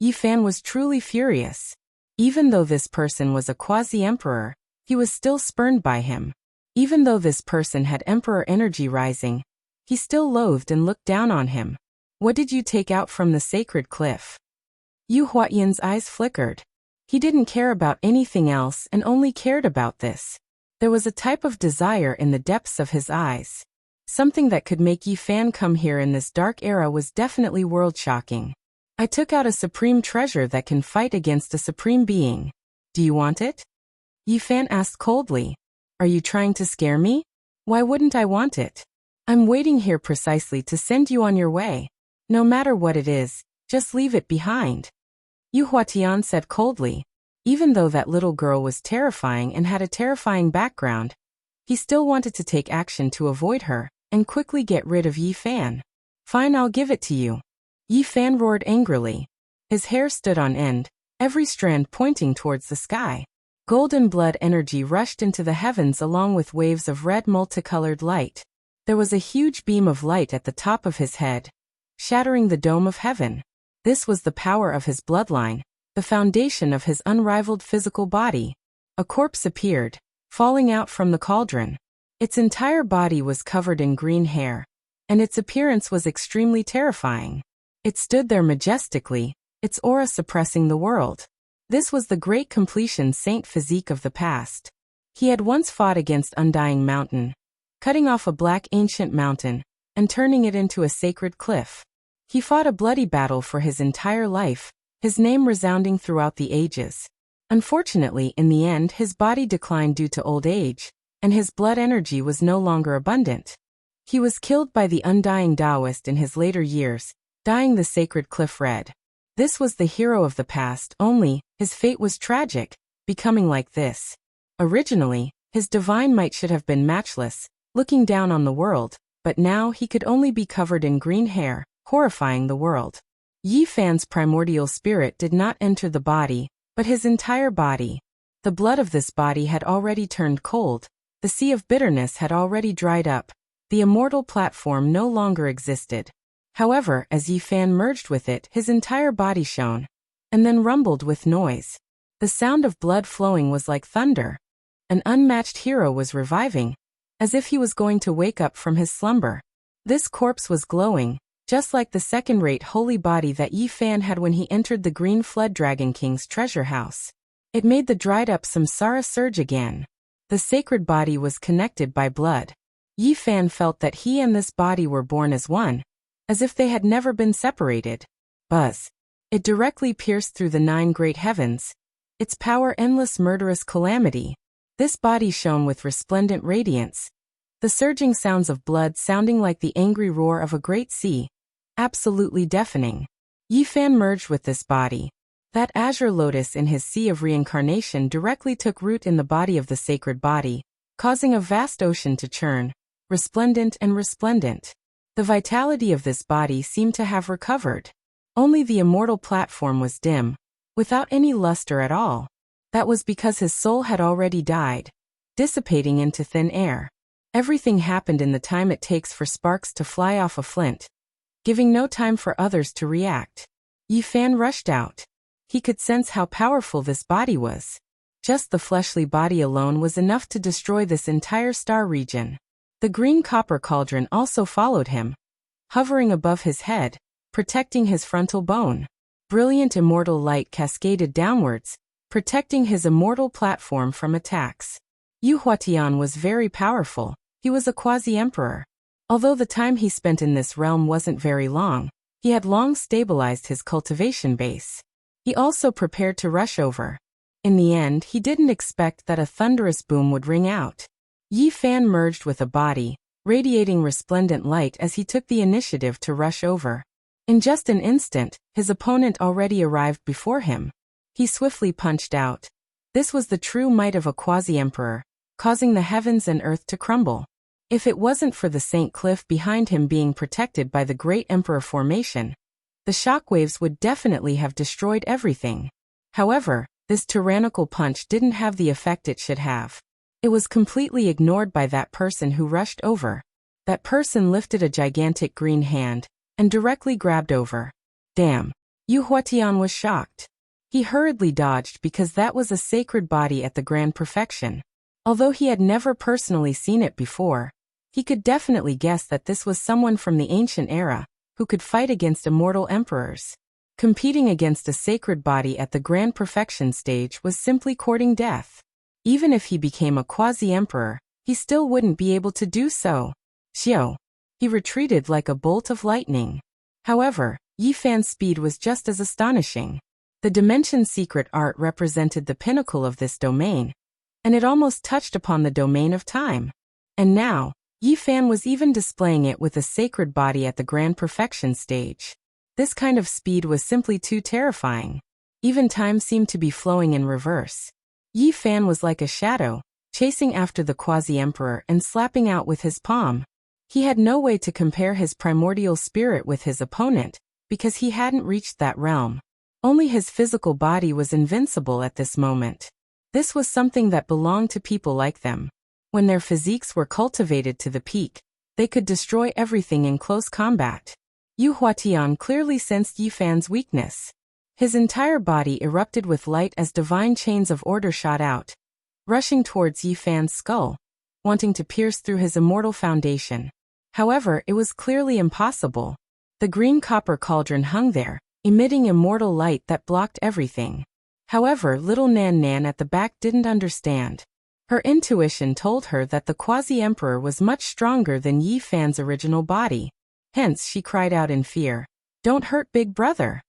Yi Fan was truly furious. Even though this person was a quasi-emperor, He was still spurned by him. Even though this person had emperor energy rising, he still loathed and looked down on him. What did you take out from the sacred cliff? Yu Huatian's eyes flickered. He didn't care about anything else and only cared about this. There was a type of desire in the depths of his eyes. Something that could make Yi Fan come here in this dark era was definitely world-shocking. I took out a supreme treasure that can fight against a supreme being. Do you want it? Yi Fan asked coldly. Are you trying to scare me? Why wouldn't I want it? I'm waiting here precisely to send you on your way. No matter what it is, just leave it behind. Yu Huatian said coldly. Even though that little girl was terrifying and had a terrifying background, he still wanted to take action to avoid her and quickly get rid of Yi Fan. Fine, I'll give it to you. Yi Fan roared angrily. His hair stood on end, every strand pointing towards the sky. Golden blood energy rushed into the heavens along with waves of red multicolored light. There was a huge beam of light at the top of his head, shattering the dome of heaven. This was the power of his bloodline, the foundation of his unrivaled physical body. A corpse appeared, falling out from the cauldron. Its entire body was covered in green hair, and its appearance was extremely terrifying. It stood there majestically, its aura suppressing the world. This was the great completion saint physique of the past. He had once fought against Undying Mountain, cutting off a black ancient mountain and turning it into a sacred cliff. He fought a bloody battle for his entire life, his name resounding throughout the ages. Unfortunately, in the end, his body declined due to old age, and his blood energy was no longer abundant. He was killed by the Undying Taoist in his later years, dyeing the sacred cliff red. This was the hero of the past, only his fate was tragic, becoming like this. Originally, his divine might should have been matchless, looking down on the world, but now he could only be covered in green hair, horrifying the world. Yi Fan's primordial spirit did not enter the body, but his entire body. The blood of this body had already turned cold, the sea of bitterness had already dried up, the immortal platform no longer existed. However, as Yi Fan merged with it, his entire body shone, and then rumbled with noise. The sound of blood flowing was like thunder. An unmatched hero was reviving, as if he was going to wake up from his slumber. This corpse was glowing, just like the second-rate holy body that Yi Fan had when he entered the Green Flood Dragon King's treasure house. It made the dried-up samsara surge again. The sacred body was connected by blood. Yi Fan felt that he and this body were born as one, as if they had never been separated. Buzz. It directly pierced through the 9 great heavens. Its power endless murderous calamity. This body shone with resplendent radiance. The surging sounds of blood sounding like the angry roar of a great sea. Absolutely deafening. Yi Fan merged with this body. That azure lotus in his sea of reincarnation directly took root in the body of the sacred body, causing a vast ocean to churn, resplendent and resplendent. The vitality of this body seemed to have recovered. Only the immortal platform was dim, without any luster at all. That was because his soul had already died, dissipating into thin air. Everything happened in the time it takes for sparks to fly off a flint, giving no time for others to react. Yi Fan rushed out. He could sense how powerful this body was. Just the fleshly body alone was enough to destroy this entire star region. The green copper cauldron also followed him, hovering above his head, protecting his frontal bone. Brilliant immortal light cascaded downwards, protecting his immortal platform from attacks. Yu Huatian was very powerful. He was a quasi-emperor. Although the time he spent in this realm wasn't very long, he had long stabilized his cultivation base. He also prepared to rush over. In the end, he didn't expect that a thunderous boom would ring out. Yi Fan merged with a body, radiating resplendent light as he took the initiative to rush over. In just an instant, his opponent already arrived before him. He swiftly punched out. This was the true might of a quasi-emperor, causing the heavens and earth to crumble. If it wasn't for the Saint Cliff behind him being protected by the Great Emperor formation, the shockwaves would definitely have destroyed everything. However, this tyrannical punch didn't have the effect it should have. It was completely ignored by that person who rushed over. That person lifted a gigantic green hand and directly grabbed over. Damn. Yu Huatian was shocked. He hurriedly dodged because that was a sacred body at the grand perfection. Although he had never personally seen it before, he could definitely guess that this was someone from the ancient era, who could fight against immortal emperors. Competing against a sacred body at the grand perfection stage was simply courting death. Even if he became a quasi-emperor, he still wouldn't be able to do so. Xiao. He retreated like a bolt of lightning. However, Yi Fan's speed was just as astonishing. The Dimension Secret art represented the pinnacle of this domain, and it almost touched upon the domain of time. And now, Yi Fan was even displaying it with a sacred body at the grand perfection stage. This kind of speed was simply too terrifying. Even time seemed to be flowing in reverse. Yi Fan was like a shadow, chasing after the quasi-emperor and slapping out with his palm. He had no way to compare his primordial spirit with his opponent, because he hadn't reached that realm. Only his physical body was invincible at this moment. This was something that belonged to people like them. When their physiques were cultivated to the peak, they could destroy everything in close combat. Yu Huatian clearly sensed Yi Fan's weakness. His entire body erupted with light as divine chains of order shot out, rushing towards Yi Fan's skull, wanting to pierce through his immortal foundation. However, it was clearly impossible. The green copper cauldron hung there, emitting immortal light that blocked everything. However, little Nan Nan at the back didn't understand. Her intuition told her that the quasi-emperor was much stronger than Yi Fan's original body. Hence, she cried out in fear, "Don't hurt Big Brother!"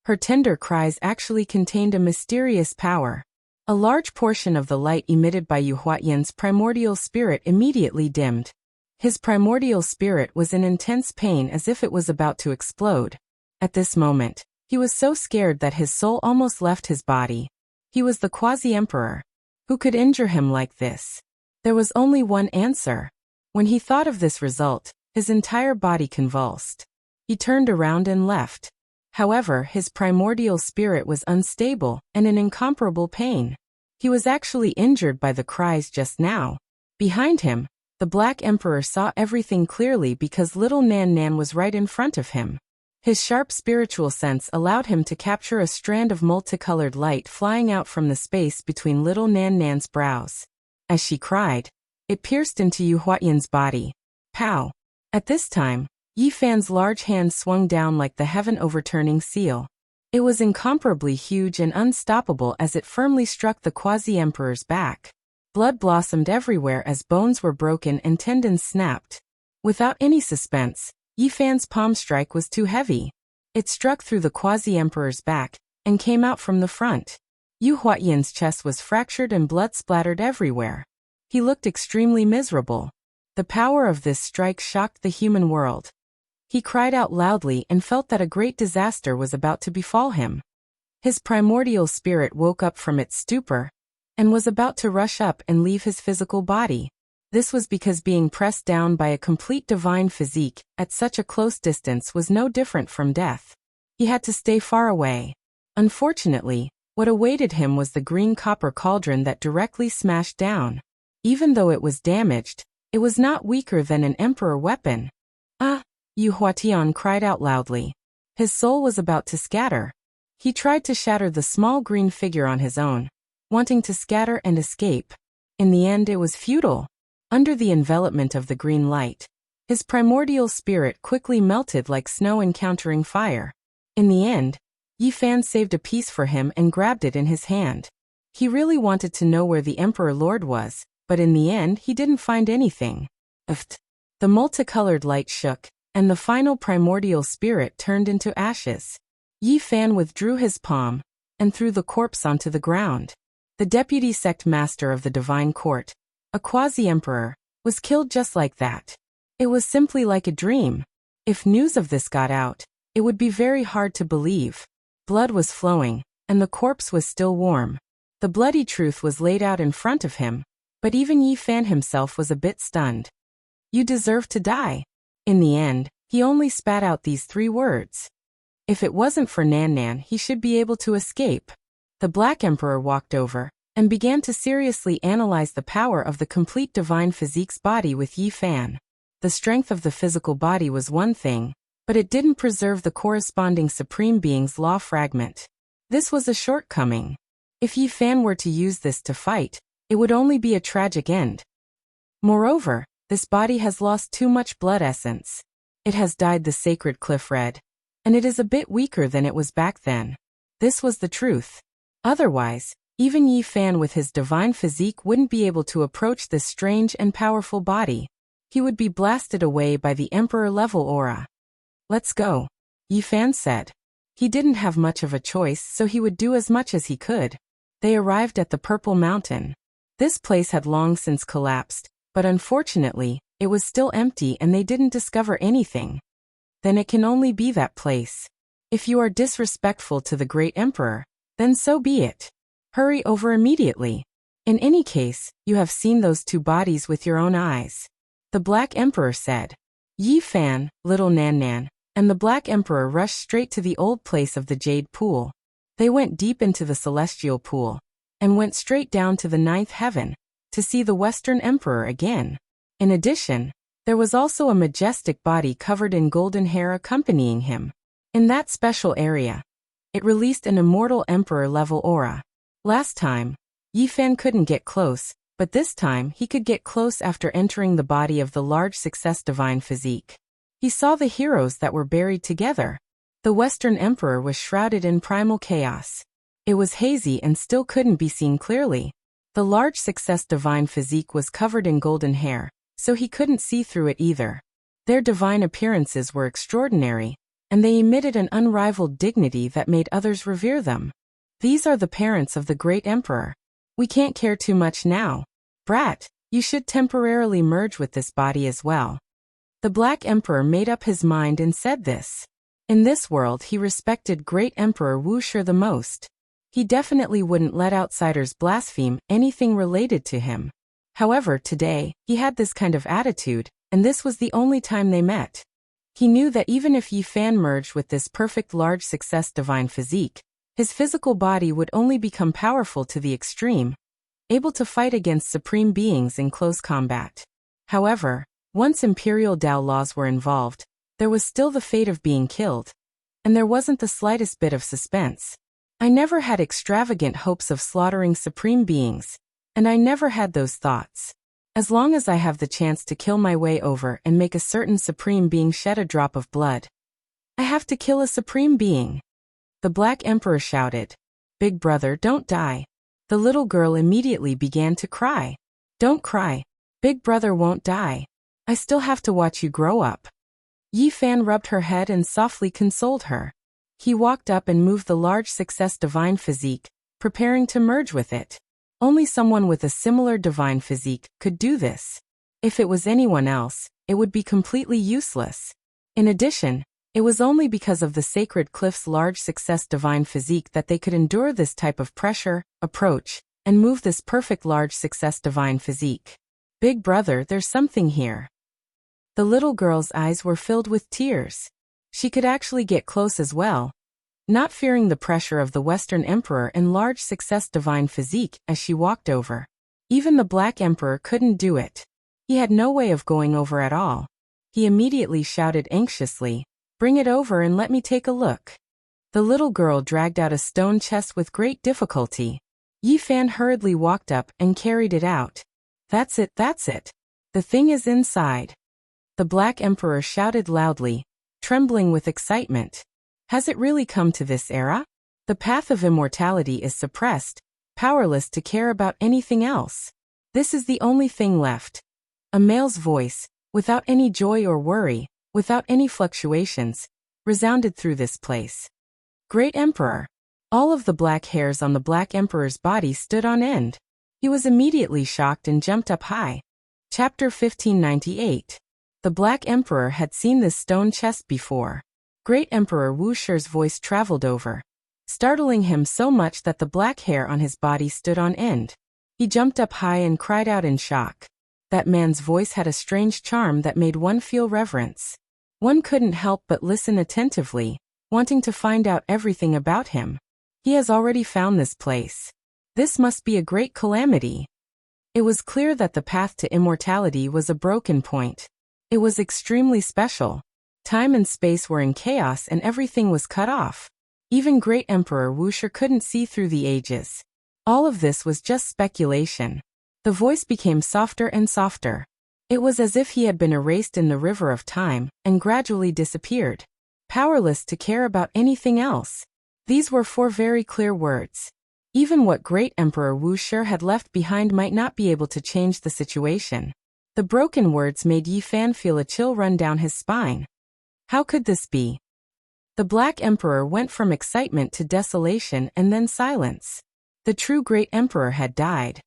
Her tender cries actually contained a mysterious power. A large portion of the light emitted by Yu Huatian's primordial spirit immediately dimmed. His primordial spirit was in intense pain as if it was about to explode. At this moment, he was so scared that his soul almost left his body. He was the quasi-emperor. Who could injure him like this? There was only one answer. When he thought of this result, his entire body convulsed. He turned around and left. However, his primordial spirit was unstable and in incomparable pain. He was actually injured by the cries just now. Behind him, the Black Emperor saw everything clearly because little Nan Nan was right in front of him. His sharp spiritual sense allowed him to capture a strand of multicolored light flying out from the space between little Nan Nan's brows. As she cried, it pierced into Yu Huatian's body. Pow! At this time, Yi Fan's large hand swung down like the heaven-overturning seal. It was incomparably huge and unstoppable as it firmly struck the quasi-emperor's back. Blood blossomed everywhere as bones were broken and tendons snapped. Without any suspense, Yi Fan's palm strike was too heavy. It struck through the quasi-emperor's back and came out from the front. Yu Huatian's chest was fractured and blood splattered everywhere. He looked extremely miserable. The power of this strike shocked the human world. He cried out loudly and felt that a great disaster was about to befall him. His primordial spirit woke up from its stupor and was about to rush up and leave his physical body. This was because being pressed down by a complete divine physique at such a close distance was no different from death. He had to stay far away. Unfortunately, what awaited him was the green copper cauldron that directly smashed down. Even though it was damaged, it was not weaker than an emperor weapon. Ah! Yu Huatian cried out loudly. His soul was about to scatter. He tried to shatter the small green figure on his own, wanting to scatter and escape. In the end, it was futile. Under the envelopment of the green light, his primordial spirit quickly melted like snow encountering fire. In the end, Yi Fan saved a piece for him and grabbed it in his hand. He really wanted to know where the Emperor Lord was, but in the end he didn't find anything. Uft. The multicolored light shook, and the final primordial spirit turned into ashes. Yi Fan withdrew his palm and threw the corpse onto the ground. The deputy sect master of the divine court, a quasi-emperor, was killed just like that. It was simply like a dream. If news of this got out, it would be very hard to believe. Blood was flowing, and the corpse was still warm. The bloody truth was laid out in front of him, but even Yi Fan himself was a bit stunned. You deserve to die. In the end, he only spat out these 3 words. If it wasn't for Nan Nan, he should be able to escape. The Black Emperor walked over and began to seriously analyze the power of the complete divine physique's body with Yi Fan. The strength of the physical body was one thing, but it didn't preserve the corresponding Supreme Being's law fragment. This was a shortcoming. If Yi Fan were to use this to fight, It would only be a tragic end. Moreover, this body has lost too much blood essence. It has dyed the sacred cliff red. And it is a bit weaker than it was back then. This was the truth. Otherwise, even Yi Fan with his divine physique wouldn't be able to approach this strange and powerful body. He would be blasted away by the emperor-level aura. Let's go, Yi Fan said. He didn't have much of a choice, so he would do as much as he could. They arrived at the Purple Mountain. This place had long since collapsed, but unfortunately, it was still empty and they didn't discover anything. Then it can only be that place. If you are disrespectful to the great emperor, then so be it. Hurry over immediately. In any case, you have seen those two bodies with your own eyes. The Black Emperor said. Yi Fan, little Nan Nan, and the Black Emperor rushed straight to the old place of the Jade Pool. They went deep into the Celestial Pool, and went straight down to the ninth heaven, to see the Western Emperor again. In addition, there was also a majestic body covered in golden hair accompanying him. In that special area, it released an immortal emperor-level aura. Last time, Yi Fan couldn't get close, but this time he could get close after entering the body of the large success divine physique. He saw the heroes that were buried together. The Western Emperor was shrouded in primal chaos. It was hazy and still couldn't be seen clearly. The large success divine physique was covered in golden hair, so he couldn't see through it either. Their divine appearances were extraordinary, and they emitted an unrivaled dignity that made others revere them. These are the parents of the great emperor. We can't care too much now. Brat, you should temporarily merge with this body as well. The Black Emperor made up his mind and said this. In this world he respected great Emperor Wuxia the most. He definitely wouldn't let outsiders blaspheme anything related to him. However, today, he had this kind of attitude, and this was the only time they met. He knew that even if Yi Fan merged with this perfect large success divine physique, his physical body would only become powerful to the extreme, able to fight against supreme beings in close combat. However, once imperial Dao laws were involved, there was still the fate of being killed. And there wasn't the slightest bit of suspense. I never had extravagant hopes of slaughtering supreme beings, and I never had those thoughts. As long as I have the chance to kill my way over and make a certain supreme being shed a drop of blood, I have to kill a supreme being. The Black Emperor shouted. Big brother, don't die. The little girl immediately began to cry. Don't cry. Big brother won't die. I still have to watch you grow up. Yi Fan rubbed her head and softly consoled her. He walked up and moved the large success divine physique, preparing to merge with it. Only someone with a similar divine physique could do this. If it was anyone else, it would be completely useless. In addition, it was only because of the Sacred Cliff's large success divine physique that they could endure this type of pressure, approach, and move this perfect large success divine physique. Big brother, there's something here. The little girl's eyes were filled with tears. She could actually get close as well, not fearing the pressure of the Western Emperor and large success divine physique as she walked over. Even the Black Emperor couldn't do it. He had no way of going over at all. He immediately shouted anxiously, "Bring it over and let me take a look." The little girl dragged out a stone chest with great difficulty. Yi Fan hurriedly walked up and carried it out. That's it, that's it. The thing is inside. The Black Emperor shouted loudly, trembling with excitement. Has it really come to this era? The path of immortality is suppressed, powerless to care about anything else. This is the only thing left. A male's voice, without any joy or worry, without any fluctuations, resounded through this place. Great Emperor. All of the black hairs on the Black Emperor's body stood on end. He was immediately shocked and jumped up high. Chapter 1598. The Black Emperor had seen this stone chest before. Great Emperor Wuxia's voice traveled over, startling him so much that the black hair on his body stood on end. He jumped up high and cried out in shock. That man's voice had a strange charm that made one feel reverence. One couldn't help but listen attentively, wanting to find out everything about him. He has already found this place. This must be a great calamity. It was clear that the path to immortality was a broken point. It was extremely special. Time and space were in chaos and everything was cut off. Even Great Emperor Wuxia couldn't see through the ages. All of this was just speculation. The voice became softer and softer. It was as if he had been erased in the river of time and gradually disappeared, powerless to care about anything else. These were 4 very clear words. Even what great Emperor Wu Shi had left behind might not be able to change the situation. The broken words made Yi Fan feel a chill run down his spine. How could this be? The Black Emperor went from excitement to desolation and then silence. The true Great Emperor had died.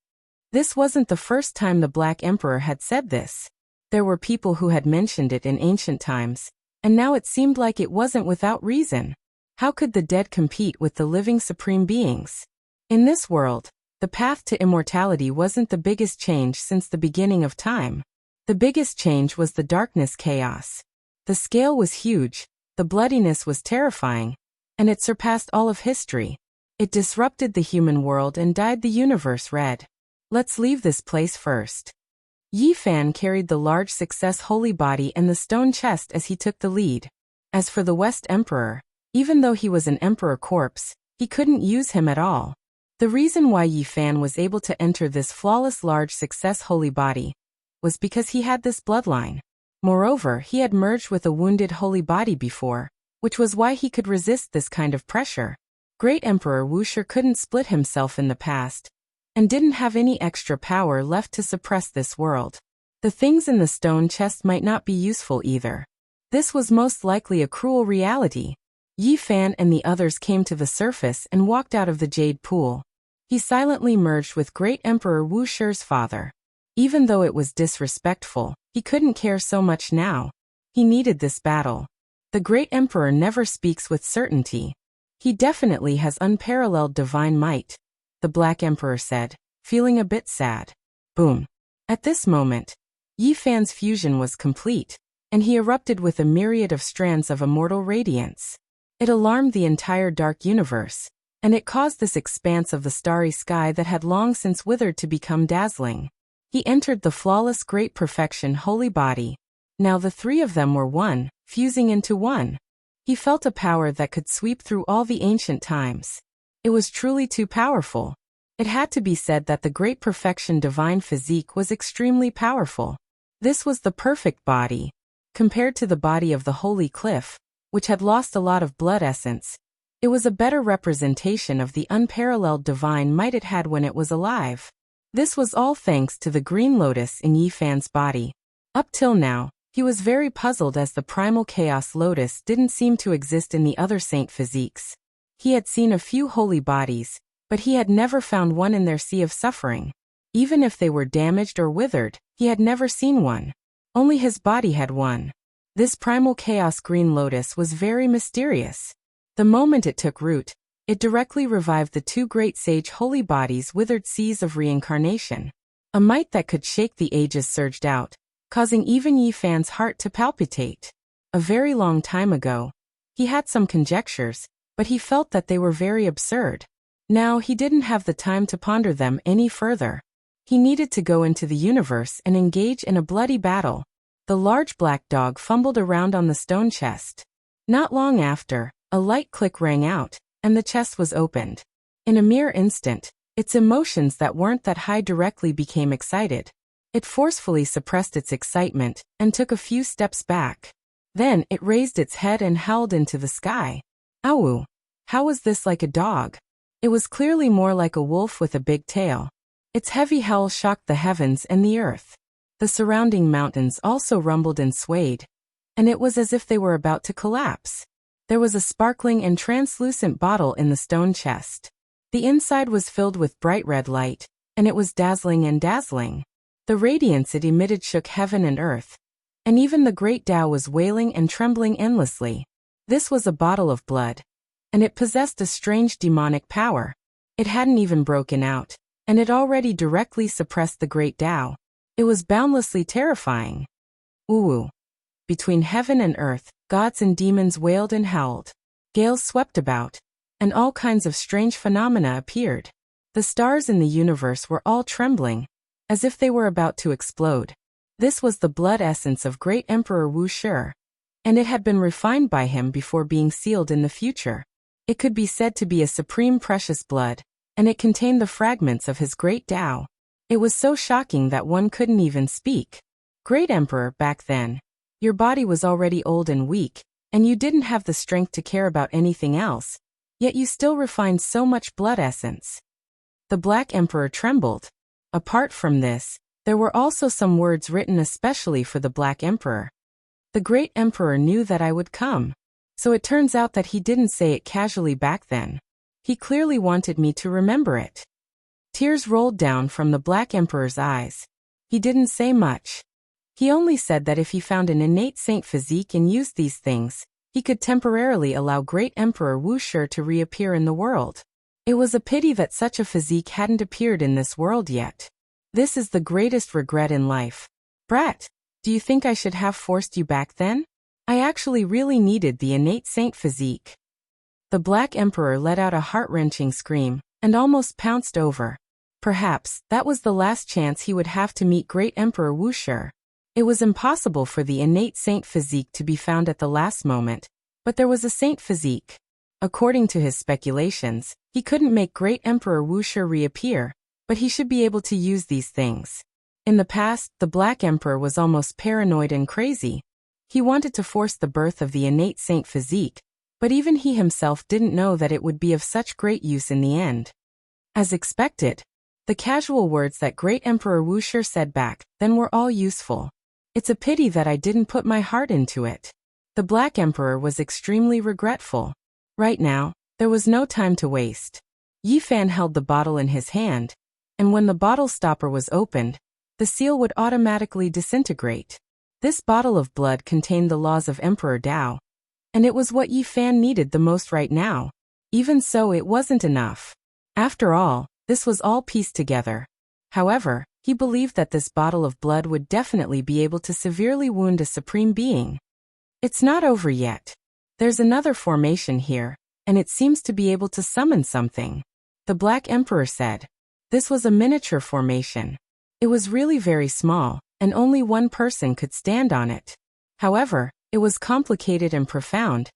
This wasn't the first time the Black Emperor had said this. There were people who had mentioned it in ancient times, and now it seemed like it wasn't without reason. How could the dead compete with the living supreme beings? In this world, the path to immortality wasn't the biggest change since the beginning of time. The biggest change was the darkness chaos. The scale was huge, the bloodiness was terrifying, and it surpassed all of history. It disrupted the human world and dyed the universe red. Let's leave this place first. Yi Fan carried the large success holy body and the stone chest as he took the lead. As for the West Emperor, even though he was an emperor corpse, he couldn't use him at all. The reason why Yi Fan was able to enter this flawless large success holy body was because he had this bloodline. Moreover, he had merged with a wounded holy body before, which was why he could resist this kind of pressure. Great Emperor Wu Shi couldn't split himself in the past, and didn't have any extra power left to suppress this world. The things in the stone chest might not be useful either. This was most likely a cruel reality. Yi Fan and the others came to the surface and walked out of the jade pool. He silently merged with Great Emperor Wu Shi's father. Even though it was disrespectful, he couldn't care so much now. He needed this battle. The Great Emperor never speaks with certainty. He definitely has unparalleled divine might, the Black Emperor said, feeling a bit sad. Boom. At this moment, Yi Fan's fusion was complete, and he erupted with a myriad of strands of immortal radiance. It alarmed the entire dark universe, and it caused this expanse of the starry sky that had long since withered to become dazzling. He entered the flawless great perfection holy body. Now the 3 of them were one, fusing into one. He felt a power that could sweep through all the ancient times. It was truly too powerful. It had to be said that the great perfection divine physique was extremely powerful. This was the perfect body. Compared to the body of the holy cliff, which had lost a lot of blood essence, it was a better representation of the unparalleled divine might it had when it was alive. This was all thanks to the green lotus in Yi Fan's body. Up till now, he was very puzzled as the primal chaos lotus didn't seem to exist in the other saint physiques. He had seen a few holy bodies, but he had never found one in their sea of suffering. Even if they were damaged or withered, he had never seen one. Only his body had one. This primal chaos green lotus was very mysterious. The moment it took root, it directly revived the 2 great sage holy bodies' withered seas of reincarnation. A might that could shake the ages surged out, causing even Yi Fan's heart to palpitate. A very long time ago, he had some conjectures, but he felt that they were very absurd. Now he didn't have the time to ponder them any further. He needed to go into the universe and engage in a bloody battle. The large black dog fumbled around on the stone chest. Not long after, a light click rang out, and the chest was opened. In a mere instant, its emotions that weren't that high directly became excited. It forcefully suppressed its excitement and took a few steps back. Then it raised its head and howled into the sky. Ow! How was this like a dog? It was clearly more like a wolf with a big tail. Its heavy howl shocked the heavens and the earth. The surrounding mountains also rumbled and swayed, and it was as if they were about to collapse. There was a sparkling and translucent bottle in the stone chest. The inside was filled with bright red light, and it was dazzling and dazzling. The radiance it emitted shook heaven and earth, and even the great Tao was wailing and trembling endlessly. This was a bottle of blood, and it possessed a strange demonic power. It hadn't even broken out, and it already directly suppressed the great Tao. It was boundlessly terrifying. Ooh. Between heaven and earth, gods and demons wailed and howled. Gales swept about, and all kinds of strange phenomena appeared. The stars in the universe were all trembling, as if they were about to explode. This was the blood essence of Great Emperor Wu Shi, and it had been refined by him before being sealed in the future. It could be said to be a supreme precious blood, and it contained the fragments of his great Tao. It was so shocking that one couldn't even speak. Great Emperor, back then, your body was already old and weak, and you didn't have the strength to care about anything else, yet you still refined so much blood essence. The Black Emperor trembled. Apart from this, there were also some words written especially for the Black Emperor. The Great Emperor knew that I would come. So it turns out that he didn't say it casually back then. He clearly wanted me to remember it. Tears rolled down from the Black Emperor's eyes. He didn't say much. He only said that if he found an innate saint physique and used these things, he could temporarily allow Great Emperor Wu Shi to reappear in the world. It was a pity that such a physique hadn't appeared in this world yet. This is the greatest regret in life. Brat, do you think I should have forced you back then? I actually really needed the innate saint physique. The Black Emperor let out a heart-wrenching scream, and almost pounced over. Perhaps that was the last chance he would have to meet Great Emperor Wu Shi. It was impossible for the innate saint physique to be found at the last moment, but there was a saint physique. According to his speculations, he couldn't make Great Emperor Wu Shi reappear, but he should be able to use these things. In the past, the Black Emperor was almost paranoid and crazy. He wanted to force the birth of the innate saint physique, but even he himself didn't know that it would be of such great use in the end. As expected, the casual words that Great Emperor Wu Shi said back then were all useful. It's a pity that I didn't put my heart into it. The Black Emperor was extremely regretful. Right now, there was no time to waste. Yi Fan held the bottle in his hand, and when the bottle stopper was opened, the seal would automatically disintegrate. This bottle of blood contained the laws of Emperor Dao, and it was what Yi Fan needed the most right now. Even so, it wasn't enough. After all, this was all pieced together. However, he believed that this bottle of blood would definitely be able to severely wound a supreme being. It's not over yet. There's another formation here, and it seems to be able to summon something. The Black Emperor said. This was a miniature formation. It was really very small, and only one person could stand on it. However, it was complicated and profound,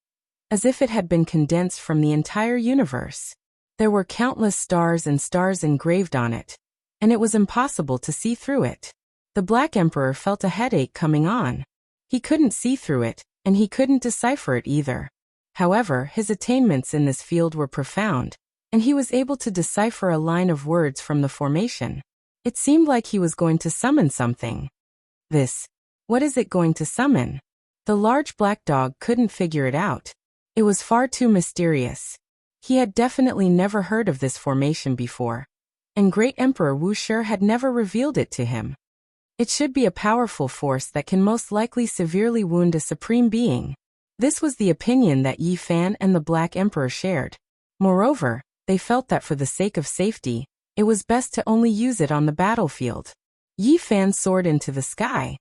as if it had been condensed from the entire universe. There were countless stars and stars engraved on it, and it was impossible to see through it. The Black Emperor felt a headache coming on. He couldn't see through it, and he couldn't decipher it either. However, his attainments in this field were profound, and he was able to decipher a line of words from the formation. It seemed like he was going to summon something. What is it going to summon? The large black dog couldn't figure it out. It was far too mysterious. He had definitely never heard of this formation before, and Great Emperor Wu Shi had never revealed it to him. It should be a powerful force that can most likely severely wound a supreme being. This was the opinion that Yi Fan and the Black Emperor shared. Moreover, they felt that for the sake of safety, it was best to only use it on the battlefield. Yi Fan soared into the sky.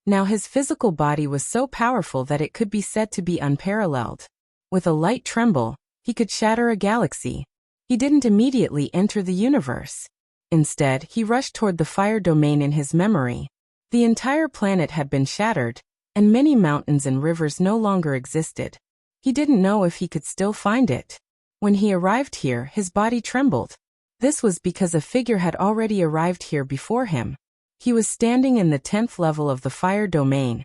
Now his physical body was so powerful that it could be said to be unparalleled. With a light tremble, he could shatter a galaxy. He didn't immediately enter the universe. Instead, he rushed toward the fire domain in his memory. The entire planet had been shattered, and many mountains and rivers no longer existed. He didn't know if he could still find it. When he arrived here, his body trembled. This was because a figure had already arrived here before him. He was standing in the 10th level of the fire domain,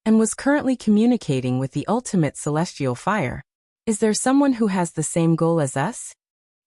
and was currently communicating with the ultimate celestial fire. Is there someone who has the same goal as us?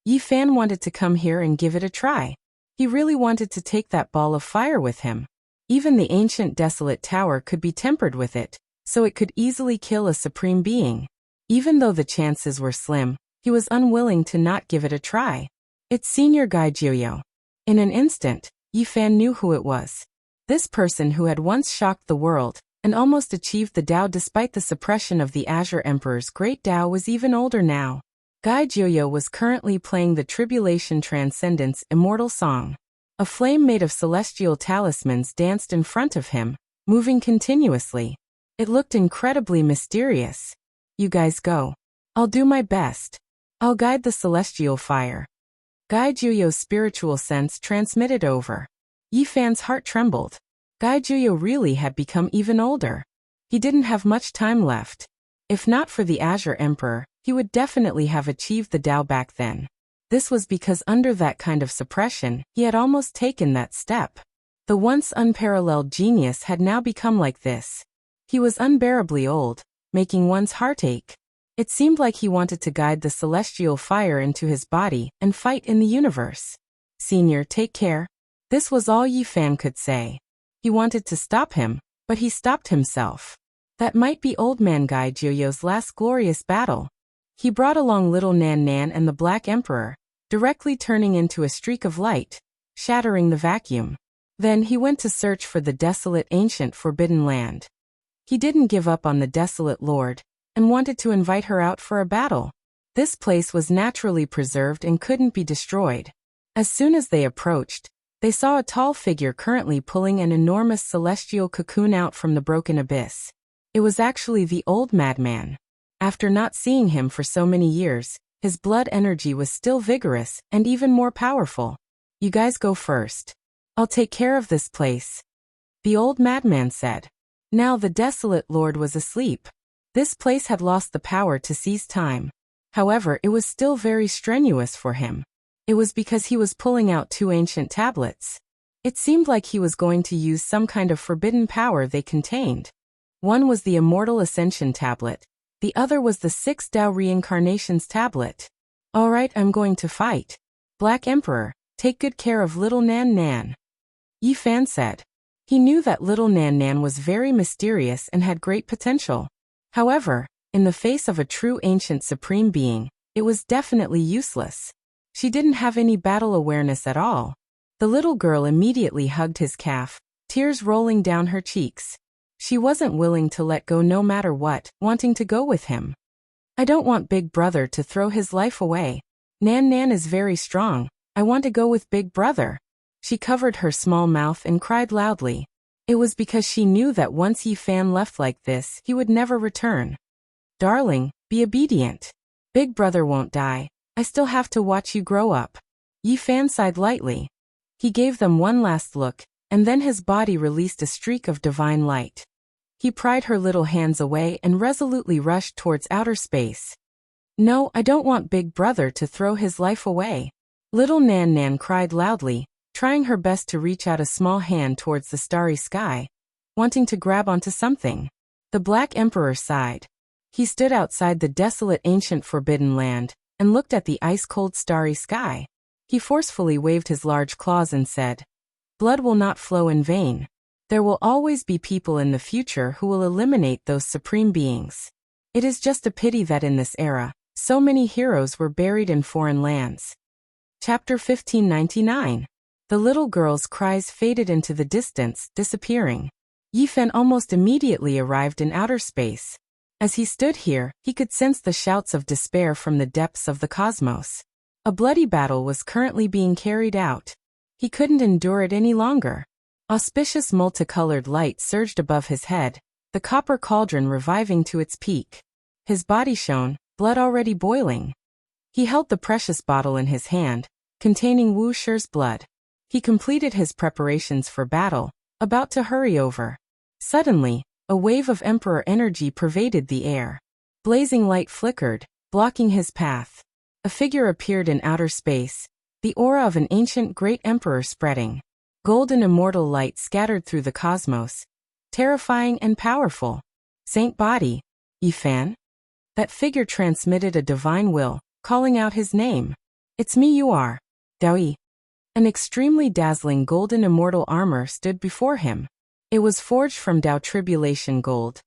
Yi Fan wanted to come here and give it a try. He really wanted to take that ball of fire with him. Even the ancient desolate tower could be tempered with it, so it could easily kill a supreme being. Even though the chances were slim, he was unwilling to not give it a try. It's Senior Gai Jiuyo. In an instant, Yi Fan knew who it was. This person who had once shocked the world, and almost achieved the Tao despite the suppression of the Azure Emperor's great Tao, was even older now. Gai Jiuyo was currently playing the Tribulation Transcendence Immortal Song. A flame made of celestial talismans danced in front of him, moving continuously. It looked incredibly mysterious. You guys go. I'll do my best. I'll guide the celestial fire. Gai Jiuyo's spiritual sense transmitted over. Yi Fan's heart trembled. Gai Jiuyo really had become even older. He didn't have much time left. If not for the Azure Emperor, he would definitely have achieved the Tao back then. This was because under that kind of suppression, he had almost taken that step. The once unparalleled genius had now become like this. He was unbearably old, making one's heart ache. It seemed like he wanted to guide the celestial fire into his body and fight in the universe. Senior, take care. This was all Yi Fan could say. He wanted to stop him, but he stopped himself. That might be Old Man Gai Jiuyo's last glorious battle. He brought along little Nan Nan and the Black Emperor, directly turning into a streak of light, shattering the vacuum. Then he went to search for the desolate ancient forbidden land. He didn't give up on the desolate lord, and wanted to invite her out for a battle. This place was naturally preserved and couldn't be destroyed. As soon as they approached, they saw a tall figure currently pulling an enormous celestial cocoon out from the broken abyss. It was actually the old madman. After not seeing him for so many years, his blood energy was still vigorous and even more powerful. You guys go first. I'll take care of this place, the old madman said. Now the desolate lord was asleep. This place had lost the power to seize time. However, it was still very strenuous for him. It was because he was pulling out 2 ancient tablets. It seemed like he was going to use some kind of forbidden power they contained. One was the Immortal Ascension tablet. The other was the 6 Tao Reincarnations tablet. Alright, I'm going to fight. Black Emperor, take good care of little Nan Nan. Yi Fan said. He knew that little Nan Nan was very mysterious and had great potential. However, in the face of a true ancient supreme being, it was definitely useless. She didn't have any battle awareness at all. The little girl immediately hugged his calf, tears rolling down her cheeks. She wasn't willing to let go no matter what, wanting to go with him. I don't want Big Brother to throw his life away. Nan Nan is very strong. I want to go with Big Brother. She covered her small mouth and cried loudly. It was because she knew that once Yi Fan left like this, he would never return. Darling, be obedient. Big Brother won't die. I still have to watch you grow up. Yi Fan sighed lightly. He gave them one last look, and then his body released a streak of divine light. He pried her little hands away and resolutely rushed towards outer space. No, I don't want Big Brother to throw his life away. Little Nan Nan cried loudly, trying her best to reach out a small hand towards the starry sky, wanting to grab onto something. The Black Emperor sighed. He stood outside the desolate ancient forbidden land, and looked at the ice-cold starry sky. He forcefully waved his large claws and said, Blood will not flow in vain. There will always be people in the future who will eliminate those supreme beings. It is just a pity that in this era, so many heroes were buried in foreign lands. Chapter 1599. The little girl's cries faded into the distance, disappearing. Yi Fan almost immediately arrived in outer space. As he stood here, he could sense the shouts of despair from the depths of the cosmos. A bloody battle was currently being carried out. He couldn't endure it any longer. Auspicious multicolored light surged above his head, the copper cauldron reviving to its peak. His body shone, blood already boiling. He held the precious bottle in his hand, containing Wu Shi's blood. He completed his preparations for battle, about to hurry over. Suddenly, a wave of Emperor energy pervaded the air. Blazing light flickered, blocking his path. A figure appeared in outer space, the aura of an ancient great emperor spreading. Golden immortal light scattered through the cosmos, terrifying and powerful. Saint Body, Yi Fan? That figure transmitted a divine will, calling out his name. It's me you are, Daoyi. An extremely dazzling golden immortal armor stood before him. It was forged from Tao Tribulation gold,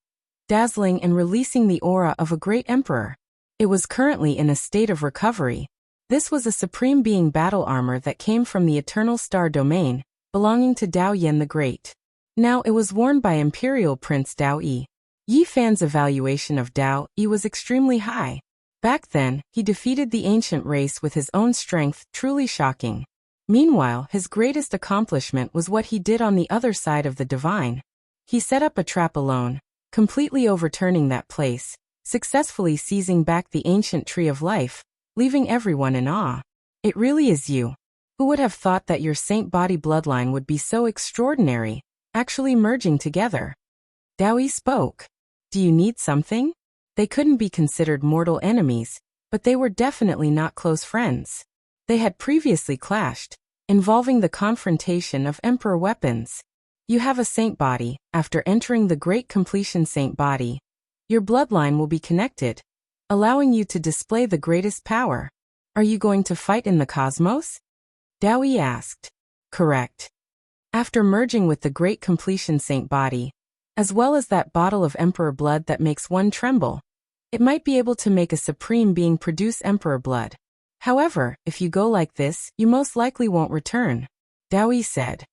dazzling and releasing the aura of a great emperor. It was currently in a state of recovery. This was a supreme being battle armor that came from the eternal star domain, belonging to Dao Yan the Great. Now it was worn by Imperial Prince Dao Yi. Yi Fan's evaluation of Dao Yi was extremely high. Back then, he defeated the ancient race with his own strength, truly shocking. Meanwhile, his greatest accomplishment was what he did on the other side of the divine. He set up a trap alone, completely overturning that place, successfully seizing back the ancient tree of life, leaving everyone in awe. It really is you. Who would have thought that your saint body bloodline would be so extraordinary, actually merging together? Dao Yi spoke. Do you need something? They couldn't be considered mortal enemies, but they were definitely not close friends. They had previously clashed, involving the confrontation of Emperor weapons. You have a saint body. After entering the Great Completion Saint body, your bloodline will be connected, allowing you to display the greatest power. Are you going to fight in the cosmos? Dowie asked. Correct. After merging with the Great Completion Saint body, as well as that bottle of Emperor blood that makes one tremble, it might be able to make a supreme being produce Emperor blood. However, if you go like this, you most likely won't return, Dowie said.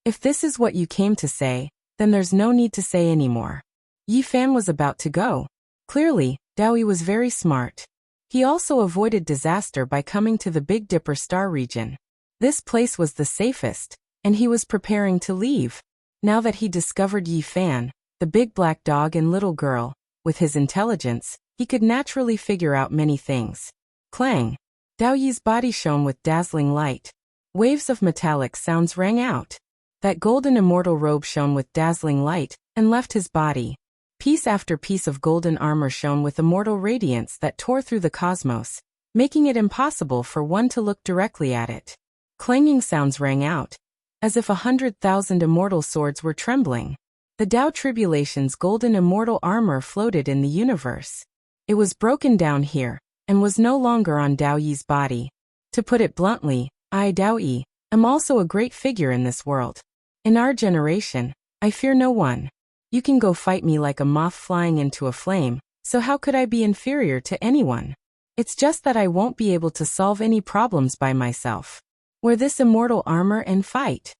If this is what you came to say, then there's no need to say anymore. Yi Fan was about to go. Clearly, Dowie was very smart. He also avoided disaster by coming to the Big Dipper star region. This place was the safest, and he was preparing to leave. Now that he discovered Yi Fan, the big black dog and little girl, with his intelligence, he could naturally figure out many things. Clang! Dao Yi's body shone with dazzling light. Waves of metallic sounds rang out. That golden immortal robe shone with dazzling light, and left his body. Piece after piece of golden armor shone with immortal radiance that tore through the cosmos, making it impossible for one to look directly at it. Clanging sounds rang out, as if 100,000 immortal swords were trembling. The Tao Tribulation's golden immortal armor floated in the universe. It was broken down here, and was no longer on Dao Yi's body. To put it bluntly, I, Dao Yi, am also a great figure in this world. In our generation, I fear no one. You can go fight me like a moth flying into a flame, so how could I be inferior to anyone? It's just that I won't be able to solve any problems by myself. Wear this immortal armor and fight.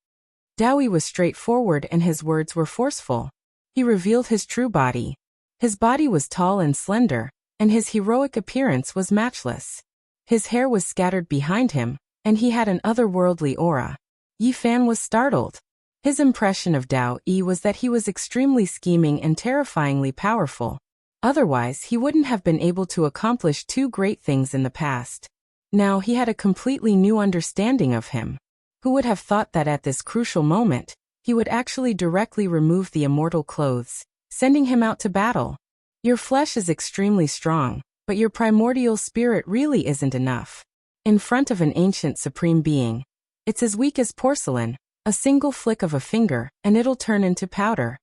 Dao Yi was straightforward and his words were forceful. He revealed his true body. His body was tall and slender, and his heroic appearance was matchless. His hair was scattered behind him, and he had an otherworldly aura. Yi Fan was startled. His impression of Dao Yi was that he was extremely scheming and terrifyingly powerful. Otherwise, he wouldn't have been able to accomplish two great things in the past. Now he had a completely new understanding of him. Who would have thought that at this crucial moment, he would actually directly remove the immortal clothes, sending him out to battle? Your flesh is extremely strong, but your primordial spirit really isn't enough. In front of an ancient supreme being, it's as weak as porcelain. A single flick of a finger, and it'll turn into powder.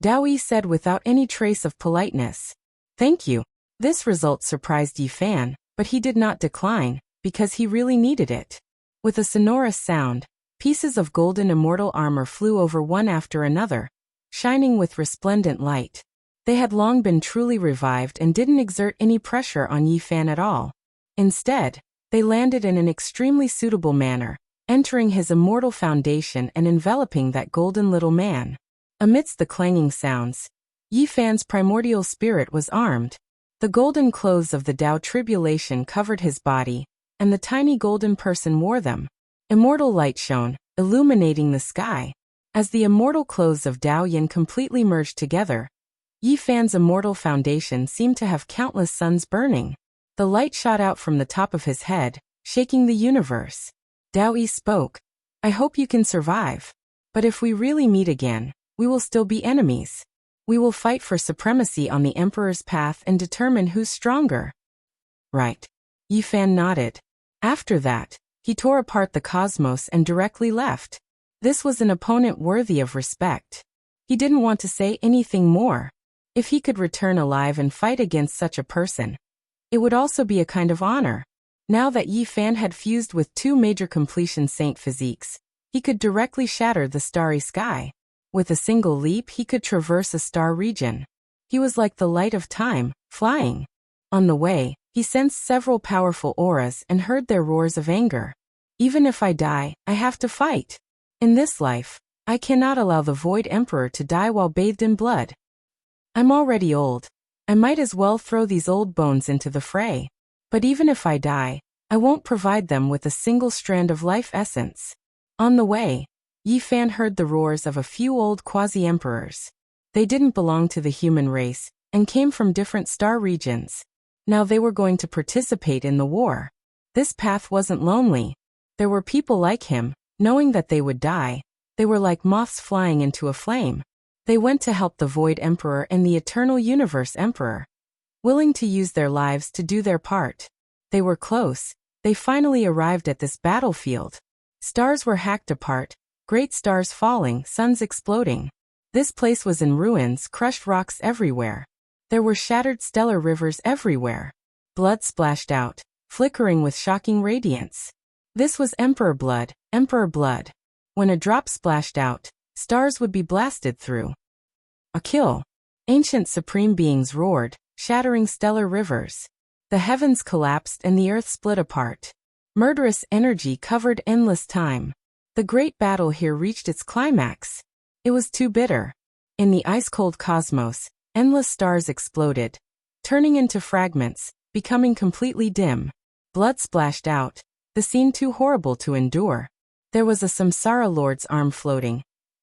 Dao Yi said without any trace of politeness. Thank you. This result surprised Yi Fan, but he did not decline, because he really needed it. With a sonorous sound, pieces of golden immortal armor flew over one after another, shining with resplendent light. They had long been truly revived and didn't exert any pressure on Yi Fan at all. Instead, they landed in an extremely suitable manner, entering his immortal foundation and enveloping that golden little man. Amidst the clanging sounds, Yi Fan's primordial spirit was armed. The golden clothes of the Tao Tribulation covered his body, and the tiny golden person wore them. Immortal light shone, illuminating the sky. As the immortal clothes of Dao Yin completely merged together, Yi Fan's immortal foundation seemed to have countless suns burning. The light shot out from the top of his head, shaking the universe. Dao Yi spoke. I hope you can survive. But if we really meet again, we will still be enemies. We will fight for supremacy on the Emperor's path and determine who's stronger. Right. Yi Fan nodded. After that, he tore apart the cosmos and directly left. This was an opponent worthy of respect. He didn't want to say anything more. If he could return alive and fight against such a person, it would also be a kind of honor. Now that Yi Fan had fused with two major completion saint physiques, he could directly shatter the starry sky. With a single leap he could traverse a star region. He was like the light of time, flying. On the way, he sensed several powerful auras and heard their roars of anger. Even if I die, I have to fight. In this life, I cannot allow the Void Emperor to die while bathed in blood. I'm already old. I might as well throw these old bones into the fray. But even if I die, I won't provide them with a single strand of life essence. On the way, Yi Fan heard the roars of a few old quasi-emperors. They didn't belong to the human race, and came from different star regions. Now they were going to participate in the war. This path wasn't lonely. There were people like him, knowing that they would die. They were like moths flying into a flame. They went to help the Void Emperor and the Eternal Universe Emperor, willing to use their lives to do their part. They were close, They finally arrived at this battlefield. Stars were hacked apart, great stars falling, suns exploding. This place was in ruins, crushed rocks everywhere. There were shattered stellar rivers everywhere. Blood splashed out, flickering with shocking radiance. This was Emperor blood, Emperor blood. When a drop splashed out, stars would be blasted through. A kill. Ancient supreme beings roared, shattering stellar rivers. The heavens collapsed and the earth split apart. Murderous energy covered endless time. The great battle here reached its climax. It was too bitter. In the ice-cold cosmos, endless stars exploded, turning into fragments, becoming completely dim. Blood splashed out, the scene too horrible to endure. There was a Samsara Lord's arm floating.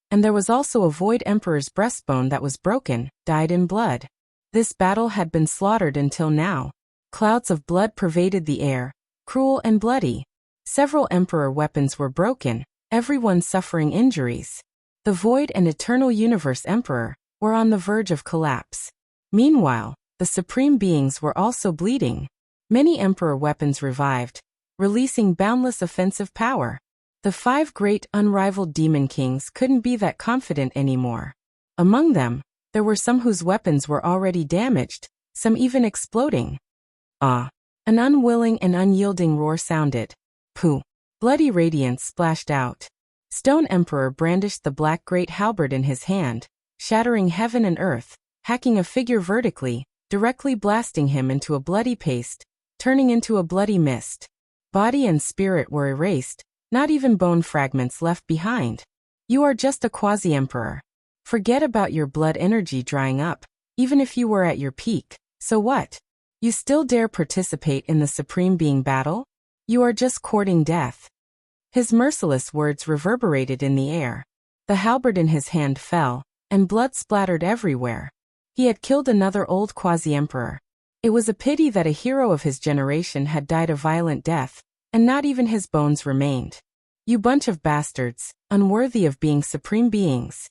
And there was also a Void Emperor's breastbone that was broken, dyed in blood. This battle had been slaughtered until now. Clouds of blood pervaded the air, cruel and bloody. Several Emperor weapons were broken, everyone suffering injuries. The Void and Eternal Universe Emperor were on the verge of collapse. Meanwhile, the Supreme Beings were also bleeding. Many Emperor weapons revived, releasing boundless offensive power. The 5 great unrivaled demon kings couldn't be that confident anymore. Among them, there were some whose weapons were already damaged, some even exploding. Ah! An unwilling and unyielding roar sounded. Pooh! Bloody radiance splashed out. Stone Emperor brandished the black great halberd in his hand, shattering heaven and earth, hacking a figure vertically, directly blasting him into a bloody paste, turning into a bloody mist. Body and spirit were erased, not even bone fragments left behind. You are just a quasi-emperor. Forget about your blood energy drying up, even if you were at your peak. So what? You still dare participate in the Supreme Being battle? You are just courting death. His merciless words reverberated in the air. The halberd in his hand fell, and blood splattered everywhere. He had killed another old quasi-emperor. It was a pity that a hero of his generation had died a violent death, and not even his bones remained. You bunch of bastards, unworthy of being supreme beings.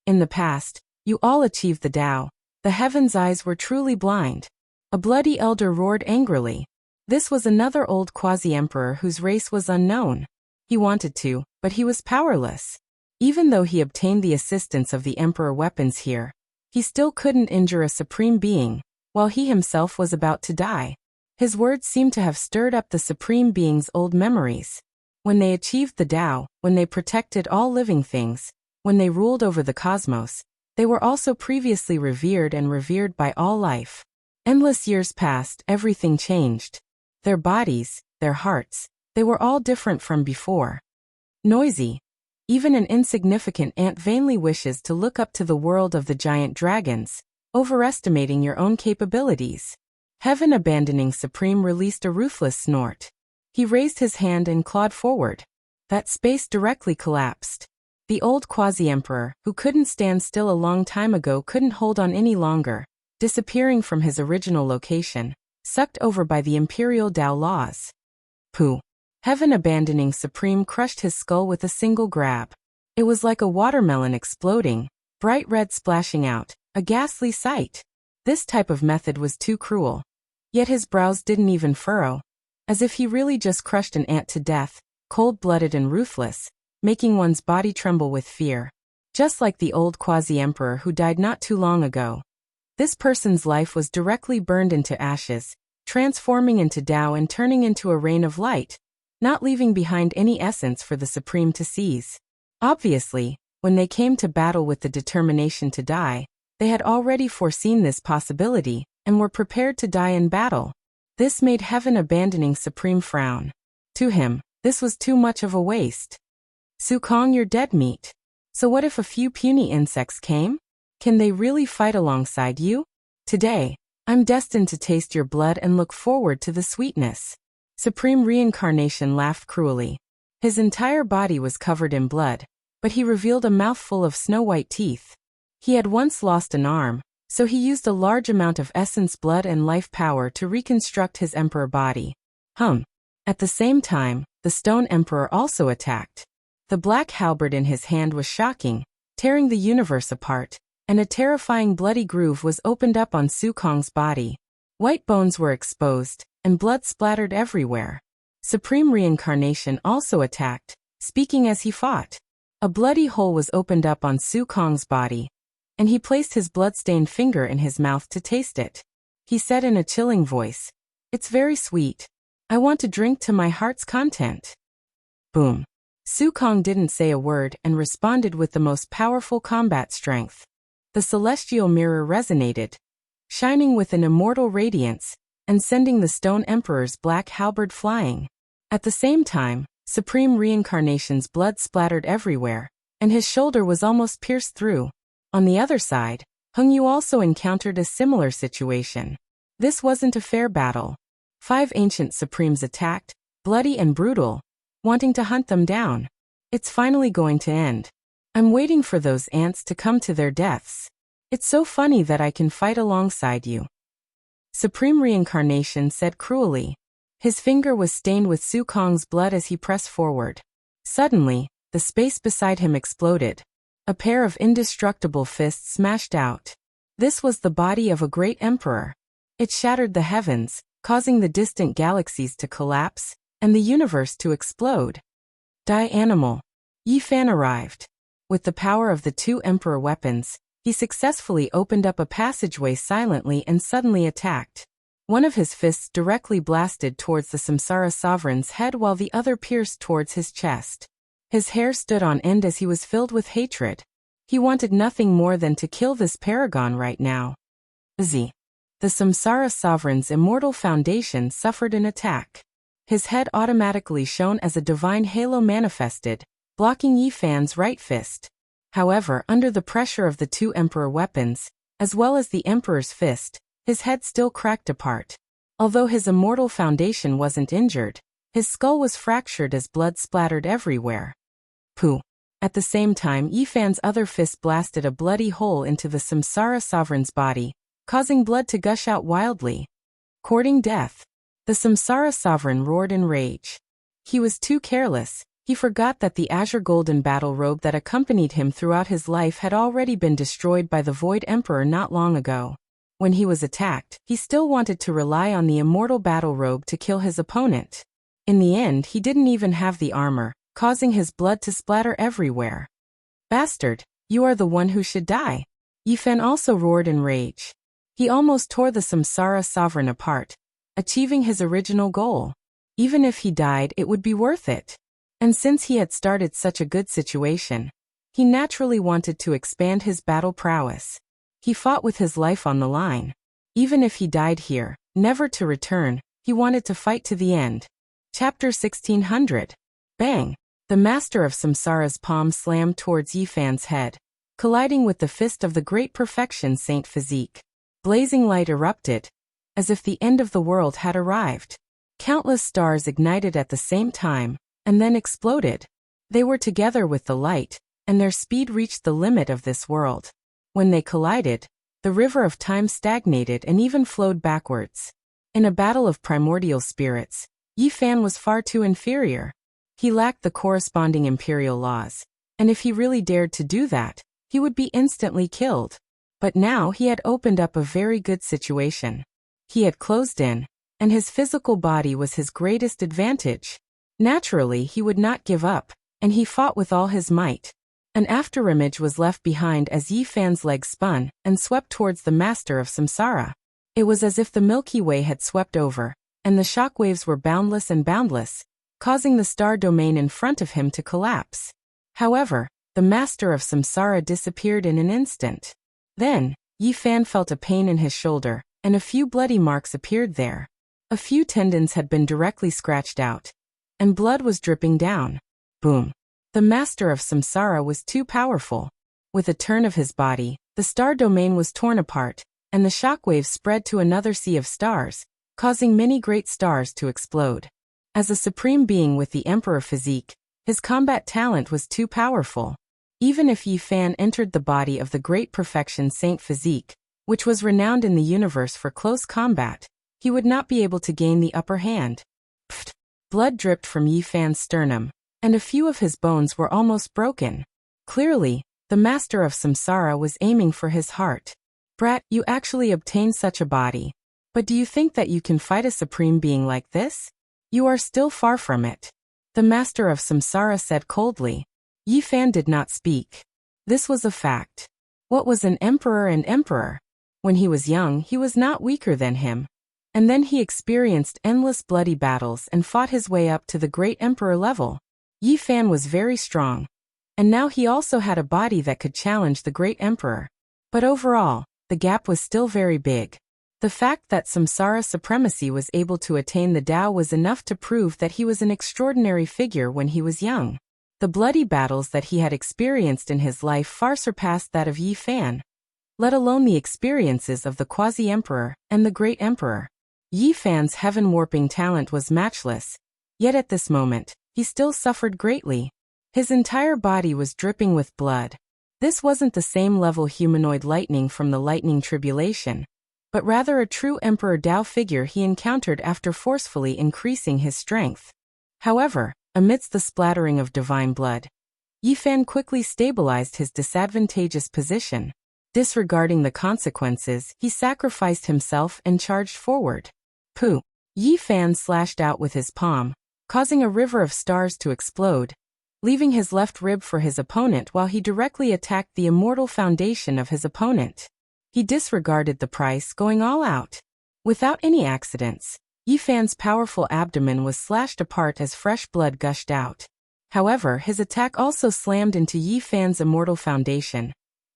In the past, you all achieved the Tao. The heavens' eyes were truly blind. A bloody elder roared angrily. This was another old quasi-emperor whose race was unknown. He wanted to, but he was powerless. Even though he obtained the assistance of the Emperor weapons here, he still couldn't injure a supreme being, while he himself was about to die. His words seemed to have stirred up the Supreme Being's old memories. When they achieved the Tao, when they protected all living things, when they ruled over the cosmos, they were also previously revered and revered by all life. Endless years passed, everything changed. Their bodies, their hearts, they were all different from before. Noisy. Even an insignificant ant vainly wishes to look up to the world of the giant dragons, overestimating your own capabilities. Heaven-abandoning Supreme released a ruthless snort. He raised his hand and clawed forward. That space directly collapsed. The old quasi-emperor, who couldn't stand still a long time ago, couldn't hold on any longer, disappearing from his original location, sucked over by the imperial Tao laws. Pooh! Heaven-abandoning Supreme crushed his skull with a single grab. It was like a watermelon exploding, bright red splashing out, a ghastly sight. This type of method was too cruel. Yet his brows didn't even furrow, as if he really just crushed an ant to death, cold-blooded and ruthless, making one's body tremble with fear. Just like the old quasi-emperor who died not too long ago. This person's life was directly burned into ashes, transforming into Tao and turning into a rain of light, not leaving behind any essence for the Supreme to seize. Obviously, when they came to battle with the determination to die, they had already foreseen this possibility, and were prepared to die in battle. This made heaven-abandoning Supreme frown. To him, this was too much of a waste. Sukong, you're dead meat. So what if a few puny insects came? Can they really fight alongside you? Today, I'm destined to taste your blood and look forward to the sweetness. Supreme Reincarnation laughed cruelly. His entire body was covered in blood, but he revealed a mouthful of snow-white teeth. He had once lost an arm, so he used a large amount of essence blood and life power to reconstruct his emperor body. At the same time, the Stone Emperor also attacked. The black halberd in his hand was shocking, tearing the universe apart, and a terrifying bloody groove was opened up on Sukong's body. White bones were exposed, and blood splattered everywhere. Supreme Reincarnation also attacked, speaking as he fought. A bloody hole was opened up on Su Kong's body, and he placed his blood-stained finger in his mouth to taste it. He said in a chilling voice, "It's very sweet. I want to drink to my heart's content." Boom. Su Kong didn't say a word and responded with the most powerful combat strength. The celestial mirror resonated, shining with an immortal radiance, and sending the Stone Emperor's black halberd flying. At the same time, Supreme Reincarnation's blood splattered everywhere, and his shoulder was almost pierced through. On the other side, Hung Yu also encountered a similar situation. This wasn't a fair battle. 5 ancient Supremes attacked, bloody and brutal, wanting to hunt them down. It's finally going to end. I'm waiting for those ants to come to their deaths. It's so funny that I can fight alongside you. Supreme Reincarnation said cruelly. His finger was stained with Su Kong's blood as he pressed forward. Suddenly, the space beside him exploded. A pair of indestructible fists smashed out. This was the body of a great emperor. It shattered the heavens, causing the distant galaxies to collapse, and the universe to explode. Die animal. Yi Fan arrived. With the power of the 2 emperor weapons, he successfully opened up a passageway silently and suddenly attacked. One of his fists directly blasted towards the Samsara sovereign's head while the other pierced towards his chest. His hair stood on end as he was filled with hatred. He wanted nothing more than to kill this paragon right now. The Samsara sovereign's immortal foundation suffered an attack. His head automatically shone as a divine halo manifested, blocking Yi Fan's right fist. However, under the pressure of the 2 emperor weapons, as well as the emperor's fist, his head still cracked apart. Although his immortal foundation wasn't injured, his skull was fractured as blood splattered everywhere. Pooh. At the same time, Yi Fan's other fist blasted a bloody hole into the Samsara sovereign's body, causing blood to gush out wildly. Courting death. The Samsara sovereign roared in rage. He was too careless. He forgot that the azure golden battle robe that accompanied him throughout his life had already been destroyed by the Void Emperor not long ago. When he was attacked, he still wanted to rely on the immortal battle robe to kill his opponent. In the end, he didn't even have the armor, causing his blood to splatter everywhere. Bastard, you are the one who should die. Yi Fan also roared in rage. He almost tore the Samsara sovereign apart, achieving his original goal. Even if he died, it would be worth it. And since he had started such a good situation, he naturally wanted to expand his battle prowess. He fought with his life on the line. Even if he died here, never to return, he wanted to fight to the end. Chapter 1600. Bang! The master of Samsara's palm slammed towards Yi Fan's head, colliding with the fist of the great perfection Saint Physique. Blazing light erupted, as if the end of the world had arrived. Countless stars ignited at the same time, and then exploded. They were together with the light, and their speed reached the limit of this world. When they collided, the river of time stagnated and even flowed backwards. In a battle of primordial spirits, Yi Fan was far too inferior. He lacked the corresponding imperial laws, and if he really dared to do that, he would be instantly killed. But now he had opened up a very good situation. He had closed in, and his physical body was his greatest advantage. Naturally, he would not give up, and he fought with all his might. An afterimage was left behind as Yi Fan's leg spun and swept towards the master of Samsara. It was as if the Milky Way had swept over, and the shockwaves were boundless and boundless, causing the star domain in front of him to collapse. However, the master of Samsara disappeared in an instant. Then, Yi Fan felt a pain in his shoulder, and a few bloody marks appeared there. A few tendons had been directly scratched out, and blood was dripping down. Boom. The master of Samsara was too powerful. With a turn of his body, the star domain was torn apart, and the shockwaves spread to another sea of stars, causing many great stars to explode. As a supreme being with the emperor physique, his combat talent was too powerful. Even if Yi Fan entered the body of the great perfection Saint Physique, which was renowned in the universe for close combat, he would not be able to gain the upper hand. Pfft! Blood dripped from Yi Fan's sternum, and a few of his bones were almost broken. Clearly, the master of Samsara was aiming for his heart. Brat, you actually obtained such a body. But do you think that you can fight a supreme being like this? You are still far from it. The master of samsara said coldly. Yi Fan did not speak. This was a fact. What was an emperor and emperor? When he was young, he was not weaker than him. And then he experienced endless bloody battles and fought his way up to the great emperor level. Yi Fan was very strong. And now he also had a body that could challenge the great emperor. But overall, the gap was still very big. The fact that samsara supremacy was able to attain the Tao was enough to prove that he was an extraordinary figure when he was young. The bloody battles that he had experienced in his life far surpassed that of Yi Fan, let alone the experiences of the quasi-emperor and the great emperor. Yi Fan's heaven-warping talent was matchless, yet at this moment, he still suffered greatly. His entire body was dripping with blood. This wasn't the same level humanoid lightning from the lightning tribulation, but rather a true Emperor Tao figure he encountered after forcefully increasing his strength. However, amidst the splattering of divine blood, Yi Fan quickly stabilized his disadvantageous position. Disregarding the consequences, he sacrificed himself and charged forward. Pooh! Yi Fan slashed out with his palm, causing a river of stars to explode, leaving his left rib for his opponent while he directly attacked the immortal foundation of his opponent. He disregarded the price, going all out. Without any accidents, Yi Fan's powerful abdomen was slashed apart as fresh blood gushed out. However, his attack also slammed into Yi Fan's immortal foundation,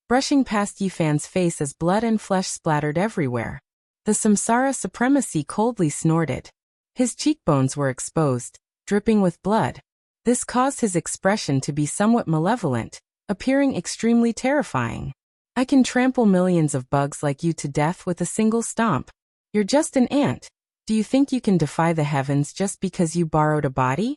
brushing past Yi Fan's face as blood and flesh splattered everywhere. The samsara supremacy coldly snorted. His cheekbones were exposed, dripping with blood. This caused his expression to be somewhat malevolent, appearing extremely terrifying. I can trample millions of bugs like you to death with a single stomp. You're just an ant. Do you think you can defy the heavens just because you borrowed a body?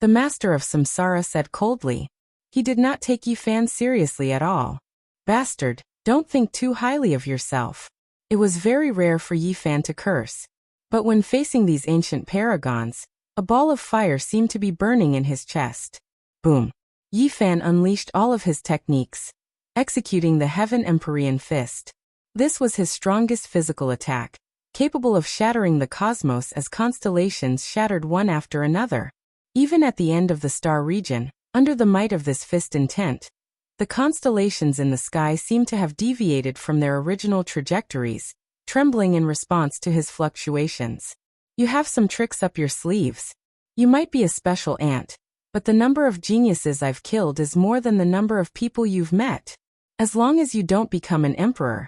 The master of samsara said coldly. He did not take Yi Fan seriously at all. Bastard, don't think too highly of yourself. It was very rare for Yi Fan to curse. But when facing these ancient paragons, a ball of fire seemed to be burning in his chest. Boom! Yi Fan unleashed all of his techniques, executing the Heaven Empyrean Fist. This was his strongest physical attack, capable of shattering the cosmos as constellations shattered one after another. Even at the end of the star region, under the might of this fist intent, the constellations in the sky seemed to have deviated from their original trajectories, trembling in response to his fluctuations. You have some tricks up your sleeves. You might be a special ant, but the number of geniuses I've killed is more than the number of people you've met. As long as you don't become an emperor,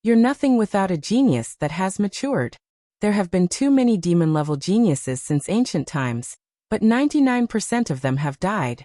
you're nothing without a genius that has matured. There have been too many demon-level geniuses since ancient times, but 99% of them have died.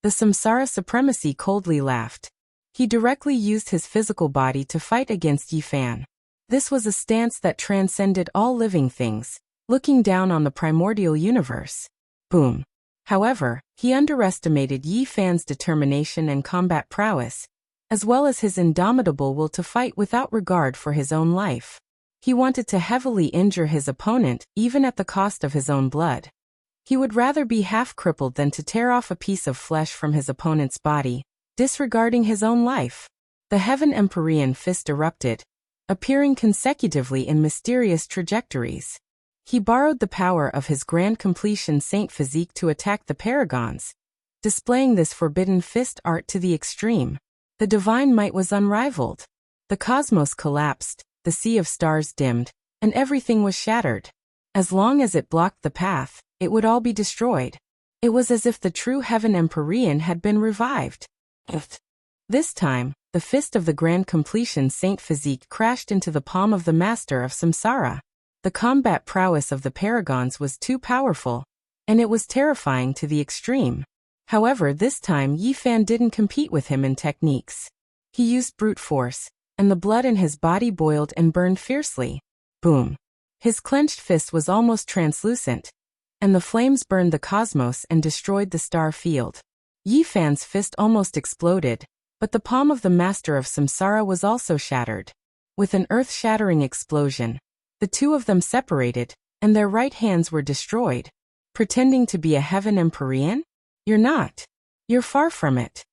The samsara supremacy coldly laughed. He directly used his physical body to fight against Yi Fan. This was a stance that transcended all living things, looking down on the primordial universe. Boom. However, he underestimated Yi Fan's determination and combat prowess, as well as his indomitable will to fight without regard for his own life. He wanted to heavily injure his opponent, even at the cost of his own blood. He would rather be half-crippled than to tear off a piece of flesh from his opponent's body, disregarding his own life. The Heaven Empyrean Fist erupted, appearing consecutively in mysterious trajectories. He borrowed the power of his grand completion saint physique to attack the paragons, displaying this forbidden fist art to the extreme. The divine might was unrivaled. The cosmos collapsed, the sea of stars dimmed, and everything was shattered. As long as it blocked the path, it would all be destroyed. It was as if the true Heaven Empyrean had been revived. This time, the fist of the grand completion saint physique crashed into the palm of the master of samsara. The combat prowess of the paragons was too powerful, and it was terrifying to the extreme. However, this time Yi Fan didn't compete with him in techniques. He used brute force, and the blood in his body boiled and burned fiercely. Boom! His clenched fist was almost translucent, and the flames burned the cosmos and destroyed the star field. Yi Fan's fist almost exploded, but the palm of the master of samsara was also shattered. With an earth-shattering explosion, the two of them separated, and their right hands were destroyed. Pretending to be a Heaven Empyrean? You're not. You're far from it.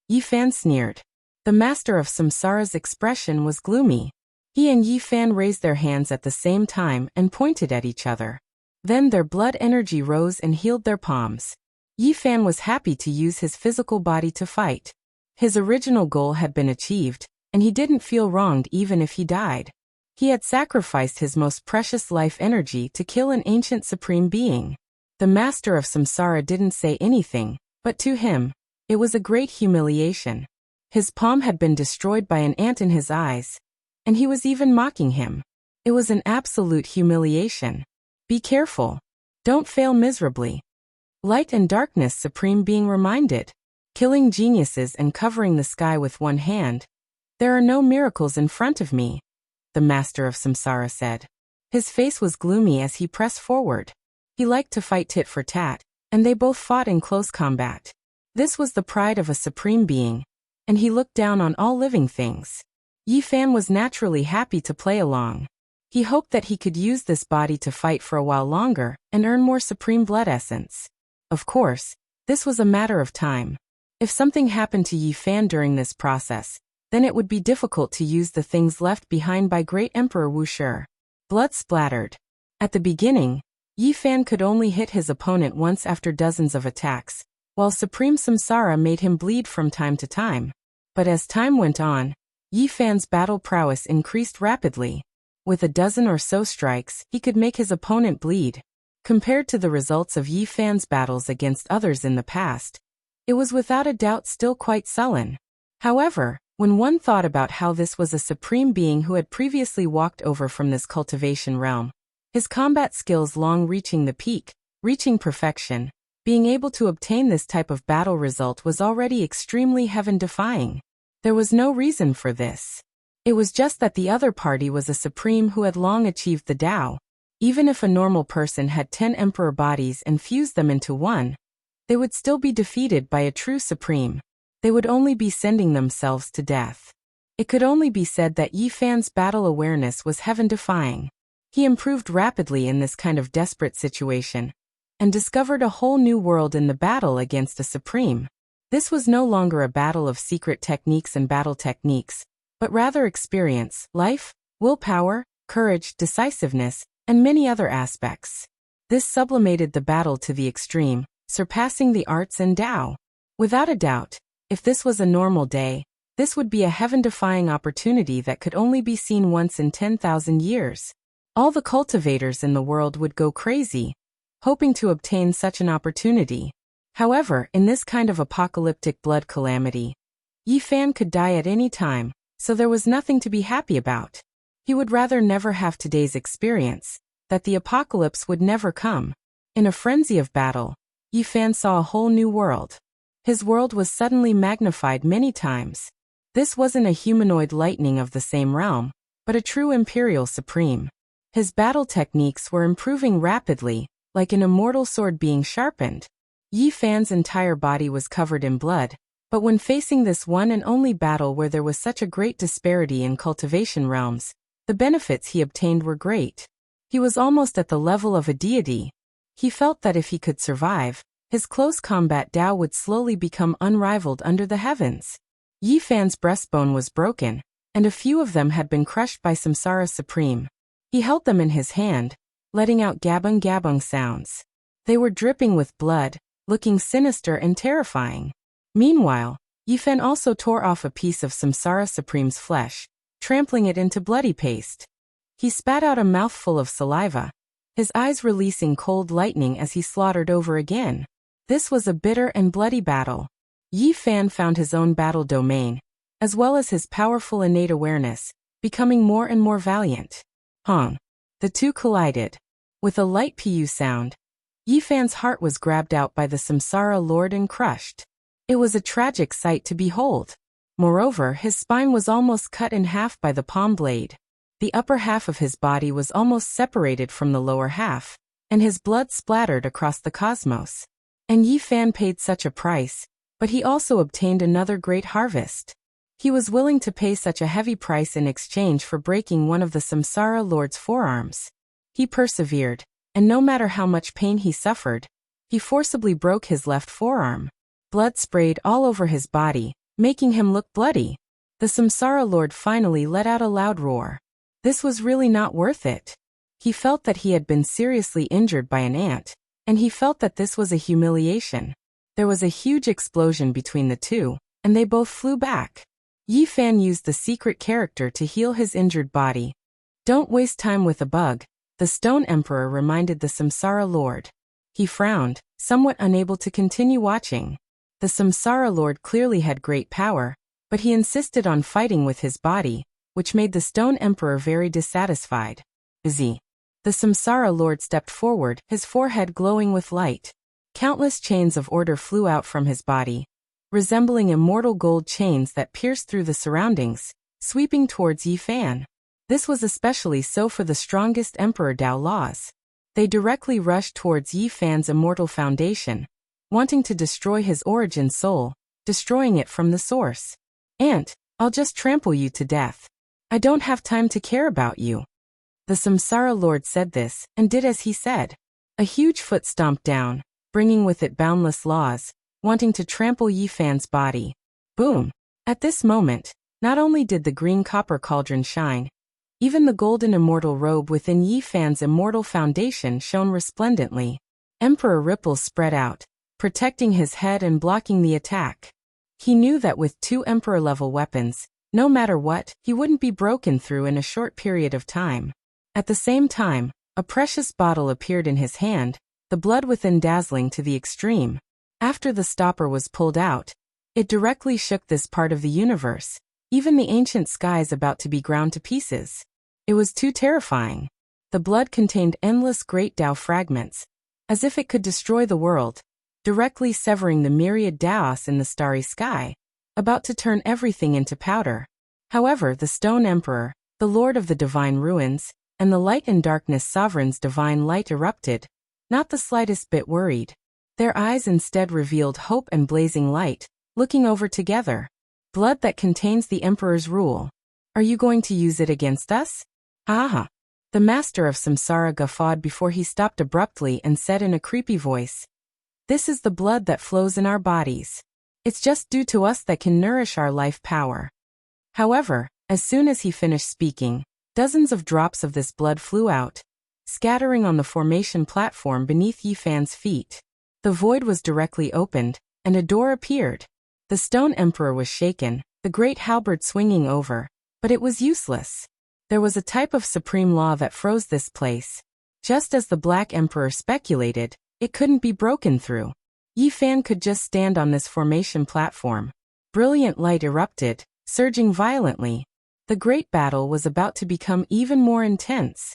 Yi Fan sneered. The master of samsara's expression was gloomy. He and Yi Fan raised their hands at the same time and pointed at each other. Then their blood energy rose and healed their palms. Yi Fan was happy to use his physical body to fight. His original goal had been achieved, and he didn't feel wronged even if he died. He had sacrificed his most precious life energy to kill an ancient supreme being. The master of samsara didn't say anything, but to him, it was a great humiliation. His palm had been destroyed by an ant in his eyes, and he was even mocking him. It was an absolute humiliation. Be careful. Don't fail miserably. Light and darkness supreme being reminded. Killing geniuses and covering the sky with one hand. There are no miracles in front of me, the master of samsara said. His face was gloomy as he pressed forward. He liked to fight tit for tat, and they both fought in close combat. This was the pride of a supreme being, and he looked down on all living things. Yi Fan was naturally happy to play along. He hoped that he could use this body to fight for a while longer and earn more supreme blood essence. Of course, this was a matter of time. If something happened to Yi Fan during this process, then it would be difficult to use the things left behind by Great Emperor Wu Shi. Blood splattered. At the beginning, Yi Fan could only hit his opponent once after dozens of attacks, while Supreme Samsara made him bleed from time to time. But as time went on, Yi Fan's battle prowess increased rapidly. With a dozen or so strikes, he could make his opponent bleed. Compared to the results of Yi Fan's battles against others in the past, it was without a doubt still quite sullen. However, when one thought about how this was a supreme being who had previously walked over from this cultivation realm, his combat skills long reaching the peak, reaching perfection, being able to obtain this type of battle result was already extremely heaven-defying. There was no reason for this. It was just that the other party was a supreme who had long achieved the Tao. Even if a normal person had 10 emperor bodies and fused them into one, they would still be defeated by a true supreme. They would only be sending themselves to death. It could only be said that Yi Fan's battle awareness was heaven-defying. He improved rapidly in this kind of desperate situation, and discovered a whole new world in the battle against a supreme. This was no longer a battle of secret techniques and battle techniques, but rather experience, life, willpower, courage, decisiveness, and many other aspects. This sublimated the battle to the extreme, surpassing the arts and Tao. Without a doubt, if this was a normal day, this would be a heaven-defying opportunity that could only be seen once in 10,000 years. All the cultivators in the world would go crazy, hoping to obtain such an opportunity. However, in this kind of apocalyptic blood calamity, Yi Fan could die at any time, so there was nothing to be happy about. He would rather never have today's experience, that the apocalypse would never come. In a frenzy of battle, Yi Fan saw a whole new world. His world was suddenly magnified many times. This wasn't a humanoid lightning of the same realm, but a true imperial supreme. His battle techniques were improving rapidly, like an immortal sword being sharpened. Yi Fan's entire body was covered in blood, but when facing this one and only battle where there was such a great disparity in cultivation realms, the benefits he obtained were great. He was almost at the level of a deity. He felt that if he could survive, his close combat Tao would slowly become unrivaled under the heavens. Yi Fan's breastbone was broken, and a few of them had been crushed by Samsara Supreme. He held them in his hand, letting out gabung-gabung sounds. They were dripping with blood, looking sinister and terrifying. Meanwhile, Yi Fan also tore off a piece of Samsara Supreme's flesh, trampling it into bloody paste. He spat out a mouthful of saliva, his eyes releasing cold lightning as he slaughtered over again. This was a bitter and bloody battle. Yi Fan found his own battle domain, as well as his powerful innate awareness, becoming more and more valiant. Hong. The two collided. With a light pu sound, Yi Fan's heart was grabbed out by the Samsara Lord and crushed. It was a tragic sight to behold. Moreover, his spine was almost cut in half by the palm blade. The upper half of his body was almost separated from the lower half, and his blood splattered across the cosmos. And Yi Fan paid such a price, but he also obtained another great harvest. He was willing to pay such a heavy price in exchange for breaking one of the Samsara Lord's forearms. He persevered, and no matter how much pain he suffered, he forcibly broke his left forearm. Blood sprayed all over his body, making him look bloody. The Samsara Lord finally let out a loud roar. This was really not worth it. He felt that he had been seriously injured by an ant, and he felt that this was a humiliation. There was a huge explosion between the two, and they both flew back. Yi Fan used the secret character to heal his injured body. Don't waste time with a bug, the Stone Emperor reminded the Samsara Lord. He frowned, somewhat unable to continue watching. The Samsara Lord clearly had great power, but he insisted on fighting with his body, which made the Stone Emperor very dissatisfied. Busy. The Samsara Lord stepped forward, his forehead glowing with light. Countless chains of order flew out from his body, resembling immortal gold chains that pierced through the surroundings, sweeping towards Yi Fan. This was especially so for the strongest Emperor Dao laws. They directly rushed towards Yi Fan's immortal foundation, wanting to destroy his origin soul, destroying it from the source. "Ant, I'll just trample you to death. I don't have time to care about you." The Samsara Lord said this, and did as he said. A huge foot stomped down, bringing with it boundless laws, wanting to trample Yi Fan's body. Boom! At this moment, not only did the green copper cauldron shine, even the golden immortal robe within Yi Fan's immortal foundation shone resplendently. Emperor ripples spread out, protecting his head and blocking the attack. He knew that with two Emperor-level weapons, no matter what, he wouldn't be broken through in a short period of time. At the same time, a precious bottle appeared in his hand, the blood within dazzling to the extreme. After the stopper was pulled out, it directly shook this part of the universe, even the ancient skies about to be ground to pieces. It was too terrifying. The blood contained endless great Dao fragments, as if it could destroy the world, directly severing the myriad Daos in the starry sky, about to turn everything into powder. However, the Stone Emperor, the Lord of the Divine Ruins, and the Light and Darkness Sovereign's divine light erupted, not the slightest bit worried. Their eyes instead revealed hope and blazing light, looking over together. "Blood that contains the Emperor's rule. Are you going to use it against us?" "Aha." The master of Samsara guffawed before he stopped abruptly and said in a creepy voice, "This is the blood that flows in our bodies. It's just due to us that can nourish our life power." However, as soon as he finished speaking, dozens of drops of this blood flew out, scattering on the formation platform beneath Yi Fan's feet. The void was directly opened, and a door appeared. The Stone Emperor was shaken, the great halberd swinging over, but it was useless. There was a type of supreme law that froze this place. Just as the Black Emperor speculated, it couldn't be broken through. Yi Fan could just stand on this formation platform. Brilliant light erupted, surging violently. The great battle was about to become even more intense.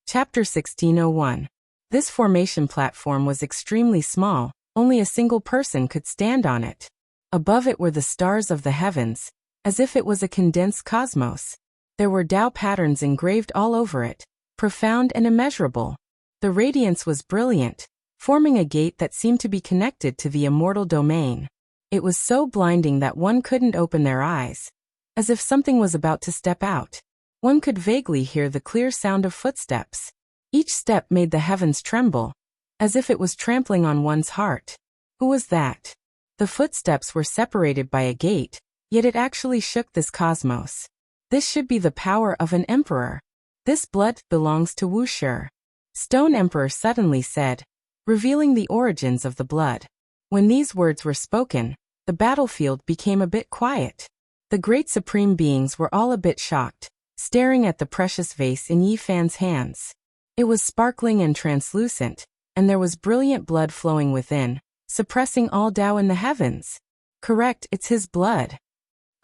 Chapter 1601. This formation platform was extremely small, only a single person could stand on it. Above it were the stars of the heavens, as if it was a condensed cosmos. There were Dao patterns engraved all over it, profound and immeasurable. The radiance was brilliant, forming a gate that seemed to be connected to the immortal domain. It was so blinding that one couldn't open their eyes, as if something was about to step out. One could vaguely hear the clear sound of footsteps. Each step made the heavens tremble, as if it was trampling on one's heart. Who was that? The footsteps were separated by a gate, yet it actually shook this cosmos. This should be the power of an emperor. This blood belongs to Wu Shi. Stone Emperor suddenly said, revealing the origins of the blood. When these words were spoken, the battlefield became a bit quiet. The great supreme beings were all a bit shocked, staring at the precious vase in Yi Fan's hands. It was sparkling and translucent, and there was brilliant blood flowing within, suppressing all Dao in the heavens. Correct, it's his blood.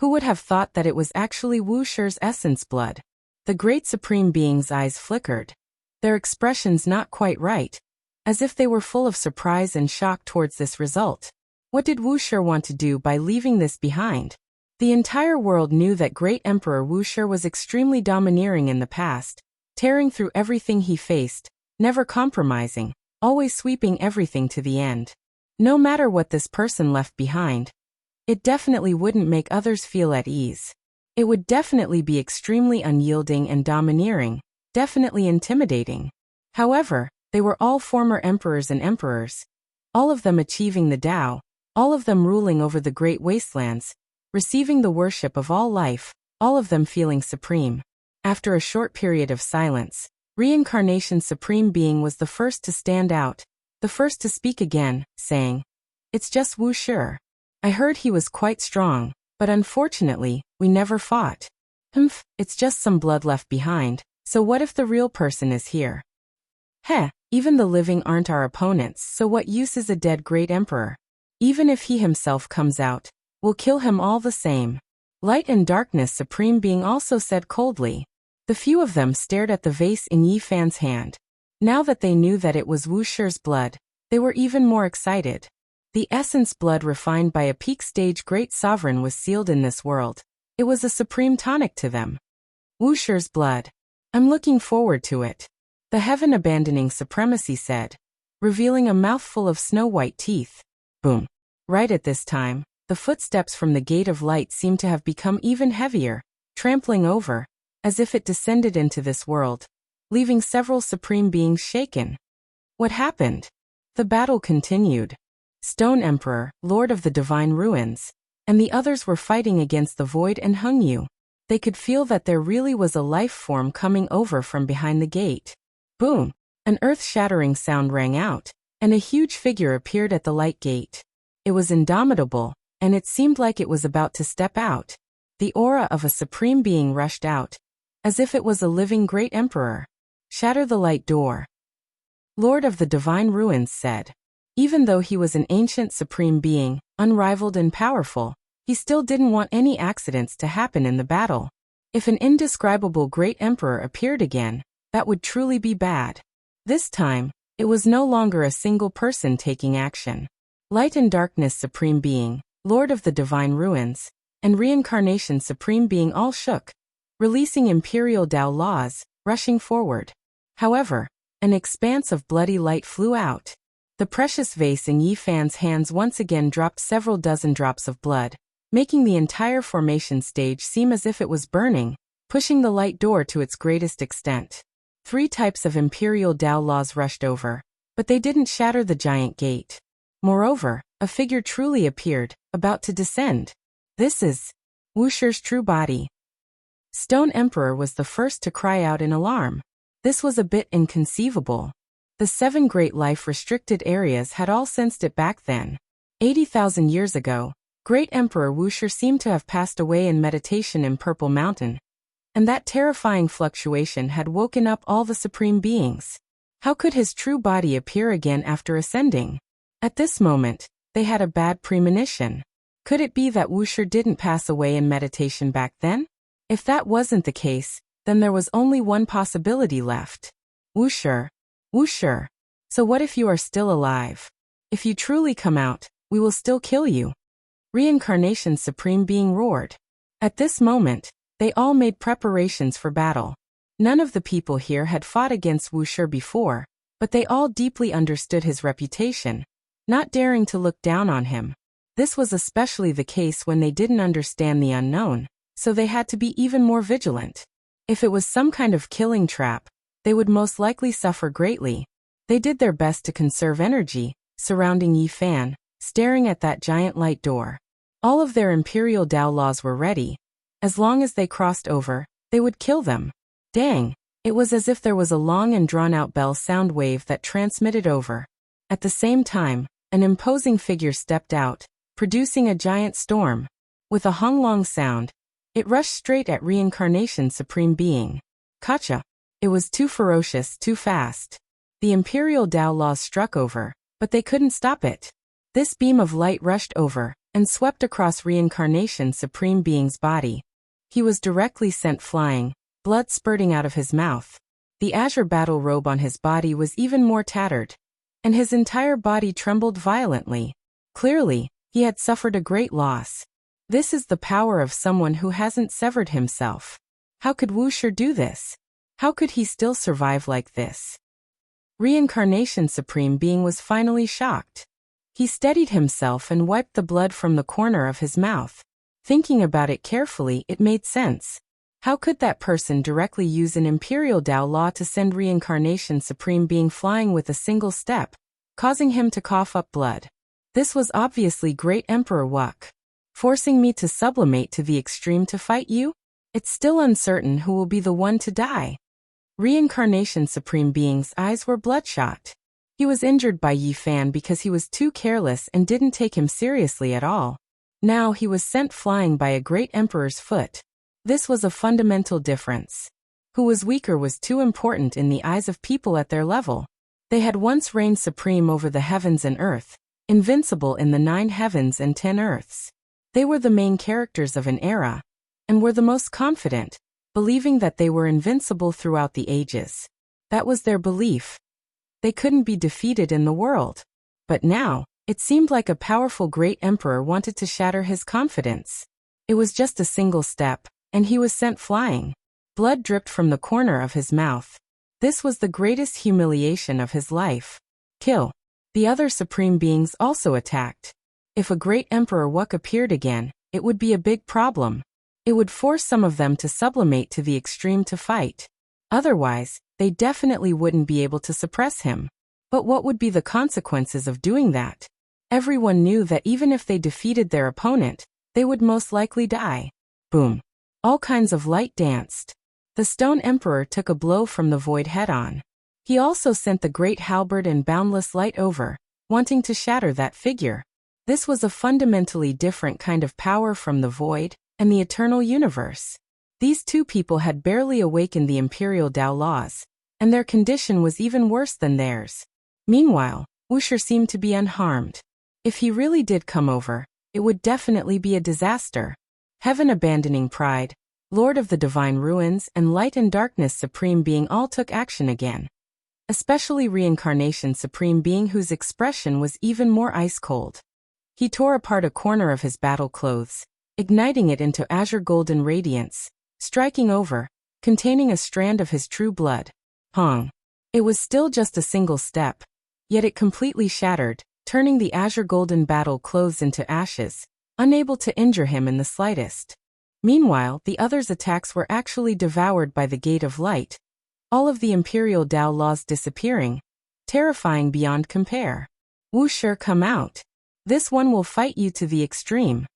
Who would have thought that it was actually Wu Shi's essence blood? The great supreme being's eyes flickered, their expressions not quite right, as if they were full of surprise and shock towards this result. What did Wu Shi want to do by leaving this behind? The entire world knew that great Emperor Wu Shi was extremely domineering in the past, tearing through everything he faced, never compromising, always sweeping everything to the end. No matter what this person left behind, it definitely wouldn't make others feel at ease. It would definitely be extremely unyielding and domineering, definitely intimidating. However, they were all former emperors and emperors, all of them achieving the Tao, all of them ruling over the great wastelands, receiving the worship of all life, all of them feeling supreme. After a short period of silence, Reincarnation Supreme Being was the first to stand out, the first to speak again, saying, "It's just Wu Shi. I heard he was quite strong, but unfortunately, we never fought. It's just some blood left behind, so what if the real person is here? Heh, even the living aren't our opponents, so what use is a dead great emperor? Even if he himself comes out, we'll kill him all the same." Light and Darkness Supreme Being also said coldly. The few of them stared at the vase in Yi Fan's hand. Now that they knew that it was Wu Shi's blood, they were even more excited. The essence blood refined by a peak stage great sovereign was sealed in this world. It was a supreme tonic to them. Wu Shi's blood. I'm looking forward to it. The heaven-abandoning supremacy said, revealing a mouthful of snow-white teeth. Boom. Right at this time, the footsteps from the Gate of Light seemed to have become even heavier, trampling over, as if it descended into this world, leaving several supreme beings shaken. What happened? The battle continued. Stone Emperor, Lord of the Divine Ruins, and the others were fighting against the Void and Hungyu. They could feel that there really was a life form coming over from behind the gate. Boom! An earth-shattering sound rang out, and a huge figure appeared at the light gate. It was indomitable, and it seemed like it was about to step out. The aura of a supreme being rushed out, as if it was a living great emperor. Shatter the light door. Lord of the Divine Ruins said. Even though he was an ancient supreme being, unrivaled and powerful, he still didn't want any accidents to happen in the battle. If an indescribable great emperor appeared again, that would truly be bad. This time, it was no longer a single person taking action. Light and Darkness Supreme Being, Lord of the Divine Ruins, and Reincarnation Supreme Being all shook, releasing Imperial Tao laws, rushing forward. However, an expanse of bloody light flew out. The precious vase in Yi Fan's hands once again dropped several dozen drops of blood, making the entire formation stage seem as if it was burning, pushing the light door to its greatest extent. 3 types of Imperial Tao laws rushed over, but they didn't shatter the giant gate. Moreover, a figure truly appeared, about to descend. This is Wu Shi's true body. Stone Emperor was the first to cry out in alarm. This was a bit inconceivable. The 7 great life-restricted areas had all sensed it back then. 80,000 years ago, Great Emperor Wu Shi seemed to have passed away in meditation in Purple Mountain, and that terrifying fluctuation had woken up all the supreme beings. How could his true body appear again after ascending? At this moment, they had a bad premonition. Could it be that Wu Shi didn't pass away in meditation back then? If that wasn't the case, then there was only one possibility left. Wu Shi. Wu Shi. So what if you are still alive? If you truly come out, we will still kill you. Reincarnation Supreme Being roared. At this moment, they all made preparations for battle. None of the people here had fought against Wu Shi before, but they all deeply understood his reputation, not daring to look down on him. This was especially the case when they didn't understand the unknown, so they had to be even more vigilant. If it was some kind of killing trap, they would most likely suffer greatly. They did their best to conserve energy, surrounding Yi Fan, staring at that giant light door. All of their Imperial Tao laws were ready. As long as they crossed over, they would kill them. Dang, it was as if there was a long and drawn-out bell sound wave that transmitted over. At the same time, an imposing figure stepped out, producing a giant storm. With a honglong sound, it rushed straight at Reincarnation Supreme Being. Gotcha. It was too ferocious, too fast. The Imperial Tao laws struck over, but they couldn't stop it. This beam of light rushed over, and swept across Reincarnation Supreme Being's body. He was directly sent flying, blood spurting out of his mouth. The azure battle robe on his body was even more tattered, and his entire body trembled violently. Clearly, he had suffered a great loss. This is the power of someone who hasn't severed himself. How could Wu Shi do this? How could he still survive like this? Reincarnation Supreme Being was finally shocked. He steadied himself and wiped the blood from the corner of his mouth. Thinking about it carefully, it made sense. How could that person directly use an Imperial Tao law to send Reincarnation Supreme Being flying with a single step, causing him to cough up blood? This was obviously Great Emperor Wuk. Forcing me to sublimate to the extreme to fight you? It's still uncertain who will be the one to die. Reincarnation Supreme Being's eyes were bloodshot. He was injured by Yi Fan because he was too careless and didn't take him seriously at all. Now he was sent flying by a great emperor's foot. This was a fundamental difference. Who was weaker was too important in the eyes of people at their level. They had once reigned supreme over the heavens and earth, invincible in the 9 heavens and 10 earths. They were the main characters of an era, and were the most confident, believing that they were invincible throughout the ages. That was their belief. They couldn't be defeated in the world. But now, it seemed like a powerful great emperor wanted to shatter his confidence. It was just a single step, and he was sent flying. Blood dripped from the corner of his mouth. This was the greatest humiliation of his life. Kill. The other supreme beings also attacked. If a great emperor Wuk appeared again, it would be a big problem. It would force some of them to sublimate to the extreme to fight. Otherwise, they definitely wouldn't be able to suppress him. But what would be the consequences of doing that? Everyone knew that even if they defeated their opponent, they would most likely die. Boom. All kinds of light danced. The Stone Emperor took a blow from the void head-on. He also sent the great halberd and boundless light over, wanting to shatter that figure. This was a fundamentally different kind of power from the void and the eternal universe. These two people had barely awakened the imperial Tao laws, and their condition was even worse than theirs. Meanwhile, Wuxia seemed to be unharmed. If he really did come over, it would definitely be a disaster. Heaven abandoning pride, Lord of the Divine Ruins and Light and Darkness Supreme Being all took action again. Especially Reincarnation Supreme Being, whose expression was even more ice-cold. He tore apart a corner of his battle clothes, igniting it into azure golden radiance, striking over, containing a strand of his true blood. Hong. It was still just a single step, yet it completely shattered, turning the azure golden battle clothes into ashes, unable to injure him in the slightest. Meanwhile, the others' attacks were actually devoured by the Gate of Light, all of the imperial Tao laws disappearing, terrifying beyond compare. Wuxia, come out. This one will fight you to the extreme.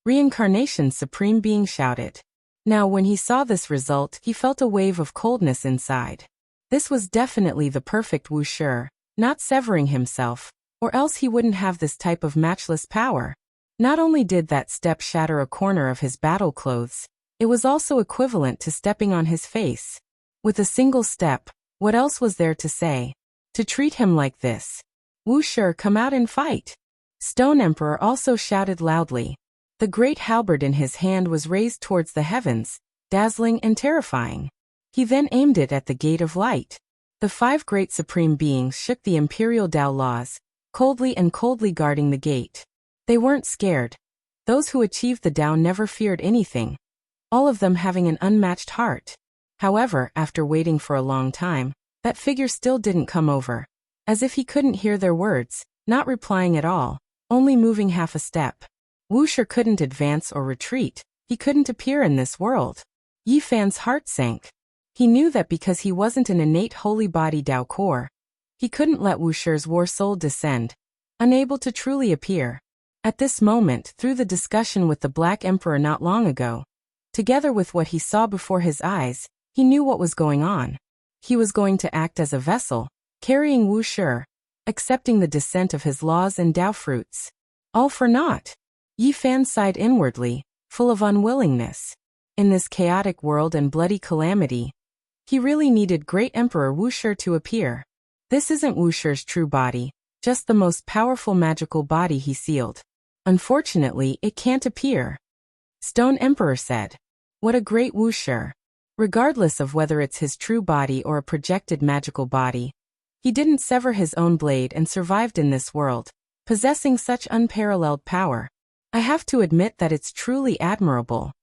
Reincarnation Supreme Being shouted. Now when he saw this result, he felt a wave of coldness inside. This was definitely the perfect Wuxia, not severing himself, or else he wouldn't have this type of matchless power. Not only did that step shatter a corner of his battle clothes, it was also equivalent to stepping on his face. With a single step, what else was there to say? To treat him like this. Wuxia, come out and fight. Stone Emperor also shouted loudly. The great halberd in his hand was raised towards the heavens, dazzling and terrifying. He then aimed it at the Gate of Light. The 5 great supreme beings shook the imperial Tao laws, coldly guarding the gate. They weren't scared. Those who achieved the Tao never feared anything, all of them having an unmatched heart. However, after waiting for a long time, that figure still didn't come over. As if he couldn't hear their words, not replying at all, only moving half a step. Wuxia couldn't advance or retreat. He couldn't appear in this world. Yi Fan's heart sank. He knew that because he wasn't an innate holy body Tao core, he couldn't let Wuxia's war soul descend, unable to truly appear. At this moment, through the discussion with the Black Emperor not long ago, together with what he saw before his eyes, he knew what was going on. He was going to act as a vessel, carrying Wuxia, accepting the descent of his laws and Tao fruits. All for naught. Yi Fan sighed inwardly, full of unwillingness. In this chaotic world and bloody calamity, he really needed Great Emperor Wuxia to appear. This isn't Wuxia's true body, just the most powerful magical body he sealed. Unfortunately, it can't appear. Stone Emperor said. What a great Wuxia. Regardless of whether it's his true body or a projected magical body, he didn't sever his own blade and survived in this world, possessing such unparalleled power. I have to admit that it's truly admirable.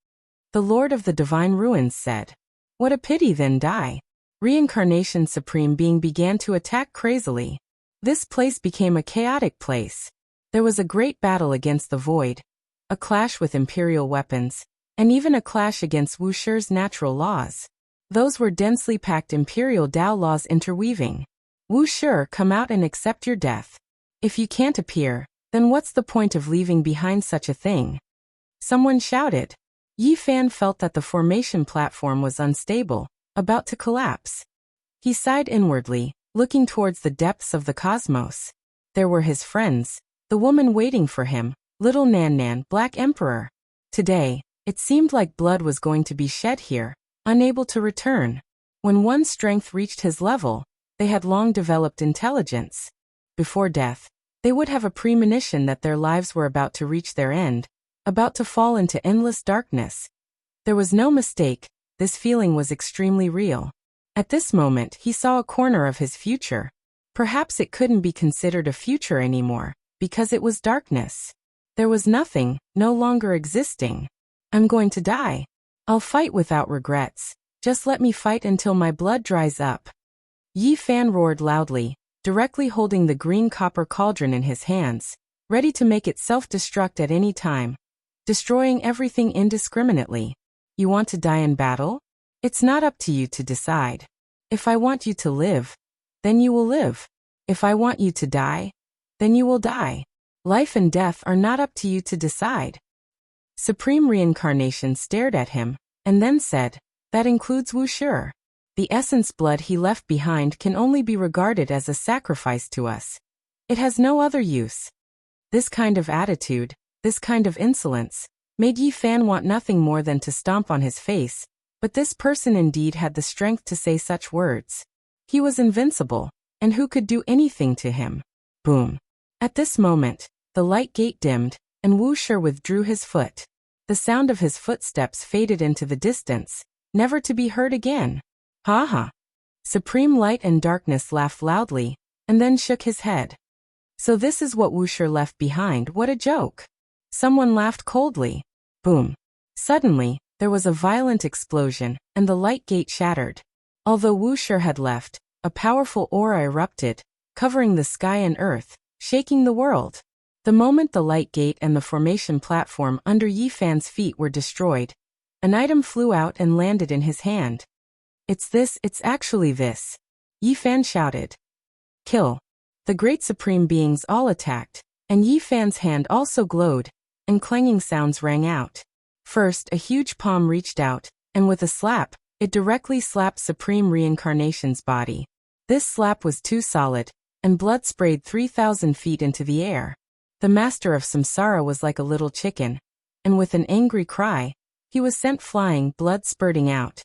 The Lord of the Divine Ruins said. What a pity then die. Reincarnation Supreme Being began to attack crazily. This place became a chaotic place. There was a great battle against the void, a clash with imperial weapons, and even a clash against Wuxia's natural laws. Those were densely packed imperial Tao laws interweaving. Wuxia, come out and accept your death. If you can't appear, then what's the point of leaving behind such a thing? Someone shouted. Yi Fan felt that the formation platform was unstable, about to collapse. He sighed inwardly, looking towards the depths of the cosmos. There were his friends, the woman waiting for him, little Nan Nan, Black Emperor. Today, it seemed like blood was going to be shed here, unable to return. When one's strength reached his level, they had long developed intelligence. Before death, they would have a premonition that their lives were about to reach their end, about to fall into endless darkness. There was no mistake, this feeling was extremely real. At this moment, he saw a corner of his future. Perhaps it couldn't be considered a future anymore, because it was darkness. There was nothing, no longer existing. I'm going to die. I'll fight without regrets. Just let me fight until my blood dries up. Yi Fan roared loudly, directly holding the green copper cauldron in his hands, ready to make it self-destruct at any time, destroying everything indiscriminately. You want to die in battle? It's not up to you to decide. If I want you to live, then you will live. If I want you to die, then you will die. Life and death are not up to you to decide. Supreme Reincarnation stared at him, and then said, that includes Wu Shi. The essence blood he left behind can only be regarded as a sacrifice to us. It has no other use. This kind of attitude, this kind of insolence, made Yi Fan want nothing more than to stomp on his face, but this person indeed had the strength to say such words. He was invincible, and who could do anything to him? Boom. At this moment, the light gate dimmed, and Wu Shi withdrew his foot. The sound of his footsteps faded into the distance, never to be heard again. Ha ha. Supreme Light and Darkness laughed loudly, and then shook his head. So this is what Wu Shi left behind, what a joke. Someone laughed coldly. Boom. Suddenly, there was a violent explosion, and the light gate shattered. Although Wu Shi had left, a powerful aura erupted, covering the sky and earth, shaking the world. The moment the light gate and the formation platform under Yi Fan's feet were destroyed, an item flew out and landed in his hand. It's actually this. Yi Fan shouted. Kill. The great supreme beings all attacked, and Yi Fan's hand also glowed, and clanging sounds rang out. First, a huge palm reached out, and with a slap, it directly slapped Supreme Reincarnation's body. This slap was too solid, and blood sprayed 3,000 feet into the air. The master of Samsara was like a little chicken, and with an angry cry, he was sent flying, blood spurting out.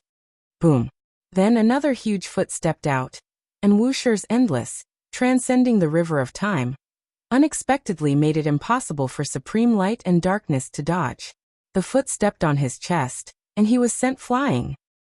Boom. Then another huge foot stepped out, and Wu Shi's endless, transcending the river of time, unexpectedly made it impossible for Supreme Light and Darkness to dodge. The foot stepped on his chest, and he was sent flying.